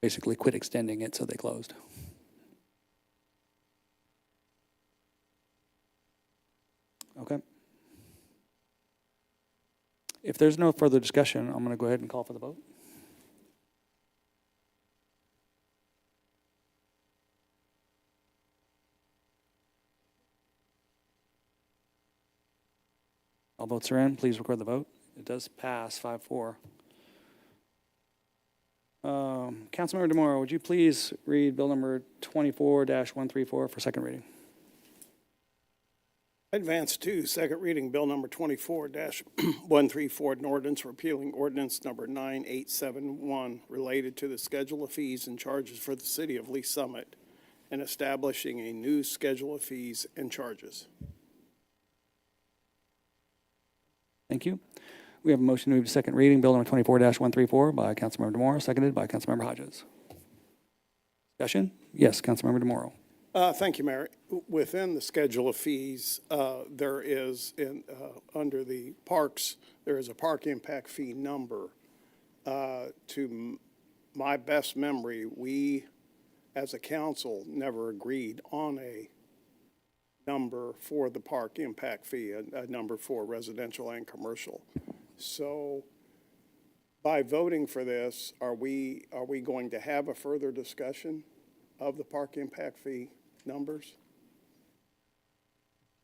basically quit extending it, so they closed. Okay. If there's no further discussion, I'm going to go ahead and call for the vote. All votes are in. Please record the vote. It does pass 5-4. Councilmember DeMora, would you please read bill number 24-134 for second reading? Advance to second reading, bill number 24-134, an ordinance repealing ordinance number 9871 related to the schedule of fees and charges for the city of Lee Summit and establishing a new schedule of fees and charges. Thank you. We have a motion to move to second reading, bill number 24-134 by Councilmember DeMora, seconded by Councilmember Hodges. Discussion? Yes, Councilmember DeMora. Thank you, Mayor. Within the schedule of fees, there is, under the parks, there is a park impact fee number. To my best memory, we, as a council, never agreed on a number for the park impact fee, a number for residential and commercial. So by voting for this, are we going to have a further discussion of the park impact fee numbers?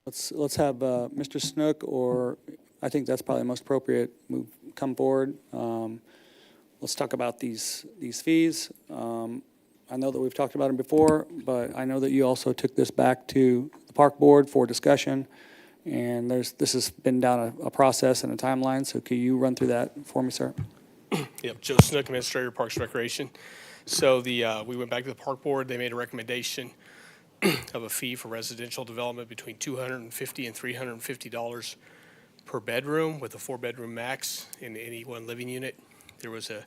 Let's have Mr. Snook, or I think that's probably most appropriate, come forward. Let's talk about these fees. I know that we've talked about them before, but I know that you also took this back to the park board for discussion, and this has been down a process and a timeline, so can you run through that for me, sir? Yep, Joe Snook, Administrator, Parks and Recreation. So we went back to the park board. They made a recommendation of a fee for residential development between $250 and $350 per bedroom, with a 4-bedroom max in any one living unit. There was a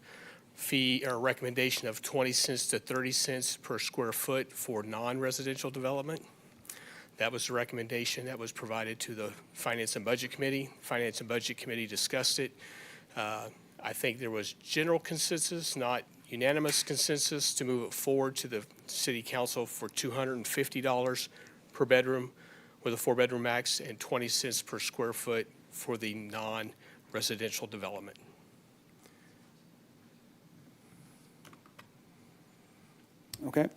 fee or recommendation of 20 cents to 30 cents per square foot for non-residential development. That was the recommendation that was provided to the Finance and Budget Committee. Finance and Budget Committee discussed it. I think there was general consensus, not unanimous consensus, to move it forward to the City Council for $250 per bedroom with a 4-bedroom max and 20 cents per square foot for the non-residential development. Okay.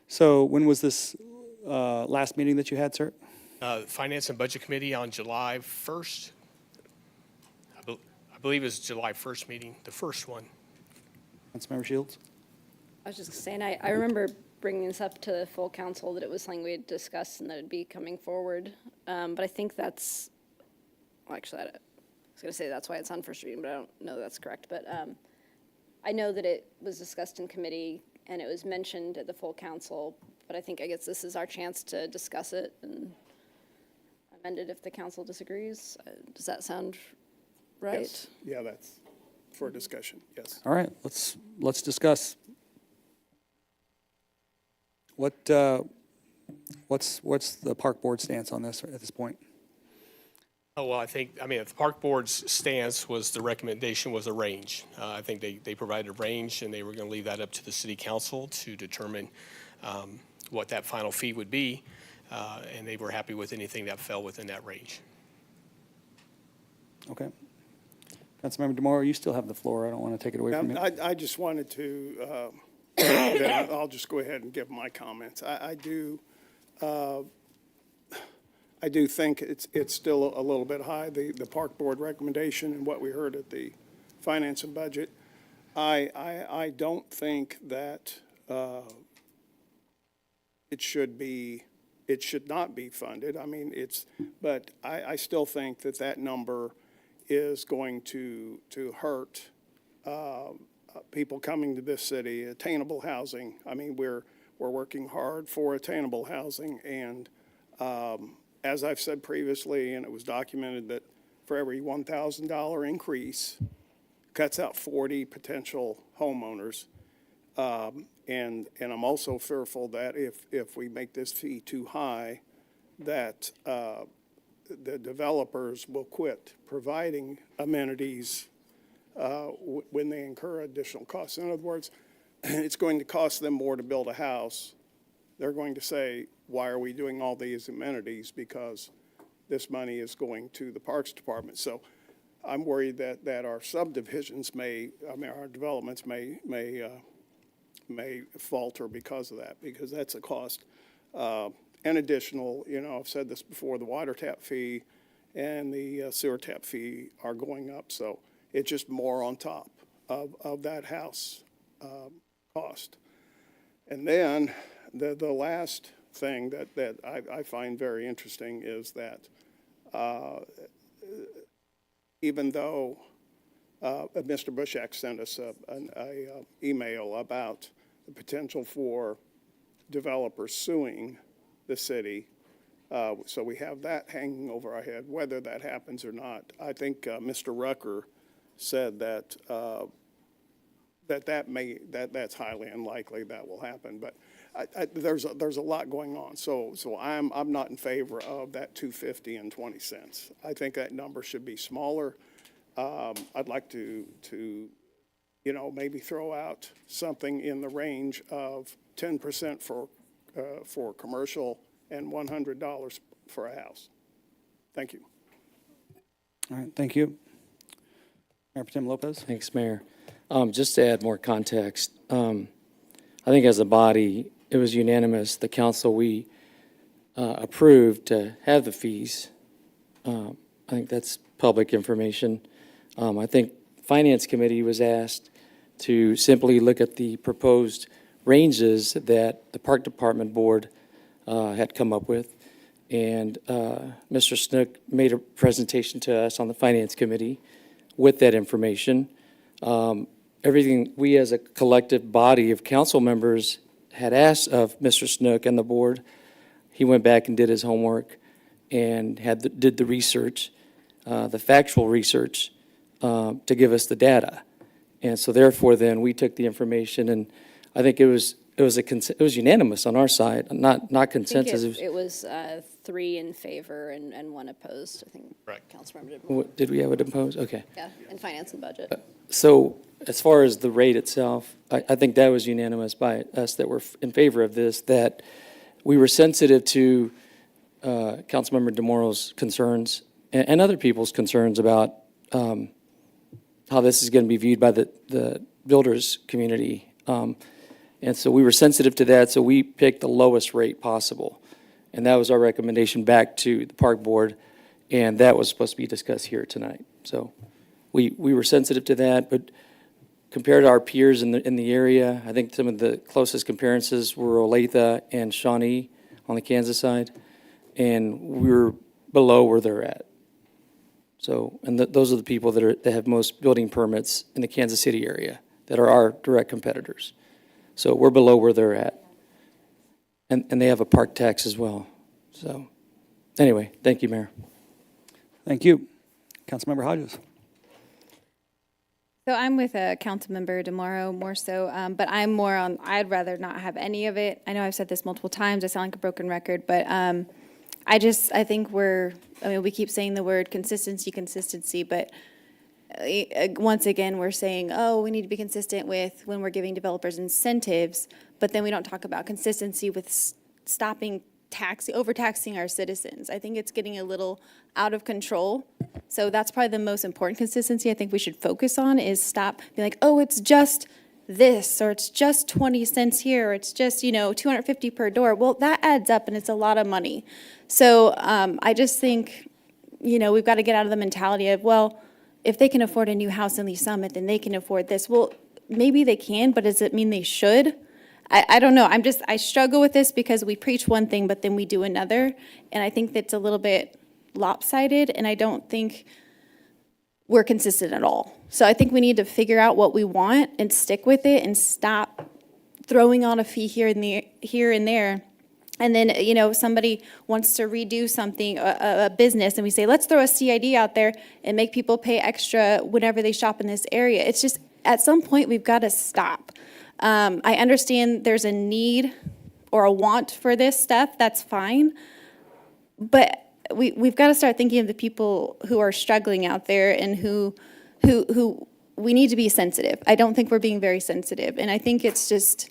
So when was this last meeting that you had, sir? Finance and Budget Committee on July 1st. I believe it was July 1st meeting, the first one. Councilmember Shields? I was just saying, I remember bringing this up to the full council, that it was something we had discussed and that it'd be coming forward. But I think that's, well, actually, I was going to say that's why it's on first reading, but I don't know that's correct. But I know that it was discussed in committee and it was mentioned at the full council, but I guess this is our chance to discuss it and amend it if the council disagrees. Does that sound right? Yes. Yeah, that's for discussion, yes. All right, let's discuss. What's the park board stance on this at this point? Oh, well, the park board's stance was the recommendation was a range. I think they provided a range, and they were going to leave that up to the city council to determine what that final fee would be, and they were happy with anything that fell within that range. Okay. Councilmember DeMora, you still have the floor. I don't want to take it away from you. I just wanted to, then I'll just go ahead and give my comments. I do think it's still a little bit high, the park board recommendation and what we heard at the finance and budget. I don't think that it should not be funded. I mean, but I still think that number is going to hurt people coming to this city. Attainable housing. I mean, we're working hard for attainable housing, and as I've said previously, and it was documented, that for every $1,000 increase, cuts out 40 potential homeowners. And I'm also fearful that if we make this fee too high, that the developers will quit providing amenities when they incur additional costs. In other words, it's going to cost them more to build a house. They're going to say, why are we doing all these amenities? Because this money is going to the Parks Department. So I'm worried that our subdivisions our developments may falter because of that, because that's a cost. And additional, I've said this before, the water tap fee and the sewer tap fee are going up. So it's just more on top of that house cost. And then the last thing that I find very interesting is that even though Mr. Bushak sent us an email about the potential for developers suing the city, so we have that hanging over our head, whether that happens or not. I think Mr. Rucker said that that's highly unlikely that will happen, but there's a lot going on. So I'm not in favor of that $2.50 I think that number should be smaller. I'd like to maybe throw out something in the range of 10% for commercial and $100 for a house. Thank you. All right, thank you. Mayor Pro Tem Lopez? Thanks, Mayor. Just to add more context, I think as a body, it was unanimous, the council, we approved to have the fees. I think that's public information. I think Finance Committee was asked to simply look at the proposed ranges that the Park Department Board had come up with. And Mr. Snook made a presentation to us on the Finance Committee with that information. Everything we as a collective body of council members had asked of Mr. Snook and the board, he went back and did his homework and did the research, the factual research, to give us the data. And so therefore then we took the information, and I think it was unanimous on our side, not consensus. It was 3 in favor and 1 opposed, I think. Right. Councilmember did. Did we have it opposed? Okay. Yeah, in finance and budget. So as far as the rate itself, I think that was unanimous by us that were in favor of this, that we were sensitive to Councilmember DeMoro's concerns and other people's concerns about how this is going to be viewed by the builders community. And so we were sensitive to that, so we picked the lowest rate possible. And that was our recommendation back to the park board, and that was supposed to be discussed here tonight. So we were sensitive to that, but compared to our peers in the area, I think some of the closest comparisons were Olathe and Shawnee on the Kansas side, and we were below where they're at. So, and those are the people that have most building permits in the Kansas City area that are our direct competitors. So we're below where they're at. And they have a park tax as well. So anyway, thank you, Mayor. Thank you. Councilmember Hodges? So I'm with Councilmember DeMoro more so, but I'm more on, I'd rather not have any of it. I know I've said this multiple times, I sound like a broken record, but I think we keep saying the word consistency, but once again, we're saying, oh, we need to be consistent with when we're giving developers incentives, but then we don't talk about consistency with stopping overtaxing our citizens. I think it's getting a little out of control. So that's probably the most important consistency I think we should focus on, is stop being like, oh, it's just this, or it's just 20 cents here, or it's just, $250 per door. Well, that adds up and it's a lot of money. So I just think, we've got to get out of the mentality of, well, if they can afford a new house in Lee Summit, then they can afford this. Well, maybe they can, but does it mean they should? I don't know. I struggle with this because we preach one thing, but then we do another. And I think that's a little bit lopsided, and I don't think we're consistent at all. So I think we need to figure out what we want and stick with it and stop throwing on a fee here and there And then, you know, somebody wants to redo something, a business, and we say, let's throw a CID out there and make people pay extra whenever they shop in this area. It's just, at some point, we've got to stop. I understand there's a need or a want for this stuff, that's fine. But we've got to start thinking of the people who are struggling out there and who we need to be sensitive. I don't think we're being very sensitive. And I think it's just,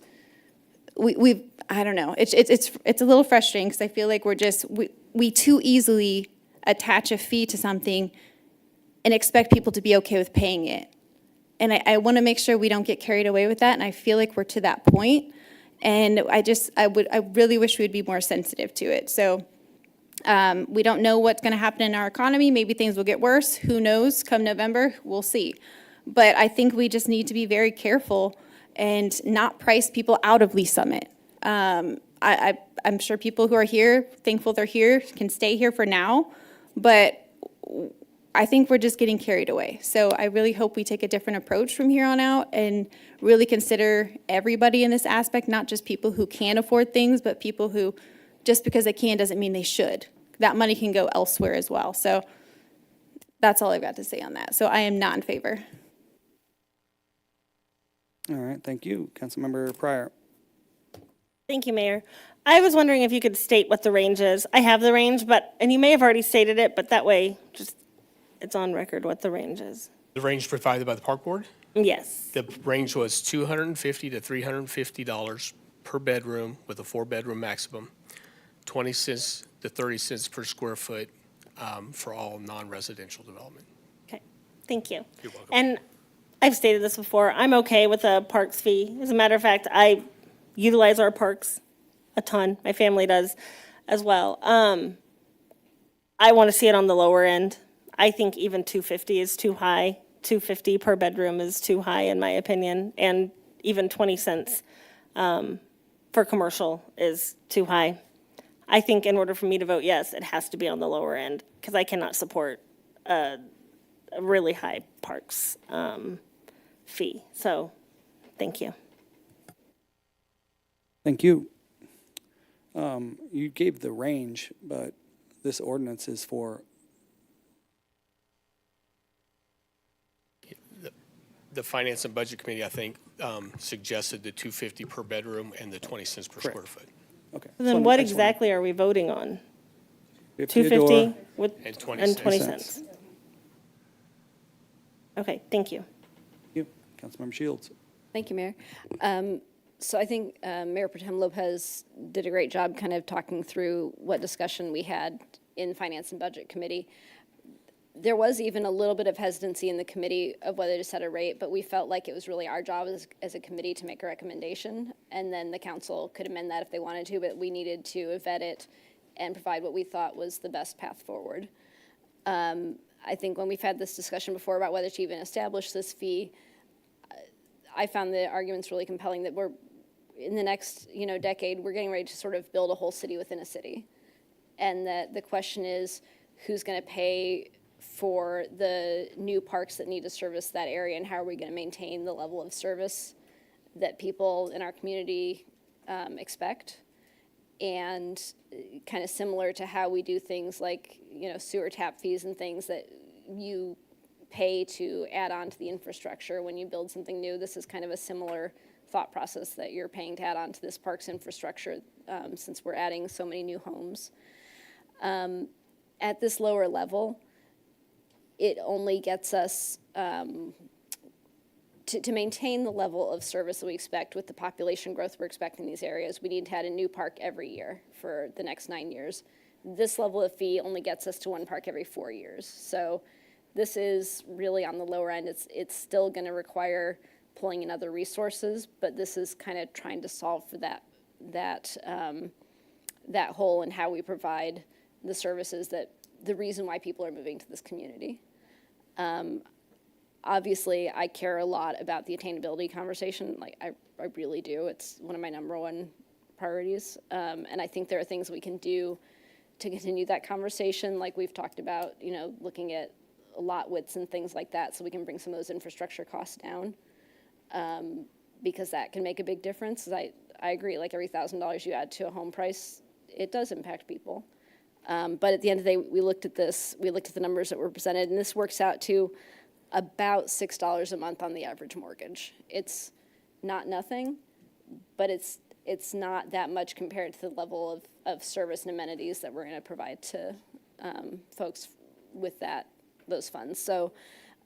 I don't know. It's a little frustrating because I feel like we too easily attach a fee to something and expect people to be okay with paying it. And I want to make sure we don't get carried away with that. And I feel like we're to that point. And I really wish we'd be more sensitive to it. So we don't know what's going to happen in our economy. Maybe things will get worse. Who knows? Come November, we'll see. But I think we just need to be very careful and not price people out of Lease Summit. I'm sure people who are here, thankful they're here, can stay here for now, but I think we're just getting carried away. So I really hope we take a different approach from here on out and really consider everybody in this aspect, not just people who can afford things, but people who, just because they can doesn't mean they should. That money can go elsewhere as well. So that's all I've got to say on that. So I am not in favor. All right, thank you. Councilmember Pryor. Thank you, Mayor. I was wondering if you could state what the range is. I have the range, and you may have already stated it, but that way, just, it's on record what the range is. The range provided by the park board, Yes. the range was $250 to $350 per bedroom with a 4-bedroom maximum, 20 cents to 30 cents per square foot for all non-residential development. Okay, thank you. You're welcome. And I've stated this before, I'm okay with a parks fee. As a matter of fact, I utilize our parks a ton. My family does as well. I want to see it on the lower end. I think even $250 is too high. $250 per bedroom is too high in my opinion. And even 20 cents for commercial is too high. I think in order for me to vote yes, it has to be on the lower end because I cannot support a really high parks fee. So, thank you. Thank you. You gave the range, but this ordinance is for, The Finance and Budget Committee, I think, suggested the $250 per bedroom and the 20 cents per square foot. okay. Then what exactly are we voting on? 250 Theodore, with, And 20 and 20 cents. cents? Okay, thank you. you, Councilmember Shields. Thank you, Mayor. So I think Mayor Pro Tem Lopez did a great job kind of talking through what discussion we had in Finance and Budget Committee. There was even a little bit of hesitancy in the committee of whether to set a rate, but we felt like it was really our job as a committee to make a recommendation, and then the council could amend that if they wanted to, but we needed to vet it and provide what we thought was the best path forward. I think when we've had this discussion before about whether to even establish this fee, I found the arguments really compelling that we're, in the next, decade, we're getting ready to sort of build a whole city within a city. And that the question is, who's going to pay for the new parks that need to service that area, and how are we going to maintain the level of service that people in our community expect? And kind of similar to how we do things like, sewer tap fees and things that you pay to add on to the infrastructure when you build something new. This is kind of a similar thought process that you're paying to add on to this park's infrastructure since we're adding so many new homes. At this lower level, it only gets us to maintain the level of service that we expect with the population growth we're expecting in these areas. We need to add a new park every year for the next 9 years. This level of fee only gets us to one park every 4 years. So this is really on the lower end. It's still going to require pulling in other resources, but this is kind of trying to solve for that hole in how we provide the services that the reason why people are moving to this community. Obviously, I care a lot about the attainability conversation. Like, I really do. It's one of my number one priorities. And I think there are things we can do to continue that conversation, like we've talked about, looking at lot widths and things like that, so we can bring some of those infrastructure costs down, because that can make a big difference. I agree, like every $1,000 you add to a home price it does impact people. But at the end of the day, we looked at this, we looked at the numbers that were presented, and this works out to about $6 a month on the average mortgage. It's not nothing, but it's not that much compared to the level of service and amenities that we're going to provide to folks with those funds. So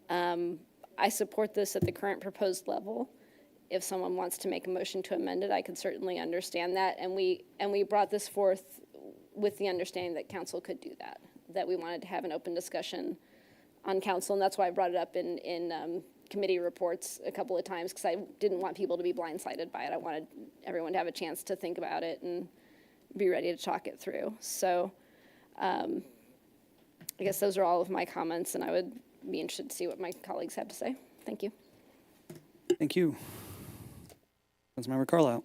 I support this at the current proposed level. If someone wants to make a motion to amend it, I can certainly understand that. And we brought this forth with the understanding that council could do that we wanted to have an open discussion on council, and that's why I brought it up in committee reports a couple of times, because I didn't want people to be blindsided by it. I wanted everyone to have a chance to think about it and be ready to talk it through. So I guess those are all of my comments, and I would be interested to see what my colleagues have to say. Thank you. Thank you. Councilmember Carlisle.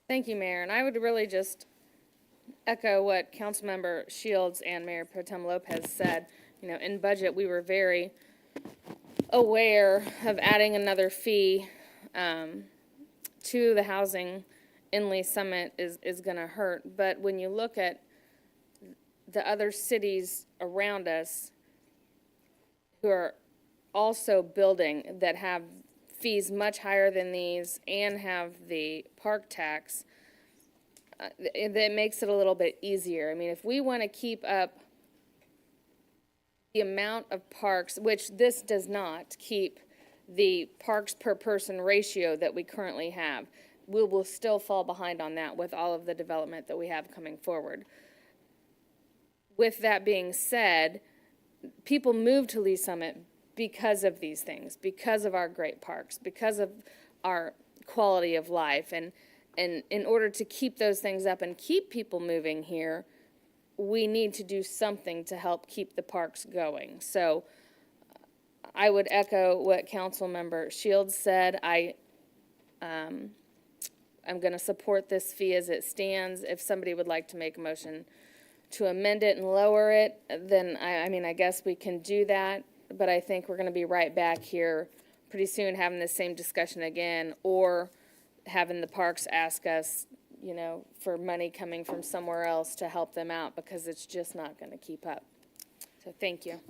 Thank you, Mayor. And I would really just echo what Councilmember Shields and Mayor Pro Tem Lopez said. You know, in budget, we were very aware of adding another fee to the housing in Lee Summit is going to hurt. But when you look at the other cities around us who are also building that have fees much higher than these and have the park tax, that makes it a little bit easier. I mean, if we want to keep up the amount of parks, which this does not keep the parks per person ratio that we currently have, we will still fall behind on that with all of the development that we have coming forward. With that being said, people move to Lee Summit because of these things, because of our great parks, because of our quality of life. And in order to keep those things up and keep people moving here, we need to do something to help keep the parks going. So I would echo what Councilmember Shields said. I'm going to support this fee as it stands. If somebody would like to make a motion to amend it and lower it, then I mean, I guess we can do that. But I think we're going to be right back here pretty soon having the same discussion again, or having the parks ask us, you know, for money coming from somewhere else to help them out, because it's just not going to keep up. So thank you.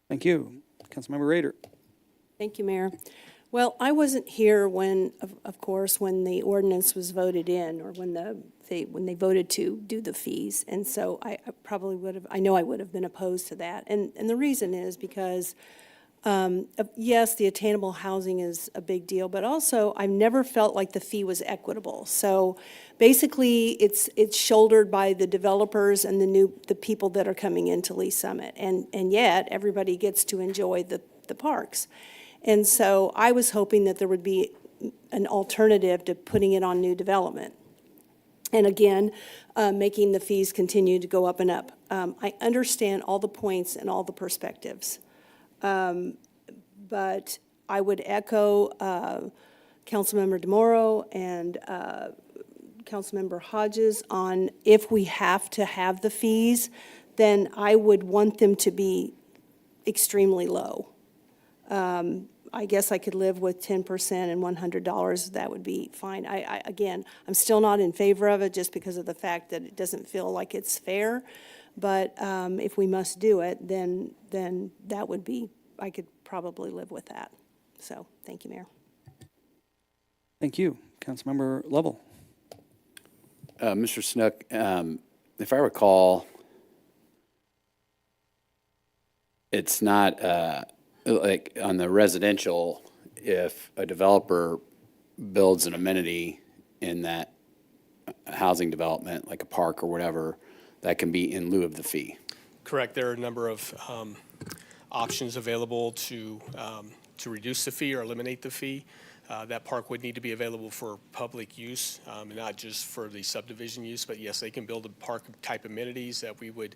Thank you. Councilmember Rader. Thank you, Mayor. Well, I wasn't here when, of course, when the ordinance was voted in, or when they voted to do the fees. And so I probably would have, I know I would have been opposed to that. And the reason is because, yes, the attainable housing is a big deal, but also I've never felt like the fee was equitable. So basically, it's shouldered by the developers and the people that are coming into Lee Summit. And yet, everybody gets to enjoy the parks. And so I was hoping that there would be an alternative to putting it on new development. And again, making the fees continue to go up and up. I understand all the points and all the perspectives. But I would echo Councilmember DeMoro and Councilmember Hodges on, if we have to have the fees, then I would want them to be extremely low. I guess I could live with 10% and $100. That would be fine. Again, I'm still not in favor of it just because of the fact that it doesn't feel like it's fair. But if we must do it, then that would be, I could probably live with that. So, thank you, Mayor. Thank you. Councilmember Lovell. Mr. Snook, if I recall, it's not, like on the residential, if a developer builds an amenity in that housing development, like a park or whatever, that can be in lieu of the fee. Correct. There are a number of options available to reduce the fee or eliminate the fee. That park would need to be available for public use, not just for the subdivision use, but yes, they can build a park type amenities that we would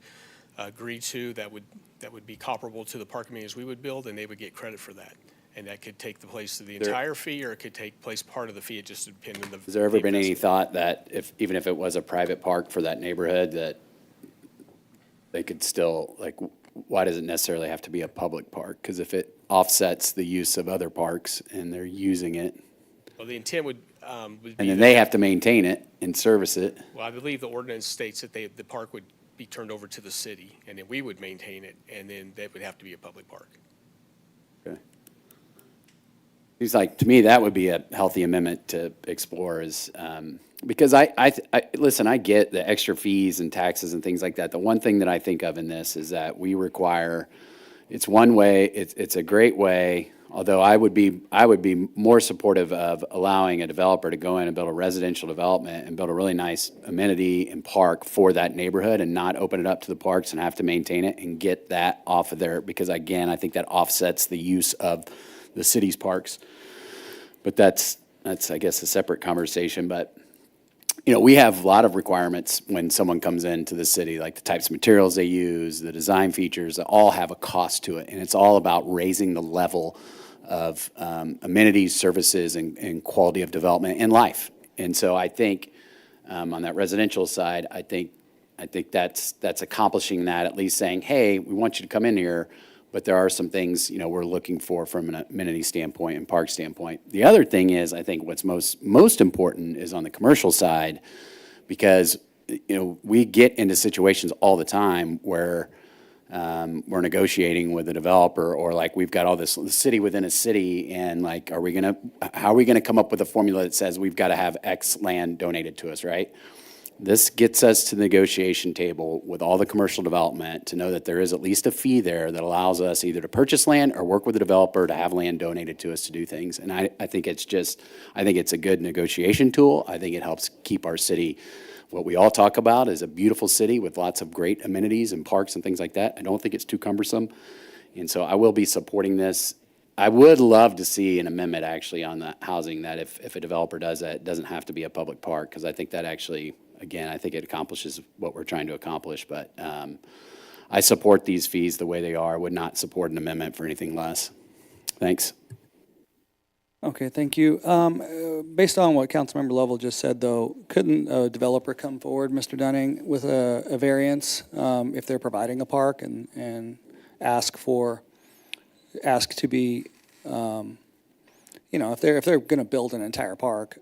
agree to that would be comparable to the park amenities we would build, and they would get credit for that. And that could take the place of the entire fee, or it could take place part of the fee. It just depends on the. Has there ever been any thought that even if it was a private park for that neighborhood, that they could still, like, why does it necessarily have to be a public park? Because if it offsets the use of other parks and they're using it, Well, the intent would be. And then they have to maintain it and service it. Well, I believe the ordinance states that the park would be turned over to the city, and then we would maintain it, and then that would have to be a public park. Okay. Seems like, to me, that would be a healthy amendment to explore is, because listen, I get the extra fees and taxes and things like that. The one thing that I think of in this is that we require, it's one way, it's a great way, although I would be more supportive of allowing a developer to go in and build a residential development and build a really nice amenity and park for that neighborhood and not open it up to the parks and have to maintain it and get that off of there, because again, I think that offsets the use of the city's parks. But that's I guess a separate conversation. But we have a lot of requirements when someone comes into the city, like the types of materials they use, the design features, that all have a cost to it, and it's all about raising the level of amenities, services, and quality of development in life. And so I think on that residential side, I think that's accomplishing that, at least saying, hey, we want you to come in here, but there are some things, we're looking for from an amenity standpoint and park standpoint. The other thing is, I think what's most important is on the commercial side, because, we get into situations all the time where we're negotiating with a developer, or like we've got all this city within a city, and like, how are we gonna come up with a formula that says we've got to have X land donated to us, right? This gets us to the negotiation table with all the commercial development to know that there is at least a fee there that allows us either to purchase land or work with the developer to have land donated to us to do things. And I think it's a good negotiation tool. I think it helps keep our city, what we all talk about is a beautiful city with lots of great amenities and parks and things like that. I don't think it's too cumbersome. And so I will be supporting this. I would love to see an amendment actually on the housing, that if a developer does that, it doesn't have to be a public park, because I think that actually, again, I think it accomplishes what we're trying to accomplish. But I support these fees the way they are. Would not support an amendment for anything less. Thanks. Okay, thank you. Based on what Councilmember Lovell just said, though, couldn't a developer come forward, Mr. Dunning, with a variance if they're providing a park and ask to be, if they're going to build an entire park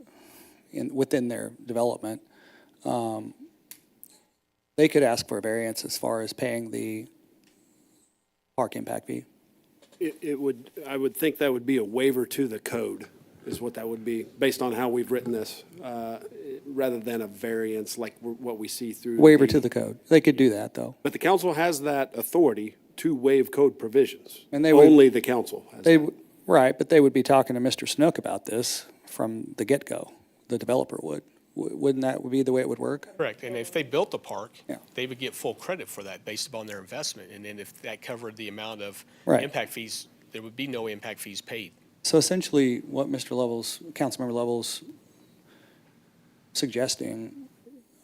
within their development, they could ask for a variance as far as paying the park impact fee? I would think that would be a waiver to the code, is what that would be, based on how we've written this, rather than a variance like what we see through. Waiver to the code. They could do that, though. But the council has that authority to waive code provisions. And they would- Only the council has that. Right, but they would be talking to Mr. Snook about this from the get-go. The developer would. Wouldn't that be the way it would work? Correct, and if they built the park, Yeah. they would get full credit for that based upon their investment. And then if that covered the amount of Right. impact fees, there would be no impact fees paid. So essentially, what Councilmember Lovell's suggesting,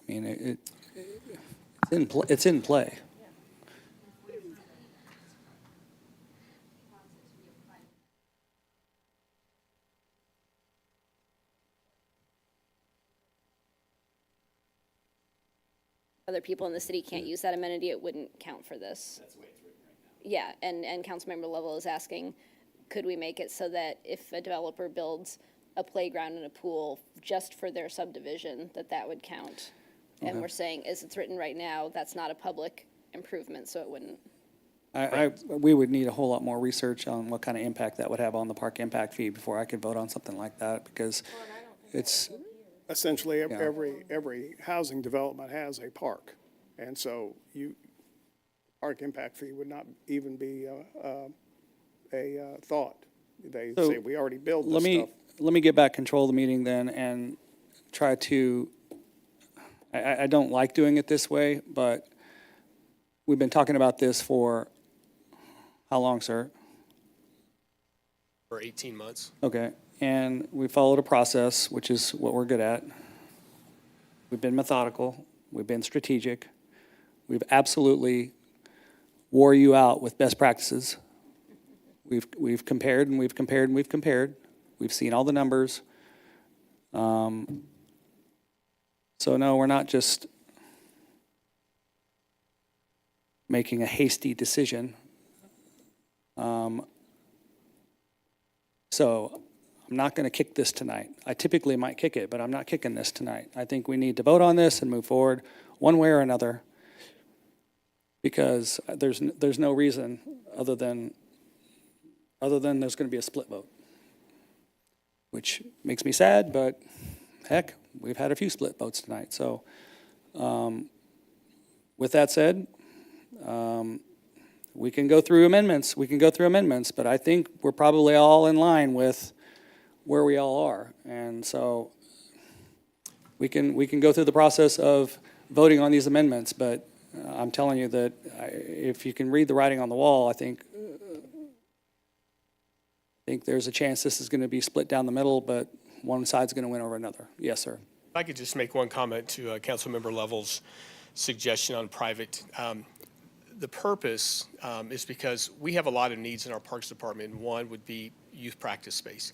I mean, it's in play. Other people in the city can't use that amenity, it wouldn't count for this. That's the way it's written right now. Yeah, and Councilmember Lovell is asking, could we make it so that if a developer builds a playground and a pool just for their subdivision, that would count? And we're saying, as it's written right now, that's not a public improvement, so it wouldn't. We would need a whole lot more research on what kind of impact that would have on the park impact fee before I could vote on something like that, because it's, Essentially, every housing development has a park. And so park impact fee would not even be a thought. They So, say, we already built this stuff. let me get back control of the meeting then and try to, I don't like doing it this way, but we've been talking about this for how long, sir? For 18 months. Okay, and we followed a process, which is what we're good at. We've been methodical, we've been strategic, we've absolutely wore you out with best practices. We've compared and we've compared and we've compared. We've seen all the numbers. So no, we're not just making a hasty decision. So I'm not going to kick this tonight. I typically might kick it, but I'm not kicking this tonight. I think we need to vote on this and move forward one way or another, because there's no reason other than there's going to be a split vote, which makes me sad, but heck, we've had a few split votes tonight. So with that said, we can go through amendments. But I think we're probably all in line with where we all are. And so we can go through the process of voting on these amendments, but I'm telling you that if you can read the writing on the wall, I think there's a chance this is going to be split down the middle, but one side's going to win over another. Yes, sir. If I could just make one comment to Councilmember Lovell's suggestion on private. The purpose is because we have a lot of needs in our Parks Department, and one would be youth practice space.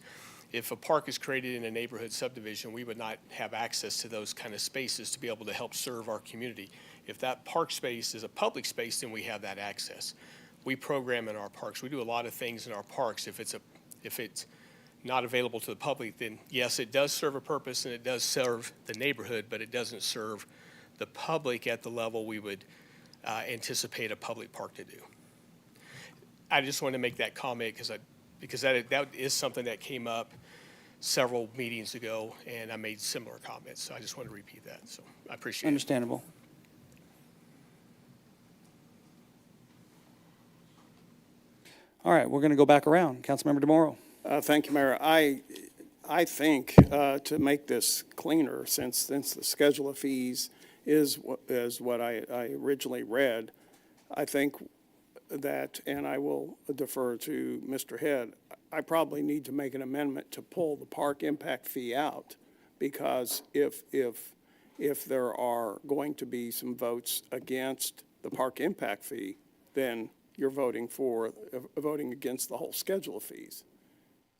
If a park is created in a neighborhood subdivision, we would not have access to those kind of spaces to be able to help serve our community. If that park space is a public space, then we have that access. We program in our parks. We do a lot of things in our parks. If it's not available to the public, then yes, it does serve a purpose and it does serve the neighborhood, but it doesn't serve the public at the level we would anticipate a public park to do. I just wanted to make that comment because that is something that came up several meetings ago, and I made similar comments. So I just wanted to repeat that. So I appreciate it. Understandable. All right, we're going to go back around. Councilmember DeMoro. Thank you, Mayor. I think to make this cleaner, since the schedule of fees is what I originally read, I think that, and I will defer to Mr. Head, I probably need to make an amendment to pull the park impact fee out, because if there are going to be some votes against the park impact fee, then you're voting against the whole schedule of fees.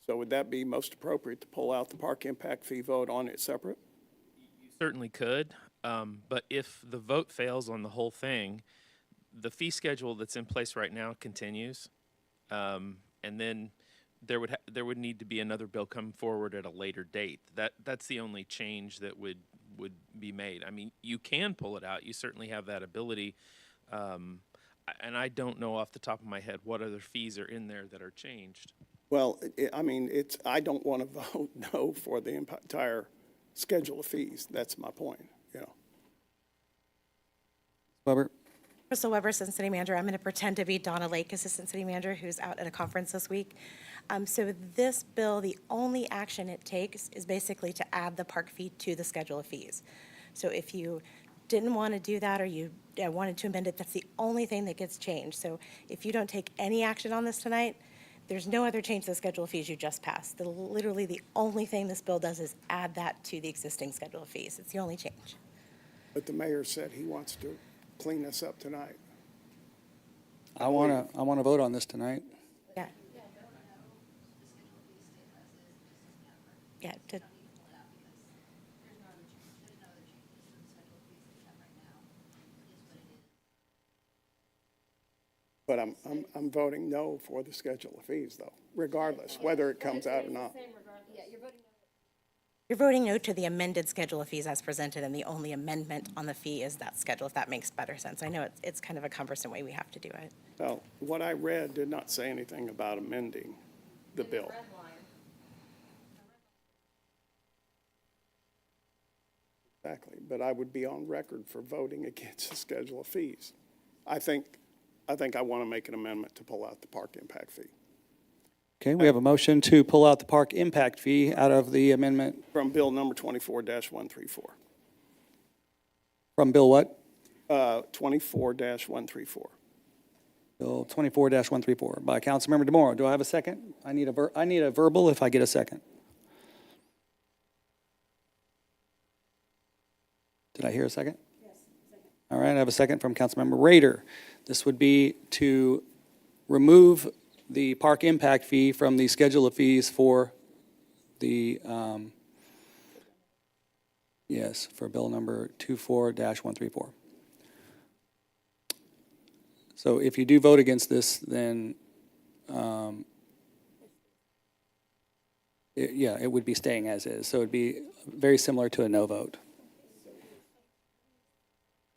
So would that be most appropriate to pull out the park impact fee vote on it separate? You certainly could, but if the vote fails on the whole thing, the fee schedule that's in place right now continues, and then there would need to be another bill come forward at a later date. That's the only change that would be made. I mean, you can pull it out. You certainly have that ability. And I don't know off the top of my head what other fees are in there that are changed. Well, I don't want to vote no for the entire schedule of fees. That's my point, Weber. Crystal Weber, Assistant City Manager. I'm going to pretend to be Donna Lake, Assistant City Manager, who's out at a conference this week. So this bill, the only action it takes is basically to add the park fee to the schedule of fees. So if you didn't want to do that, or you wanted to amend it, that's the only thing that gets changed. So if you don't take any action on this tonight, there's no other change to the schedule of fees you just passed. Literally the only thing this bill does is add that to the existing schedule of fees. It's the only change. But the mayor said he wants to clean this up tonight. I want to vote on this tonight. Yeah. But I'm voting no for the schedule of fees, though, regardless, whether it comes out or not. You're voting no to the amended schedule of fees as presented, and the only amendment on the fee is that schedule, if that makes better sense. I know it's kind of a cumbersome way we have to do it. Well, what I read did not say anything about amending the bill. Exactly, but I would be on record for voting against the schedule of fees. I think I want to make an amendment to pull out the park impact fee. Okay, we have a motion to pull out the park impact fee out of the amendment. From bill number 24-134. From bill what? 24-134. Bill 24-134 by Councilmember DeMoro. Do I have a second? I need a verbal if I get a second. Did I hear a second? Yes, second. All right, I have a second from Councilmember Rader. This would be to remove the park impact fee from the schedule of fees for the, for bill number 24-134. So if you do vote against this, then Yeah, it would be staying as is. So it'd be very similar to a no vote.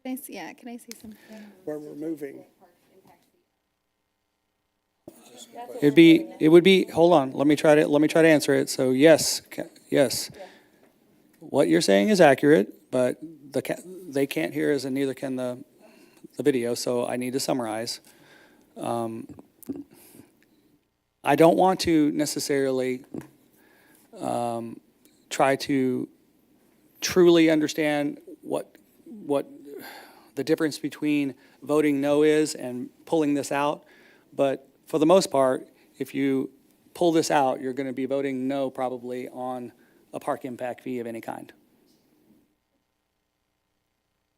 Can I say something? We're removing. It would be, hold on, let me try to answer it. So yes, yes. What you're saying is accurate, but they can't hear us and neither can the video, so I need to summarize. I don't want to necessarily try to truly understand what the difference between voting no is and pulling this out, but for the most part, if you pull this out, you're going to be voting no probably on a park impact fee of any kind.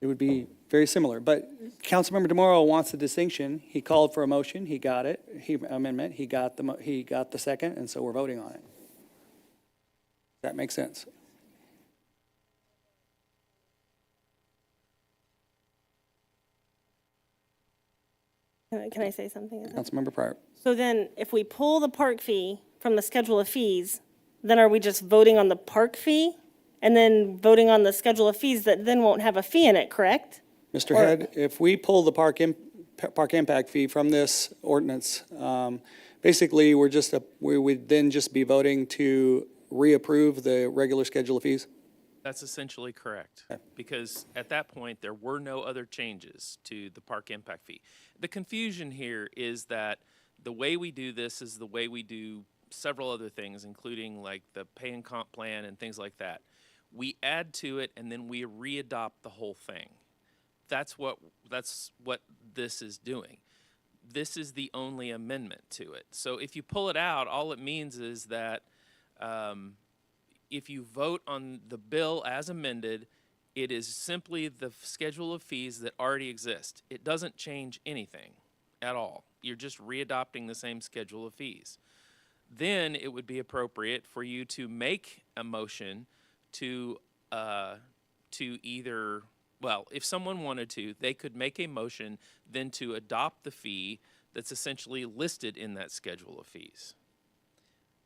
It would be very similar, but Councilmember DeMoro wants a distinction. He called for a motion, he got it, amendment, he got the second, and so we're voting on it. That makes sense. Can I say something? Councilmember Pryor. So then, if we pull the park fee from the schedule of fees, then are we just voting on the park fee? And then voting on the schedule of fees that then won't have a fee in it, correct? Mr. Head, if we pull the park impact fee from this ordinance, basically, we would then just be voting to reapprove the regular schedule of fees? That's essentially correct, because at that point, there were no other changes to the park impact fee. The confusion here is that the way we do this is the way we do several other things, including like the pay and comp plan and things like that. We add to it and then we readopt the whole thing. That's what this is doing. This is the only amendment to it. So if you pull it out, all it means is that if you vote on the bill as amended, it is simply the schedule of fees that already exist. It doesn't change anything at all. You're just readopting the same schedule of fees. Then it would be appropriate for you to make a motion to either, well, if someone wanted to, they could make a motion then to adopt the fee that's essentially listed in that schedule of fees.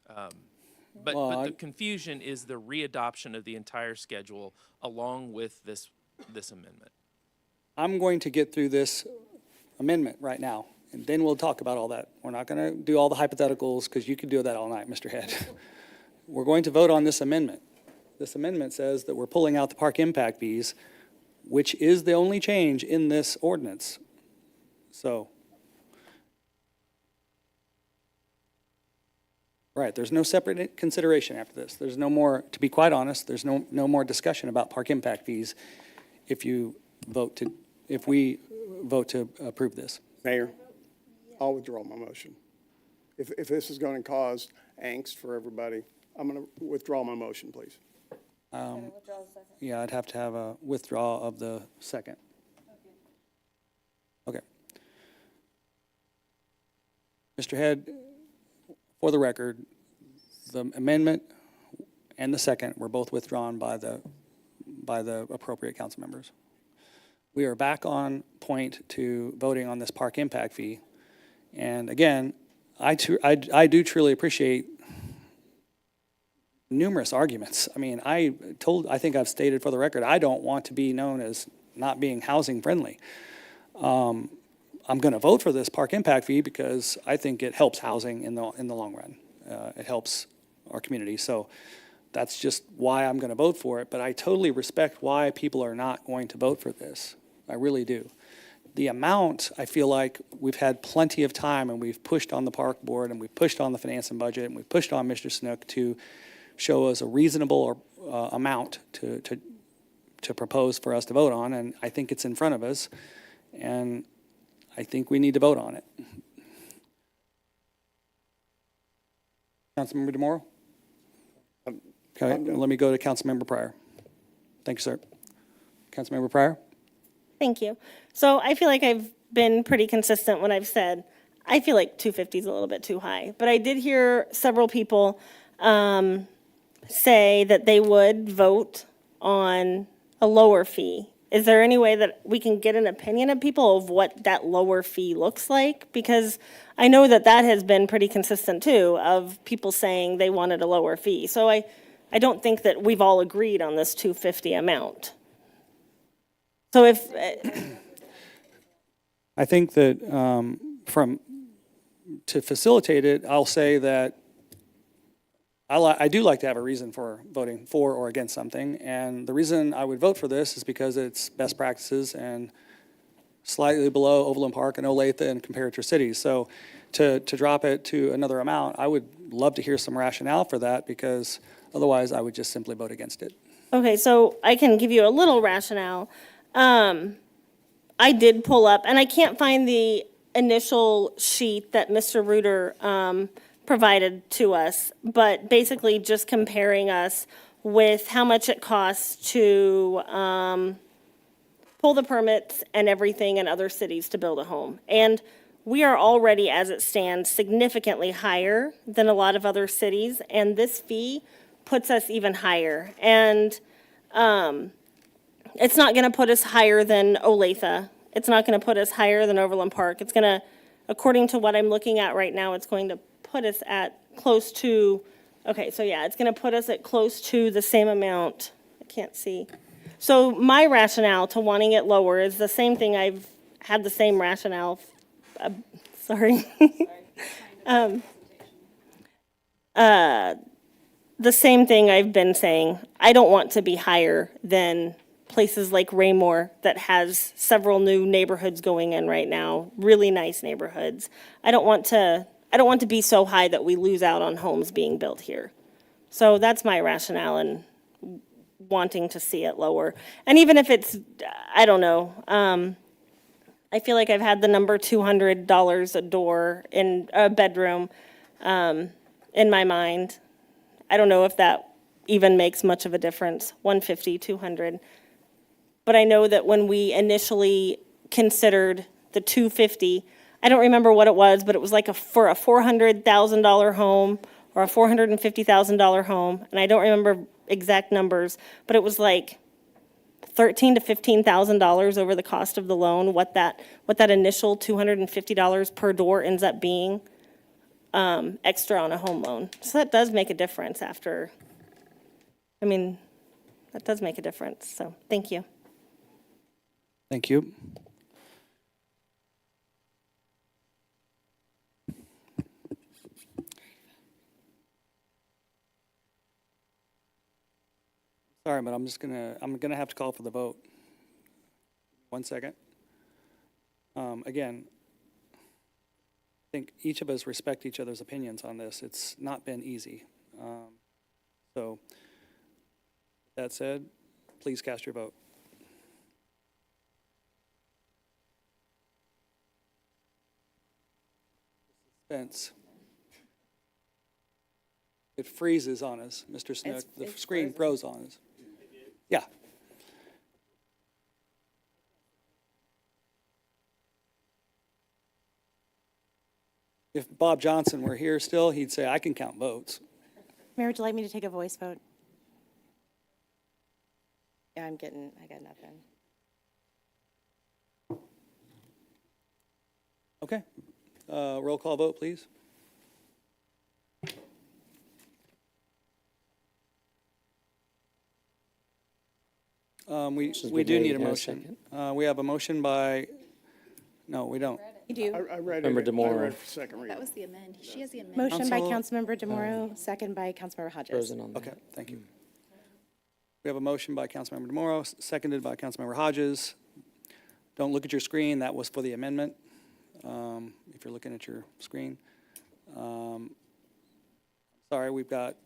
But the confusion is the readoption of the entire schedule along with this amendment. I'm going to get through this amendment right now, and then we'll talk about all that. We're not going to do all the hypotheticals, because you could do that all night, Mr. Head. We're going to vote on this amendment. This amendment says that we're pulling out the park impact fees, which is the only change in this ordinance. So, right, there's no separate consideration after this. There's no more, to be quite honest, there's no more discussion about park impact fees if we vote to approve this. Mayor, I'll withdraw my motion. If this is going to cause angst for everybody, I'm going to withdraw my motion, please. Yeah, I'd have to have a withdrawal of the second. Okay. Mr. Head, for the record, the amendment and the second were both withdrawn by the appropriate council members. We are back on point to voting on this park impact fee. And again, I do truly appreciate numerous arguments. I mean, I think I've stated for the record, I don't want to be known as not being housing friendly. I'm going to vote for this park impact fee because I think it helps housing in the long run. It helps our community. So that's just why I'm going to vote for it. But I totally respect why people are not going to vote for this. I really do. The amount, I feel like we've had plenty of time, and we've pushed on the park board, and we've pushed on the finance and budget, and we've pushed on Mr. Snook to show us a reasonable amount to propose for us to vote on, and I think it's in front of us, and I think we need to vote on it. Councilmember DeMoro? Okay, let me go to Councilmember Pryor. Thank you, sir. Councilmember Pryor? Thank you. So I feel like I've been pretty consistent when I've said, I feel like 250 is a little bit too high, but I did hear several people say that they would vote on a lower fee Is there any way that we can get an opinion of people of what that lower fee looks like? Because I know that that has been pretty consistent too, of people saying they wanted a lower fee. So I don't think that we've all agreed on this $250 amount. So if, I think that to facilitate it, I'll say that I do like to have a reason for voting for or against something. And the reason I would vote for this is because it's best practices and slightly below Overland Park and Olathe and comparator cities. So to drop it to another amount, I would love to hear some rationale for that, because otherwise I would just simply vote against it. okay, so I can give you a little rationale. I did pull up, and I can't find the initial sheet that Mr. Reuter provided to us, but basically just comparing us with how much it costs to pull the permits and everything in other cities to build a home. And we are already, as it stands, significantly higher than a lot of other cities, and this fee puts us even higher. And it's not going to put us higher than Olathe. It's not going to put us higher than Overland Park. It's going to, according to what I'm looking at right now, it's going to put us at close to, okay, so yeah, it's going to put us at close to the same amount. I can't see. So my rationale to wanting it lower is the same thing. I've had the same rationale, sorry. The same thing I've been saying. I don't want to be higher than places like Raymore that has several new neighborhoods going in right now, really nice neighborhoods. I don't want to be so high that we lose out on homes being built here. So that's my rationale in wanting to see it lower. And even if it's, I don't know, I feel like I've had the number $200 a door in a bedroom in my mind. I don't know if that even makes much of a difference, 150, 200. But I know that when we initially considered the 250, I don't remember what it was, but it was like for a $400,000 home or a $450,000 home, and I don't remember exact numbers, but it was like $13,000 to $15,000 over the cost of the loan, what that initial $250 per door ends up being extra on a home loan. So that does make a difference after, that does make a difference. So thank you. Thank you. Sorry, but I'm gonna have to call for the vote. 1 second. Again, I think each of us respect each other's opinions on this. It's not been easy. So, that said, please cast your vote. Suspense. It freezes on us, Mr. Snook. The screen froze on us. Yeah. If Bob Johnson were here still, he'd say, I can count votes. Mayor, would you like me to take a voice vote? Yeah, I got nothing. Okay. Roll call vote, please. We do need a motion. We have a motion by, no, we don't. You do. I read it. Member I DeMora. read it for second reading. That was the amend. She has the amend. Motion by Council- Councilmember DeMoro, second by Councilmember Hodges. Frozen on that. Okay, thank you. We have a motion by Councilmember DeMoro, seconded by Councilmember Hodges. Don't look at your screen, that was for the amendment, if you're looking at your screen. Sorry, we've got,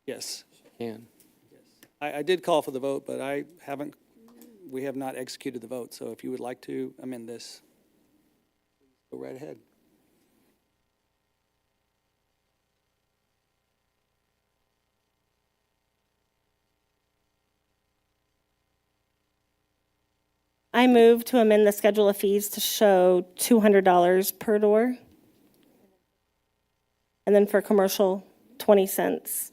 yes. Can. I did call for the vote, but we have not executed the vote, so if you would like to amend this, go right ahead. I move to amend the schedule of fees to show $200 per door. And then for commercial, 20 cents.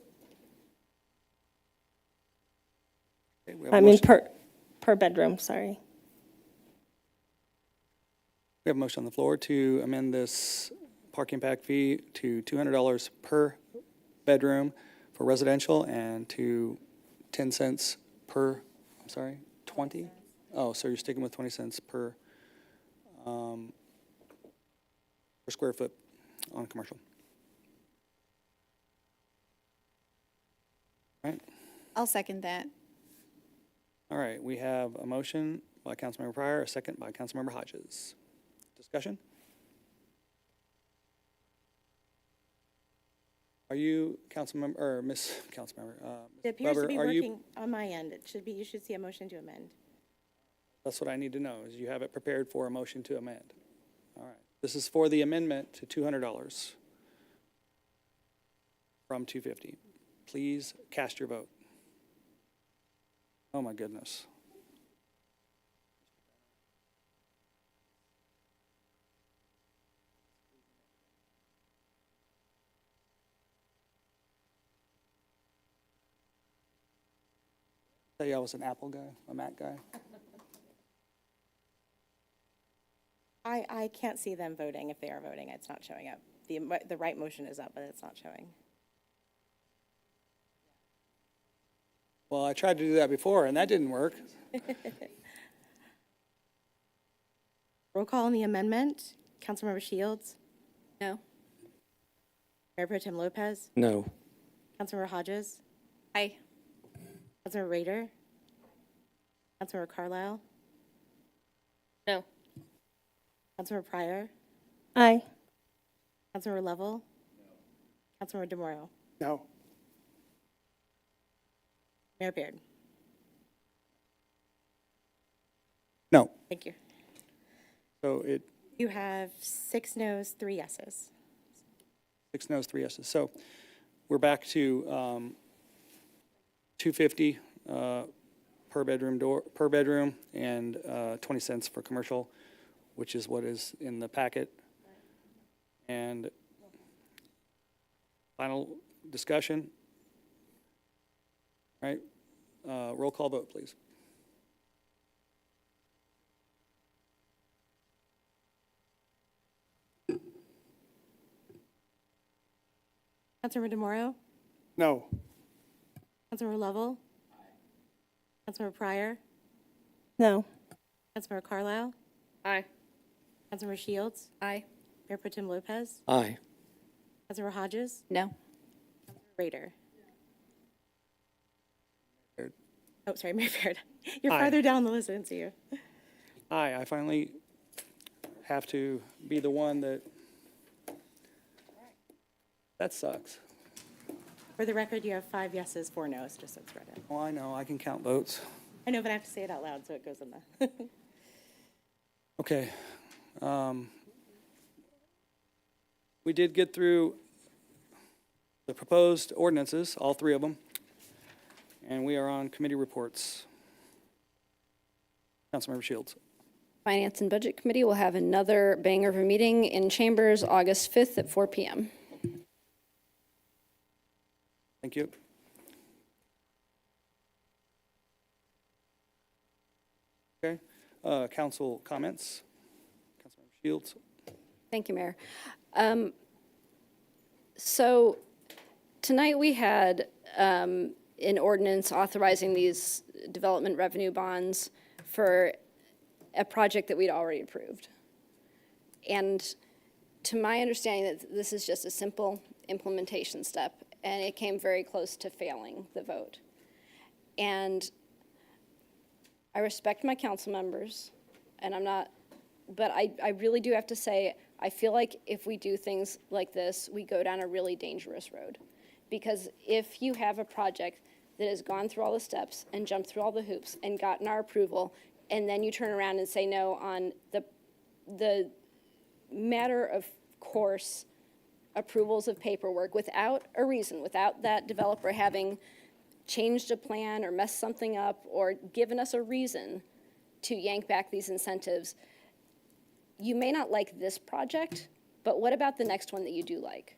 Okay, we have a I mean, motion- per bedroom, sorry. We have a motion on the floor to amend this park impact fee to $200 per bedroom for residential and to 10 cents per, 20? Oh, so you're sticking with 20 cents per square foot on commercial. All right. I'll second that. All right, we have a motion by Councilmember Pryor, a second by Councilmember Hodges. Discussion? Are you Councilmember, or Miss Councilmember? It appears to be working on my end. It should be, you should see a motion to amend. That's what I need to know, is you have it prepared for a motion to amend. All right, this is for the amendment to $200 from $250. Please cast your vote. Oh, my goodness. Say I was an Apple guy, a Mac guy. I can't see them voting. If they are voting, it's not showing up. The right motion is up, but it's not showing. Well, I tried to do that before, and that didn't work. Roll call on the amendment. Councilmember Shields. No. Mayor Pro Tem Lopez. No. Councilmember Hodges. Aye. Councilmember Rader. Councilmember Carlisle. No. Councilmember Pryor. Aye. Councilmember Lovell. Councilmember DeMoro. No. Mayor Beard. No. Thank you. So it, You have 6 noes, 3 yeses. 6 noes, 3 yeses. So we're back to $250 per bedroom, and 20 cents for commercial, which is what is in the packet. And final discussion. All right, roll call vote, please. Councilmember DeMoro. No. Councilmember Lovell. Councilmember Pryor. No. Councilmember Carlisle. Aye. Councilmember Shields. Aye. Mayor Pro Tem Lopez. Aye. Councilmember Hodges. No. Rader. Beard. Oh, sorry, Mayor Beard. You're Aye. farther down the list, I didn't see you. Aye, I finally have to be the one that sucks. For the record, you have 5 yeses, 4 noes, just so it's read in. Oh, I know, I can count votes. I know, but I have to say it out loud so it goes in the. Okay. We did get through the proposed ordinances, all 3 of them, and we are on committee reports. Councilmember Shields. Finance and Budget Committee will have another banger of a meeting in Chambers August 5th at 4 p.m. Thank you. Okay, council comments. Councilmember Shields. Thank you, Mayor. So tonight we had an ordinance authorizing these development revenue bonds for a project that we'd already approved. And to my understanding, that this is just a simple implementation step, and it came very close to failing the vote. And I respect my council members, and I'm not, but I really do have to say, I feel like if we do things like this, we go down a really dangerous road. Because if you have a project that has gone through all the steps and jumped through all the hoops and gotten our approval, and then you turn around and say no on the matter of course approvals of paperwork without a reason, without that developer having changed a plan or messed something up or given us a reason to yank back these incentives, you may not like this project, but what about the next one that you do like?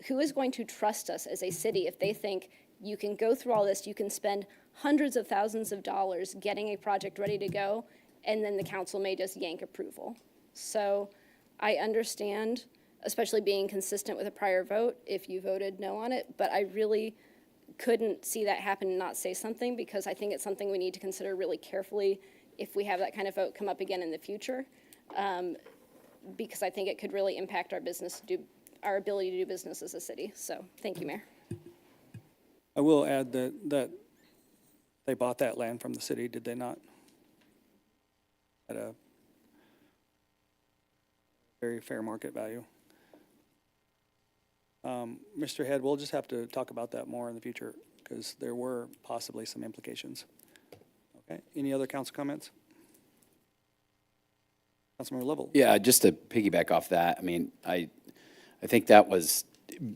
Who is going to trust us as a city if they think you can go through all this, you can spend hundreds of thousands of dollars getting a project ready to go, and then the council may just yank approval? So I understand, especially being consistent with a prior vote, if you voted no on it, but I really couldn't see that happen and not say something, because I think it's something we need to consider really carefully if we have that kind of vote come up again in the future, because I think it could really impact our business, our ability to do business as a city. So thank you, Mayor. I will add that they bought that land from the city, did they not? At a very fair market value. Mr. Head, we'll just have to talk about that more in the future, because there were possibly some implications. Okay, any other council comments? Councilmember Lovell? Yeah, just to piggyback off that, I mean, I think that was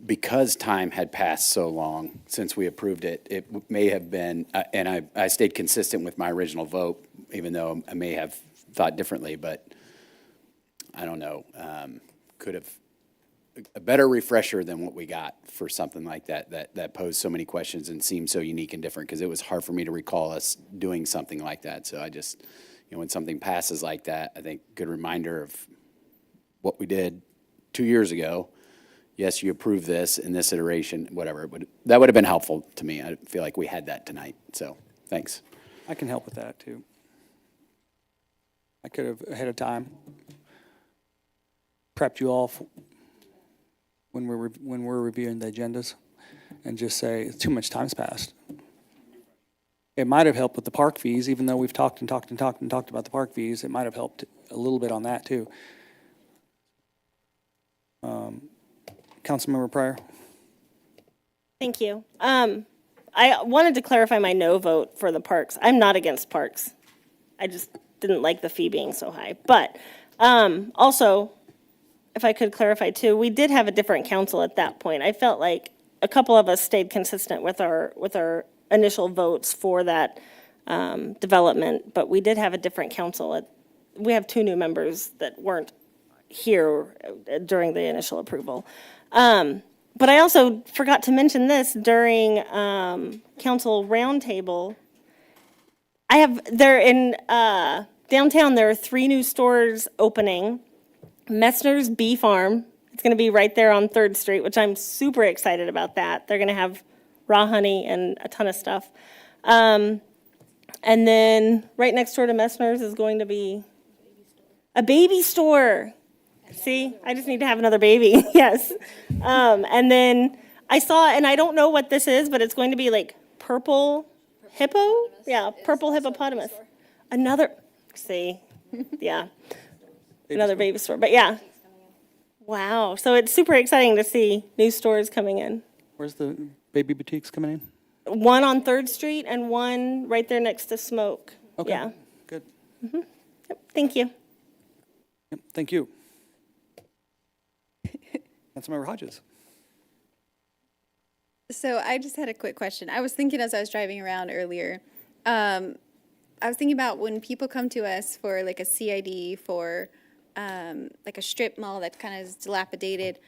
because time had passed so long since we approved it. It may have been, and I stayed consistent with my original vote, even though I may have thought differently, but I don't know, could have a better refresher than what we got for something like that posed so many questions and seemed so unique and different, because it was hard for me to recall us doing something like that. So I just, when something passes like that, I think good reminder of what we did 2 years ago. Yes, you approved this in this iteration, whatever. That would have been helpful to me. I feel like we had that tonight. So thanks. I can help with that, too. I could have, ahead of time, prepped you all when we're reviewing the agendas and just say, too much time's passed. It might have helped with the park fees, even though we've talked about the park fees. It might have helped a little bit on that, too. Councilmember Pryor? Thank you. I wanted to clarify my no vote for the parks. I'm not against parks. I just didn't like the fee being so high. But also, if I could clarify too, we did have a different council at that point. I felt like a couple of us stayed consistent with our initial votes for that development, but we did have a different council. We have 2 new members that weren't here during the initial approval. But I also forgot to mention this during council roundtable. There in downtown, there are 3 new stores opening. Messner's Bee Farm, it's going to be right there on 3rd Street, which I'm super excited about that. They're going to have raw honey and a ton of stuff. And then right next door to Messner's is going to be a baby store. See, I just need to have another baby, yes. And then I saw, and I don't know what this is, but it's going to be like purple hippo? Yeah, purple hippopotamus. Another, see, yeah, another baby store, but yeah. Wow, so it's super exciting to see new stores coming in. Where's the baby boutiques coming in? One on 3rd Street and one right there next to Smoke. Okay, Yeah. good. Yep, thank you. Yep, thank you. Councilmember Hodges? So I just had a quick question. I was thinking as I was driving around earlier, I was thinking about when people come to us for like a CID for like a strip mall that kind of is dilapidated,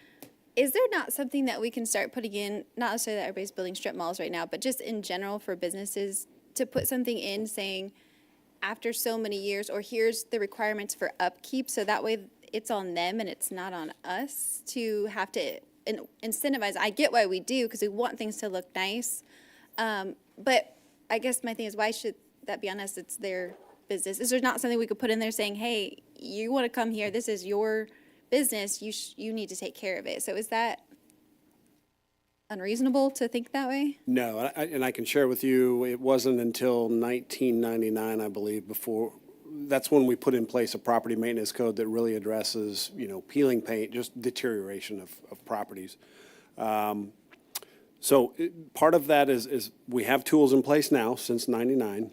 is there not something that we can start putting in, not necessarily that everybody's building strip malls right now, but just in general for businesses to put something in saying after so many years, or here's the requirements for upkeep, so that way it's on them and it's not on us to have to incentivize. I get why we do, because we want things to look nice. But I guess my thing is, why should that be on us? It's their business. Is there not something we could put in there saying, hey, you want to come here, this is your business, you need to take care of it? So is that unreasonable to think that way? No, and I can share with you, it wasn't until 1999, I believe, before, that's when we put in place a property maintenance code that really addresses, peeling paint, just deterioration of properties. So part of that is we have tools in place now since 99.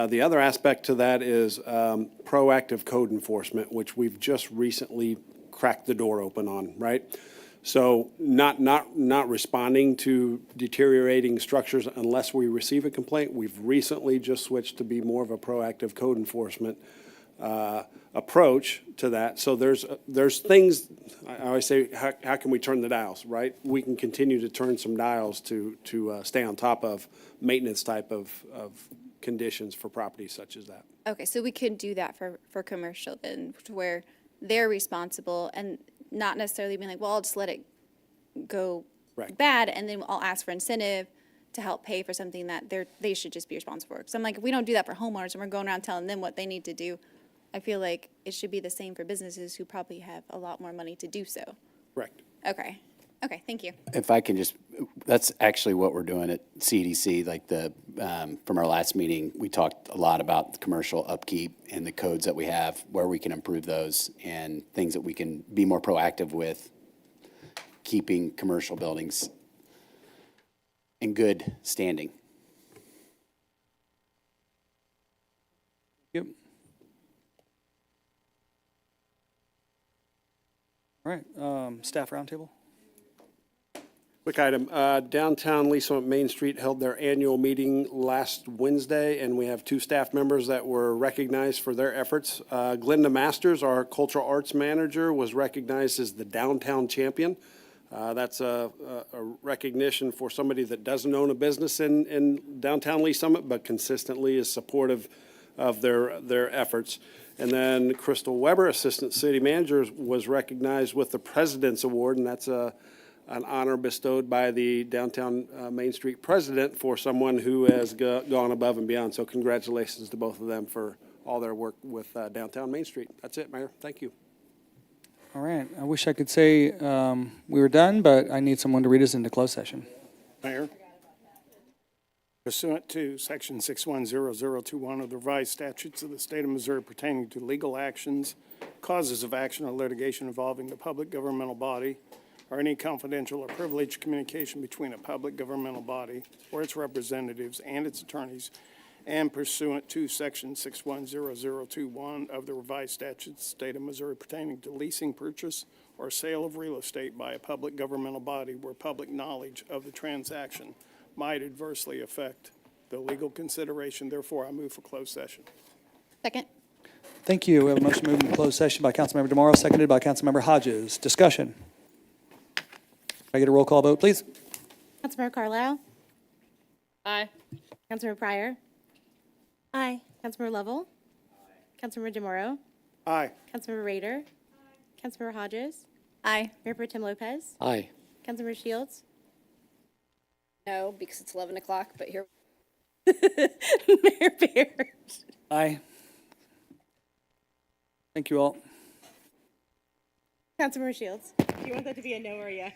The other aspect to that is proactive code enforcement, which we've just recently cracked the door open on, right? So not responding to deteriorating structures unless we receive a complaint. We've recently just switched to be more of a proactive code enforcement. approach to that. So there's things, I always say, how can we turn the dials, right? We can continue to turn some dials to stay on top of maintenance type of conditions for properties such as that. Okay, so we could do that for commercial then, to where they're responsible and not necessarily being like, well, I'll just let it go Right. bad, and then I'll ask for incentive to help pay for something that they should just be responsible for. So I'm like, if we don't do that for homeowners and we're going around telling them what they need to do, I feel like it should be the same for businesses who probably have a lot more money to do so. Correct. Okay, thank you. If I can just, that's actually what we're doing at CDC, like from our last meeting, we talked a lot about the commercial upkeep and the codes that we have, where we can improve those, and things that we can be more proactive with, keeping commercial buildings in good standing. Yep. All right, staff roundtable. Quick item, downtown Lee Summit Main Street held their annual meeting last Wednesday, and we have 2 staff members that were recognized for their efforts. Glenda Masters, our cultural arts manager, was recognized as the downtown champion. That's a recognition for somebody that doesn't own a business in downtown Lee Summit, but consistently is supportive of their efforts. And then Crystal Weber, Assistant City Manager, was recognized with the President's Award, and that's an honor bestowed by the Downtown Main Street President for someone who has gone above and beyond. So congratulations to both of them for all their work with Downtown Main Street. That's it, Mayor. Thank you. All right, I wish I could say we were done, but I need someone to read us into closed session. Mayor, pursuant to Section 610021 of the revised statutes of the state of Missouri pertaining to legal actions, causes of action, or litigation involving the public governmental body, or any confidential or privileged communication between a public governmental body or its representatives and its attorneys, and pursuant to Section 610021 of the revised statutes of the state of Missouri pertaining to leasing, purchase, or sale of real estate by a public governmental body where public knowledge of the transaction might adversely affect the legal consideration. Therefore, I move for closed session. Second. Thank you. We have a motion moved into closed session by Councilmember DeMauro, seconded by Councilmember Hodges. Discussion. Can I get a roll call vote, please? Councilmember Carlisle? Aye. Councilmember Pryor? Aye. Councilmember Lovell? Aye. Councilmember DeMauro? Aye. Councilmember Rader? Aye. Councilmember Hodges? Aye. Mayor Pro Tem Lopez? Aye. Councilmember Shields? No, because it's 11 o'clock, but here. Mayor Beard? Aye. Thank you all. Councilmember Shields? Do you want that to be a no or a yes?